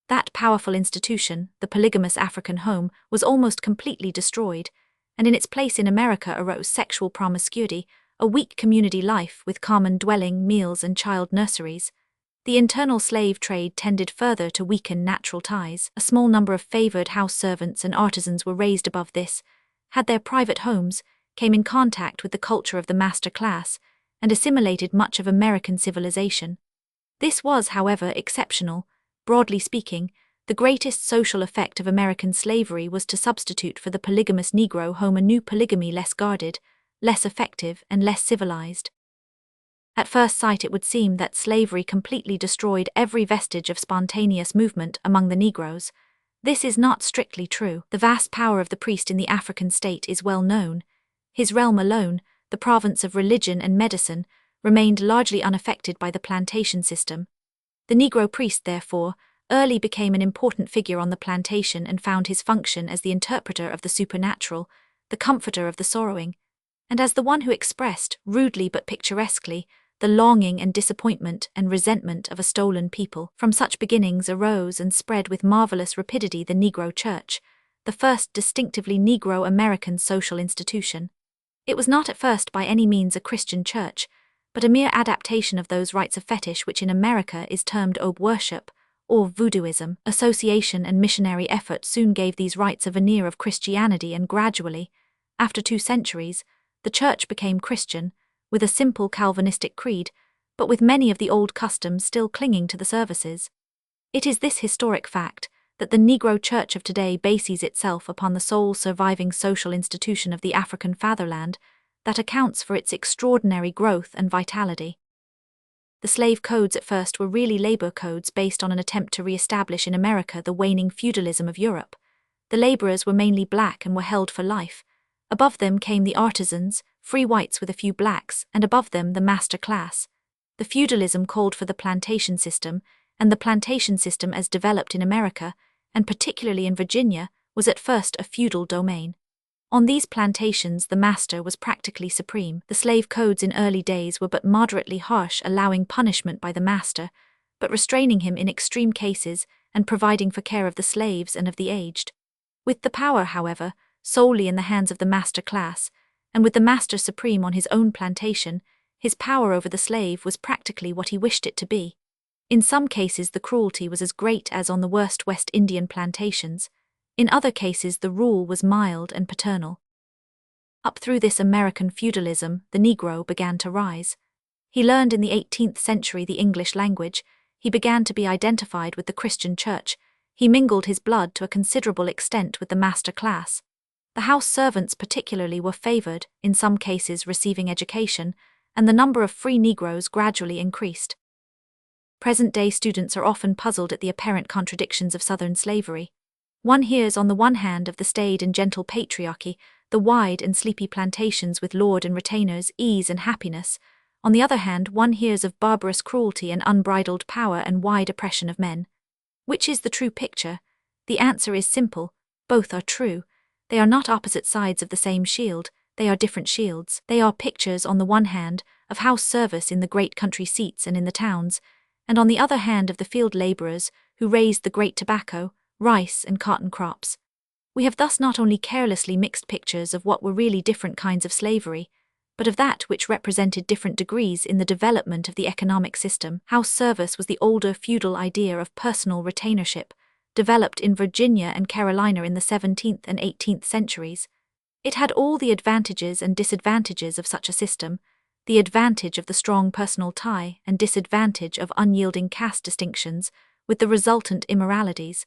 That powerful institution, the polygamous African home, was almost completely destroyed, and in its place in America arose sexual promiscuity, a weak community life with common dwelling, meals, and child nurseries. The internal slave trade tended further to weaken natural ties. A small number of favored house servants and artisans were raised above this, had their private homes, came in contact with the culture of the master class, and assimilated much of American civilization. This was, however, exceptional. Broadly speaking, The greatest social effect of American slavery was to substitute for the polygamous Negro home a new polygamy less guarded, less effective, and less civilized. At first sight it would seem that slavery completely destroyed every vestige of spontaneous movement among the Negroes. This is not strictly true. The vast power of the priest in the African state is well known. His realm alone, the province of religion and medicine, remained largely unaffected by the plantation system. The Negro priest, therefore, early became an important figure on the plantation and found his function as the interpreter of the supernatural, the comforter of the sorrowing, and as the one who expressed, rudely but picturesquely, the longing and disappointment and resentment of a stolen people. From such beginnings arose and spread with marvelous rapidity the Negro Church, the first distinctively Negro American social institution. It was not at first by any means a Christian church, but a mere adaptation of those rites of fetish which in America is termed aube worship, or voodooism. Association and missionary effort soon gave these rites a veneer of Christianity, and gradually, after 2 centuries, the church became Christian, with a simple Calvinistic creed, but with many of the old customs still clinging to the services. It is this historic fact, that the Negro Church of today bases itself upon the sole surviving social institution of the African fatherland, that accounts for its extraordinary growth and vitality. The slave codes at first were really labor codes based on an attempt to re-establish in America the waning feudalism of Europe. The laborers were mainly black and were held for life. Above them came the artisans, free whites with a few blacks, and above them the master class. The feudalism called for the plantation system, and the plantation system as developed in America, and particularly in Virginia, was at first a feudal domain. On these plantations the master was practically supreme. The slave codes in early days were but moderately harsh, allowing punishment by the master, but restraining him in extreme cases and providing for care of the slaves and of the aged. With the power, however, solely in the hands of the master class, and with the master supreme on his own plantation, his power over the slave was practically what he wished it to be. In some cases the cruelty was as great as on the worst West Indian plantations. In other cases the rule was mild and paternal. Up through this American feudalism, the Negro began to rise. He learned in the 18th century the English language, he began to be identified with the Christian church, he mingled his blood to a considerable extent with the master class. The house servants particularly were favored, in some cases receiving education, and the number of free Negroes gradually increased. Present-day students are often puzzled at the apparent contradictions of Southern slavery. One hears on the one hand of the staid and gentle patriarchy, the wide and sleepy plantations with lord and retainers, ease and happiness. On the other hand, one hears of barbarous cruelty and unbridled power and wide oppression of men. Which is the true picture? The answer is simple: both are true. They are not opposite sides of the same shield, they are different shields. They are pictures, on the one hand, of house service in the great country seats and in the towns, and on the other hand of the field labourers who raised the great tobacco, rice and cotton crops. We have thus not only carelessly mixed pictures of what were really different kinds of slavery, but of that which represented different degrees in the development of the economic system. House service was the older feudal idea of personal retainership, developed in Virginia and Carolina in the 17th and 18th centuries. It had all the advantages and disadvantages of such a system, the advantage of the strong personal tie and disadvantage of unyielding caste distinctions, with the resultant immoralities.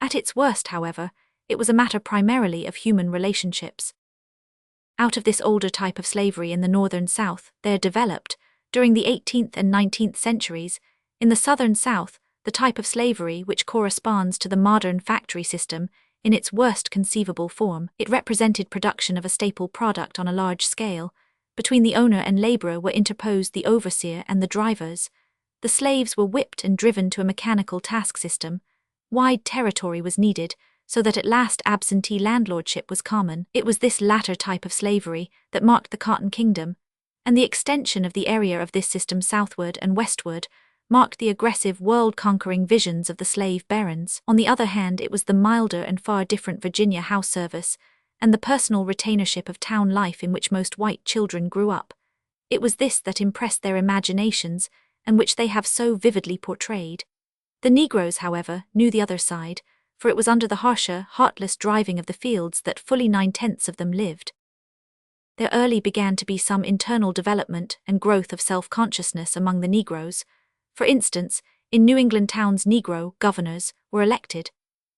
At its worst, however, it was a matter primarily of human relationships. Out of this older type of slavery in the northern South, there developed, during the 18th and 19th centuries, in the southern South, the type of slavery which corresponds to the modern factory system in its worst conceivable form. It represented production of a staple product on a large scale. Between the owner and laborer were interposed the overseer and the drivers. The slaves were whipped and driven to a mechanical task system. Wide territory was needed, so that at last absentee landlordship was common. It was this latter type of slavery that marked the Cotton Kingdom, and the extension of the area of this system southward and westward marked the aggressive world-conquering visions of the slave barons. On the other hand, it was the milder and far different Virginia house service, and the personal retainership of town life in which most white children grew up. It was this that impressed their imaginations, and which they have so vividly portrayed. The Negroes, however, knew the other side, for it was under the harsher, heartless driving of the fields that fully 9/10 of them lived. There early began to be some internal development and growth of self-consciousness among the Negroes. For instance, In New England towns, Negro governors were elected.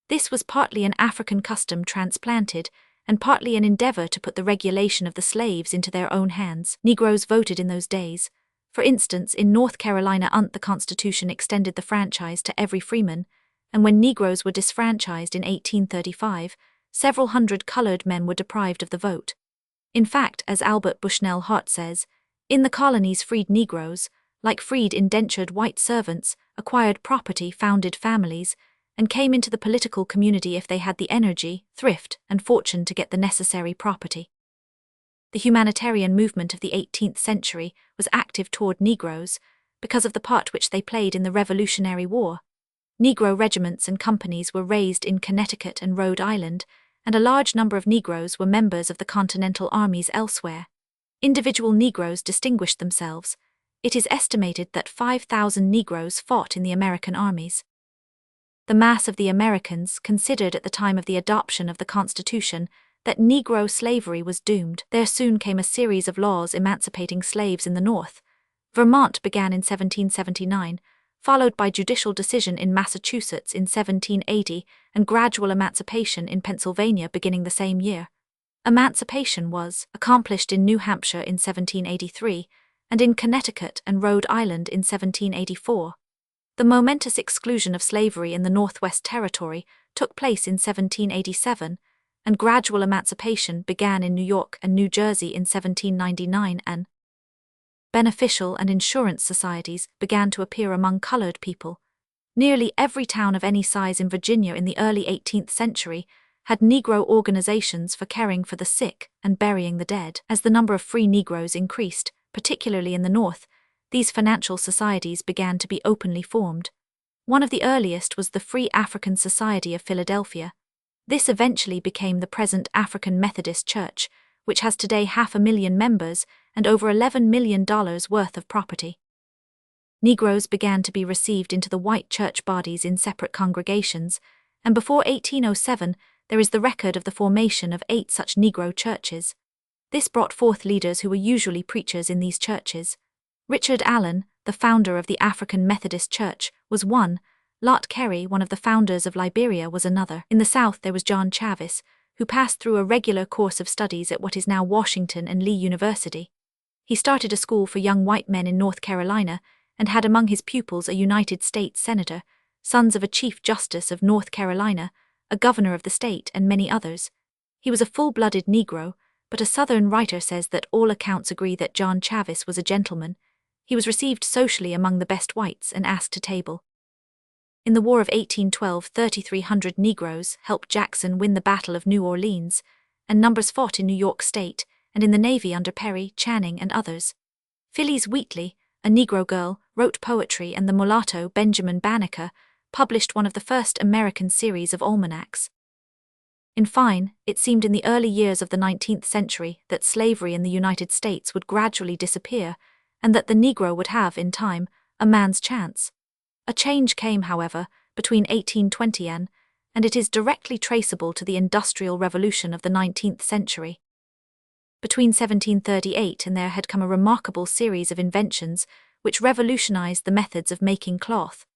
This was partly an African custom transplanted, and partly an endeavor to put the regulation of the slaves into their own hands. Negroes voted in those days. For instance, in North Carolina, the Constitution extended the franchise to every freeman, and when Negroes were disfranchised in 1835, several hundred colored men were deprived of the vote. In fact, as Albert Bushnell Hart says, in the colonies, freed Negroes, like freed indentured white servants, acquired property, founded families, and came into the political community if they had the energy, thrift, and fortune to get the necessary property. The humanitarian movement of the 18th century was active toward Negroes because of the part which they played in the Revolutionary War. Negro regiments and companies were raised in Connecticut and Rhode Island, and a large number of Negroes were members of the Continental armies elsewhere. Individual Negroes distinguished themselves. It is estimated that 5,000 Negroes fought in the American armies. The mass of the Americans considered at the time of the adoption of the Constitution that Negro slavery was doomed. There soon came a series of laws emancipating slaves in the North. Vermont began in 1779, followed by judicial decision in Massachusetts in 1780 and gradual emancipation in Pennsylvania beginning the same year. Emancipation was accomplished in New Hampshire in 1783 and in Connecticut and Rhode Island in 1784. The momentous exclusion of slavery in the Northwest Territory took place in 1787, and gradual emancipation began in New York and New Jersey in 1799, and beneficial and insurance societies began to appear among colored people. Nearly every town of any size in Virginia in the early 18th century had Negro organizations for caring for the sick and burying the dead. As the number of free Negroes increased, particularly in the North, these financial societies began to be openly formed. One of the earliest was the Free African Society of Philadelphia. This eventually became the present African Methodist Church, which has today 500,000 members and over $11 million worth of property. Negroes began to be received into the white church bodies in separate congregations, and before 1807 there is the record of the formation of 8 such Negro churches. This brought forth leaders who were usually preachers in these churches. Richard Allen, the founder of the African Methodist Church, was one. Lot Carey, one of the founders of Liberia, was another. In the South there was John Chavis, who passed through a regular course of studies at what is now Washington and Lee University. He started a school for young white men in North Carolina and had among his pupils a United States Senator, sons of a Chief Justice of North Carolina, a governor of the state, and many others. He was a full-blooded Negro, but a Southern writer says that all accounts agree that John Chavis was a gentleman. He was received socially among the best whites and asked to table. In the War of 1812, 3,300 Negroes helped Jackson win the Battle of New Orleans, and numbers fought in New York State and in the Navy under Perry, Channing, and others. Phyllis Wheatley, a Negro girl, wrote poetry, and the mulatto Benjamin Banneker published one of the first American series of almanacs. In fine, it seemed in the early years of the 19th century that slavery in the United States would gradually disappear, and that the Negro would have, in time, a man's chance. A change came, however, between 1820 and it is directly traceable to the Industrial Revolution of the 19th century. Between 1738 and there had come a remarkable series of inventions which revolutionized the methods of making cloth.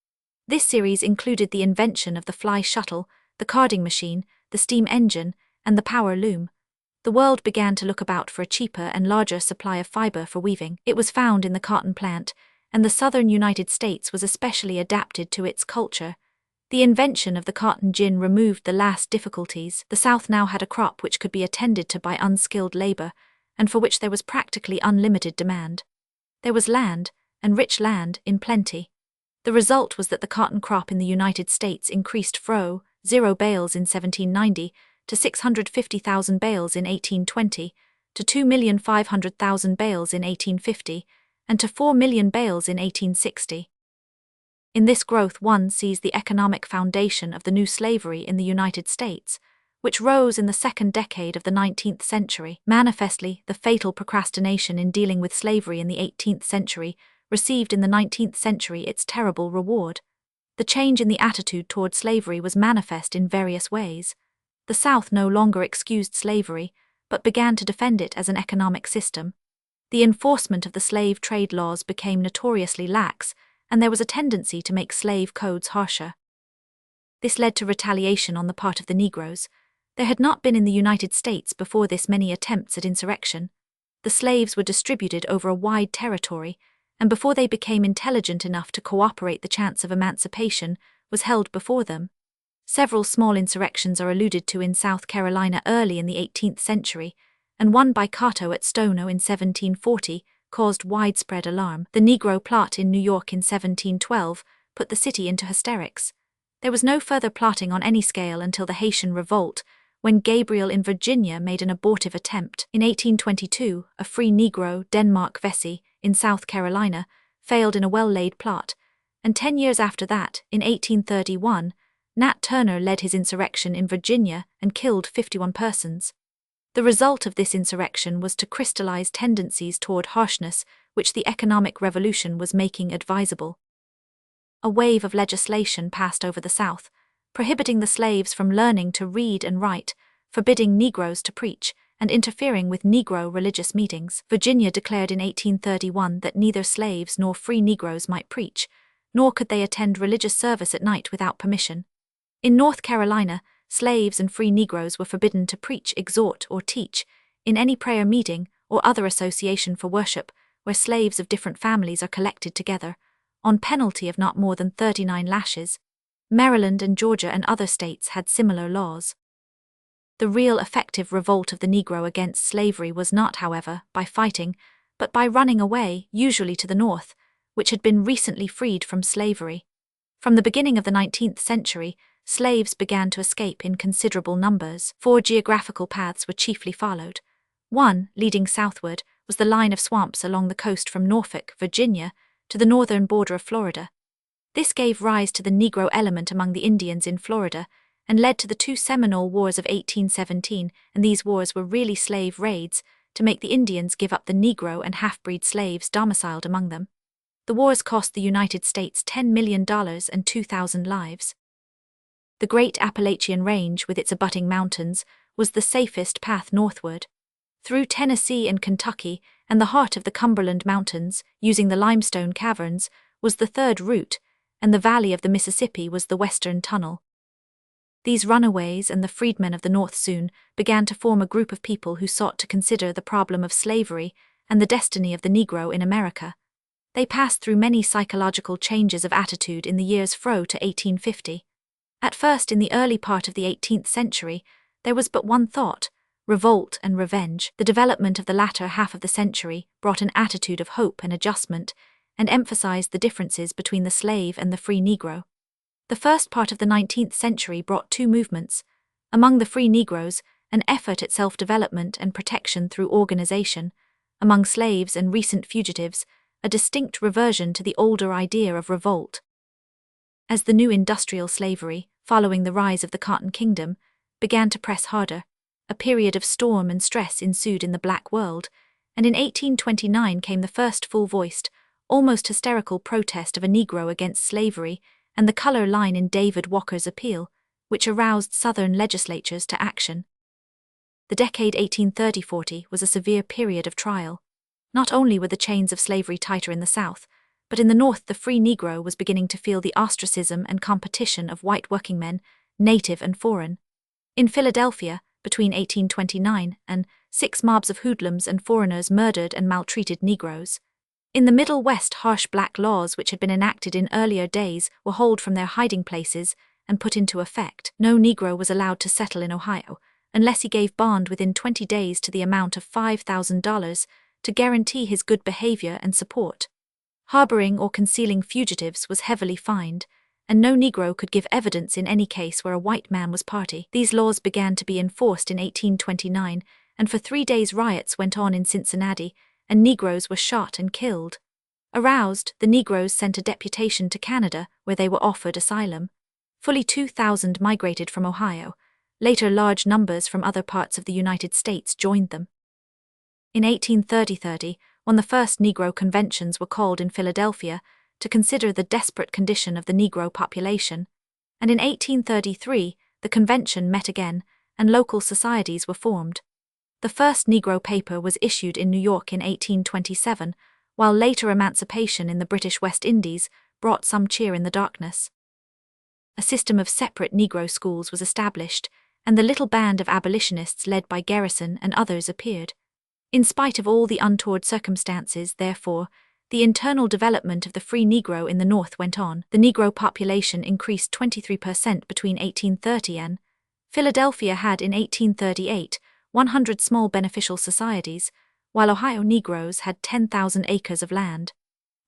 This series included the invention of the fly shuttle, the carding machine, the steam engine, and the power loom. The world began to look about for a cheaper and larger supply of fiber for weaving. It was found in the cotton plant, and the southern United States was especially adapted to its culture. The invention of the cotton gin removed the last difficulties. The South now had a crop which could be attended to by unskilled labor, and for which there was practically unlimited demand. There was land, and rich land, in plenty. The result was that the cotton crop in the United States increased from 0 bales in 1790 to 650,000 bales in 1820, to 2,500,000 bales in 1850, and to 4 million bales in 1860. In this growth one sees the economic foundation of the new slavery in the United States, which rose in the second decade of the 19th century. Manifestly, the fatal procrastination in dealing with slavery in the 18th century received in the 19th century its terrible reward. The change in the attitude toward slavery was manifest in various ways. The South no longer excused slavery, but began to defend it as an economic system. The enforcement of the slave trade laws became notoriously lax, and there was a tendency to make slave codes harsher. This led to retaliation on the part of the Negroes. There had not been in the United States before this many attempts at insurrection. The slaves were distributed over a wide territory, and before they became intelligent enough to cooperate, the chance of emancipation was held before them. Several small insurrections are alluded to in South Carolina early in the 18th century, and one by Cato at Stono in 1740 caused widespread alarm. The Negro plot in New York in 1712 put the city into hysterics. There was no further plotting on any scale until the Haitian Revolt, when Gabriel in Virginia made an abortive attempt. In 1822, a free Negro, Denmark Vesey, in South Carolina, failed in a well-laid plot, and 10 years after that, in 1831, Nat Turner led his insurrection in Virginia and killed 51 persons. The result of this insurrection was to crystallize tendencies toward harshness which the economic revolution was making advisable. A wave of legislation passed over the South, prohibiting the slaves from learning to read and write, forbidding Negroes to preach, and interfering with Negro religious meetings. Virginia declared in 1831 that neither slaves nor free Negroes might preach, nor could they attend religious service at night without permission. In North Carolina, slaves and free Negroes were forbidden to preach, exhort, or teach in any prayer meeting or other association for worship where slaves of different families are collected together, on penalty of not more than 39 lashes. Maryland and Georgia and other states had similar laws. The real effective revolt of the Negro against slavery was not, however, by fighting, but by running away, usually to the North, which had been recently freed from slavery. From the beginning of the 19th century, slaves began to escape in considerable numbers. 4 geographical paths were chiefly followed. One, leading southward, was the line of swamps along the coast from Norfolk, Virginia, to the northern border of Florida. This gave rise to the Negro element among the Indians in Florida and led to the 2 Seminole Wars of 1817, and these wars were really slave raids to make the Indians give up the Negro and half-breed slaves domiciled among them. The wars cost the United States $10 million and 2,000 lives. The Great Appalachian Range, with its abutting mountains, was the safest path northward. Through Tennessee and Kentucky and the heart of the Cumberland Mountains, using the limestone caverns, was the third route, and the valley of the Mississippi was the western tunnel. These runaways and the freedmen of the North soon began to form a group of people who sought to consider the problem of slavery and the destiny of the Negro in America. They passed through many psychological changes of attitude in the years fro to 1850. At first, in the early part of the 18th century, there was but one thought: revolt and revenge. The development of the latter half of the century brought an attitude of hope and adjustment, and emphasized the differences between the slave and the free Negro. The first part of the 19th century brought 2 movements. Among the free Negroes, an effort at self-development and protection through organization. Among slaves and recent fugitives, a distinct reversion to the older idea of revolt. As the new industrial slavery, following the rise of the Cotton Kingdom, began to press harder, a period of storm and stress ensued in the black world, and in 1829 came the first full-voiced, almost hysterical protest of a Negro against slavery and the color line in David Walker's appeal, which aroused Southern legislatures to action. The decade 1830-40 was a severe period of trial. Not only were the chains of slavery tighter in the South, but in the North the free Negro was beginning to feel the ostracism and competition of white workingmen, native and foreign. In Philadelphia, between 1829 and 6 mobs of hoodlums and foreigners murdered and maltreated Negroes. In the Middle West, harsh black laws which had been enacted in earlier days were hauled from their hiding places and put into effect. No Negro was allowed to settle in Ohio, unless he gave bond within 20 days to the amount of $5,000 to guarantee his good behavior and support. Harboring or concealing fugitives was heavily fined, and no Negro could give evidence in any case where a white man was party. These laws began to be enforced in 1829, and for 3 days riots went on in Cincinnati, and Negroes were shot and killed. Aroused, the Negroes sent a deputation to Canada, where they were offered asylum. Fully 2,000 migrated from Ohio. Later, large numbers from other parts of the United States joined them. In 1830, when the first Negro conventions were called in Philadelphia to consider the desperate condition of the Negro population, and in 1833 the convention met again, and local societies were formed. The first Negro paper was issued in New York in 1827, while later emancipation in the British West Indies brought some cheer in the darkness. A system of separate Negro schools was established, and the little band of abolitionists led by Garrison and others appeared. In spite of all the untoward circumstances, therefore, the internal development of the free Negro in the North went on. The Negro population increased 23% between 1830 and Philadelphia had in 1838 100 small beneficial societies, while Ohio Negroes had 10,000 acres of land.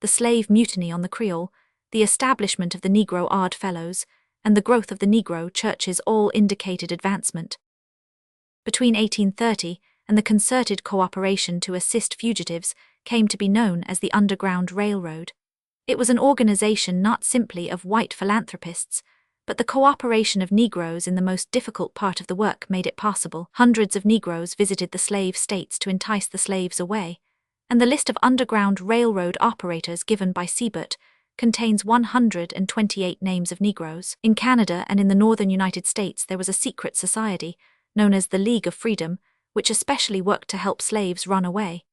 The slave mutiny on the Creole, the establishment of the Negro Odd Fellows, and the growth of the Negro churches all indicated advancement. Between 1830 and the concerted cooperation to assist fugitives came to be known as the Underground Railroad. It was an organization not simply of white philanthropists, but the cooperation of Negroes in the most difficult part of the work made it possible. Hundreds of Negroes visited the slave states to entice the slaves away, and the list of Underground Railroad operators given by Siebert contains 128 names of Negroes. In Canada and in the northern United States there was a secret society, known as the League of Freedom, which especially worked to help slaves run away.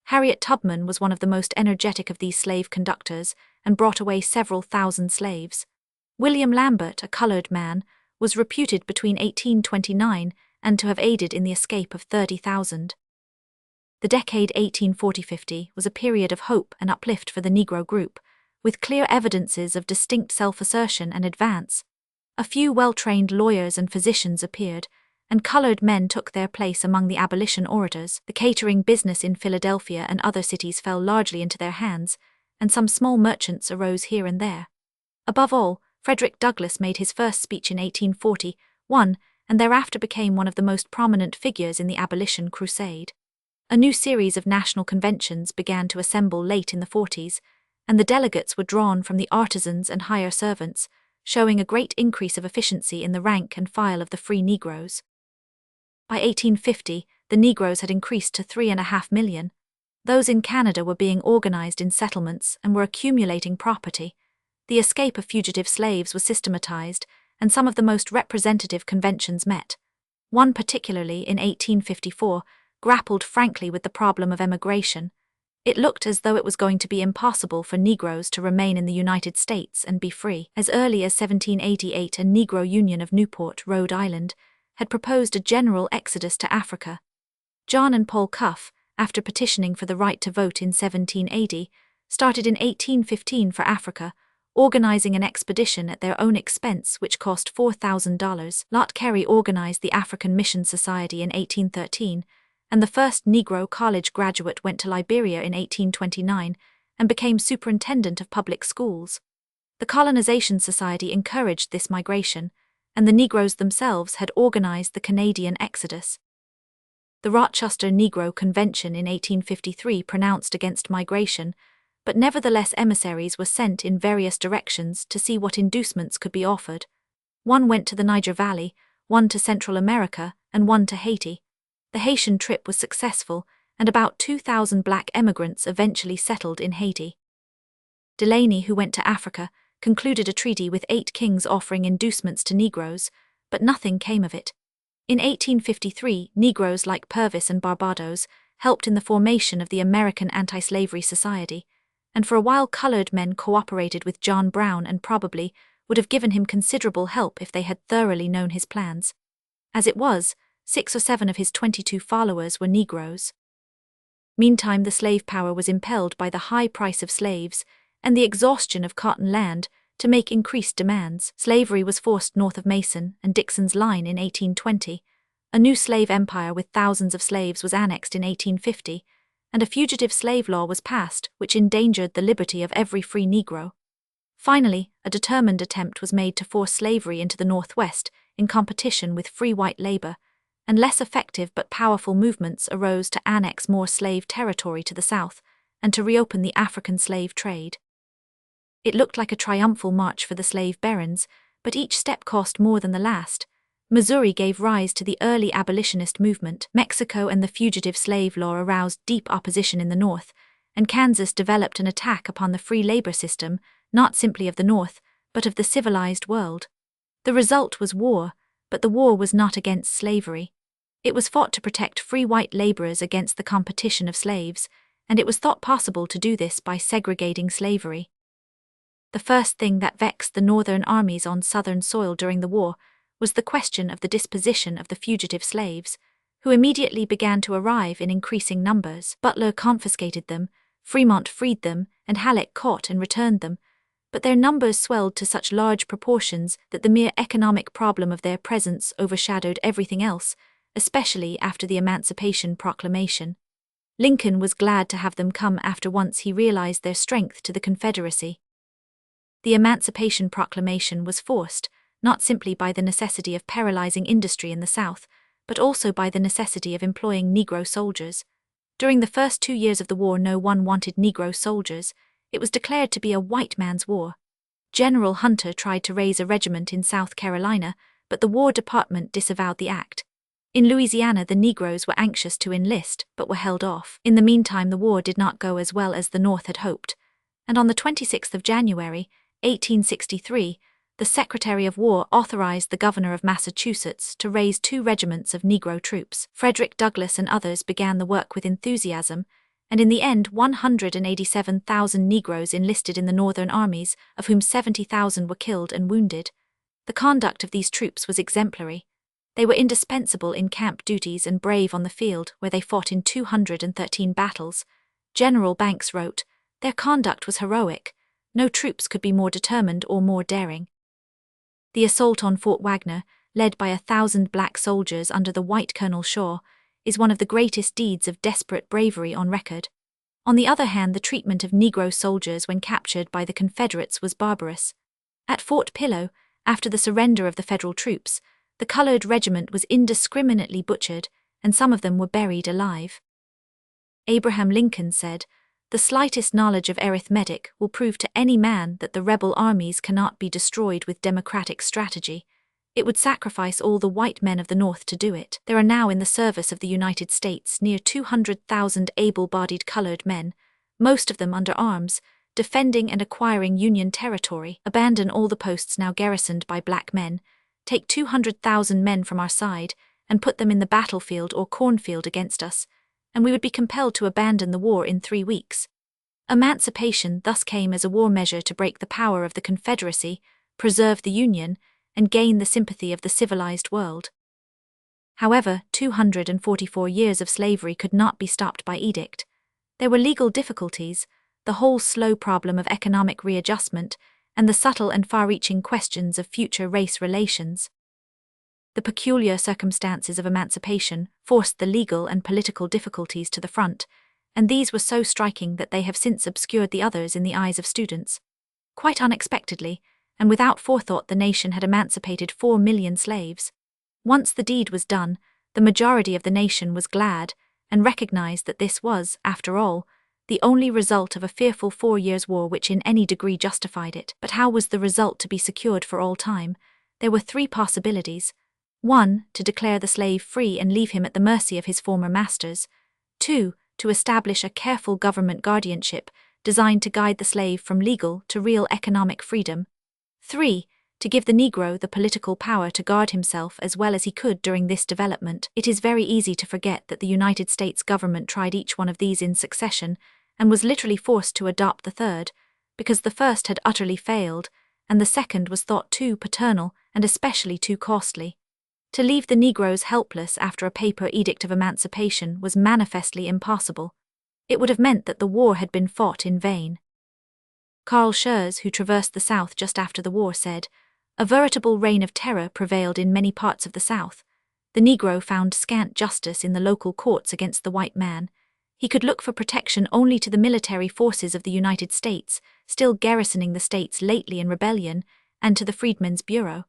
Harriet Tubman was one of the most energetic of these slave conductors and brought away several thousand slaves. William Lambert, a colored man, was reputed between 1829 and to have aided in the escape of 30,000. The decade 1840-50 was a period of hope and uplift for the Negro group, with clear evidences of distinct self-assertion and advance. A few well-trained lawyers and physicians appeared, and colored men took their place among the abolition orators. The catering business in Philadelphia and other cities fell largely into their hands, and some small merchants arose here and there. Above all, Frederick Douglass made his first speech in 1841, and thereafter became one of the most prominent figures in the abolition crusade. A new series of national conventions began to assemble late in the 40s, and the delegates were drawn from the artisans and higher servants, showing a great increase of efficiency in the rank and file of the free Negroes. By 1850, the Negroes had increased to 3.5 million. Those in Canada were being organized in settlements and were accumulating property. The escape of fugitive slaves was systematized, and some of the most representative conventions met. One particularly, in 1854, grappled frankly with the problem of emigration. It looked as though it was going to be impossible for Negroes to remain in the United States and be free. As early as 1788, a Negro Union of Newport, Rhode Island, had proposed a general exodus to Africa. John and Paul Cuff, after petitioning for the right to vote in 1780, started in 1815 for Africa, organizing an expedition at their own expense which cost $4,000. Lot Carey organized the African Mission Society in 1813, and the first Negro college graduate went to Liberia in 1829 and became superintendent of public schools. The Colonization Society encouraged this migration, and the Negroes themselves had organized the Canadian exodus. The Rochester Negro Convention in 1853 pronounced against migration, but nevertheless emissaries were sent in various directions to see what inducements could be offered. One went to the Niger Valley, one to Central America, and one to Haiti. The Haitian trip was successful, and about 2,000 black emigrants eventually settled in Haiti. Delaney, who went to Africa, concluded a treaty with 8 kings offering inducements to Negroes, but nothing came of it. In 1853, Negroes like Purvis and Barbados helped in the formation of the American Anti-Slavery Society, and for a while colored men cooperated with John Brown and probably would have given him considerable help if they had thoroughly known his plans. As it was, 6 or 7 of his 22 followers were Negroes. Meantime, the slave power was impelled by the high price of slaves and the exhaustion of cotton land to make increased demands. Slavery was forced north of Mason and Dixon's Line in 1820. A new slave empire with thousands of slaves was annexed in 1850, and a fugitive slave law was passed which endangered the liberty of every free Negro. Finally, a determined attempt was made to force slavery into the Northwest in competition with free white labor, and less effective but powerful movements arose to annex more slave territory to the South and to reopen the African slave trade. It looked like a triumphal march for the slave barons, but each step cost more than the last. Missouri gave rise to the early abolitionist movement. Mexico and the fugitive slave law aroused deep opposition in the North, and Kansas developed an attack upon the free labor system, not simply of the North, but of the civilized world. The result was war, but the war was not against slavery. It was fought to protect free white laborers against the competition of slaves, and it was thought possible to do this by segregating slavery. The first thing that vexed the Northern armies on Southern soil during the war was the question of the disposition of the fugitive slaves, who immediately began to arrive in increasing numbers. Butler confiscated them, Fremont freed them, and Halleck caught and returned them, but their numbers swelled to such large proportions that the mere economic problem of their presence overshadowed everything else, especially after the Emancipation Proclamation. Lincoln was glad to have them come after once he realized their strength to the Confederacy. The Emancipation Proclamation was forced, not simply by the necessity of paralyzing industry in the South, but also by the necessity of employing Negro soldiers. During the first 2 years of the war, no one wanted Negro soldiers. It was declared to be a white man's war. General Hunter tried to raise a regiment in South Carolina, but the War Department disavowed the act. In Louisiana, the Negroes were anxious to enlist, but were held off. In the meantime, the war did not go as well as the North had hoped, and on the 26th of January, 1863, the Secretary of War authorized the governor of Massachusetts to raise 2 regiments of Negro troops. Frederick Douglass and others began the work with enthusiasm, and in the end 187,000 Negroes enlisted in the Northern armies, of whom 70,000 were killed and wounded. The conduct of these troops was exemplary. They were indispensable in camp duties and brave on the field, where they fought in 213 battles. General Banks wrote, "Their conduct was heroic. No troops could be more determined or more daring." The assault on Fort Wagner, led by 1,000 black soldiers under the white Colonel Shaw, is one of the greatest deeds of desperate bravery on record. On the other hand, the treatment of Negro soldiers when captured by the Confederates was barbarous. At Fort Pillow, after the surrender of the Federal troops, the colored regiment was indiscriminately butchered, and some of them were buried alive. Abraham Lincoln said, "The slightest knowledge of arithmetic will prove to any man that the rebel armies cannot be destroyed with democratic strategy. It would sacrifice all the white men of the North to do it." There are now in the service of the United States near 200,000 able-bodied colored men, most of them under arms, defending and acquiring Union territory. Abandon all the posts now garrisoned by black men, take 200,000 men from our side, and put them in the battlefield or cornfield against us, and we would be compelled to abandon the war in 3 weeks. Emancipation thus came as a war measure to break the power of the Confederacy, preserve the Union, and gain the sympathy of the civilized world. However, 244 years of slavery could not be stopped by edict. There were legal difficulties, the whole slow problem of economic readjustment, and the subtle and far-reaching questions of future race relations. The peculiar circumstances of emancipation forced the legal and political difficulties to the front, and these were so striking that they have since obscured the others in the eyes of students. Quite unexpectedly, and without forethought, the nation had emancipated 4 million slaves. Once the deed was done, the majority of the nation was glad, and recognized that this was, after all, the only result of a fearful 4 years' war which in any degree justified it. But how was the result to be secured for all time? There were 3 possibilities. 1. To declare the slave free and leave him at the mercy of his former masters. 2. To establish a careful government guardianship designed to guide the slave from legal to real economic freedom. 3. To give the Negro the political power to guard himself as well as he could during this development. It is very easy to forget that the United States government tried each one of these in succession, and was literally forced to adopt the third, because the first had utterly failed, and the second was thought too paternal and especially too costly. To leave the Negroes helpless after a paper edict of emancipation was manifestly impossible. It would have meant that the war had been fought in vain. Carl Schurz, who traversed the South just after the war, said, "A veritable reign of terror prevailed in many parts of the South. The Negro found scant justice in the local courts against the white man. He could look for protection only to the military forces of the United States, still garrisoning the states lately in rebellion, and to the Freedmen's Bureau.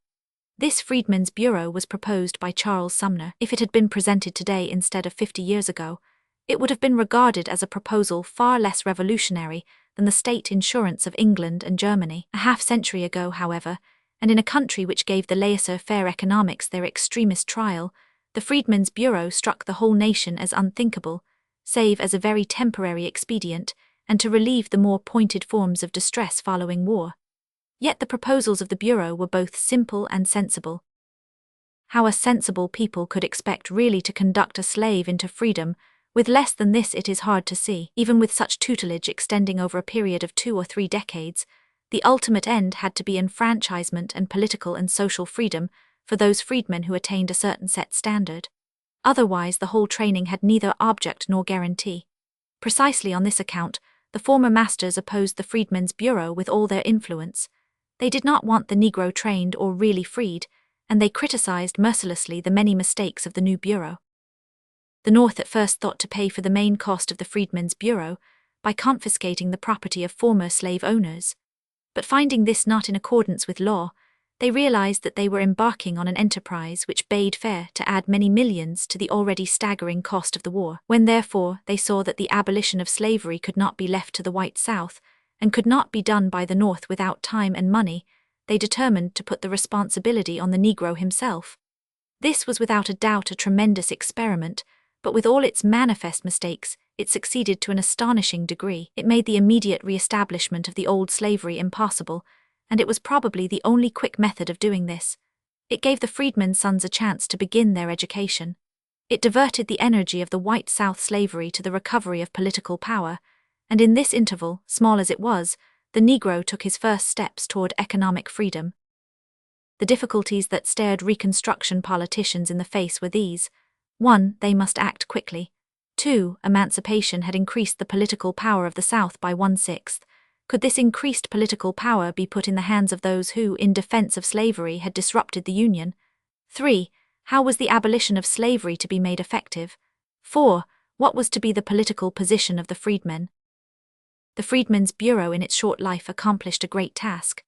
This Freedmen's Bureau was proposed by Charles Sumner. If it had been presented today instead of 50 years ago, it would have been regarded as a proposal far less revolutionary than the state insurance of England and Germany. A half-century ago, however, and in a country which gave the laissez-faire economics their extremist trial, the Freedmen's Bureau struck the whole nation as unthinkable, save as a very temporary expedient, and to relieve the more pointed forms of distress following war. Yet the proposals of the Bureau were both simple and sensible. How a sensible people could expect really to conduct a slave into freedom, with less than this, it is hard to see. Even with such tutelage extending over a period of 2 or 3 decades, The ultimate end had to be enfranchisement and political and social freedom for those freedmen who attained a certain set standard. Otherwise, the whole training had neither object nor guarantee. Precisely on this account, the former masters opposed the Freedmen's Bureau with all their influence. They did not want the Negro trained or really freed, and they criticized mercilessly the many mistakes of the new Bureau. The North at first thought to pay for the main cost of the Freedmen's Bureau by confiscating the property of former slave owners. But finding this not in accordance with law, they realized that they were embarking on an enterprise which bade fair to add many millions to the already staggering cost of the war. When therefore they saw that the abolition of slavery could not be left to the white South, and could not be done by the North without time and money, they determined to put the responsibility on the Negro himself. This was without a doubt a tremendous experiment, but with all its manifest mistakes, it succeeded to an astonishing degree. It made the immediate re-establishment of the old slavery impossible, and it was probably the only quick method of doing this. It gave the freedmen's sons a chance to begin their education. It diverted the energy of the white South slavery to the recovery of political power, and in this interval, small as it was, the Negro took his first steps toward economic freedom. The difficulties that stared Reconstruction politicians in the face were these. 1. They must act quickly. 2. Emancipation had increased the political power of the South by 1/6. Could this increased political power be put in the hands of those who, in defense of slavery, had disrupted the Union? 3. How was the abolition of slavery to be made effective? 4. What was to be the political position of the freedmen? The Freedmen's Bureau in its short life accomplished a great task.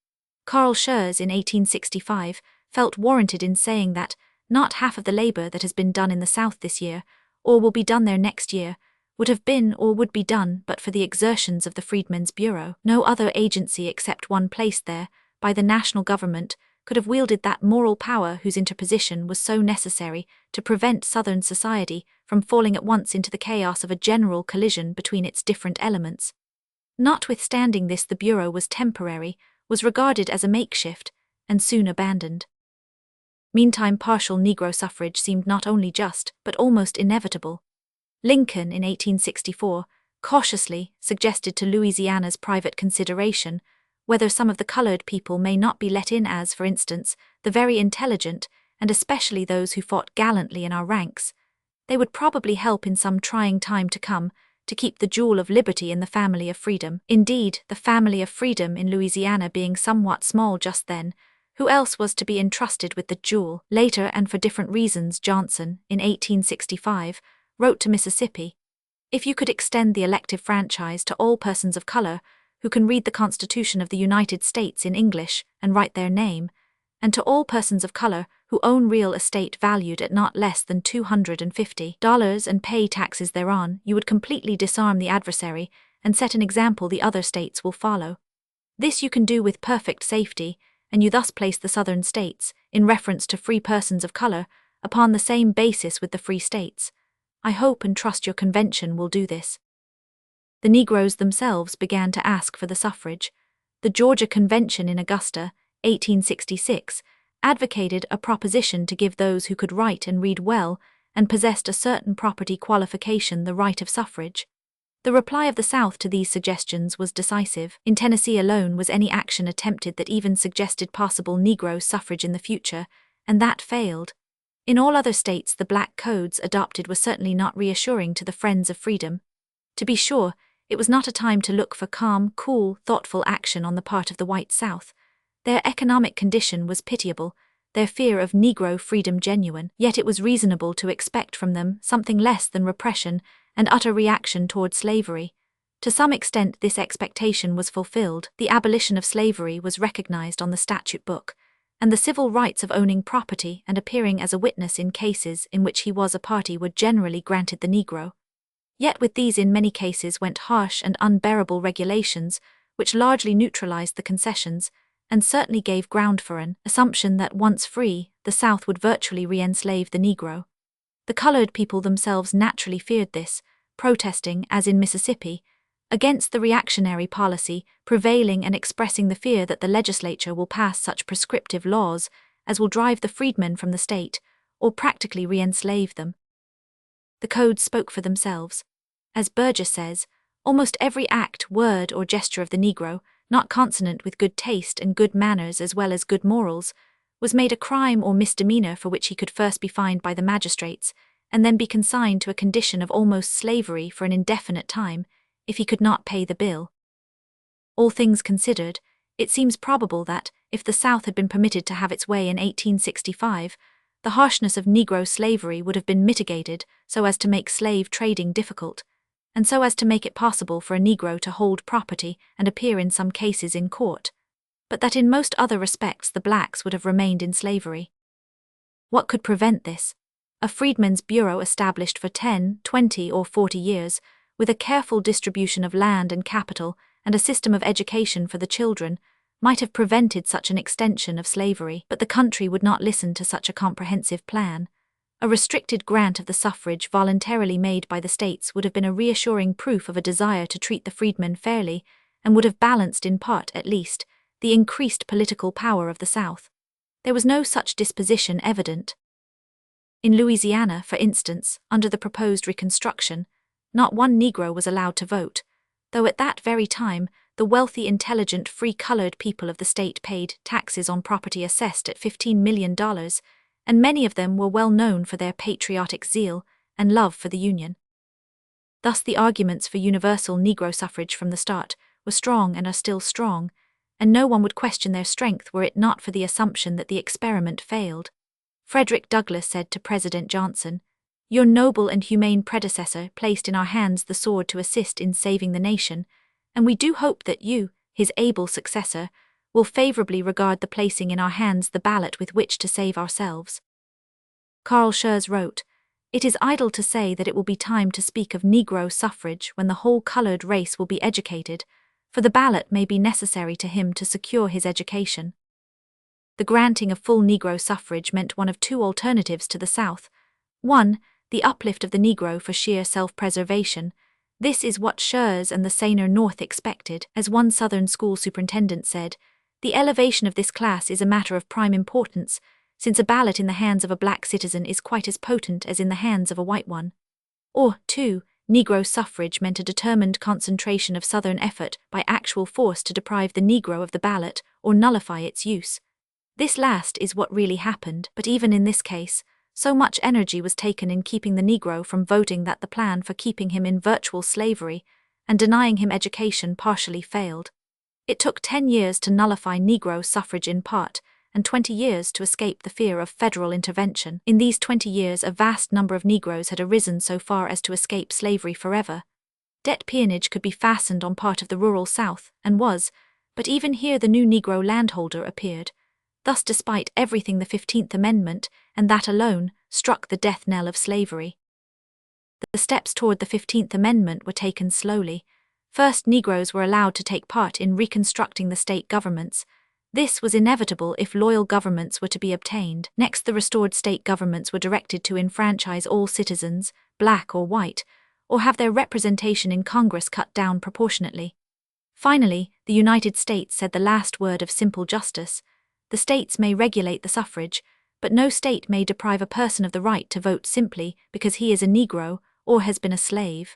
Carl Schurz in 1865 felt warranted in saying that not half of the labor that has been done in the South this year, or will be done there next year, would have been or would be done but for the exertions of the Freedmen's Bureau. No other agency except one placed there by the national government could have wielded that moral power whose interposition was so necessary to prevent Southern society from falling at once into the chaos of a general collision between its different elements. Notwithstanding this, the Bureau was temporary, was regarded as a makeshift, and soon abandoned. Meantime, partial Negro suffrage seemed not only just, but almost inevitable. Lincoln, in 1864, cautiously suggested to Louisiana's private consideration whether some of the colored people may not be let in as, for instance, the very intelligent, and especially those who fought gallantly in our ranks. They would probably help in some trying time to come, to keep the jewel of liberty in the family of freedom. Indeed, the family of freedom in Louisiana being somewhat small just then, who else was to be entrusted with the jewel? Later, and for different reasons, Johnson, in 1865, wrote to Mississippi, "If you could extend the elective franchise to all persons of color who can read the Constitution of the United States in English and write their name, and to all persons of color who own real estate valued at not less than $250 and pay taxes thereon, you would completely disarm the adversary and set an example the other states will follow. This you can do with perfect safety, and you thus place the Southern states, in reference to free persons of color, upon the same basis with the free states. I hope and trust your convention will do this." The Negroes themselves began to ask for the suffrage. The Georgia Convention in Augusta, 1866, advocated a proposition to give those who could write and read well and possessed a certain property qualification the right of suffrage. The reply of the South to these suggestions was decisive. In Tennessee alone was any action attempted that even suggested possible Negro suffrage in the future, and that failed. In all other states the black codes adopted were certainly not reassuring to the friends of freedom. To be sure, it was not a time to look for calm, cool, thoughtful action on the part of the white South. Their economic condition was pitiable, their fear of Negro freedom genuine, yet it was reasonable to expect from them something less than repression and utter reaction toward slavery. To some extent this expectation was fulfilled. The abolition of slavery was recognized on the statute book, and the civil rights of owning property and appearing as a witness in cases in which he was a party were generally granted the Negro. Yet with these in many cases went harsh and unbearable regulations, which largely neutralized the concessions, and certainly gave ground for an assumption that once free, the South would virtually re-enslave the Negro. The colored people themselves naturally feared this, protesting, as in Mississippi, against the reactionary policy prevailing and expressing the fear that the legislature will pass such prescriptive laws as will drive the freedmen from the state, or practically re-enslave them. The codes spoke for themselves. As Burgess says, almost every act, word, or gesture of the Negro, not consonant with good taste and good manners as well as good morals, was made a crime or misdemeanor for which he could first be fined by the magistrates, and then be consigned to a condition of almost slavery for an indefinite time, if he could not pay the bill. All things considered, it seems probable that, if the South had been permitted to have its way in 1865, the harshness of Negro slavery would have been mitigated so as to make slave trading difficult, and so as to make it possible for a Negro to hold property and appear in some cases in court, but that in most other respects the blacks would have remained in slavery. What could prevent this? A freedmen's bureau established for 10, 20, or 40 years, with a careful distribution of land and capital and a system of education for the children, might have prevented such an extension of slavery, but the country would not listen to such a comprehensive plan. A restricted grant of the suffrage voluntarily made by the states would have been a reassuring proof of a desire to treat the freedmen fairly, and would have balanced in part, at least, the increased political power of the South. There was no such disposition evident. In Louisiana, for instance, under the proposed Reconstruction, not one Negro was allowed to vote, though at that very time the wealthy, intelligent, free-colored people of the state paid taxes on property assessed at $15 million, and many of them were well known for their patriotic zeal and love for the Union. Thus the arguments for universal Negro suffrage from the start were strong and are still strong, and no one would question their strength were it not for the assumption that the experiment failed. Frederick Douglass said to President Johnson, "Your noble and humane predecessor placed in our hands the sword to assist in saving the nation, and we do hope that you, his able successor, will favorably regard the placing in our hands the ballot with which to save ourselves." Carl Schurz wrote, "It is idle to say that it will be time to speak of Negro suffrage when the whole colored race will be educated, for the ballot may be necessary to him to secure his education." The granting of full Negro suffrage meant one of two alternatives to the South. One, the uplift of the Negro for sheer self-preservation. This is what Schurz and the saner North expected. As one Southern school superintendent said, "The elevation of this class is a matter of prime importance, since a ballot in the hands of a black citizen is quite as potent as in the hands of a white one." Or, two, Negro suffrage meant a determined concentration of Southern effort by actual force to deprive the Negro of the ballot or nullify its use. This last is what really happened, but even in this case, so much energy was taken in keeping the Negro from voting that the plan for keeping him in virtual slavery and denying him education partially failed. It took 10 years to nullify Negro suffrage in part, and 20 years to escape the fear of federal intervention. In these 20 years, a vast number of Negroes had arisen so far as to escape slavery forever. Debt peonage could be fastened on part of the rural South, and was, but even here the new Negro landholder appeared. Thus, despite everything, the 15th Amendment, and that alone, struck the death knell of slavery. The steps toward the 15th Amendment were taken slowly. First, Negroes were allowed to take part in reconstructing the state governments. This was inevitable if loyal governments were to be obtained. Next, the restored state governments were directed to enfranchise all citizens, black or white, or have their representation in Congress cut down proportionately. Finally, the United States said the last word of simple justice. The states may regulate the suffrage, but no state may deprive a person of the right to vote simply because he is a Negro or has been a slave.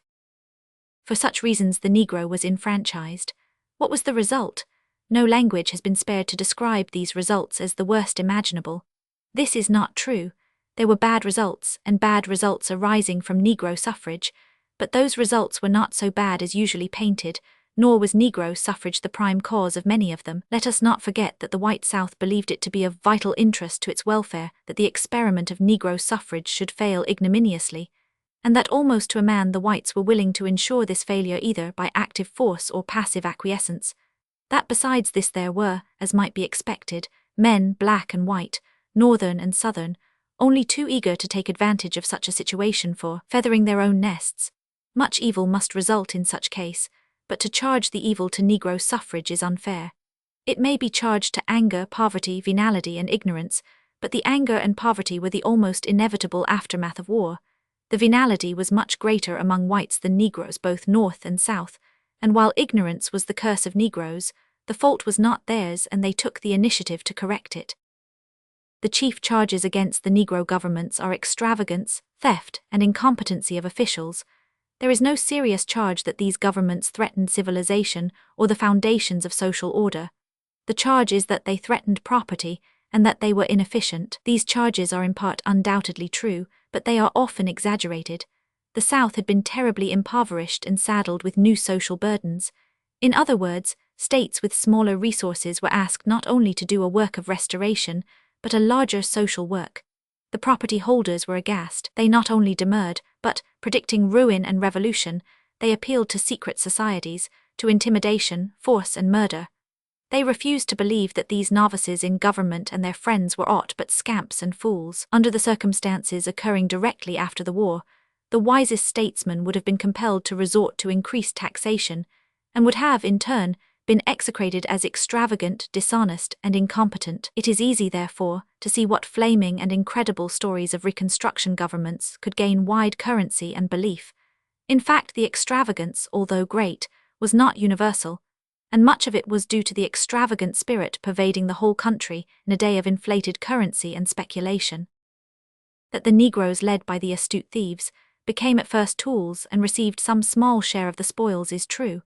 For such reasons the Negro was enfranchised. What was the result? No language has been spared to describe these results as the worst imaginable. This is not true. There were bad results, and bad results arising from Negro suffrage, but those results were not so bad as usually painted, nor was Negro suffrage the prime cause of many of them. Let us not forget that the white South believed it to be of vital interest to its welfare that the experiment of Negro suffrage should fail ignominiously, and that almost to a man the whites were willing to ensure this failure either by active force or passive acquiescence. That besides this there were, as might be expected, men, black and white, northern and southern, only too eager to take advantage of such a situation for feathering their own nests. Much evil must result in such case, but to charge the evil to Negro suffrage is unfair. It may be charged to anger, poverty, venality, and ignorance, but the anger and poverty were the almost inevitable aftermath of war. The venality was much greater among whites than Negroes, both North and South, and while ignorance was the curse of Negroes, the fault was not theirs, and they took the initiative to correct it. The chief charges against the Negro governments are extravagance, theft, and incompetency of officials. There is no serious charge that these governments threatened civilization or the foundations of social order. The charge is that they threatened property and that they were inefficient. These charges are in part undoubtedly true, but they are often exaggerated. The South had been terribly impoverished and saddled with new social burdens. In other words, states with smaller resources were asked not only to do a work of restoration, but a larger social work. The property holders were aghast. They not only demurred, but, predicting ruin and revolution, they appealed to secret societies, to intimidation, force and murder. They refused to believe that these novices in government and their friends were aught but scamps and fools. Under the circumstances occurring directly after the war, the wisest statesmen would have been compelled to resort to increased taxation, and would have, in turn, been execrated as extravagant, dishonest, and incompetent. It is easy, therefore, to see what flaming and incredible stories of Reconstruction governments could gain wide currency and belief. In fact, the extravagance, although great, was not universal, and much of it was due to the extravagant spirit pervading the whole country in a day of inflated currency and speculation. That the Negroes, led by the astute thieves, became at first tools and received some small share of the spoils is true.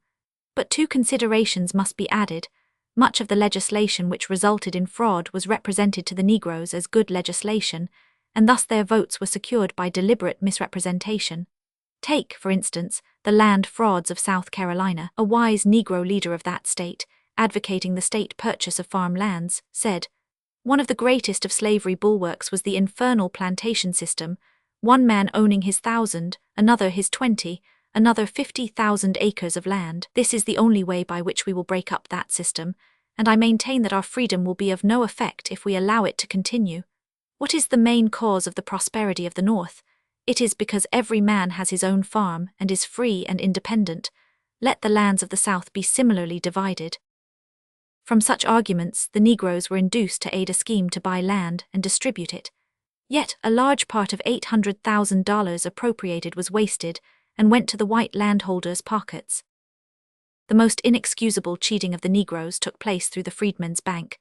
But two considerations must be added. Much of the legislation which resulted in fraud was represented to the Negroes as good legislation, and thus their votes were secured by deliberate misrepresentation. Take, for instance, the land frauds of South Carolina. A wise Negro leader of that state, advocating the state purchase of farm lands, said, "One of the greatest of slavery bulwarks was the infernal plantation system, one man owning his 1,000, another his 20, another 50,000 acres of land. This is the only way by which we will break up that system, and I maintain that our freedom will be of no effect if we allow it to continue. What is the main cause of the prosperity of the North? It is because every man has his own farm and is free and independent. Let the lands of the South be similarly divided." From such arguments, the Negroes were induced to aid a scheme to buy land and distribute it. Yet a large part of $800,000 appropriated was wasted and went to the white landholders' pockets. The most inexcusable cheating of the Negroes took place through the Freedmen's Bank.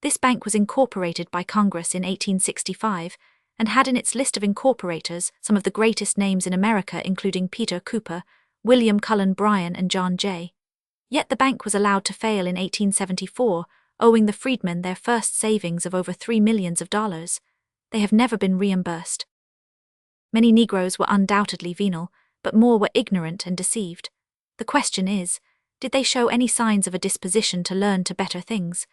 This bank was incorporated by Congress in 1865 and had in its list of incorporators some of the greatest names in America, including Peter Cooper, William Cullen Bryan, and John Jay. Yet the bank was allowed to fail in 1874, owing the freedmen their first savings of over $3 million. They have never been reimbursed. Many Negroes were undoubtedly venal, but more were ignorant and deceived. The question is, did they show any signs of a disposition to learn to better things?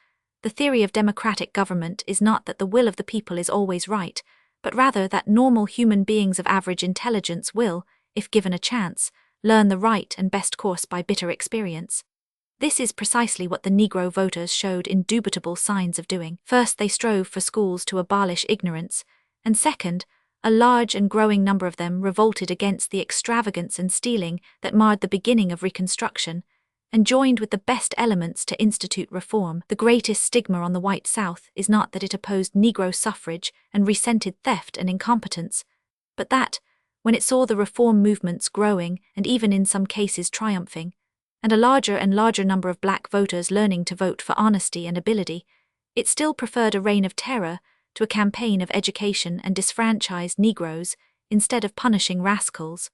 The theory of democratic government is not that the will of the people is always right, but rather that normal human beings of average intelligence will, if given a chance, learn the right and best course by bitter experience. This is precisely what the Negro voters showed indubitable signs of doing. First, they strove for schools to abolish ignorance, and second, a large and growing number of them revolted against the extravagance and stealing that marred the beginning of Reconstruction, and joined with the best elements to institute reform. The greatest stigma on the white South is not that it opposed Negro suffrage and resented theft and incompetence, but that, when it saw the reform movements growing and even in some cases triumphing, and a larger and larger number of black voters learning to vote for honesty and ability, it still preferred a reign of terror to a campaign of education and disfranchised Negroes instead of punishing rascals.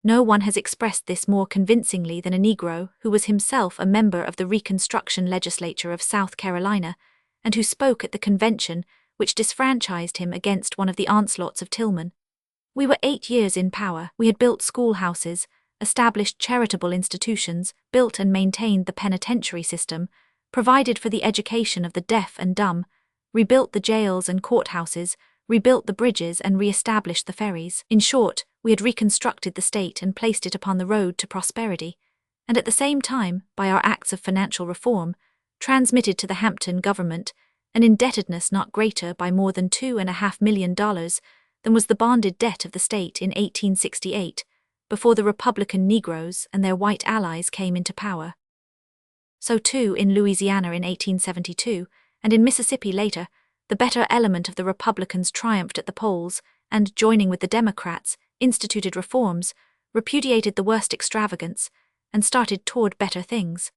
No one has expressed this more convincingly than a Negro who was himself a member of the Reconstruction legislature of South Carolina and who spoke at the convention which disfranchised him against one of the onslaughts of Tillman. "We were 8 years in power. We had built schoolhouses, established charitable institutions, built and maintained the penitentiary system, provided for the education of the deaf and dumb, rebuilt the jails and courthouses, rebuilt the bridges and re-established the ferries. In short, we had reconstructed the state and placed it upon the road to prosperity, and at the same time, by our acts of financial reform, transmitted to the Hampton government an indebtedness not greater by more than $2.5 million than was the bonded debt of the state in 1868, before the Republican Negroes and their white allies came into power. So too in Louisiana in 1872, and in Mississippi later, the better element of the Republicans triumphed at the polls and, joining with the Democrats, instituted reforms, repudiated the worst extravagance, and started toward better things.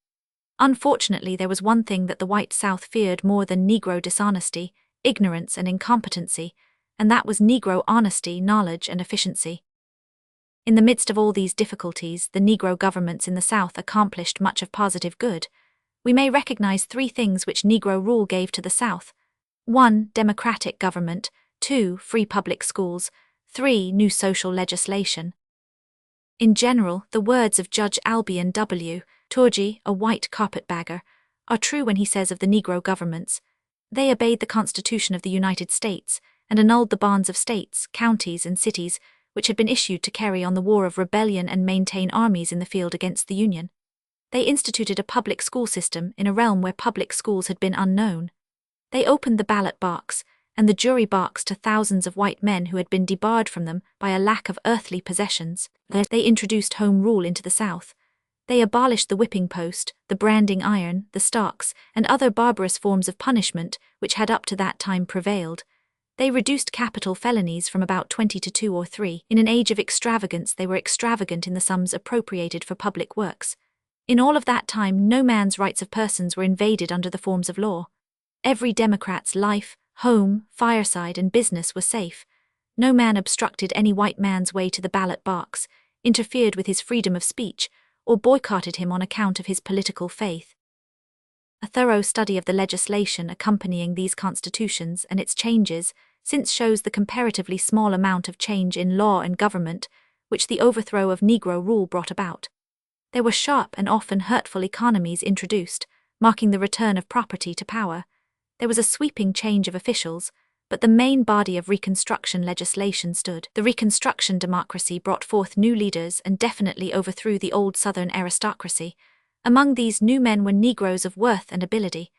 Unfortunately, there was one thing that the white South feared more than Negro dishonesty, ignorance and incompetency, and that was Negro honesty, knowledge and efficiency. In the midst of all these difficulties, the Negro governments in the South accomplished much of positive good. We may recognize three things which Negro rule gave to the South. 1. Democratic government. 2. Free public schools. 3. New social legislation. In general, the words of Judge Albion W. Turgey, a white carpetbagger, are true when he says of the Negro governments, they obeyed the Constitution of the United States and annulled the bonds of states, counties, and cities which had been issued to carry on the war of rebellion and maintain armies in the field against the Union. They instituted a public school system in a realm where public schools had been unknown. They opened the ballot box and the jury box to thousands of white men who had been debarred from them by a lack of earthly possessions. They introduced home rule into the South. They abolished the whipping post, the branding iron, the stocks, and other barbarous forms of punishment which had up to that time prevailed. They reduced capital felonies from about 20 to 2 or 3. In an age of extravagance, they were extravagant in the sums appropriated for public works. In all of that time, no man's rights of persons were invaded under the forms of law. Every Democrat's life, home, fireside, and business were safe. No man obstructed any white man's way to the ballot box, interfered with his freedom of speech, or boycotted him on account of his political faith. A thorough study of the legislation accompanying these constitutions and its changes since shows the comparatively small amount of change in law and government which the overthrow of Negro rule brought about. There were sharp and often hurtful economies introduced, marking the return of property to power. There was a sweeping change of officials, but the main body of Reconstruction legislation stood. The Reconstruction democracy brought forth new leaders and definitely overthrew the old Southern aristocracy. Among these new men were Negroes of worth and ability.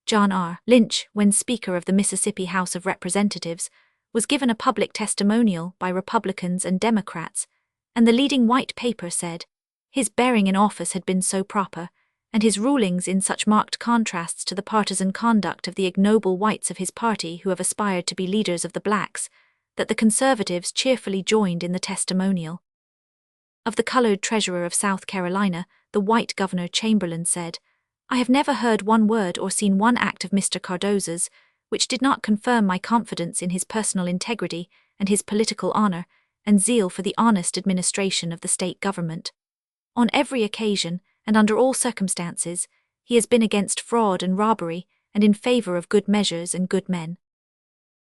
John R. Lynch, when Speaker of the Mississippi House of Representatives, was given a public testimonial by Republicans and Democrats, and the leading white paper said, his bearing in office had been so proper, and his rulings in such marked contrasts to the partisan conduct of the ignoble whites of his party who have aspired to be leaders of the blacks, that the conservatives cheerfully joined in the testimonial. Of the colored treasurer of South Carolina, the white Governor Chamberlain said, I have never heard one word or seen one act of Mr. Cardozo's which did not confirm my confidence in his personal integrity and his political honor and zeal for the honest administration of the state government. On every occasion, and under all circumstances, he has been against fraud and robbery and in favor of good measures and good men.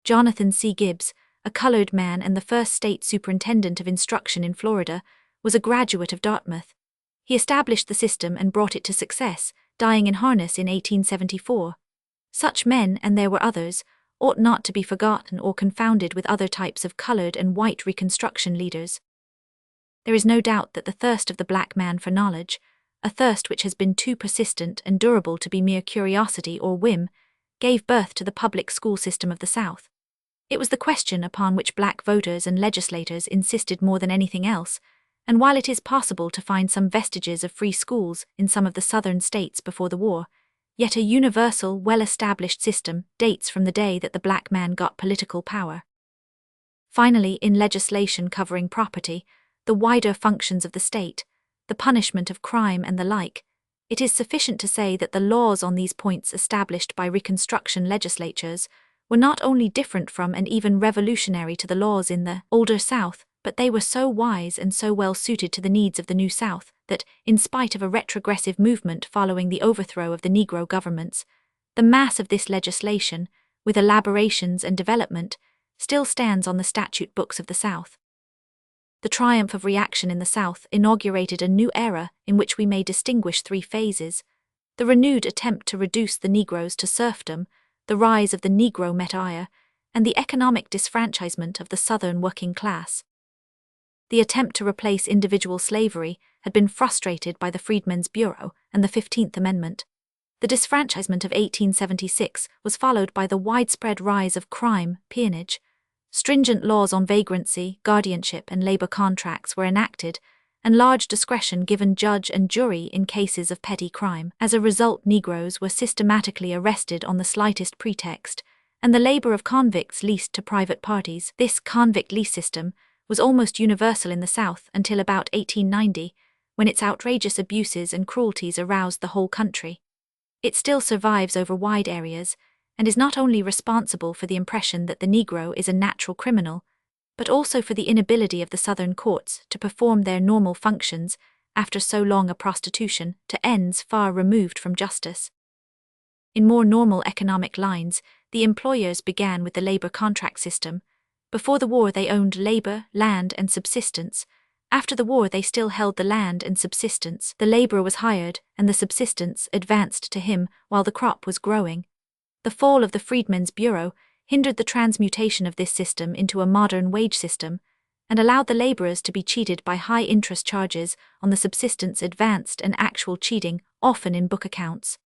Jonathan C. Gibbs, a colored man and the first state superintendent of instruction in Florida, was a graduate of Dartmouth. He established the system and brought it to success, dying in harness in 1874. Such men, and there were others, ought not to be forgotten or confounded with other types of colored and white Reconstruction leaders. There is no doubt that the thirst of the black man for knowledge, a thirst which has been too persistent and durable to be mere curiosity or whim, gave birth to the public school system of the South. It was the question upon which black voters and legislators insisted more than anything else, and while it is possible to find some vestiges of free schools in some of the southern states before the war, yet a universal, well-established system dates from the day that the black man got political power. Finally, in legislation covering property, the wider functions of the state, the punishment of crime and the like, it is sufficient to say that the laws on these points established by Reconstruction legislatures were not only different from and even revolutionary to the laws in the older South, but they were so wise and so well suited to the needs of the New South that, in spite of a retrogressive movement following the overthrow of the Negro governments, the mass of this legislation, with elaborations and development, still stands on the statute books of the South. The triumph of reaction in the South inaugurated a new era in which we may distinguish three phases: the renewed attempt to reduce the Negroes to serfdom, the rise of the Negro metier, and the economic disfranchisement of the Southern working class. The attempt to replace individual slavery had been frustrated by the Freedmen's Bureau and the 15th Amendment. The disfranchisement of 1876 was followed by the widespread rise of crime, peonage. Stringent laws on vagrancy, guardianship, and labor contracts were enacted, and large discretion given judge and jury in cases of petty crime. As a result, Negroes were systematically arrested on the slightest pretext, and the labor of convicts leased to private parties. This convict lease system was almost universal in the South until about 1890, when its outrageous abuses and cruelties aroused the whole country. It still survives over wide areas, and is not only responsible for the impression that the Negro is a natural criminal, but also for the inability of the Southern courts to perform their normal functions after so long a prostitution to ends far removed from justice. In more normal economic lines, the employers began with the labor contract system. Before the war they owned labor, land, and subsistence. After the war they still held the land and subsistence. The laborer was hired, and the subsistence advanced to him while the crop was growing. The fall of the Freedmen's Bureau hindered the transmutation of this system into a modern wage system, and allowed the laborers to be cheated by high interest charges on the subsistence advanced and actual cheating, often in book accounts.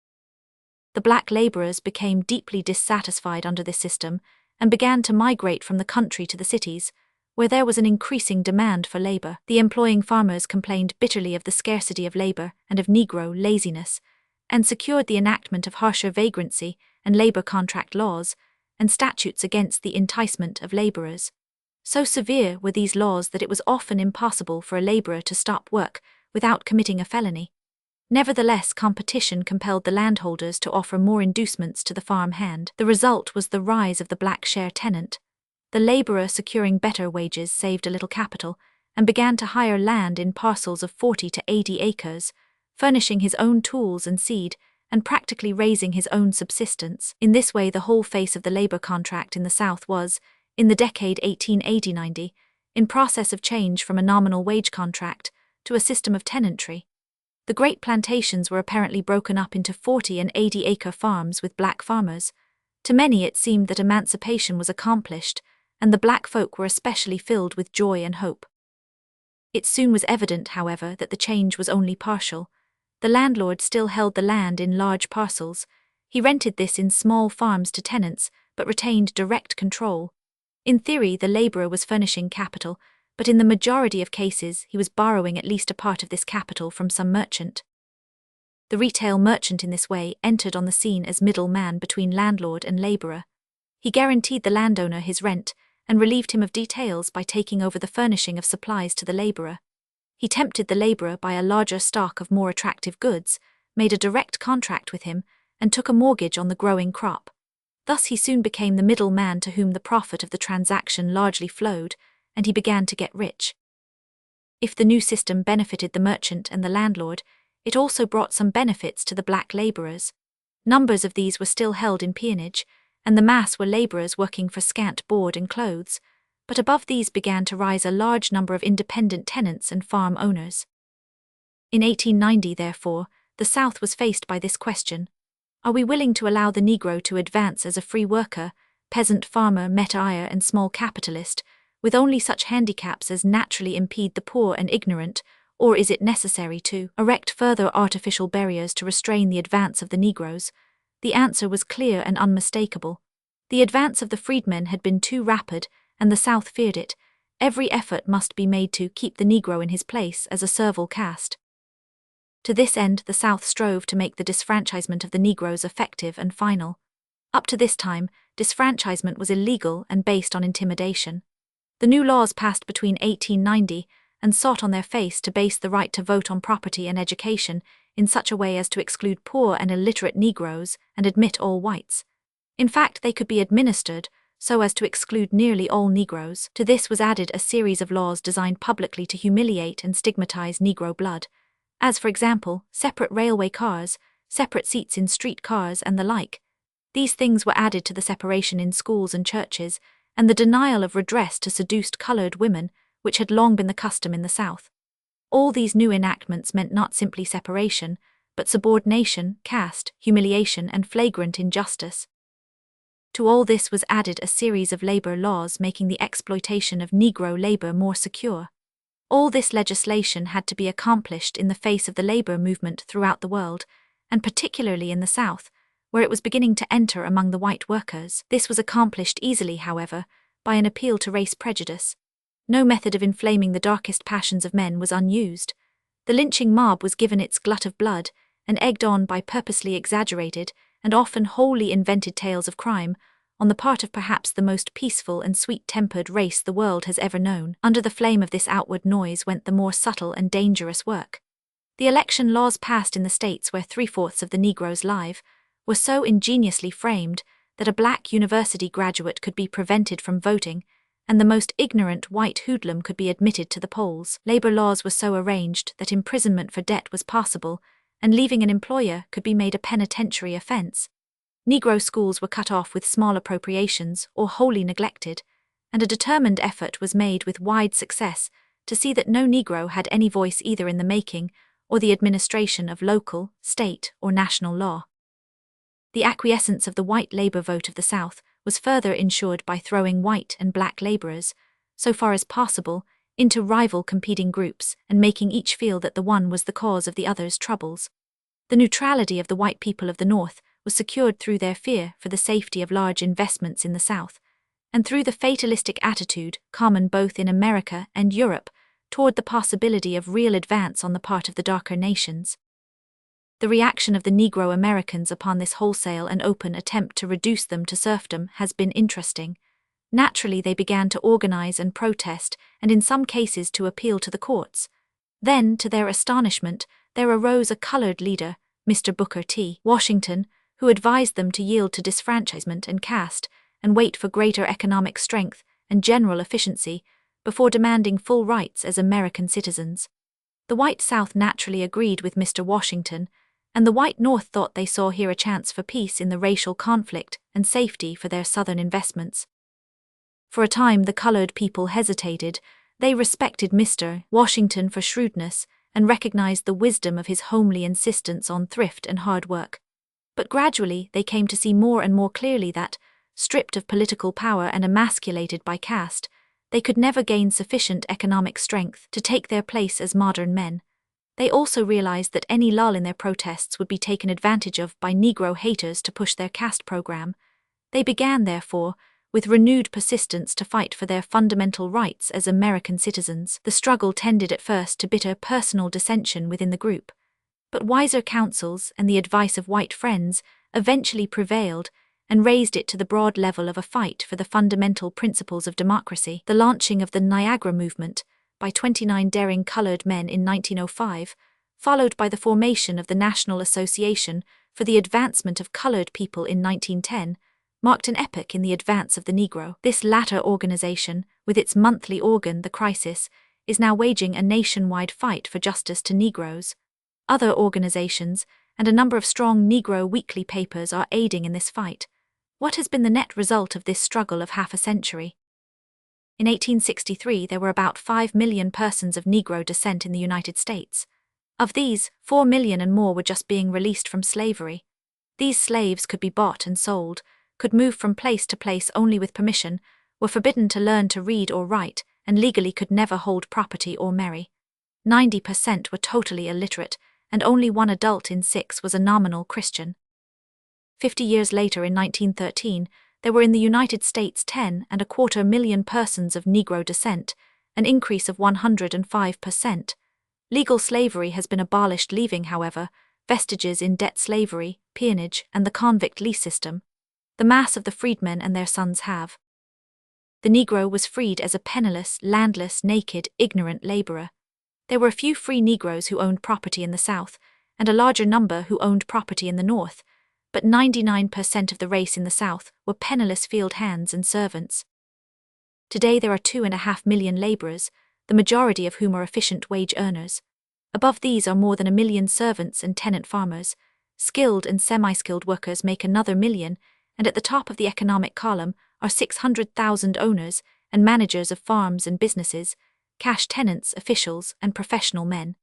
The black laborers became deeply dissatisfied under this system and began to migrate from the country to the cities, where there was an increasing demand for labor. The employing farmers complained bitterly of the scarcity of labor and of Negro laziness, and secured the enactment of harsher vagrancy and labor contract laws, and statutes against the enticement of laborers. So severe were these laws that it was often impossible for a laborer to stop work without committing a felony. Nevertheless, competition compelled the landholders to offer more inducements to the farm hand. The result was the rise of the black share tenant. The laborer, securing better wages, saved a little capital, and began to hire land in parcels of 40 to 80 acres, furnishing his own tools and seed, and practically raising his own subsistence. In this way, the whole face of the labor contract in the South was, in the decade 1880-90, in process of change from a nominal wage contract to a system of tenantry. The great plantations were apparently broken up into 40 and 80-acre farms with black farmers. To many it seemed that emancipation was accomplished, and the black folk were especially filled with joy and hope. It soon was evident, however, that the change was only partial. The landlord still held the land in large parcels. He rented this in small farms to tenants, but retained direct control. In theory, the laborer was furnishing capital, but in the majority of cases he was borrowing at least a part of this capital from some merchant. The retail merchant in this way entered on the scene as middleman between landlord and laborer. He guaranteed the landowner his rent, and relieved him of details by taking over the furnishing of supplies to the laborer. He tempted the laborer by a larger stock of more attractive goods, made a direct contract with him, and took a mortgage on the growing crop. Thus he soon became the middleman to whom the profit of the transaction largely flowed, and he began to get rich. If the new system benefited the merchant and the landlord, it also brought some benefits to the black laborers. Numbers of these were still held in peonage, and the mass were laborers working for scant board and clothes, but above these began to rise a large number of independent tenants and farm owners. In 1890, therefore, the South was faced by this question: are we willing to allow the Negro to advance as a free worker, peasant farmer, metier, and small capitalist, with only such handicaps as naturally impede the poor and ignorant, or is it necessary to erect further artificial barriers to restrain the advance of the Negroes? The answer was clear and unmistakable. The advance of the freedmen had been too rapid, and the South feared it. Every effort must be made to keep the Negro in his place as a servile caste. To this end, the South strove to make the disfranchisement of the Negroes effective and final. Up to this time, disfranchisement was illegal and based on intimidation. The new laws passed between 1890 and sought on their face to base the right to vote on property and education in such a way as to exclude poor and illiterate Negroes and admit all whites. In fact, they could be administered so as to exclude nearly all Negroes. To this was added a series of laws designed publicly to humiliate and stigmatize Negro blood, as, for example, separate railway cars, separate seats in street cars, and the like. These things were added to the separation in schools and churches, and the denial of redress to seduced colored women, which had long been the custom in the South. All these new enactments meant not simply separation, but subordination, caste, humiliation, and flagrant injustice. To all this was added a series of labor laws making the exploitation of Negro labor more secure. All this legislation had to be accomplished in the face of the labor movement throughout the world, and particularly in the South, where it was beginning to enter among the white workers. This was accomplished easily, however, by an appeal to race prejudice. No method of inflaming the darkest passions of men was unused. The lynching mob was given its glut of blood, and egged on by purposely exaggerated and often wholly invented tales of crime, on the part of perhaps the most peaceful and sweet-tempered race the world has ever known. Under the flame of this outward noise went the more subtle and dangerous work. The election laws passed in the states where 3/4 of the Negroes live were so ingeniously framed that a black university graduate could be prevented from voting, and the most ignorant white hoodlum could be admitted to the polls. Labor laws were so arranged that imprisonment for debt was possible, and leaving an employer could be made a penitentiary offense. Negro schools were cut off with small appropriations or wholly neglected, and a determined effort was made with wide success to see that no Negro had any voice either in the making or the administration of local, state, or national law. The acquiescence of the white labor vote of the South was further ensured by throwing white and black laborers, so far as possible, into rival competing groups and making each feel that the one was the cause of the other's troubles. The neutrality of the white people of the North was secured through their fear for the safety of large investments in the South, and through the fatalistic attitude common both in America and Europe toward the possibility of real advance on the part of the darker nations. The reaction of the Negro Americans upon this wholesale and open attempt to reduce them to serfdom has been interesting. Naturally, they began to organize and protest, and in some cases to appeal to the courts. Then, to their astonishment, there arose a colored leader, Mr. Booker T. Washington, who advised them to yield to disfranchisement and caste, and wait for greater economic strength and general efficiency before demanding full rights as American citizens. The white South naturally agreed with Mr. Washington, and the white North thought they saw here a chance for peace in the racial conflict and safety for their Southern investments. For a time the colored people hesitated. They respected Mr. Washington for shrewdness and recognized the wisdom of his homely insistence on thrift and hard work. But gradually they came to see more and more clearly that, stripped of political power and emasculated by caste, they could never gain sufficient economic strength to take their place as modern men. They also realized that any lull in their protests would be taken advantage of by Negro haters to push their caste program. They began, therefore, with renewed persistence to fight for their fundamental rights as American citizens. The struggle tended at first to bitter personal dissension within the group, but wiser counsels and the advice of white friends eventually prevailed and raised it to the broad level of a fight for the fundamental principles of democracy. The launching of the Niagara Movement by 29 daring colored men in 1905, followed by the formation of the National Association for the Advancement of Colored People in 1910, marked an epoch in the advance of the Negro. This latter organization, with its monthly organ, The Crisis, is now waging a nationwide fight for justice to Negroes. Other organizations and a number of strong Negro weekly papers are aiding in this fight. What has been the net result of this struggle of half a century? In 1863, there were about 5 million persons of Negro descent in the United States. Of these, 4 million and more were just being released from slavery. These slaves could be bought and sold, could move from place to place only with permission, were forbidden to learn to read or write, and legally could never hold property or marry. 90% were totally illiterate, and only 1 adult in 6 was a nominal Christian. 50 years later, in 1913, there were in the United States 10.25 million persons of Negro descent, an increase of 105%. Legal slavery has been abolished, leaving, however, vestiges in debt slavery, peonage, and the convict lease system. The mass of the freedmen and their sons have. The Negro was freed as a penniless, landless, naked, ignorant laborer. There were a few free Negroes who owned property in the South, and a larger number who owned property in the North, but 99% of the race in the South were penniless field hands and servants. Today there are 2.5 million laborers, the majority of whom are efficient wage earners. Above these are more than 1 million servants and tenant farmers. Skilled and semi-skilled workers make another million, and at the top of the economic column are 600,000 owners and managers of farms and businesses, cash tenants, officials, and professional men.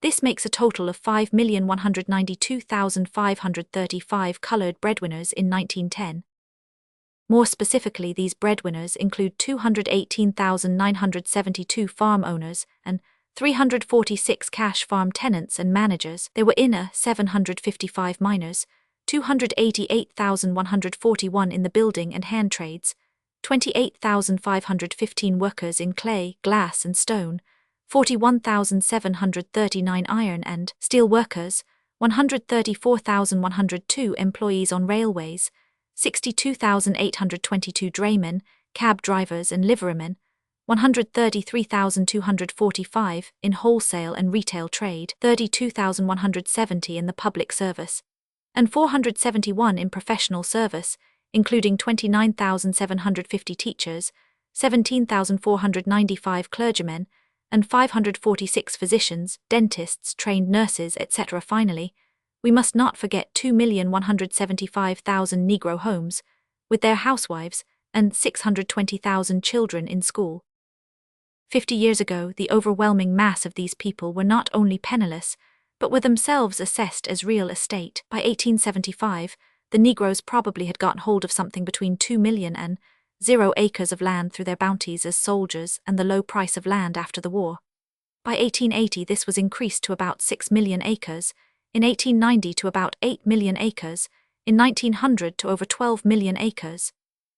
This makes a total of 5,192,535 colored breadwinners in 1910. More specifically, these breadwinners include 218,972 farm owners and 346 cash farm tenants and managers. There were 755 miners, 288,141 in the building and hand trades, 28,515 workers in clay, glass, and stone, 41,739 iron and steel workers, 134,102 employees on railways, 62,822 draymen, cab drivers and liverymen, 133,245 in wholesale and retail trade, 32,170 in the public service, and 471 in professional service, including 29,750 teachers, 17,495 clergymen, and 546 physicians, dentists, trained nurses, etc. Finally, we must not forget 2,175,000 Negro homes, with their housewives, and 620,000 children in school. 50 years ago, the overwhelming mass of these people were not only penniless, but were themselves assessed as real estate. By 1875, the Negroes probably had got hold of something between 2 million and 0 acres of land through their bounties as soldiers and the low price of land after the war. By 1880, this was increased to about 6 million acres, in 1890 to about 8 million acres, in 1900 to over 12 million acres.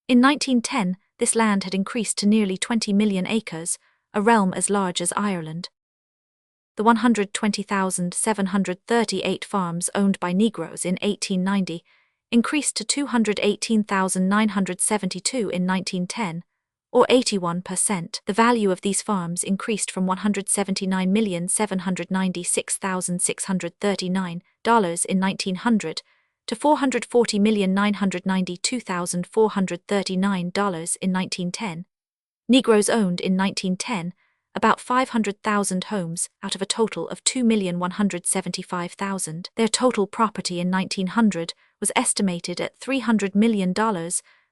In 1910, this land had increased to nearly 20 million acres, a realm as large as Ireland. The 120,738 farms owned by Negroes in 1890 increased to 218,972 in 1910, or 81%. The value of these farms increased from $179,796,639 in 1900 to $440,992,439 in 1910. Negroes owned in 1910 about 500,000 homes out of a total of 2,175,000. Their total property in 1900 was estimated at $300 million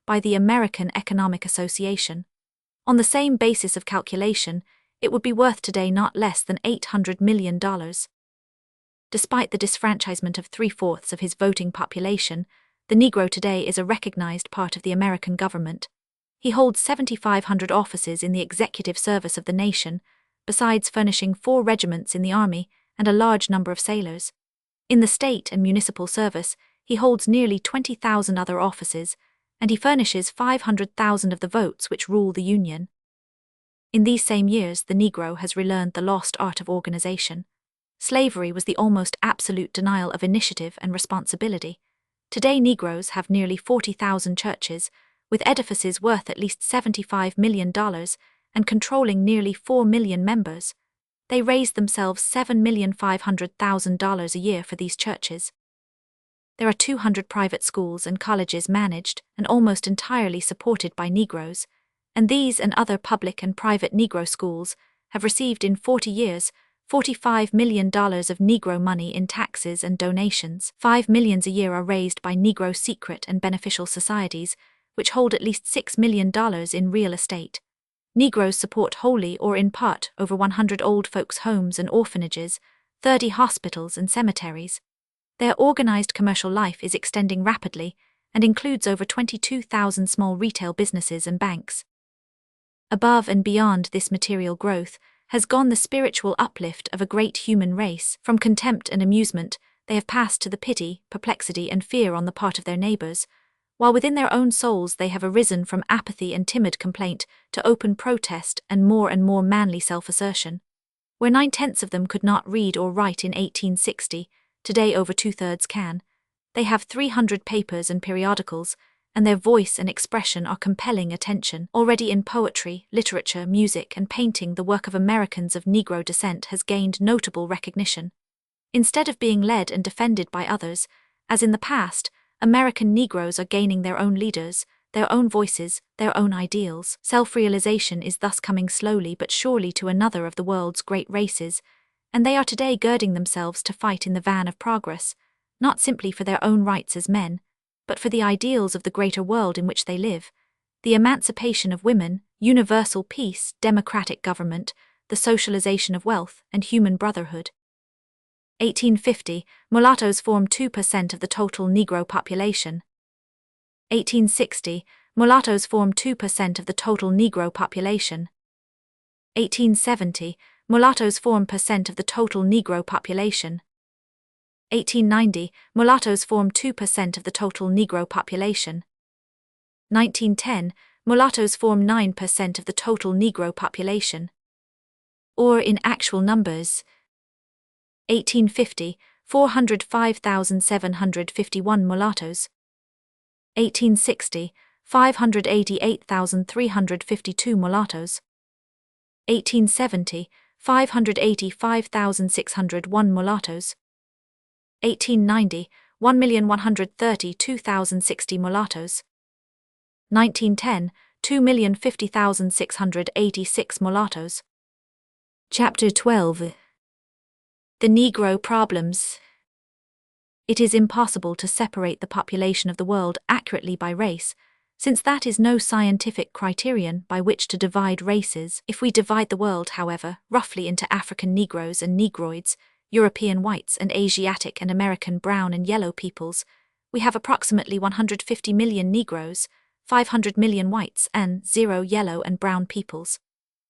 by the American Economic Association. On the same basis of calculation, it would be worth today not less than $800 million. Despite the disfranchisement of 3/4 of his voting population, the Negro today is a recognized part of the American government. He holds 7,500 offices in the executive service of the nation, besides furnishing 4 regiments in the army and a large number of sailors. In the state and municipal service, he holds nearly 20,000 other offices, and he furnishes 500,000 of the votes which rule the Union. In these same years, the Negro has relearned the lost art of organization. Slavery was the almost absolute denial of initiative and responsibility. Today, Negroes have nearly 40,000 churches, with edifices worth at least $75 million and controlling nearly 4 million members. They raise themselves $7,500,000 a year for these churches. There are 200 private schools and colleges managed and almost entirely supported by Negroes, and these and other public and private Negro schools have received in 40 years $45 million of Negro money in taxes and donations. $5 million a year are raised by Negro secret and beneficial societies, which hold at least $6 million in real estate. Negroes support wholly or in part over 100 old folks' homes and orphanages, 30 hospitals and cemeteries. Their organized commercial life is extending rapidly and includes over 22,000 small retail businesses and banks. Above and beyond this material growth has gone the spiritual uplift of a great human race. From contempt and amusement, they have passed to the pity, perplexity, and fear on the part of their neighbors, while within their own souls they have arisen from apathy and timid complaint to open protest and more manly self-assertion. Where 9/10 of them could not read or write in 1860, today over 2/3 can. They have 300 papers and periodicals, and their voice and expression are compelling attention. Already in poetry, literature, music, and painting, the work of Americans of Negro descent has gained notable recognition. Instead of being led and defended by others, as in the past, American Negroes are gaining their own leaders, their own voices, their own ideals. Self-realization is thus coming slowly but surely to another of the world's great races, and they are today girding themselves to fight in the van of progress, not simply for their own rights as men, but for the ideals of the greater world in which they live, the emancipation of women, universal peace, democratic government, the socialization of wealth, and human brotherhood. 1850, mulattoes form 2% of the total Negro population. 1860, mulattoes form 2% of the total Negro population. 1870, mulattoes form % of the total Negro population. 1890, mulattoes form 2% of the total Negro population. 1910, mulattoes form 9% of the total Negro population. Or in actual numbers, 1850, 405,751 mulattoes. 1860, 588,352 mulattoes. 1870, 585,601 mulattoes. 1890, 1,132,060 mulattoes. 1910, 2,050,686 mulattoes. Chapter 12. The Negro Problems. It is impossible to separate the population of the world accurately by race, since that is no scientific criterion by which to divide races. If we divide the world, however, roughly into African Negroes and Negroids, European whites and Asiatic and American brown and yellow peoples, we have approximately 150 million Negroes, 500 million whites, and 0 yellow and brown peoples.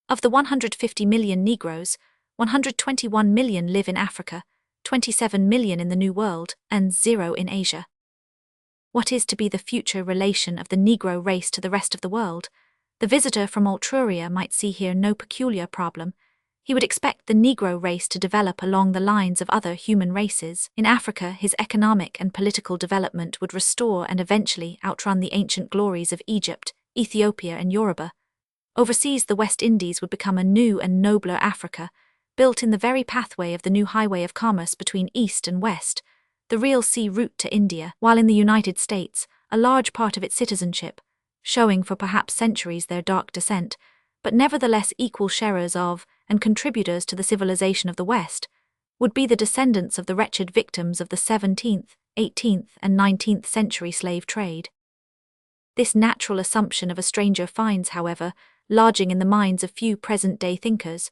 Of the 150 million Negroes, 121 million live in Africa, 27 million in the New World, and 0 in Asia. What is to be the future relation of the Negro race to the rest of the world? The visitor from Altruria might see here no peculiar problem. He would expect the Negro race to develop along the lines of other human races. In Africa, his economic and political development would restore and eventually outrun the ancient glories of Egypt, Ethiopia, and Yoruba. Overseas, the West Indies would become a new and nobler Africa, built in the very pathway of the new highway of commerce between East and West, the real sea route to India, while in the United States, a large part of its citizenship, showing for perhaps centuries their dark descent, but nevertheless equal sharers of, and contributors to the civilization of the West, would be the descendants of the wretched victims of the 17th, 18th, and 19th century slave trade. This natural assumption of a stranger finds, however, lodging in the minds of few present-day thinkers.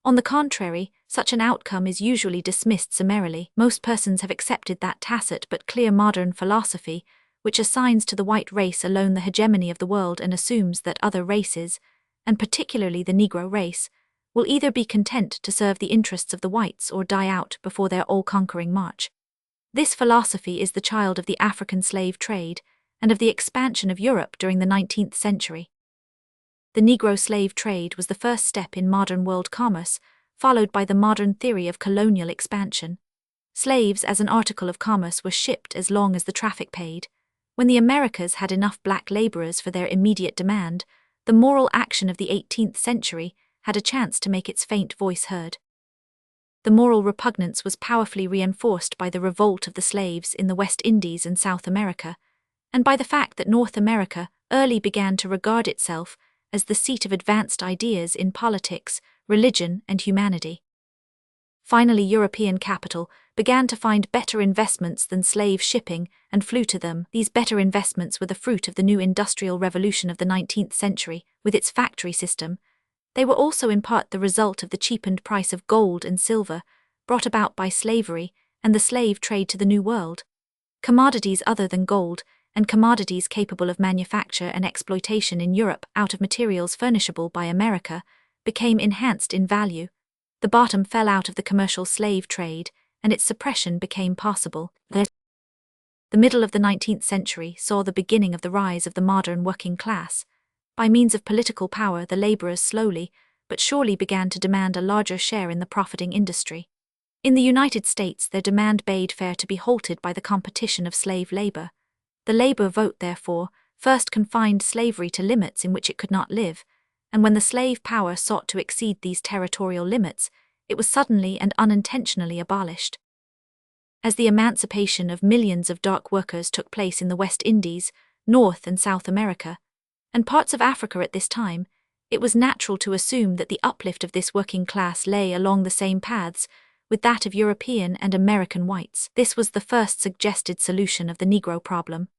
On the contrary, such an outcome is usually dismissed summarily. Most persons have accepted that tacit but clear modern philosophy, which assigns to the white race alone the hegemony of the world and assumes that other races, and particularly the Negro race, will either be content to serve the interests of the whites or die out before their all-conquering march. This philosophy is the child of the African slave trade and of the expansion of Europe during the 19th century. The Negro slave trade was the first step in modern world commerce, followed by the modern theory of colonial expansion. Slaves as an article of commerce were shipped as long as the traffic paid. When the Americas had enough black laborers for their immediate demand, the moral action of the 18th century had a chance to make its faint voice heard. The moral repugnance was powerfully reinforced by the revolt of the slaves in the West Indies and South America, and by the fact that North America early began to regard itself as the seat of advanced ideas in politics, religion, and humanity. Finally, European capital began to find better investments than slave shipping and flew to them. These better investments were the fruit of the new industrial revolution of the 19th century, with its factory system. They were also in part the result of the cheapened price of gold and silver, brought about by slavery and the slave trade to the New World. Commodities other than gold, and commodities capable of manufacture and exploitation in Europe out of materials furnishable by America, became enhanced in value. The bottom fell out of the commercial slave trade, and its suppression became possible. The middle of the 19th century saw the beginning of the rise of the modern working class. By means of political power, the laborers slowly, but surely began to demand a larger share in the profiting industry. In the United States, their demand bade fair to be halted by the competition of slave labor. The labor vote, therefore, first confined slavery to limits in which it could not live, and when the slave power sought to exceed these territorial limits, it was suddenly and unintentionally abolished. As the emancipation of millions of dark workers took place in the West Indies, North and South America, and parts of Africa at this time, it was natural to assume that the uplift of this working class lay along the same paths with that of European and American whites. This was the first suggested solution of the Negro problem.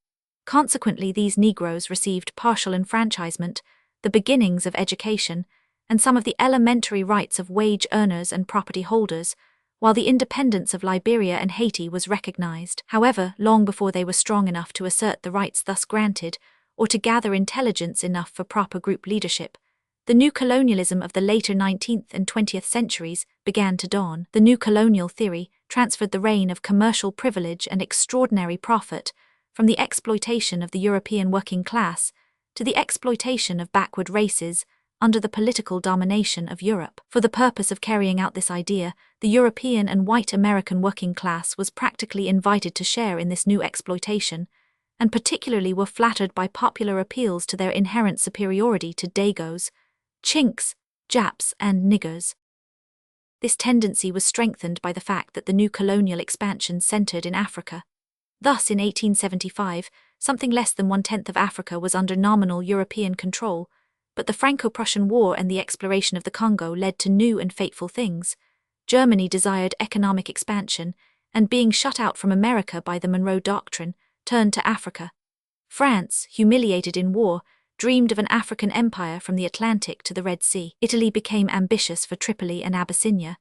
Consequently, these Negroes received partial enfranchisement, the beginnings of education, and some of the elementary rights of wage earners and property holders, while the independence of Liberia and Haiti was recognized. However, long before they were strong enough to assert the rights thus granted, or to gather intelligence enough for proper group leadership, the new colonialism of the later 19th and 20th centuries began to dawn. The new colonial theory transferred the reign of commercial privilege and extraordinary profit from the exploitation of the European working class to the exploitation of backward races under the political domination of Europe. For the purpose of carrying out this idea, the European and white American working class was practically invited to share in this new exploitation, and particularly were flattered by popular appeals to their inherent superiority to Dagos, Chinks, Japs, and niggers. This tendency was strengthened by the fact that the new colonial expansion centered in Africa. Thus, in 1875, something less than 1/10 of Africa was under nominal European control, but the Franco-Prussian War and the exploration of the Congo led to new and fateful things. Germany desired economic expansion, and being shut out from America by the Monroe Doctrine, turned to Africa. France, humiliated in war, dreamed of an African empire from the Atlantic to the Red Sea. Italy became ambitious for Tripoli and Abyssinia.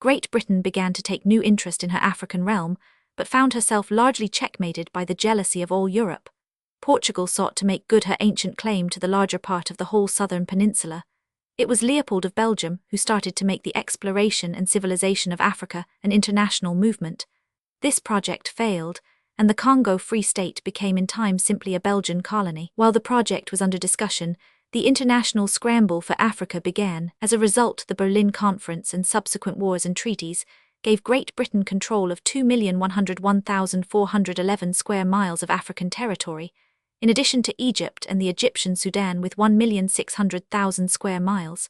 Great Britain began to take new interest in her African realm, but found herself largely checkmated by the jealousy of all Europe. Portugal sought to make good her ancient claim to the larger part of the whole southern peninsula. It was Leopold of Belgium who started to make the exploration and civilization of Africa an international movement. This project failed, and the Congo Free State became in time simply a Belgian colony. While the project was under discussion, the international scramble for Africa began. As a result, the Berlin Conference and subsequent wars and treaties gave Great Britain control of 2,101,411 square miles of African territory, in addition to Egypt and the Egyptian Sudan with 1,600,000 square miles.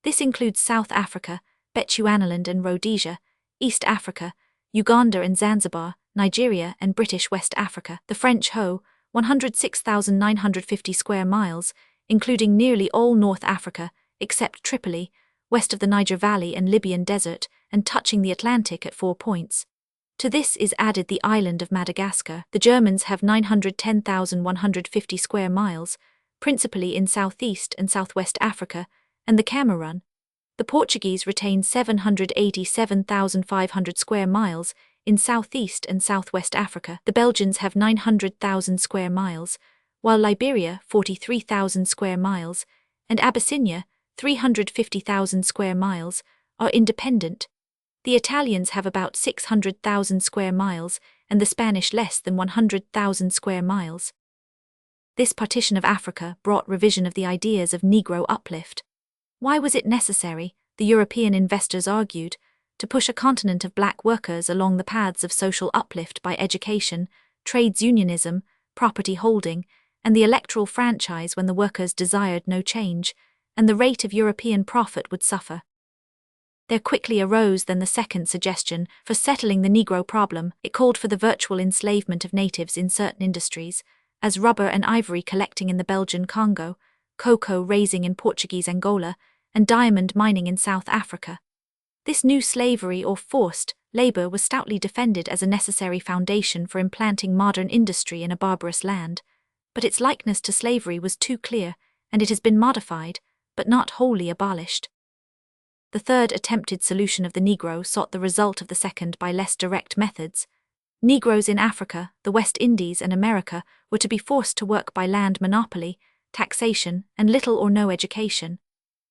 This includes South Africa, Bechuanaland and Rhodesia, East Africa, Uganda and Zanzibar, Nigeria and British West Africa. The French Ho, 106,950 square miles, including nearly all North Africa, except Tripoli, west of the Niger Valley and Libyan Desert, and touching the Atlantic at 4 points. To this is added the island of Madagascar. The Germans have 910,150 square miles, principally in southeast and southwest Africa, and the Cameroon. The Portuguese retain 787,500 square miles in southeast and southwest Africa. The Belgians have 900,000 square miles, while Liberia 43,000 square miles, and Abyssinia 350,000 square miles, are independent. The Italians have about 600,000 square miles, and the Spanish less than 100,000 square miles. This partition of Africa brought revision of the ideas of Negro uplift. Why was it necessary, the European investors argued, to push a continent of black workers along the paths of social uplift by education, trades unionism, property holding, and the electoral franchise when the workers desired no change, and the rate of European profit would suffer? There quickly arose then the second suggestion for settling the Negro problem. It called for the virtual enslavement of natives in certain industries, as rubber and ivory collecting in the Belgian Congo, cocoa raising in Portuguese Angola, and diamond mining in South Africa. This new slavery or forced labor was stoutly defended as a necessary foundation for implanting modern industry in a barbarous land, but its likeness to slavery was too clear, and it has been modified, but not wholly abolished. The third attempted solution of the Negro sought the result of the second by less direct methods. Negroes in Africa, the West Indies and America were to be forced to work by land monopoly, taxation, and little or no education.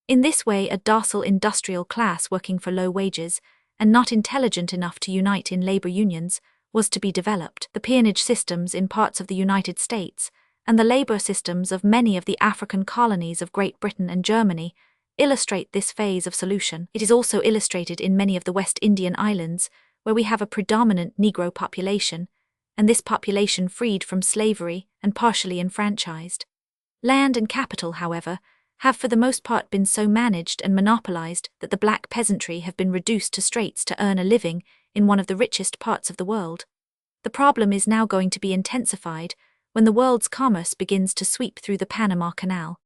In this way, a docile industrial class working for low wages, and not intelligent enough to unite in labor unions, was to be developed. The peonage systems in parts of the United States, and the labor systems of many of the African colonies of Great Britain and Germany, illustrate this phase of solution. It is also illustrated in many of the West Indian islands, where we have a predominant Negro population, and this population freed from slavery and partially enfranchised. Land and capital, however, have for the most part been so managed and monopolized that the black peasantry have been reduced to straits to earn a living in one of the richest parts of the world. The problem is now going to be intensified when the world's commerce begins to sweep through the Panama Canal.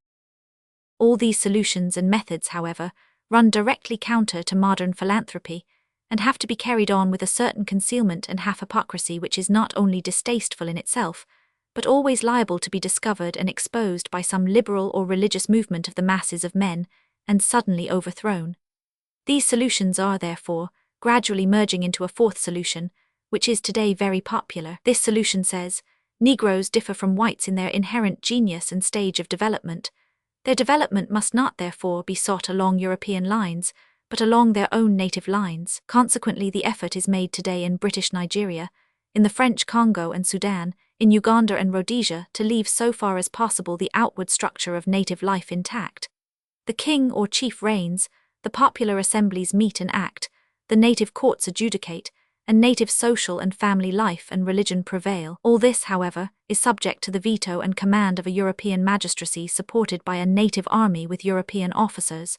All these solutions and methods, however, run directly counter to modern philanthropy, and have to be carried on with a certain concealment and half-hypocrisy which is not only distasteful in itself, but always liable to be discovered and exposed by some liberal or religious movement of the masses of men, and suddenly overthrown. These solutions are, therefore, gradually merging into a fourth solution, which is today very popular. This solution says, Negroes differ from whites in their inherent genius and stage of development. Their development must not, therefore, be sought along European lines, but along their own native lines. Consequently, the effort is made today in British Nigeria, in the French Congo and Sudan, in Uganda and Rhodesia, to leave so far as possible the outward structure of native life intact. The king or chief reigns, the popular assemblies meet and act, the native courts adjudicate, and native social and family life and religion prevail. All this, however, is subject to the veto and command of a European magistracy supported by a native army with European officers.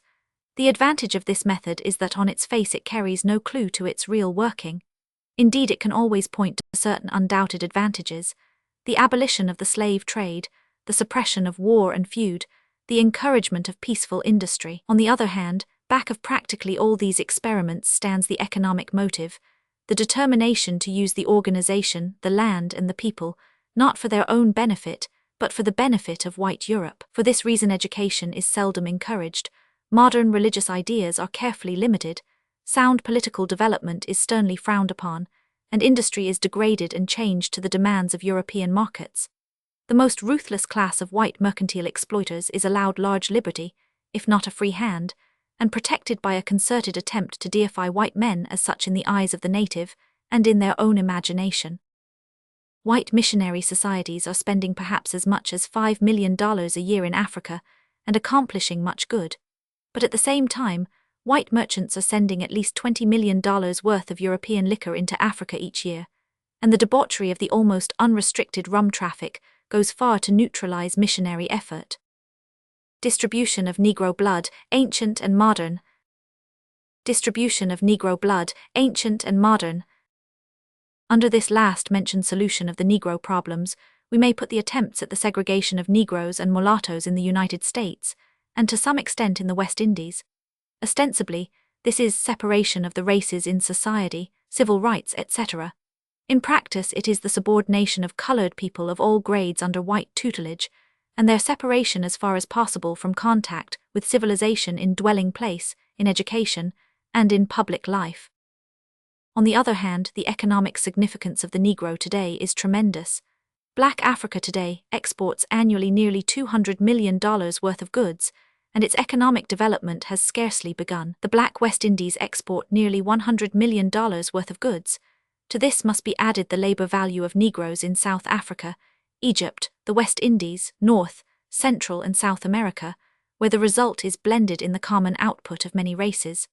The advantage of this method is that on its face it carries no clue to its real working. Indeed, it can always point to certain undoubted advantages, the abolition of the slave trade, the suppression of war and feud, the encouragement of peaceful industry. On the other hand, back of practically all these experiments stands the economic motive, the determination to use the organization, the land and the people, not for their own benefit, but for the benefit of white Europe. For this reason education is seldom encouraged, modern religious ideas are carefully limited, sound political development is sternly frowned upon, and industry is degraded and changed to the demands of European markets. The most ruthless class of white mercantile exploiters is allowed large liberty, if not a free hand, and protected by a concerted attempt to deify white men as such in the eyes of the native and in their own imagination. White missionary societies are spending perhaps as much as $5 million a year in Africa and accomplishing much good. But at the same time, white merchants are sending at least $20 million worth of European liquor into Africa each year, and the debauchery of the almost unrestricted rum traffic goes far to neutralize missionary effort. Distribution of Negro blood, ancient and modern. Distribution of Negro blood, ancient and modern. Under this last mentioned solution of the Negro problems, we may put the attempts at the segregation of Negroes and mulattoes in the United States, and to some extent in the West Indies. Ostensibly, this is separation of the races in society, civil rights, etc. In practice, it is the subordination of colored people of all grades under white tutelage, and their separation as far as possible from contact with civilization in dwelling place, in education, and in public life. On the other hand, the economic significance of the Negro today is tremendous. Black Africa today exports annually nearly $200 million worth of goods, and its economic development has scarcely begun. The Black West Indies export nearly $100 million worth of goods. To this must be added the labor value of Negroes in South Africa, Egypt, the West Indies, North, Central and South America, where the result is blended in the common output of many races.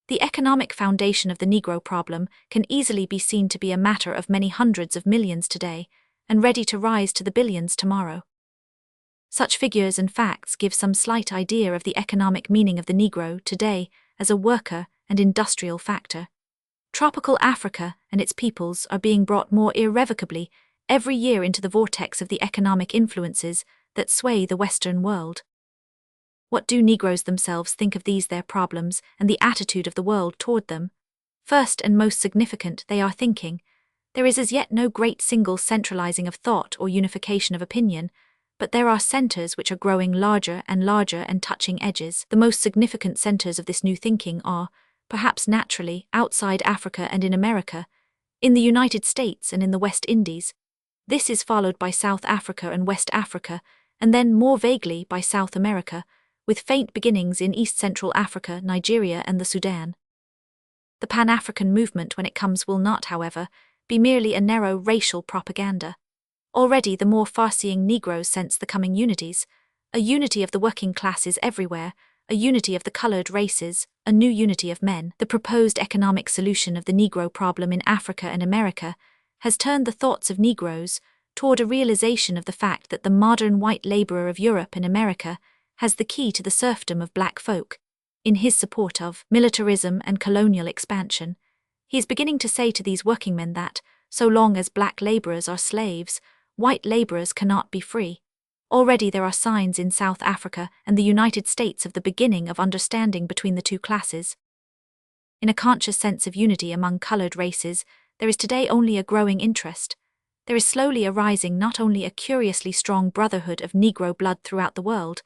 The economic foundation of the Negro problem can easily be seen to be a matter of many hundreds of millions today, and ready to rise to the billions tomorrow. Such figures and facts give some slight idea of the economic meaning of the Negro today as a worker and industrial factor. Tropical Africa and its peoples are being brought more irrevocably every year into the vortex of the economic influences that sway the Western world. What do Negroes themselves think of these their problems and the attitude of the world toward them? First and most significant, they are thinking. There is as yet no great single centralizing of thought or unification of opinion, but there are centers which are growing larger and touching edges. The most significant centers of this new thinking are, perhaps naturally, outside Africa and in America, in the United States and in the West Indies. This is followed by South Africa and West Africa, and then more vaguely by South America, with faint beginnings in East Central Africa, Nigeria and the Sudan. The Pan-African movement when it comes will not, however, be merely a narrow racial propaganda. Already the more far-seeing Negroes sense the coming unities, a unity of the working classes everywhere, a unity of the colored races, a new unity of men. The proposed economic solution of the Negro problem in Africa and America has turned the thoughts of Negroes toward a realization of the fact that the modern white laborer of Europe and America has the key to the serfdom of black folk. In his support of militarism and colonial expansion, he is beginning to say to these working men that, so long as black laborers are slaves, white laborers cannot be free. Already there are signs in South Africa and the United States of the beginning of understanding between the two classes. In a conscious sense of unity among colored races, there is today only a growing interest. There is slowly arising not only a curiously strong brotherhood of Negro blood throughout the world,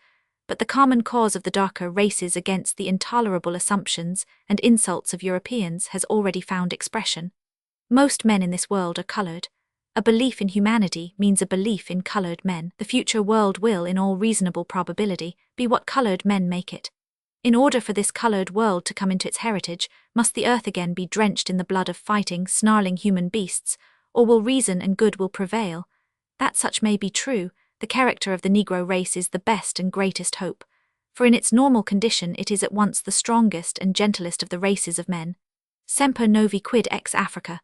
but the common cause of the darker races against the intolerable assumptions and insults of Europeans has already found expression. Most men in this world are colored. A belief in humanity means a belief in colored men. The future world will, in all reasonable probability, be what colored men make it. In order for this colored world to come into its heritage, must the earth again be drenched in the blood of fighting, snarling human beasts, or will reason and good will prevail? That such may be true, the character of the Negro race is the best and greatest hope, for in its normal condition it is at once the strongest and gentlest of the races of men. Semper novi quid ex Africa.